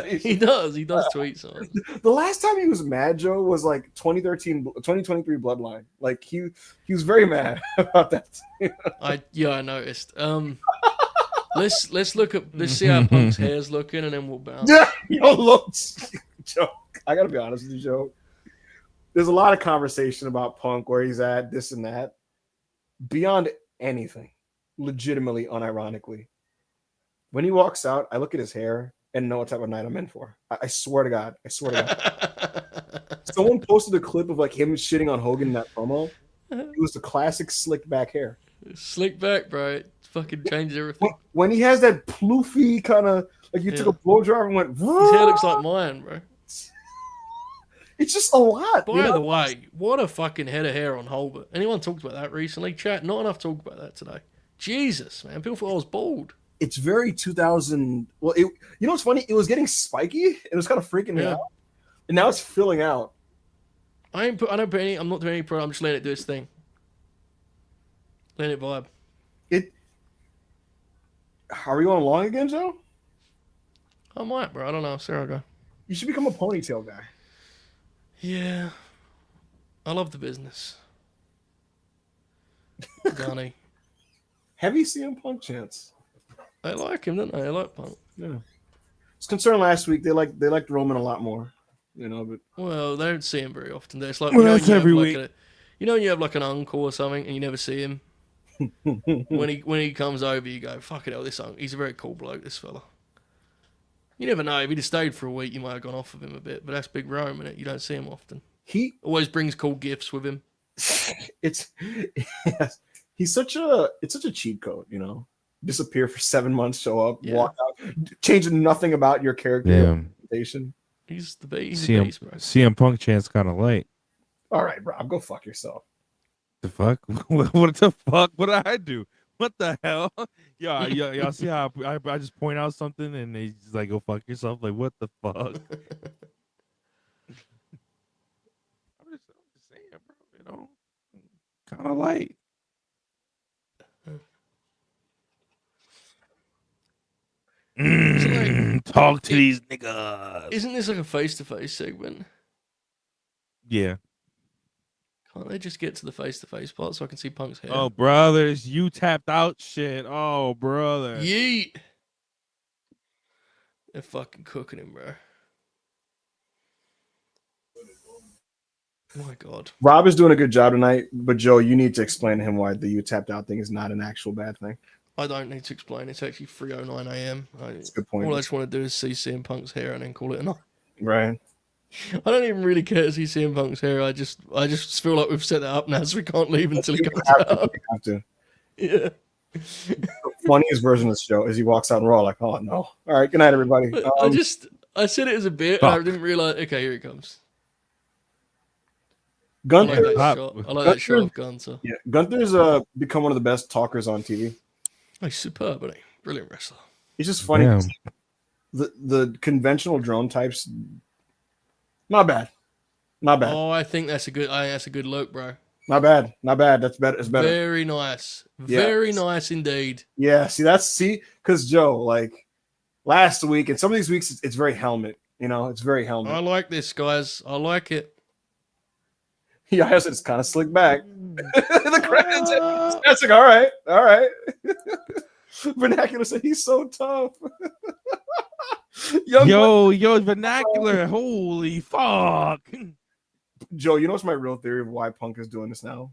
He does. He does tweet sometimes. The last time he was mad, Joe, was like 2023 Bloodline. Like he was very mad about that. I noticed. Let's look at see how Punk's hair's looking, and then we'll bounce. Yeah, look, Joe. I gotta be honest with you, Joe. There's a lot of conversation about Punk, where he's at, this and that. Beyond anything, legitimately, unironically, when he walks out, I look at his hair and know what type of night I'm in for. I swear to God. Someone posted a clip of like him shitting on Hogan in that promo. It was the classic slicked back hair. Slick back, bro. It fucking changes everything. When he has that ploofy kind of like you took a blow dryer and went. His hair looks like mine, bro. It's just a lot. By the way, what a fucking head of hair on Holbert. Anyone talked about that recently? Chat, not enough talk about that today. Jesus, man. People thought I was bald. It's very 2000. Well, you know what's funny? It was getting spiky. It was kind of freaking me out. And now it's filling out. I'm not doing any pro. I'm just letting it do its thing. Letting it vibe. Are we going long again, Joe? I might, bro. I don't know. See how I go. You should become a ponytail guy. Yeah. I love the business. Donnie. Heavy CM Punk chance. I like him, don't I? I like Punk. Yeah. It's concerned last week. They liked Roman a lot more, you know. But well, they don't see him very often. It's like that's every week. You know when you have like an uncle or something and you never see him. when he comes over, you go, "Fucking hell, this uncle. He's a very cool bloke. This fella." You never know. If he'd have stayed for a week, you might have gone off of him a bit. But that's Big Rome, innit? You don't see him often. He always brings cool gifts with him. He's such a cheat code, you know. Disappear for 7 months, show up, walk out, changing nothing about your character. He's the beast, bro. CM Punk chance kind of light. All right, Rob, go fuck yourself. The fuck? What the fuck? What did I do? What the hell? Y'all see how I just point out something and they just like go fuck yourself? Like what the fuck? I'm just saying, bro. You know, kind of light. Talk to these niggas. Isn't this like a face-to-face segment? Yeah. Can't they just get to the face-to-face part so I can see Punk's hair? Oh, brothers, you tapped out shit. Oh, brother. Yeet. They're fucking cooking him, bro. Oh my God. Rob is doing a good job tonight, but Joe, you need to explain to him why the you tapped out thing is not an actual bad thing. I don't need to explain. It's actually 3:09 a.m. That's a good point. All I just want to do is see CM Punk's hair and then call it a night. Right. I don't even really care to see CM Punk's hair. I just feel like we've set that up now, so we can't leave until he comes out. You have to. Yeah. The funniest version of the show is he walks out and we're all like, "Oh no!" All right, good night, everybody. I said it as a bit. And I didn't realize. Okay, here he comes. Gunther. I like that shot of Gunther. Yeah, Gunther's become one of the best talkers on TV. Oh, he's superb, isn't he? Brilliant wrestler. He's just funny. Damn. The conventional drone types, not bad. Oh, I think that's a good look, bro. Not bad. That's better. It's better. Very nice. Very nice indeed. Yeah. Because Joe, like last week and some of these weeks, it's very helmet. You know, it's very helmet. I like this, guys. I like it. Yeah, it's kind of slick back. The credits. That's like, all right. Vernacular said he's so tough. Yo, vernacular. Holy fuck. Joe, you know what's my real theory of why Punk is doing this now?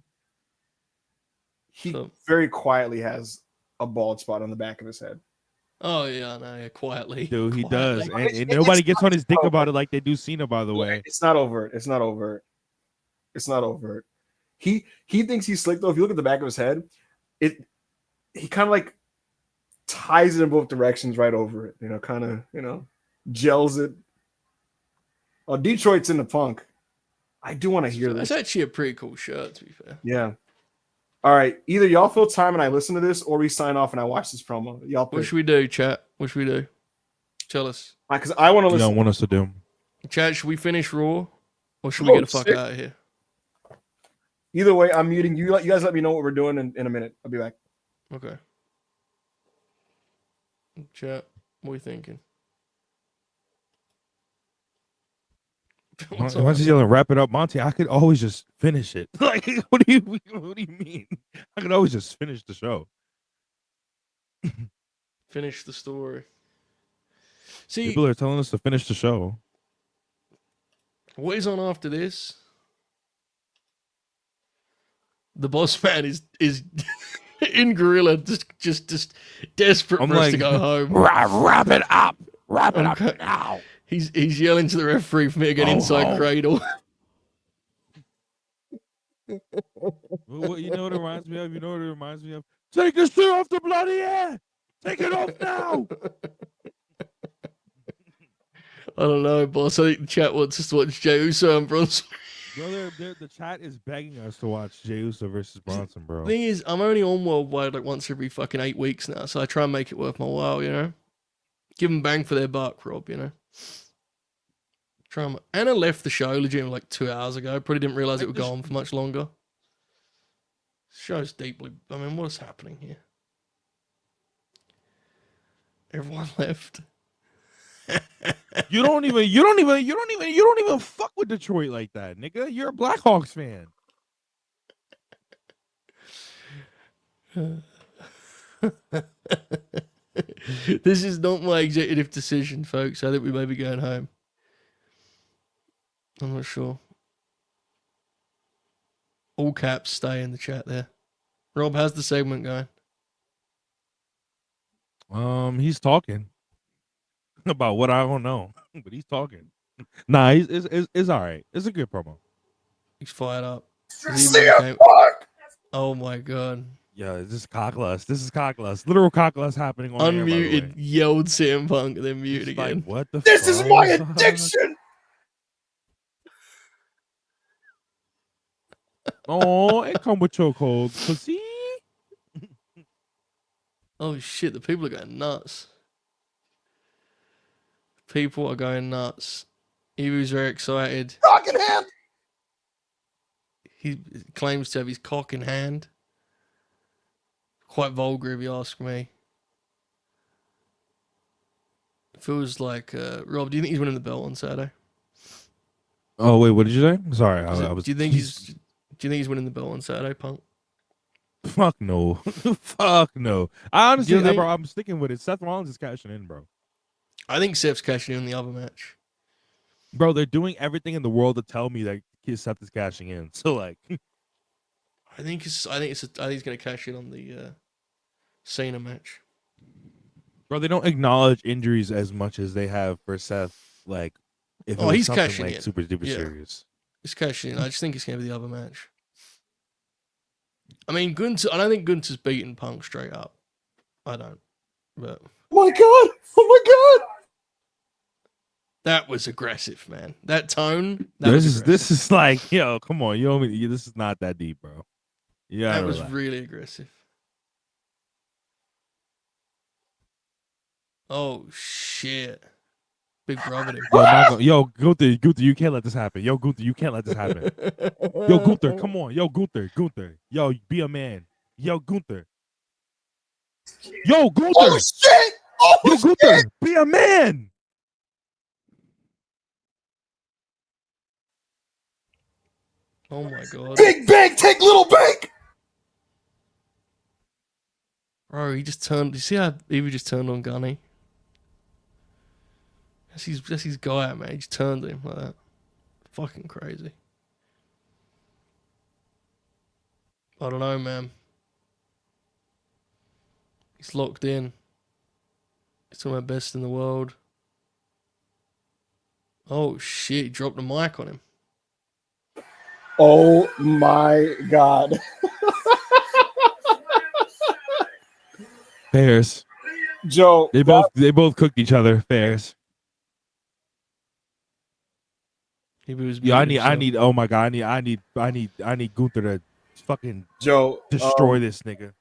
He very quietly has a bald spot on the back of his head. Oh, yeah, no, yeah, quietly. Dude, he quietly. does. And nobody gets on his dick about it like they do Cena, by the way. It's not overt. He thinks he's slick, though. If you look at the back of his head, he kind of like ties it in both directions right over it. You know, kind of, gels it. Oh, Detroit's in the Punk. I do want to hear this. It's actually a pretty cool shirt, to be fair. Yeah. All right, either y'all fill time and I listen to this, or we sign off and I watch this promo. Y'all pick. What should we do, chat? What should we do? Tell us. Because I want to You listen. don't want us to do. Chat, should we finish Raw? Or should we get the fuck out of here? Either way, I'm muting you. You guys let me know what we're doing in a minute. I'll be back. Okay. Chat, what are you thinking? Once he's yelling, wrap it up, Monty. I could always just finish it. Like, what do you mean? I could always just finish the show. Finish the story. See, People are telling us to finish the show. what is on after this? The boss man is in gorilla, just desperate I'm for us like, to go home. Wrap it up. Wrap it up Okay. now. He's yelling to the referee for me to get inside Cradle. What you know what it reminds me of? You know what it reminds me of? Take this shit off the bloody air. Take it off now. I don't know, boss. I think the chat wants us to watch Jey Uso and Bronson. Bro, the chat is begging us to watch Jey Uso versus Bronson, bro. Thing is, I'm only on Worldwide like once every fucking 8 weeks now, so I try and make it worth my while, you know? Give them bang for their buck, Rob, you know? Anna left the show legitimately like 2 hours ago. Probably didn't realize it would go on for much longer. Show's deeply. I mean, what's happening here? Everyone left. You don't even fuck with Detroit like that, nigga. You're a Blackhawks fan. This is not my executive decision, folks. I think we may be going home. I'm not sure. All caps stay in the chat there. Rob, how's the segment going? He's talking about what I don't know, but he's talking. Nah, it's all right. It's a good promo. He's fired up. Oh my god. Yeah, this is cockless. This is cockless. Literal cockless happening on air, by the Unmuted, way. yelled CM Punk, and then muted It's again. like, what the This is fuck? my addiction. Oh, it come with chokehold, pussy. Oh shit, the people are going nuts. People are going nuts. Ibu's very excited. Cock in hand. He claims to have his cock in hand. Quite vulgar, if you ask me. Feels like, Rob, do you think he's winning the belt on Saturday? Oh wait, what did you say? Sorry, I was. Do you think he's winning the belt on Saturday, Punk? Fuck no, fuck no. I honestly, think- bro, I'm sticking with it. Seth Rollins is cashing in, bro. I think Seth's cashing in the other match. Bro, they're doing everything in the world to tell me that Seth is cashing in. So like, I think he's gonna cash in on the Cena match. bro, they don't acknowledge injuries as much as they have for Seth. Like, if it was He's something cashing like in. super duper Yeah. serious. He's cashing in. I just think it's gonna be the other match. I mean, Gunther. I don't think Gunther's beaten Punk straight up. I don't. But Oh my god. Oh my god. that was aggressive, man. That tone. This This is like, yo, come on, you owe me. This is not that deep, bro. Yeah, that was really aggressive. Oh shit! Big brother. Yo, Gunther, you can't let this happen. Yo, Gunther, you can't let this happen. Yo, Gunther, come on. Yo, Gunther. Yo, be a man. Yo, Gunther. Yo, Gunther. Oh shit. Oh Yo, shit. Gunther, be a man. Oh my god. Big bank, take little bank. Bro, he just turned. You see how Evie just turned on Gunny? That's his guy, man. He just turned him like that. Fucking crazy. I don't know, man. He's locked in. He's one of my best in the world. Oh shit! He dropped the mic on him. Oh my god. Fairs. Joe. They both cooked each other. Fairs. He was Yeah, I need. Oh my god, I need Gunther to fucking Joe, destroy this nigga.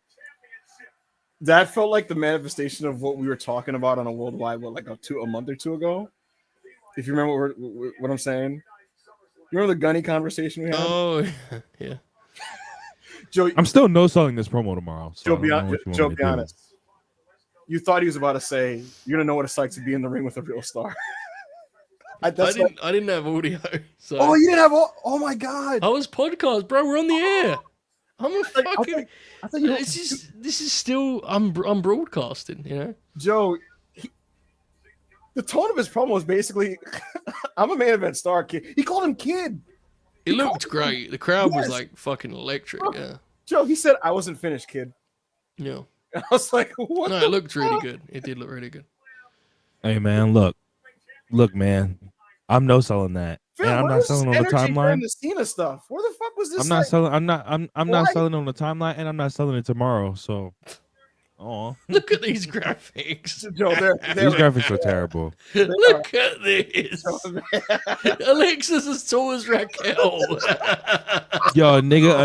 that felt like the manifestation of what we were talking about on a worldwide, like a month or two ago. If you remember what I'm saying, you remember the Gunny conversation we had? Oh, yeah. Joe, I'm still no selling this promo tomorrow. So be honest. You thought he was about to say, "You're gonna know what it's like to be in the ring with a real star." I didn't have audio. So. Oh, you didn't have. Oh my god! I was podcast, bro. We're on the air. I'm a fucking. I thought you. This is still. I'm broadcasting. You know, Joe. The tone of his promo was basically, "I'm a main event star, kid." He called him kid. It looked great. The crowd was like fucking electric. Yeah. Joe, he said, "I wasn't finished, kid." Yeah. And I was like, "What?" No, it looked really good. It did look really good. Hey man, look, man. I'm no selling that. Phil, and I'm not selling on the timeline. The Cena stuff. Where the fuck was this? I'm not selling. I'm not selling on the timeline, and I'm not selling it tomorrow. So, Look at these graphics. Joe, these graphics are terrible. Look at this. Alexa's as tall as Raquel. Yo, a nigga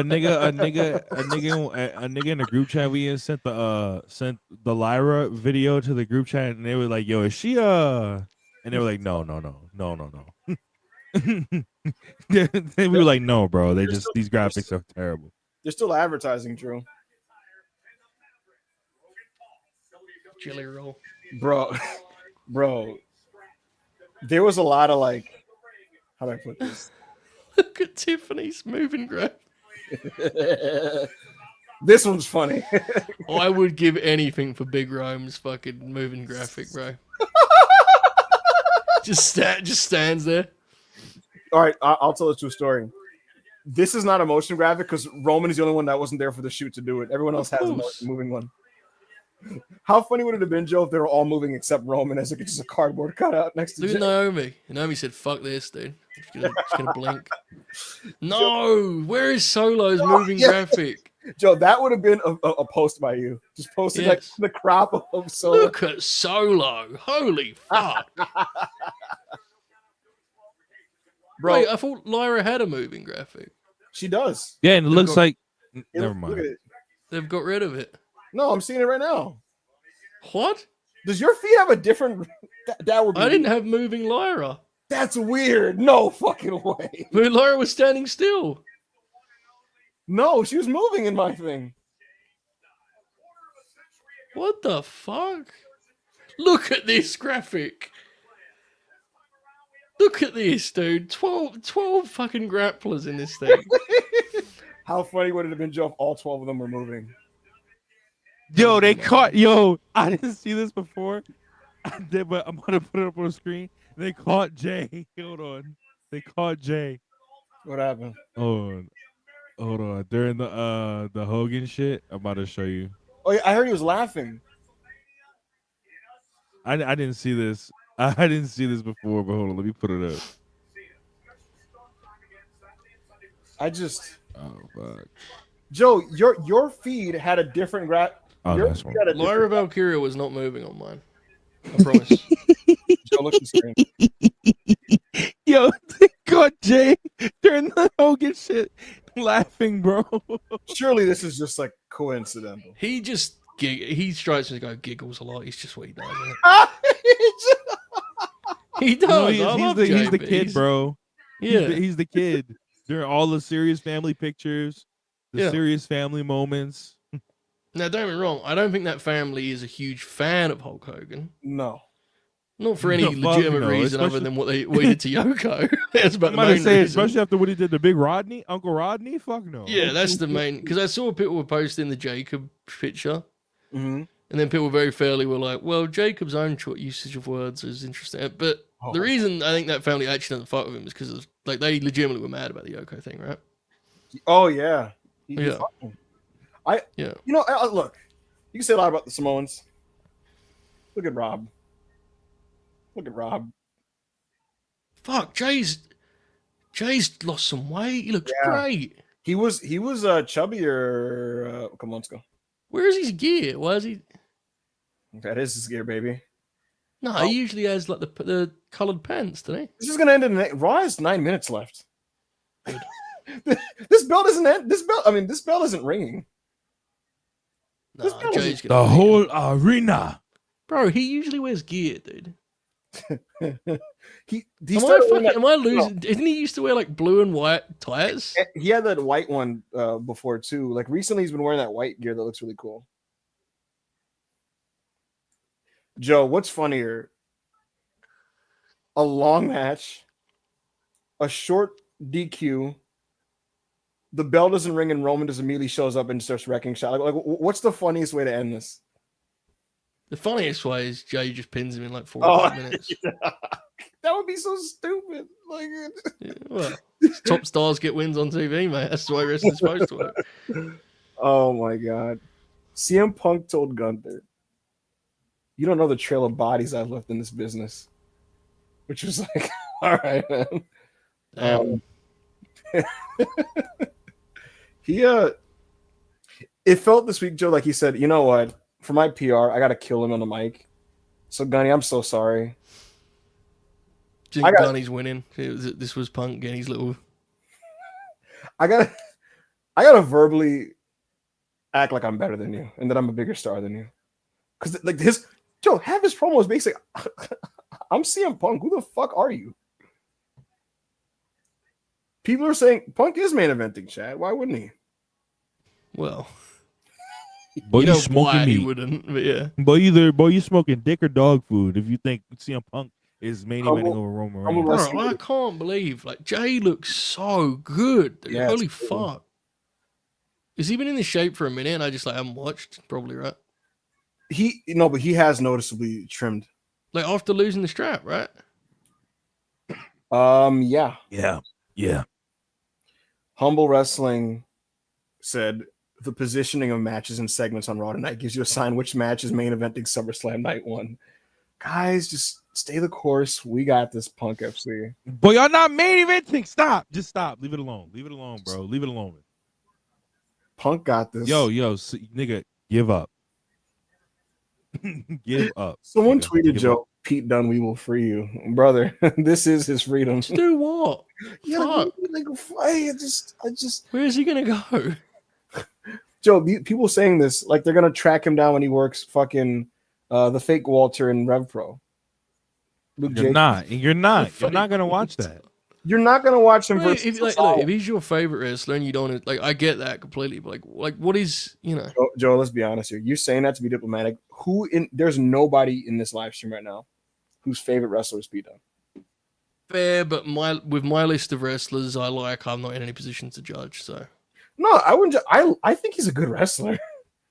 in the group chat we sent the Lyra video to the group chat, and they were like, "Yo, is she And they were like, no. We were like, no, bro. These graphics are terrible. They're still advertising, Drew. Chili roll. Bro. There was a lot of like, how do I put this? Look at Tiffany's moving graph. This one's funny. I would give anything for Big Rome's fucking moving graphic, bro. just stands there. All right, I'll tell a true story. This is not a motion graphic because Roman is the only one that wasn't there for the shoot to do it. Everyone else has a moving one. How funny would it have been, Joe, if they were all moving except Roman as like just a cardboard cutout next to Look at Naomi. Naomi said, "Fuck this, dude." She's gonna blink. No, where is Solo's moving graphic? Joe, that would have been a post by you. Just posting like the crop of Solo. Look at Solo. Holy fuck. Bro, wait, I thought Lyra had a moving graphic. She does. Yeah, and it looks like never mind. They've got rid of it. No, I'm seeing it right now. What? Does your feed have a different? That would be I didn't have moving Lyra. That's weird. No fucking way. But Lyra was standing still. No, she was moving in my thing. What the fuck? Look at this graphic. Look at this, dude. 12 fucking grapplers in this thing. How funny would it have been, Joe, if all 12 of them were moving? Yo, they caught. Yo, I didn't see this before. I did, but I'm gonna put it up on the screen. They caught Jay. Hold on. They caught Jay. What happened? Hold on. During the Hogan shit, I'm about to show you. Oh, yeah, I heard he was laughing. I didn't see this. I didn't see this before, but hold on. Let me put it up. Oh fuck. Joe, your feed had a different Oh, that's one. Lyra Valkyria was not moving on mine. I promise. Joe, look at the screen. Yo, they caught Jay during the Hogan shit laughing, bro. Surely this is just like coincidental. He strikes me as a guy who giggles a lot. He's just what he does. He does. No, he's the kid, bro. Yeah, he's the kid. During all the serious family pictures, the serious family moments. Now, don't get me wrong. I don't think that family is a huge fan of Hulk Hogan. No. Not for any legitimate reason other than what they did to Yoko. That's about the main reason. Especially after what he did to Big Rodney, Uncle Rodney. Fuck no. Yeah, that's the main. Because I saw people were posting the Jacob picture. Mm-hmm. And then people very fairly were like, well, Jacob's own usage of words is interesting. But the reason I think that family actually doesn't fuck with him is because like they legitimately were mad about the Yoko thing, right? Oh, yeah. Yeah. You know, look, you can say a lot about the Samoans. Look at Rob. Fuck, Jay's lost some weight. He looks great. He was chubbier a couple months ago. Where is his gear? Why is he? That is his gear, baby. No, he usually has like the coloured pants, doesn't he? This is gonna end in Raw has 9 minutes left. Good. This belt isn't this belt. I mean, this belt isn't ringing. Nah, Jay's The gonna beat whole him. arena. Bro, he usually wears gear, dude. he Am I losing? Didn't he used to wear like blue and white tires? He had that white one before too. Like recently, he's been wearing that white gear that looks really cool. Joe, what's funnier? A long match, a short DQ, the bell doesn't ring, and Roman just immediately shows up and starts wrecking shop. Like, what's the funniest way to end this? The funniest way is Jay just pins him in like 45 minutes. Yeah. That would be so stupid. Like, Yeah, well, top stars get wins on TV, mate. That's the way wrestling's supposed to work. oh my god. CM Punk told Gunther, "You don't know the trail of bodies I've left in this business," which was like, all right, man. It felt this week, Joe, like he said, you know what? For my PR, I gotta kill him on the mic. So Gunny, I'm so sorry. Do you think Gunny's winning? This was Punk getting his little. I gotta verbally act like I'm better than you and that I'm a bigger star than you. Because like Joe, have his promos basically. I'm CM Punk. Who the fuck are you? People are saying Punk is main eventing, Chad. Why wouldn't he? Well, Boy, you smoking why he meat. wouldn't, but yeah. Boy, you smoking dick or dog food if you think CM Punk is main eventing over Roman Reigns. Bro, I can't believe like Jay looks so good. Dude. Yeah, Holy fuck. Has he been in this shape for a minute and I just like haven't watched? Probably right. But he has noticeably trimmed. Like after losing the strap, right? Yeah. Yeah. Humble Wrestling said the positioning of matches and segments on Raw tonight gives you a sign which match is main eventing SummerSlam night 1. Guys, just stay the course. We got this, Punk FC. Boy, y'all not main eventing. Stop. Just stop. Leave it alone. Leave it alone, bro. Leave it alone. Punk got this. Yo, nigga, give up. Give up. Someone nigga. tweeted Give Joe, up. Pete Dunne, we will free you. Brother, this is his freedom. To do what? Yeah, Fuck. like, I just Where is he gonna go? Joe, people saying this like they're gonna track him down when he works fucking the fake Walter in Rev Pro. You're not gonna watch that. You're not gonna watch him. Look, if he's your favorite wrestler and you don't like, I get that completely. But like, what is Joe? Let's be honest here. You're saying that to be diplomatic. There's nobody in this live stream right now whose favorite wrestler is Pete Dunne. Fair, but with my list of wrestlers I like, I'm not in any position to judge. So no, I wouldn't. I think he's a good wrestler.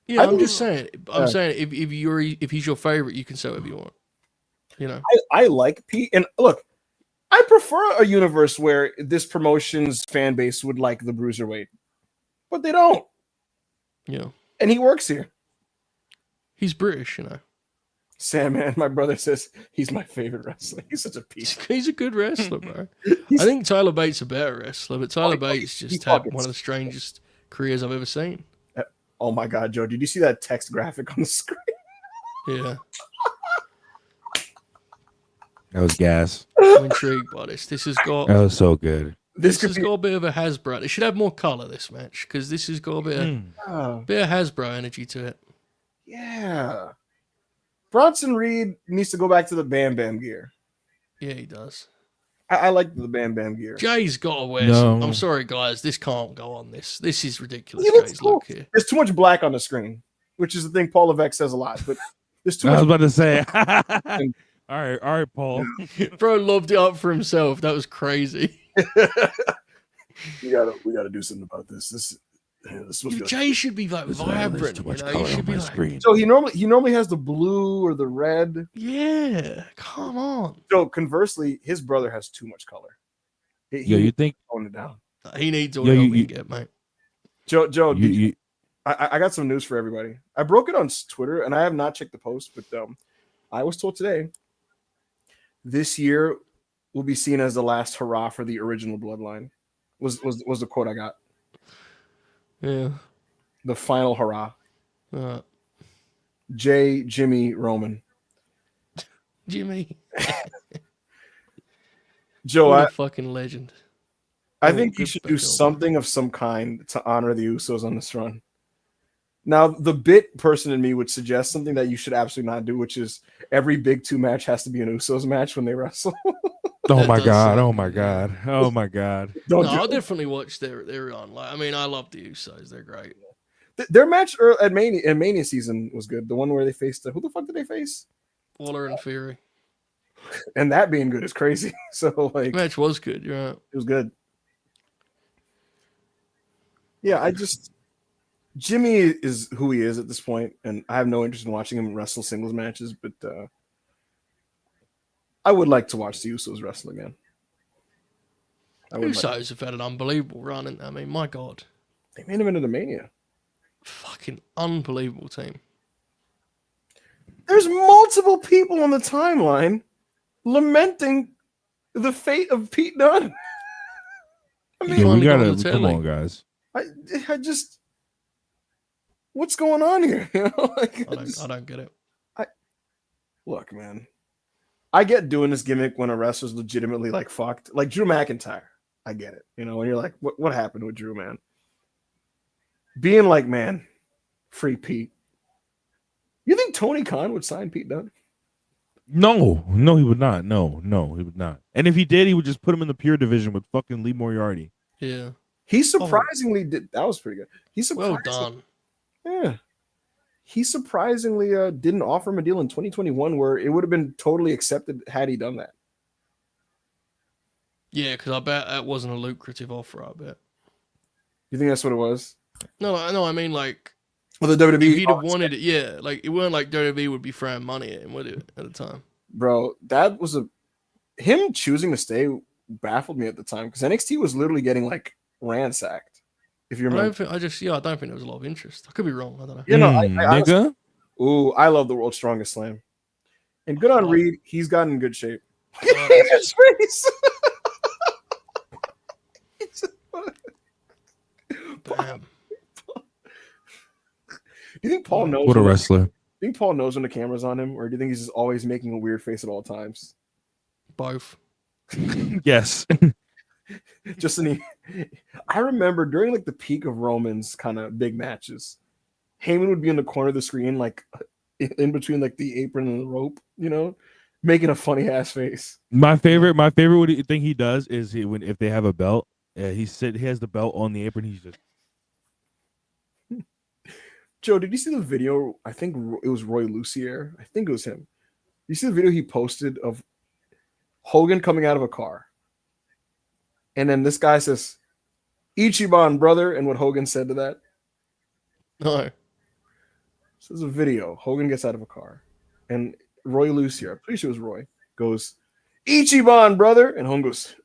Yeah, I'm just saying. I'm saying if he's your favorite, you can say whatever you want. You know, I like Pete, and look, I prefer a universe where this promotion's fan base would like the Bruiserweight, but they don't. Yeah, and he works here. He's British, you know. Sandman, my brother says he's my favorite wrestler. He's such a piece. He's a good wrestler, bro. I think Tyler Bates a better wrestler, but Tyler Bates just had one of the strangest careers I've ever seen. Oh my God, Joe! Did you see that text graphic on the screen? Yeah. That was gas. I'm intrigued by this. This has got. That was so good. This has got a bit of a Hasbro. It should have more color, this match, because this has got a bit of Hasbro energy to it. Yeah. Bronson Reed needs to go back to the Bam Bam gear. Yeah, he does. I like the Bam Bam gear. Jay's got to wear some. I'm sorry, guys. This can't go on this. This is ridiculous, Jay's cool. look here. There's too much black on the screen, which is the thing Paul Levesque says a lot. But there's too much. I was about to say. All right, Paul. Bro loved it up for himself. That was crazy. we gotta do something about this. Jay should be like vibrant. Too much you know? color He should on be my like, screen. So he normally has the blue or the red. Yeah, come on. So conversely, his brother has too much color. You think tone it down? He needs all the help he can get, mate. Joe, I got some news for everybody. I broke it on Twitter, and I have not checked the post, but I was told today this year will be seen as the last hurrah for the original Bloodline. Was the quote I got? Yeah. The final hurrah. Jimmy, Roman. Jimmy. Joe, what a fucking legend. I Oh, think you good should do special. something of some kind to honor the Usos on this run. Now, the bit person in me would suggest something that you should absolutely not do, which is every big two match has to be an Usos match when they wrestle. Oh That my does god! sound Oh my good, yeah. god! Oh my god! Don't No, do I'll it. definitely watch their run. Like, I mean, I love the Usos; they're great. Their match at Mania season was good. The one where they faced who the fuck did they face? Waller and Fury. And that being good is crazy. So like, Match was good. You're right. it was good. Yeah, Jimmy is who he is at this point, and I have no interest in watching him wrestle singles matches, but I would like to watch the Usos wrestle again. Usos have had an unbelievable run, and I mean, my god, They made him into the Mania. fucking unbelievable team. There's multiple people on the timeline lamenting the fate of Pete Dunne. I He mean, Yeah, we finally got gotta on the come telly. on, guys. I just, what's going on here? You know, like, I don't get it. look, man. I get doing this gimmick when a wrestler's legitimately like fucked, like Drew McIntyre. I get it. You know, when you're like, what happened with Drew, man? Being like, man, free Pete. You think Tony Khan would sign Pete Dunne? No, he would not. No, he would not. And if he did, he would just put him in the pure division with fucking Lee Moriarty. Yeah, He surprisingly did. That was pretty good. He well surprisingly, done. yeah. He surprisingly didn't offer him a deal in 2021 where it would have been totally accepted had he done that. Yeah, because I bet that wasn't a lucrative offer. I bet. You think that's what it was? No, I mean like Well, the WWE. if he'd have wanted it, yeah, like it weren't like WWE would be throwing money at him, would it? At the time, Bro, that was him choosing to stay baffled me at the time because NXT was literally getting like ransacked. If you I remember, don't think. I don't think there was a lot of interest. I could be wrong. I don't know. you know, I honestly, Nigga. I love the World's Strongest Slam. And good on Reed, he's gotten in good shape. Look Oh, at his face. Damn. Do you think Paul knows? What a when wrestler. do you think Paul knows when the camera's on him, or do you think he's just always making a weird face at all times? Both. Yes. Just I remember during like the peak of Roman's kind of big matches, Heyman would be in the corner of the screen, like in between like the apron and the rope, you know, making a funny ass face. my favorite thing he does is if they have a belt, he has the belt on the apron. He's just Joe, did you see the video? I think it was Roy Lucier. I think it was him. You see the video he posted of Hogan coming out of a car, and then this guy says, "Ichiban, brother," and what Hogan said to that. No. This is a video. Hogan gets out of a car, and Roy Lucier, I'm pretty sure it was Roy, goes, "Ichiban, brother," and Hogan goes,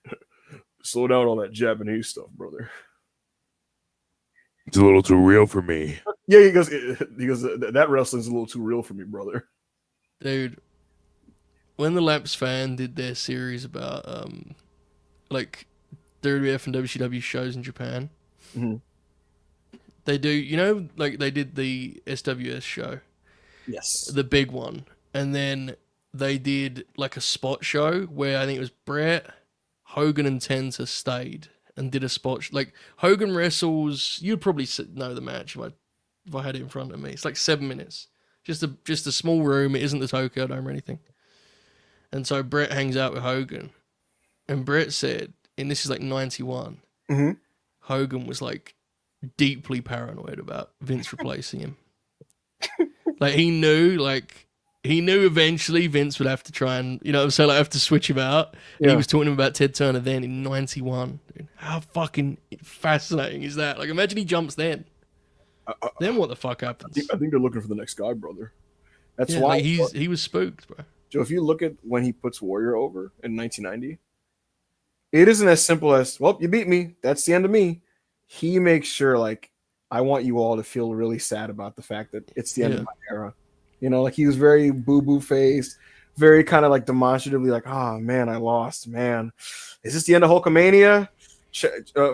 "Slow down all that Japanese stuff, brother." it's a little too real for me. Yeah, he goes, that wrestling's a little too real for me, brother. Dude, when the Laps fan did their series about like WWF and WCW shows in Japan, Mhm. they do, you know, like they did the SWS show, Yes. the big one, and then they did like a spot show where I think it was Brett, Hogan, and Tenza stayed and did a spot. Like Hogan wrestles, you'd probably know the match if I had it in front of me. It's like 7 minutes, just a small room. It isn't the Tokyo Dome or anything. And so Brett hangs out with Hogan, and Brett said, and this is like 91, Mhm. Hogan was like deeply paranoid about Vince replacing him. Like he knew eventually Vince would have to try and, so like have to switch him out. And Yeah. he was talking to him about Ted Turner then in 91. Dude, how fucking fascinating is that? Like imagine he jumps then. Then what the fuck happens? I think they're looking for the next guy, brother. That's Yeah, why like he was spooked, bro. Joe, if you look at when he puts Warrior over in 1990, it isn't as simple as, well, you beat me. That's the end of me. He makes sure, like, I want you all to feel really sad about the fact that it's the end of my era. You know, like he was very boo-boo faced, very kind of like demonstratively like, oh, man, I lost, man. Is this the end of Hulkamania?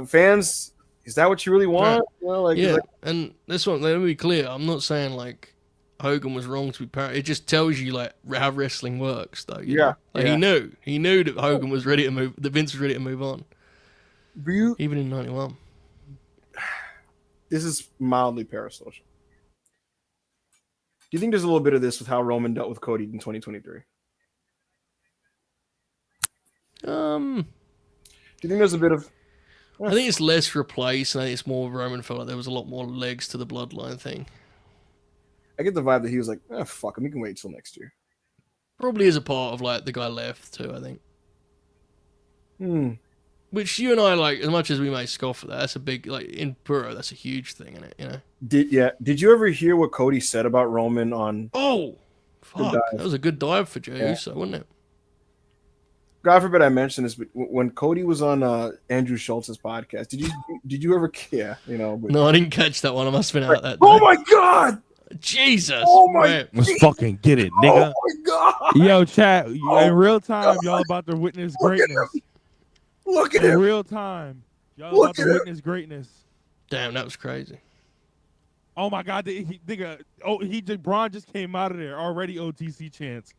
Fans, is that what you really want? Right. You know, like, Yeah, like, and this one, let me be clear. I'm not saying like Hogan was wrong to be paranoid. It just tells you like how wrestling works, though. You know? Like he knew that Hogan was ready to move, that Vince was ready to move on. Even in 91. This is mildly parasocial. Do you think there's a little bit of this with how Roman dealt with Cody in 2023? Do you think there's a bit of... I think it's less replaced, and I think it's more Roman felt like there was a lot more legs to the Bloodline thing. I get the vibe that he was like, fuck him, we can wait till next year. Probably is a part of like the guy left too, I think. Which you and I like, as much as we may scoff at that, that's a big, like in Puro, that's a huge thing in it, you know. Did you ever hear what Cody said about Roman on? Oh, fuck, that was a good dive for Jey Uso, wasn't it? God forbid I mention this, but when Cody was on Andrew Schultz's podcast, did you ever? Yeah, you know. But, no, I didn't catch that one. I must have been out that day. Oh my god! Jesus! Oh my! Let's fucking get it, nigga. Oh my god! Yo, chat. In real time, y'all about to witness greatness. Look at In him! real time, y'all about to witness greatness. Damn, that was crazy. Oh my god, Braun just came out of there already. OTC chants.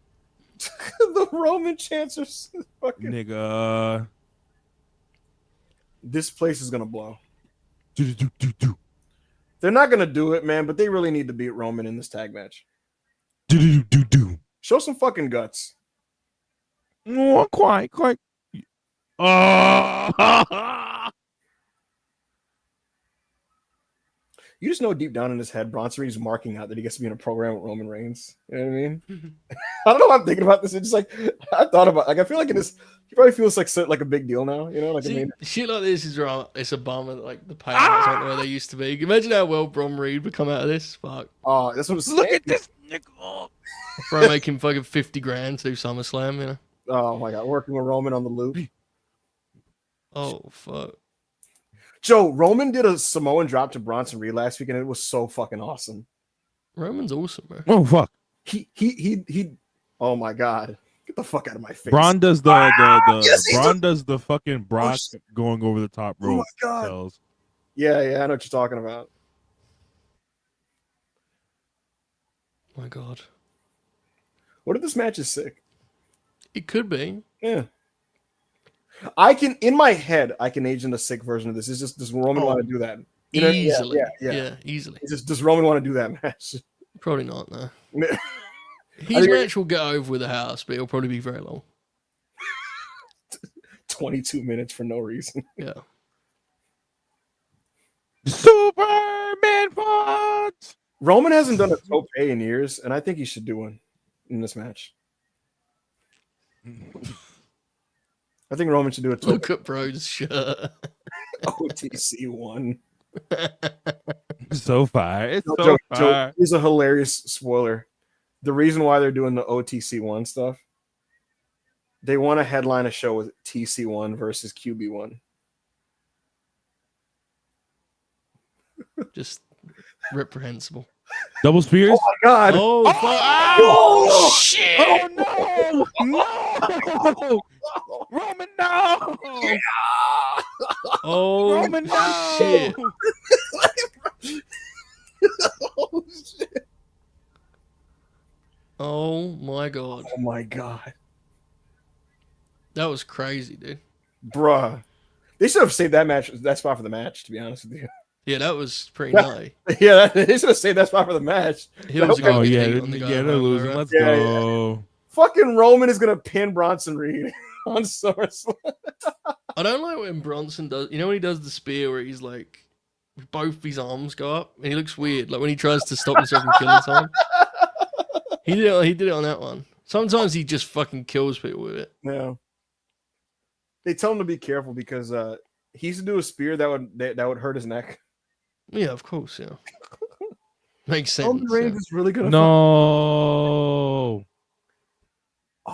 The Roman chants are fucking... Nigga. This place is gonna blow. Do. They're not gonna do it, man, but they really need to beat Roman in this tag match. Do. Show some fucking guts. Oh, quite. You just know deep down in his head, Bronson Reed's marking out that he gets to be in a program with Roman Reigns. You know what I mean? I don't know why I'm thinking about this. It's just like I thought about. Like I feel like he probably feels like a big deal now. You know, like See, shit like this is wrong. It's a bummer. Like the payouts aren't where they used to be. Imagine how well Bron Reed would come out of this. Fuck. Oh, that's what I'm saying. Look at this nigga. Bro, make him fucking $50,000 to do SummerSlam. You know. Oh my god, working with Roman on the loop. Oh fuck. Joe, Roman did a Samoan drop to Bronson Reed last week, and it was so fucking awesome. Roman's awesome, bro. Oh fuck. He. Oh my god, get the fuck out of my face. Braun does Yes, Braun does the fucking Brock going over the top rope. Oh my god. Tells. Yeah, I know what you're talking about. My god. What if this match is sick? It could be. Yeah. I can, in my head, I can age in a sick version of this. It's just, does Roman want to do that? You know, easily. Yeah, easily. It's just, does Roman want to do that match? Probably not, no. His match will get over with the house, but it'll probably be very long. 22 minutes for no reason. Yeah. Superman punch. Roman hasn't done a tope in years, and I think he should do one in this match. I think Roman should do a tope. Look at Bro's shirt. OTC one. So fire. It's so fire. Here's a hilarious spoiler. The reason why they're doing the OTC1 stuff, they want to headline a show with TC1 versus QB1. Just reprehensible. Double spears? Oh my god. Oh, fuck. Oh, shit. Oh no. Roman, no. Yeah. Oh, Roman, no. shit. Oh shit. Oh my god. Oh my god. That was crazy, dude. Bruh. They should have saved that spot for the match, to be honest with you. Yeah, that was pretty nutty. Yeah, they should have saved that spot for the match. Heels Oh gonna yeah, get on the guy they're home, losing. right? Let's Yeah, go. Fucking Roman is gonna pin Bronson Reed on SummerSlam. I don't like when Bronson does. You know when he does the spear where he's like, both his arms go up, and he looks weird. Like when he tries to stop himself from killing someone. He did it on that one. Sometimes he just fucking kills people with it. Yeah. They tell him to be careful because he used to do a spear that would hurt his neck. Yeah, of course. Yeah, makes sense. Roman Reigns is really gonna. No.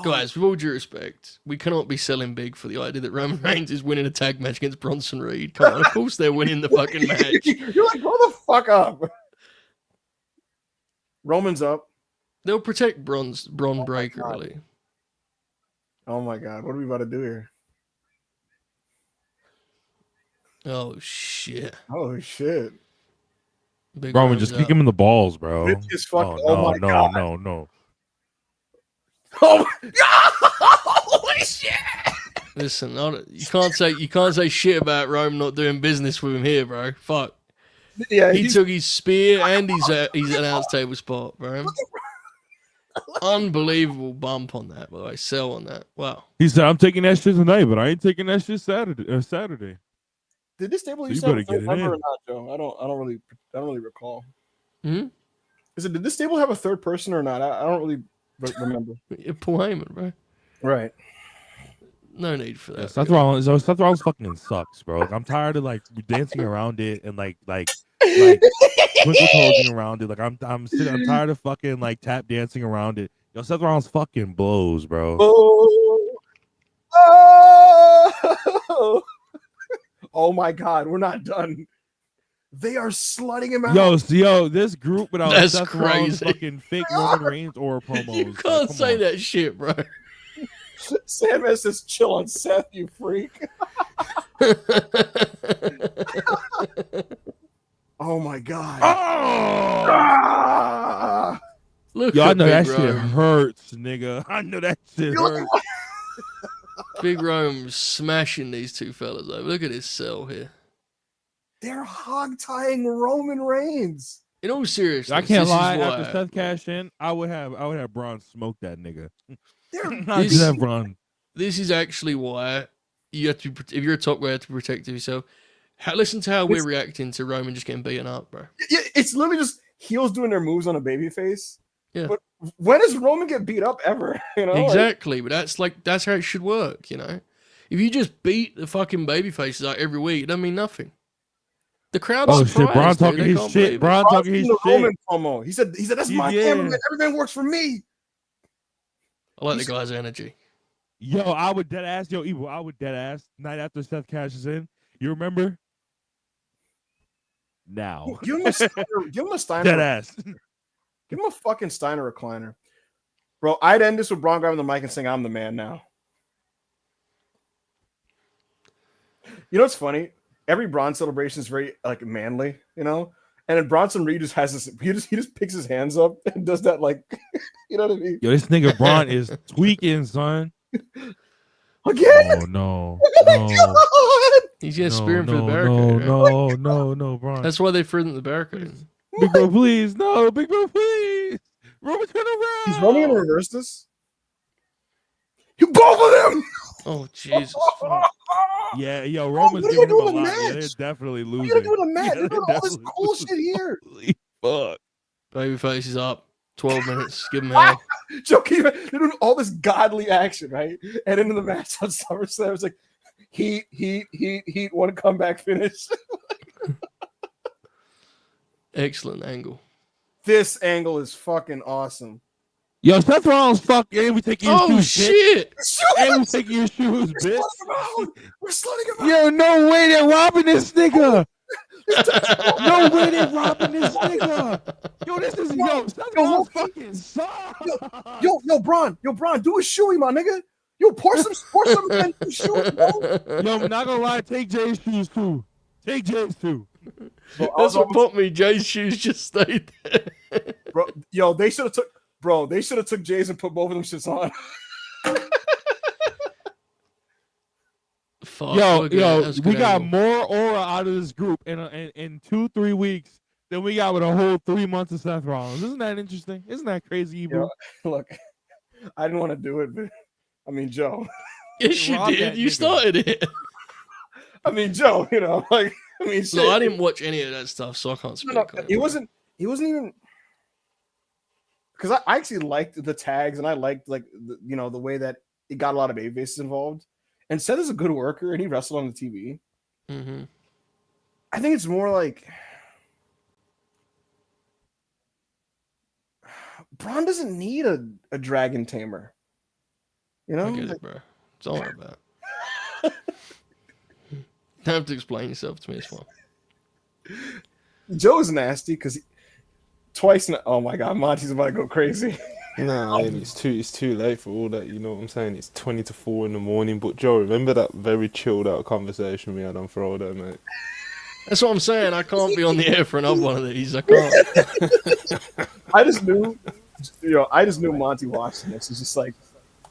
Guys, with all due respect, we cannot be selling big for the idea that Roman Reigns is winning a tag match against Bronson Reed. Come on, of course they're winning the fucking match. You're like, grow the fuck up. Roman's up. They'll protect Bron Breakker, God. really. Oh my god, what are we about to do here? Oh shit! Oh shit. Big Roman, Roman's just kick up. him in the balls, bro. It's just fucking. Oh, Oh, no, my no, god. no. Oh my god. Holy shit. Listen, you can't say shit about Rome not doing business with him here, bro. Fuck. Yeah, He took his spear and his announce table spot, bro. Unbelievable bump on that, by the way. Sell on that. Wow. He said, "I'm taking that shit tonight, but I ain't taking that shit Saturday." Did this table So used you to have a better third get it member or in. not, Joe? I don't really recall. Hmm? Is it? Did this table have a third person or not? I don't really remember. Paul Heyman, bro. Right. No need for that. Yeah, Seth Rollins fucking sucks, bro. Like, I'm tired of like dancing around it and like twinkle toesing around it. Like I'm tired of fucking like tap dancing around it. Yo, Seth Rollins fucking blows, bro. Oh, oh my God, we're not done. They are slutting him out. Yo, this group without That's Seth crazy. Rollins fucking fake Roman Reigns or promos. You can't Come say on. that shit, bro. Sam says, "Chill on Seth, you freak." Oh my God. Oh! Ah! Look Yo, I at know Big that shit Rome. hurts, nigga. I know that shit hurts. Big Rome smashing these two fellas over. Look at his cell here. They're hog tying Roman Reigns. In all seriousness, I can't this lie. is After why, Seth cashed in, I would have Braun smoke that nigga. They're I just have Braun. This is actually why you have to. If you're a top guy, you have to be protective of yourself. Listen to how we're reacting to Roman just getting beaten up, bro. Yeah, it's literally just heels doing their moves on a baby face. Yeah. But when does Roman get beat up ever? You know, Exactly, but that's how it should work, you know. If you just beat the fucking baby faces out every week, it doesn't mean nothing. The crowd's Oh surprised. shit, Braun dude. talking They his can't shit. believe it. Braun talking his the shit. Roman promo. He said that's my Yeah. cameraman. Everything works for me. I like the guy's energy. Yo, I would dead ass. Yo, Evil, I would dead ass. Night after Seth cashes in. You remember? Now. Give him a Steiner. Give him a Steiner. Dead ass. Give him a fucking Steiner recliner. Bro, I'd end this with Braun grabbing the mic and saying, "I'm the man now." You know what's funny? Every Braun celebration is very like manly, you know? And then Bronson Reed just has this, he just picks his hands up and does that like, you know what I mean? Yo, this nigga Braun is tweaking, son. Again? No. He's gonna spear him for the barricade. No, Braun. That's why they threw him the barricade. Big bro, please. No, big bro, please. Roman, turn around. He's running in reverse this. You both of them! Oh Jesus! Fuck. Yeah, yo, Roman's what are you giving him a doing lot. in Yeah, the they're match? definitely What losing. are you doing a match? Yeah, They're doing all this definitely cool shit here. losing. Fuck. Babyface is up. 12 minutes. Give him hell. Joe, they're doing all this godly action, right? And into the match on SummerSlam, it's like heat, one comeback finish. Excellent angle. This angle is fucking awesome. Yo, Seth Rollins, fuck, and we taking your Oh shoes, shit! And we taking your shoes, We're bitch. slutting him out. We're slutting him out. Yo, no way they're robbing this nigga. No way they're robbing this nigga. Yo, this is Seth Rollins fucking sucks. Yo, Braun, do a shoey, my nigga. Yo, pour some in the shoes, bro. Yo, I'm not gonna lie, take Jay's shoes too. Take Jay's too. That's what put me. Jay's shoes just stayed there. Bro, yo, they should have took Jay's and put both of them shits on. Fuck, Yo, we we got more aura out of this group in 2-3 weeks than we got with a whole 3 months of Seth Rollins. Isn't that interesting? Isn't that crazy, Ebro? Look, I didn't want to do it, but I mean, Joe. Yes, you Rob did. that You nigga. started it. I mean, Joe. You know, like I mean, shit. No, I didn't watch any of that stuff, so I can't speak. No, on it. he wasn't even because I actually liked the tags and I liked like the way that it got a lot of babyfaces involved. And Seth is a good worker and he wrestled on the TV. Mm-hmm. I think it's more like Braun doesn't need a dragon tamer. You know, I get it, bro. It's all right about. Don't have to explain yourself to me. It's fine. Joe is nasty because twice. Oh my God, Monty's about to go crazy. Nah, man, it's too late for all that. You know what I'm saying? It's 20 to 4 in the morning. But Joe, remember that very chilled out conversation we had on Friday, mate? That's what I'm saying. I can't be on the air for another one of these. I can't. I just knew Monty watching this. He's just like,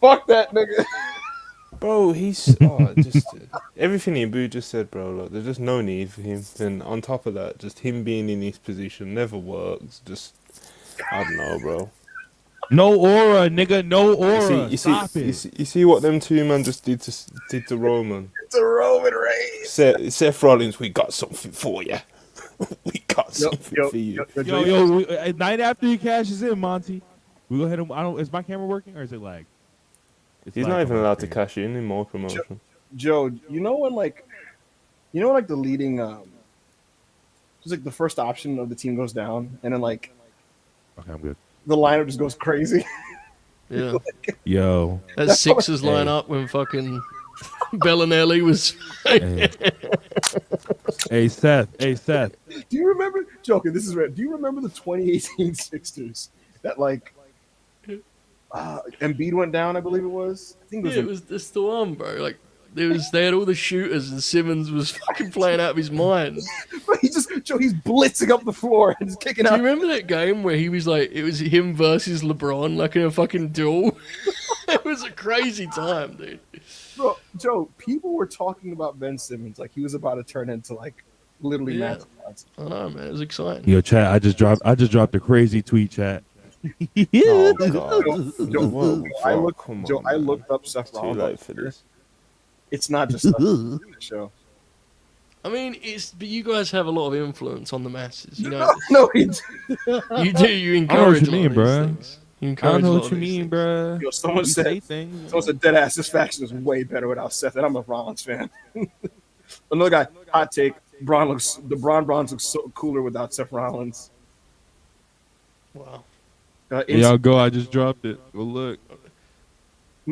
fuck that nigga. Bro, he's just everything Ibu just said, bro. Like, there's just no need for him. And on top of that, just him being in his position never works. Just I don't know, bro. No aura, nigga. No aura. Stop it. You see what them two man just did to Roman. It's a Roman Reigns. Seth Rollins, we got something for you. We got something for you. Night after he cashes in, Monty, we go ahead and is my camera working or is it lag? He's not even allowed to cash in more promotion. Joe, you know when the leading just like the first option of the team goes down and then like okay, I'm good. The lineup just goes crazy. Yeah. Yo. That Sixers line up when fucking Bellinelli was. Hey Seth. Do you remember? Joking, this is red. Do you remember the 2018 Sixers that like Embiid went down? I believe it was. I think It was just the one, bro. Like they had all the shooters and Simmons was fucking playing out of his mind. But he's blitzing up the floor and just kicking out. Do you remember that game where he was like, it was him versus LeBron, like in a fucking duel? It was a crazy time, dude. Bro, Joe, people were talking about Ben Simmons like he was about to turn into like literally Matt Johnson. I know, man. It was exciting. Yo, chat. I just dropped a crazy tweet, chat. Oh God! Joe, I looked up Seth Too Rollins late for this. It's not just the show. I mean, but you guys have a lot of influence on the masses, you know. No, you do. You encourage. I know what you mean, bro. You I don't know what you mean, bro. Yo, someone said dead ass. This faction is way better without Seth, and I'm a Rollins fan. Another guy, hot take. Braun looks so cooler without Seth Rollins. Wow. Y'all go. I just dropped it. Go look.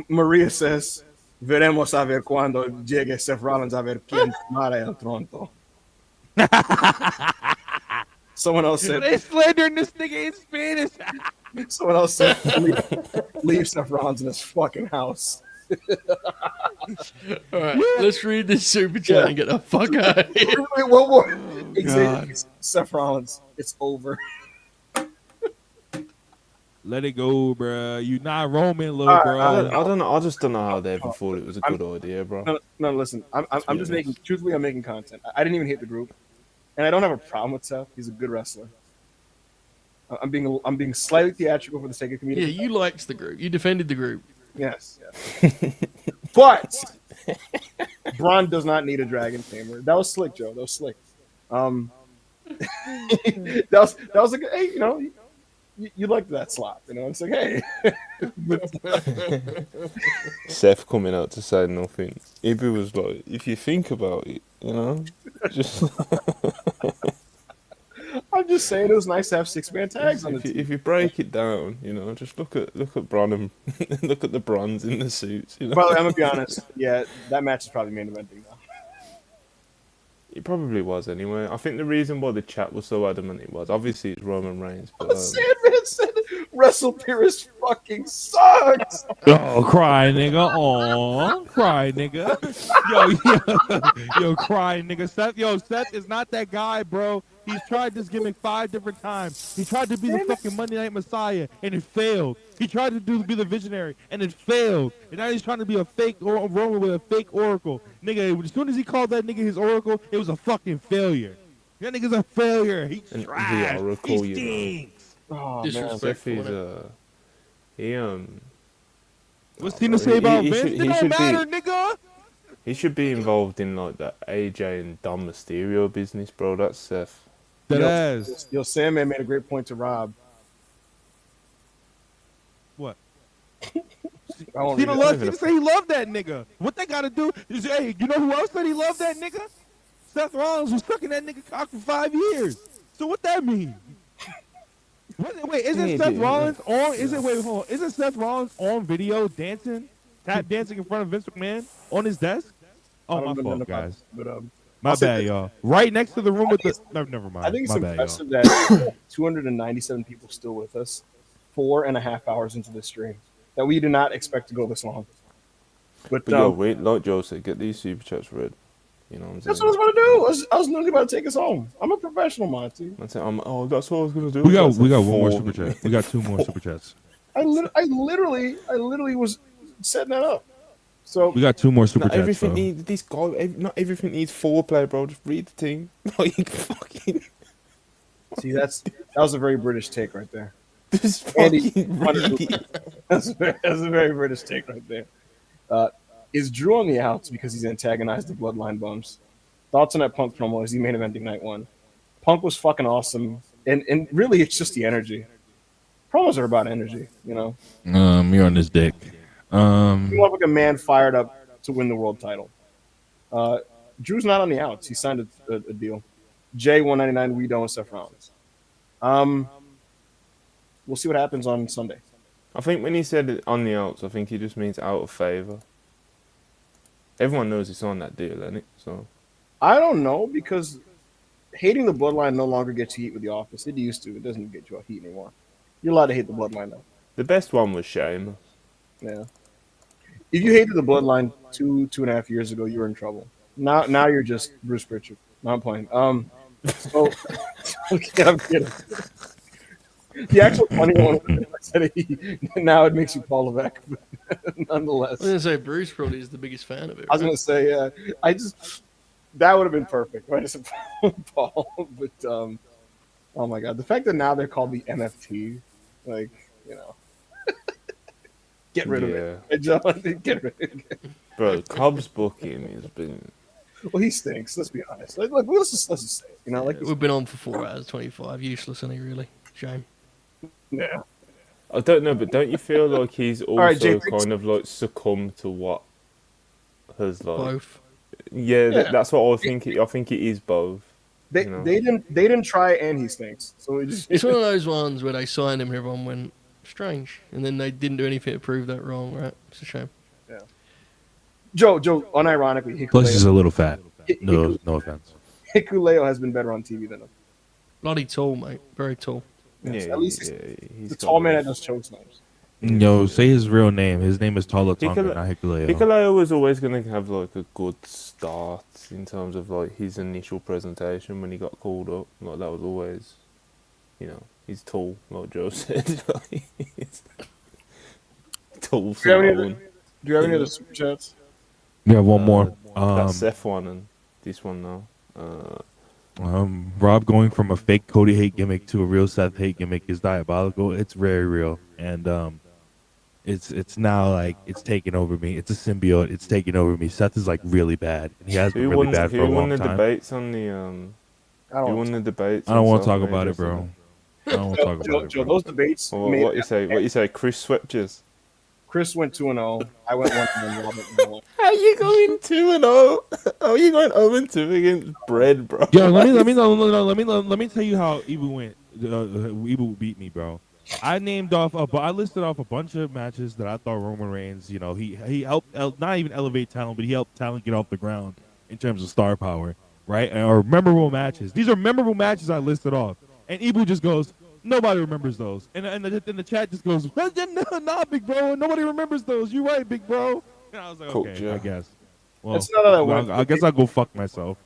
Maria says, "Veremos a ver cuando llegue Seth Rollins a ver quién mara el tronco." Someone else said, "They slandering this nigga in Spanish." Someone else said, "Leave Seth Rollins in his fucking house." All right, let's read this super chat and get the fuck out of here. Wait, one more. Seth Rollins, it's over. Let it go, bro. You not Roman, little bro. I don't know. I just don't know how they ever thought it was a good idea, bro. No, listen. I'm just making. Truthfully, I'm making content. I didn't even hate the group, and I don't have a problem with Seth. He's a good wrestler. I'm being slightly theatrical for the sake of community. Yeah, you liked the group. You defended the group. Yes. But Braun does not need a dragon tamer. That was slick, Joe. That was slick. That was like, hey, you know, you liked that slot, you know. It's like, hey. Seth coming out to say nothing. Ibu was like, if you think about it, you know, just. I'm just saying it was nice to have 6-man tags on the team. If you break it down, you know, just look at Braun and look at the bronze in the suits. You know? Well, I'm gonna be honest. Yeah, that match is probably main eventing now. It probably was anyway. I think the reason why the chat was so adamant it was obviously it's Roman Reigns. But, Sandman said WrestlePurists fucking sucks. Oh, cry, nigga. Oh, cry, nigga. Yo, cry, nigga. Seth is not that guy, bro. He's tried this gimmick 5 different times. He tried to be the fucking Monday Night Messiah, and it failed. He tried to be the visionary, and it failed. And now he's trying to be a fake Roman with a fake oracle. Nigga, as soon as he called that nigga his oracle, it was a fucking failure. That nigga's a failure. He's trash. The oracle, he stinks. Oh, Disrespectful. What's he to say about Vince? It don't matter, nigga. He should be involved in like that AJ and Dom Mysterio business, bro. That's Seth. Yo, Sandman made a great point to Rob. What? He say he loved that nigga. What they gotta do is, hey, you know who else said he loved that nigga? Seth Rollins was sucking that nigga cock for 5 years. So what that mean? Isn't Seth Rollins on? Isn't Seth Rollins on video dancing, tap dancing in front of Vince McMahon on his desk? Oh, my fault, guys. My bad, y'all. Right next to the room with the. No, never mind. I think it's impressive that 297 people still with us 4.5 hours into this stream. That we do not expect to go this long. But yo, wait, like Joe said, get these super chats read. You know what I'm saying? That's what I was about to do. I was literally about to take us home. I'm a professional, Monty. That's what I was gonna do. We got one more super chat. We got 2 more super chats. I literally was setting that up. So We got 2 more super Not chats. everything though. needs this guy. Not everything needs foreplay, bro. Just read the thing. Like fucking. see, that was a very British take right there. Just Andy, fucking read it. That's a very British take right there. Is Drew on the outs because he's antagonized the Bloodline bums? Thoughts on that Punk promo as he main eventing night 1? Punk was fucking awesome, and really it's just the energy. Promos are about energy, you know. You're on this dick. You look like a man fired up to win the world title. Drew's not on the outs. He signed a deal. J199 we don't Seth Rollins. We'll see what happens on Sunday. I think when he said it on the outs, I think he just means out of favour. Everyone knows it's on that deal, isn't it? So I don't know, because hating the Bloodline no longer gets you heat with the Office. It used to. It doesn't get you heat anymore. You're allowed to hate the Bloodline now. the best one was Sheamus. Yeah. If you hated the Bloodline 2.5 years ago, you were in trouble. Now you're just Bruce Pritchard. No, I'm playing. So I'm kidding. The actual funny one I said now it makes you Paul Levesque, but nonetheless. I was gonna say Bruce probably is the biggest fan of it. I was right? gonna say, that would have been perfect, right? As a Paul, but oh my god, the fact that now they're called the MFT, like, you know, get rid of it. John, get rid of it. Bro, Cobb's booking has been. Well, he stinks. Let's be honest. Like, let's just say it. You know, like We've been on for 4 hours 25. Useless, isn't he? Really? Shame. yeah. I don't know, but don't you feel like he's also right, Jay, kind of like succumbed to what has like? Both. Yeah. That's what I think. I think it is both. They you know? they didn't try, and he stinks. So we just It's one of those ones where they signed him and everyone went strange, and then they didn't do anything to prove that wrong. Right? It's a shame. Joe, unironically, Plus, he's a little fat. Hikuleo No offense. has been better on TV than him. Bloody tall, mate. Very tall. Yes, at least he's the got tall man those. that does choke slams. Yo, say his real name. His name is Tala Tonga, not Hikuleo. Hikuleo was always going to have like a good start in terms of like his initial presentation when he got called up. Like that was always, you know, he's tall, like Joe said. He's tall. Do you have any other super chats? We have one more. That's Seth one and this one now. Rob going from a fake Cody hate gimmick to a real Seth hate gimmick is diabolical. It's very real, and it's now like it's taking over me. It's a symbiote. It's taking over me. Seth is like really bad. He has been really bad for a long Who won the time. debates on the Who won the debates? I don't want to on talk about Social it, bro. Media? I don't want to talk about it, Joe, bro. those debates. What you say? What you say? Chris swept us. Chris went 2-0. I went 1-1. Robert went 1. How you going 2-0? How are you going 0-2 against Bread, bro? Yo, let me tell you how Ibu went. Ibu beat me, bro. I listed off a bunch of matches that I thought Roman Reigns, you know, he helped not even elevate talent, but he helped talent get off the ground in terms of star power, right? Or memorable matches. These are memorable matches I listed off, and Ibu just goes, nobody remembers those, and the chat just goes, well, nah, big bro, nobody remembers those. You're right, big bro. And I was like, Cool, okay, Joe. I guess. Well, That's not how that went. I guess I'll go fuck myself.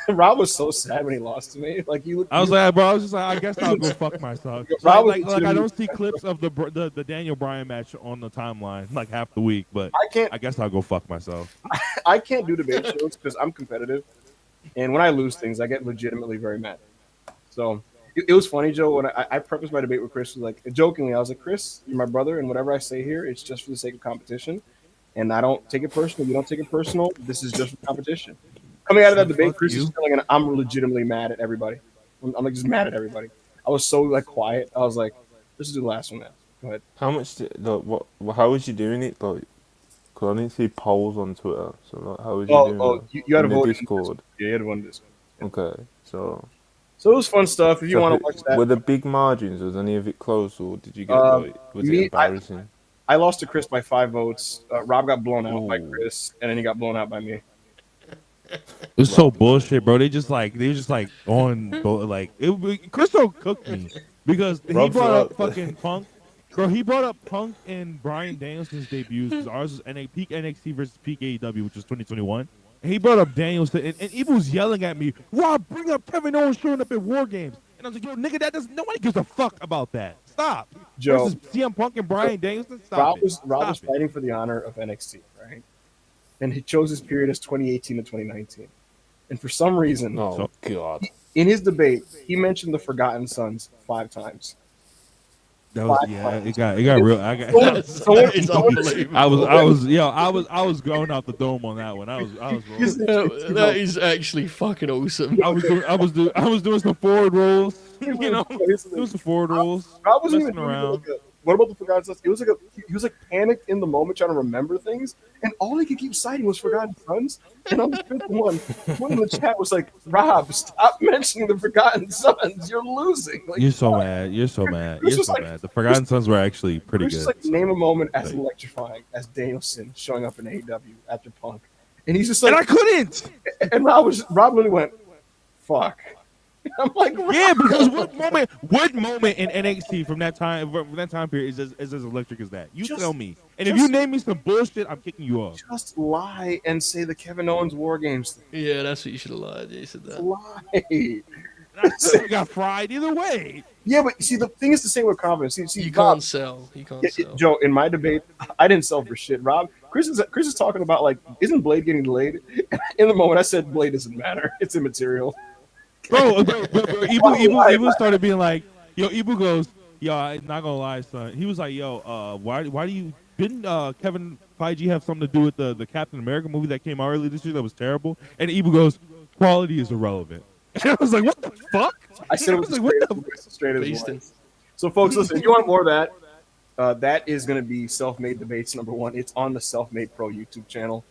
Rob was so sad when he lost to me. Like you. I was like, bro, I was just like, I guess I'll go fuck myself. Rob was Like I don't see clips of the Daniel Bryan match on the timeline like half the week, but I guess I'll go fuck myself. I can't do debate shows because I'm competitive, and when I lose things, I get legitimately very mad. So it was funny, Joe. When I prefaced my debate with Chris, like jokingly, I was like, Chris, you're my brother, and whatever I say here, it's just for the sake of competition, and I don't take it personal. You don't take it personal. This is just for competition. Coming out of that debate, Chris is feeling, and I'm legitimately mad at everybody. I'm like just mad at everybody. I was so like quiet. I was like, let's do the last one now. Go ahead. How much? How was you doing it? Like, cause I didn't see polls on Twitter. So like, how was you doing it? You had to In vote the in Discord. Yeah, you had to vote in Discord. Okay, so it was fun stuff. If you want to watch that, were the big margins? Was any of it close, or did you get like? Was it embarrassing? I lost to Chris by 5 votes. Rob got blown out by Chris, and then he got blown out by me. It was so bullshit, bro. They just like on like Crystal cooked me because he brought up fucking Punk. Bro, he brought up Punk and Bryan Danielson's debuts because ours was peak NXT versus peak AEW, which was 2021. And he brought up Danielson, and Evil was yelling at me, Rob, bring up Kevin Owens showing up at War Games. And I was like, yo, nigga, nobody gives a fuck about that. Stop. Joe, versus CM Punk and Bryan Danielson. Rob was fighting for the honor of NXT, right? and he chose his period as 2018 to 2019. And for some reason, Oh God. in his debate, he mentioned the Forgotten Sons 5 times. That was it got real. I got. That is unbelievable. I was going out the dome on that one. I was rolling. That is actually fucking awesome. I was doing some forward rolls. You know, doing some forward rolls. I wasn't even messing around. What about the Forgotten Sons? It was like he was like panicked in the moment trying to remember things, and all he could keep citing was Forgotten Sons. And on the 5th one in the chat was like, "Rob, stop mentioning the Forgotten Sons. You're losing." Like, You're so mad. You're so mad. Chris You're was so like- mad. The Forgotten Sons were actually pretty Chris good. just like name a moment as electrifying as Danielson showing up in AEW after Punk, and he's just like, And I couldn't. and Rob literally went, "Fuck." I'm like, Yeah, because what moment in NXT from that time period is as electric as that? You Just- tell me. And if you name me some bullshit, I'm kicking you off. just lie and say the Kevin Owens War Games thing. Yeah, that's what you should have lied. You said that. Lie. And I still got fried either way. Yeah, but see, the thing is the same with confidence. See, You Rob, can't sell. You can't Yeah, sell. Joe, in my debate, I didn't sell for shit. Rob, Chris is talking about like, isn't Blade getting delayed? In the moment, I said Blade doesn't matter; it's immaterial. Bro, Ibu started being like, yo, Ibu goes, yo, I'm not gonna lie, son. He was like, yo, why do you didn't Kevin Feige have something to do with the Captain America movie that came out earlier this year that was terrible? And Ibu goes, quality is irrelevant. And I was like, what the fuck? I said it was like, what straight as Beastin'. was. So, folks, listen, if you want more of that, that is going to be Self-Made Debates #1. It's on the Self-Made Pro YouTube channel.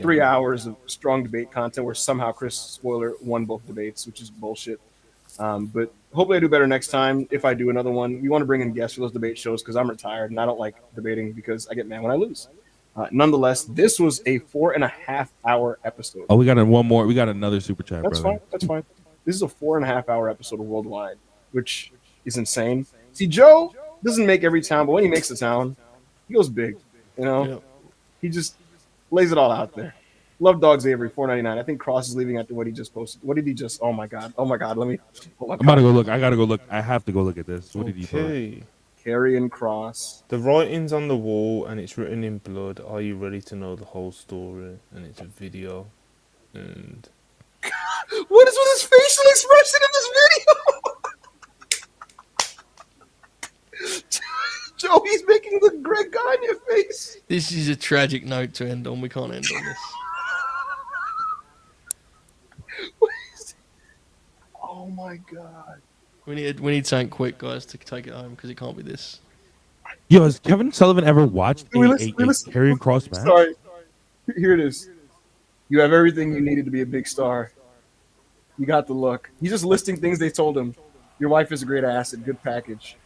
3 hours of strong debate content where somehow Chris, spoiler, won both debates, which is bullshit. But hopefully I do better next time if I do another one. We want to bring in guests for those debate shows because I'm retired and I don't like debating because I get mad when I lose. Nonetheless, this was a 4.5 hour episode. Oh, we got one more. We got another super chat, That's brother. fine. That's fine. This is a 4.5 hour episode of Worldwide, which is insane. See, Joe doesn't make every town, but when he makes a town, he goes big. You know, Yep. he just lays it all out there. Love Dogs Avery, $4.99. I think Cross is leaving after what he just posted. What did he just? Oh my god! Oh my god! Let me. I'm about to go look. I gotta go look. I have to go look at this. What did he put? Okay. Carrie and Cross. The writing's on the wall and it's written in blood. Are you ready to know the whole story? And it's a video. And What is with his facial expression in this video? Joe, he's making the Greg Gagne face. This is a tragic note to end on. We can't end on this. Oh my god! We need something quick, guys, to take it home because it can't be this. Yo, has Kevin Sullivan ever watched Listen, a Carrie and Cross match? Sorry. Here it is. You have everything you needed to be a big star. You got the look. He's just listing things they told him. Your wife is a great asset. Good package.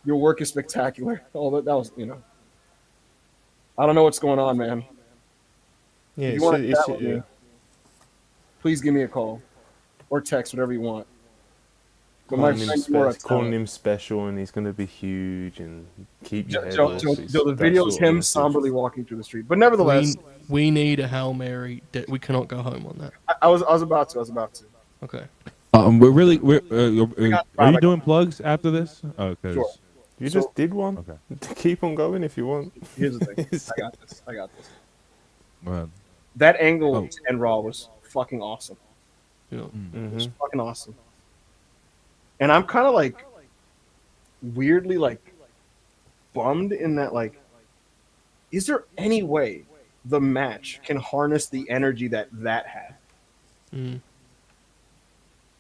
Your work is spectacular. Oh, that was, I don't know what's going on, man. yeah, If you it's, want to it's, chat with yeah. me, please give me a call or text, whatever you want. But my Calling him, friend, you are a calling talent. him special and he's going to be huge and keep your head Joe, up. the video is him somberly walking through the street. But nevertheless, We need a Hail Mary. We cannot go home on that. I was about to. Okay. Are you doing plugs after this? Oh, cause Sure. You So- just did one. Okay. Keep on going if you want. Here's the thing. I got this. man. That angle Oh. and Raw was fucking awesome. You know, It was fucking awesome. And I'm kind of like weirdly like bummed in that like, is there any way the match can harness the energy that had? Mm.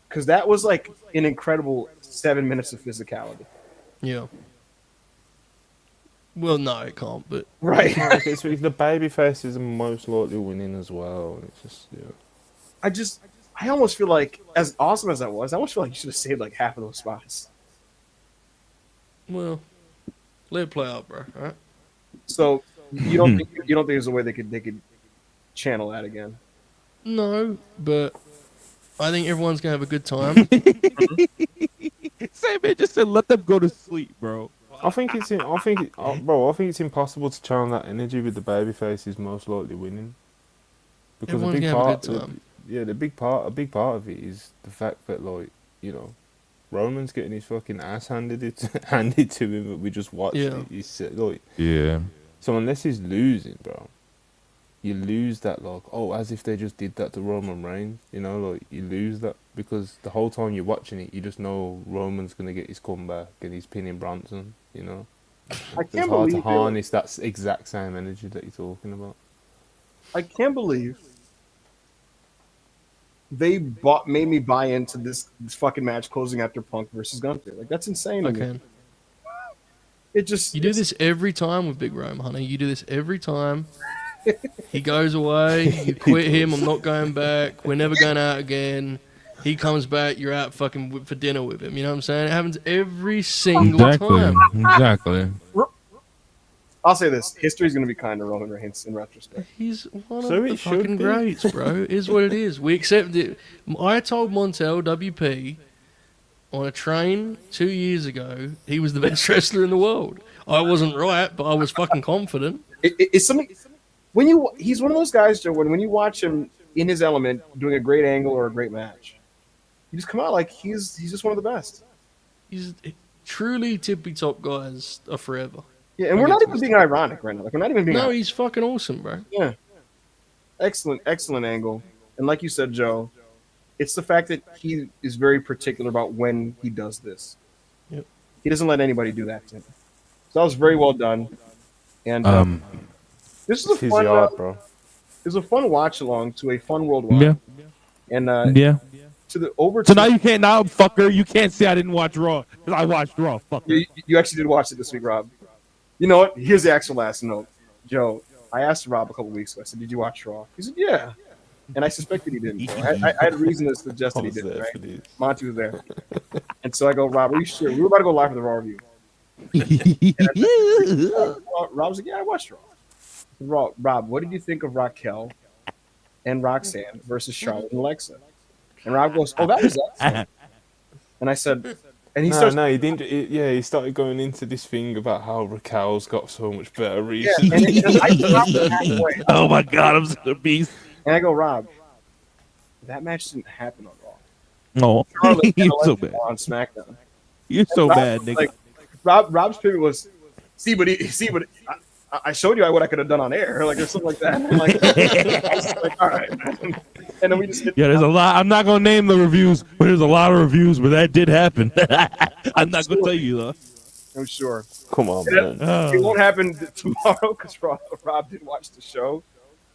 Because that was like an incredible 7 minutes of physicality. Yeah. Well, no, it can't. But Right. It's the baby face is most likely winning as well. It's just I almost feel like, as awesome as that was, I almost feel like you should have saved like half of those spots. well, let it play out, bro. All right. So you don't think there's a way they could channel that again? No, but I think everyone's gonna have a good time. Same man just said let them go to sleep, bro. I think it's impossible to channel that energy with the baby faces most likely winning. Because Everyone's a big gonna have a part, good time. a big part of it is the fact that Roman's getting his fucking ass handed to him that we just watched. Yeah. He's like, Yeah. So unless he's losing, bro, you lose that, like, oh, as if they just did that to Roman Reigns, you know, like, you lose that because the whole time you're watching it, you just know Roman's going to get his comeback and he's pinning Bronson, you know. I It's can't hard to believe harness that exact same energy that you're talking about. I can't believe they made me buy into this fucking match closing after Punk versus Gunther. Like, that's insane to me. Okay. It just You do this every time with Big Rome, honey. You do this every time. He goes away. You quit him. I'm not going back. We're never going out again. He comes back. You're out fucking for dinner with him. You know what I'm saying? It happens every single time. Exactly. I'll say this: history's going to be kind to Roman Reigns in retrospect. He's one So of the it should fucking be. greats, bro. Is what it is. We accept it. I told Montel WP on a train 2 years ago he was the best wrestler in the world. I wasn't right, but I was fucking confident. It's something he's one of those guys, Joe. When you watch him in his element, doing a great angle or a great match, you just come out like he's just one of the best. He's truly tippy top guys are forever. Yeah, and we're not even being ironic right now. Like, we're not even being. No, he's fucking awesome, bro. Yeah, excellent angle. And like you said, Joe, it's the fact that he is very particular about when he does this. Yep. He doesn't let anybody do that to him. So that was very well done. And this is a His fun, yard, bro. it was a fun watch along to a fun worldwide. Yeah. And Yeah. to the over. So now you can't, now fucker, you can't say I didn't watch Raw because I watched Raw. Fucker. You actually did watch it this week, Rob. You know what? Here's the actual last note, Joe. I asked Rob a couple weeks ago. I said, "Did you watch Raw?" He said, "Yeah," and I suspected he didn't. I had reason to suggest that he didn't. Right? Monty was there, and so I go, "Rob, are you sure?" We were about to go live for the Raw review. Rob was like, "Yeah, I watched Raw." Rob, what did you think of Raquel and Roxanne versus Charlotte and Alexa? And Rob goes, "Oh, that was excellent." And I said, and he starts. No, he didn't. He started going into this thing about how Raquel's got so much better Yeah, recently. and I stopped him halfway. Oh my god, I'm such a beast. And I go, Rob, that match didn't happen on Raw. No, Charlotte and you're so Alexa bad. were on SmackDown. You're so Rob bad, was nigga. like, Rob's pivot was, but I showed you what I could have done on air, like, or something like that. I'm like, I was like, all right, man. And then we just hit. Yeah, there's a lot. I'm not gonna name the reviews, but there's a lot of reviews where that did happen. I'm not gonna tell you though. I'm sure. Come on, And man. it won't happen tomorrow because Rob did watch the show.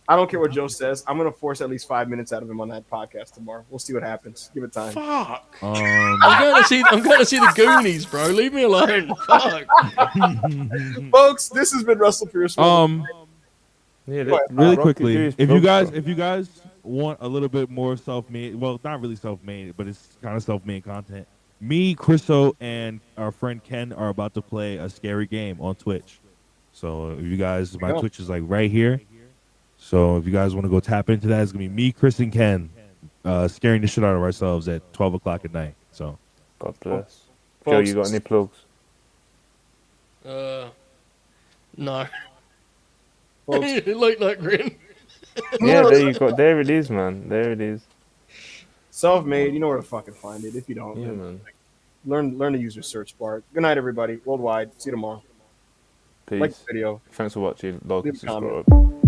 I don't care what Joe says. I'm gonna force at least 5 minutes out of him on that podcast tomorrow. We'll see what happens. Give it time. Fuck. I'm going to see the Goonies, bro. Leave me alone. Fuck. Folks, this has been WrestlePurists. Really quickly, if you guys want a little bit more self-made, well, not really self-made, but it's kind of self-made content. Me, Chriso, and our friend Ken are about to play a scary game on Twitch. So if you guys, my Twitch is like right here. So if you guys want to go tap into that, it's gonna be me, Chris, and Ken, scaring the shit out of ourselves at 12 o'clock at night. So God bless. Joe, you got any plugs? No. Late night grin. Yeah, there you go. There it is, man. There it is. Self-made, you know where to fucking find it. If you don't, Yeah, man. learn to use your search bar. Good night, everybody. Worldwide. See you tomorrow. Peace. Like the video. Thanks for watching. Like Leave and a comment. subscribe.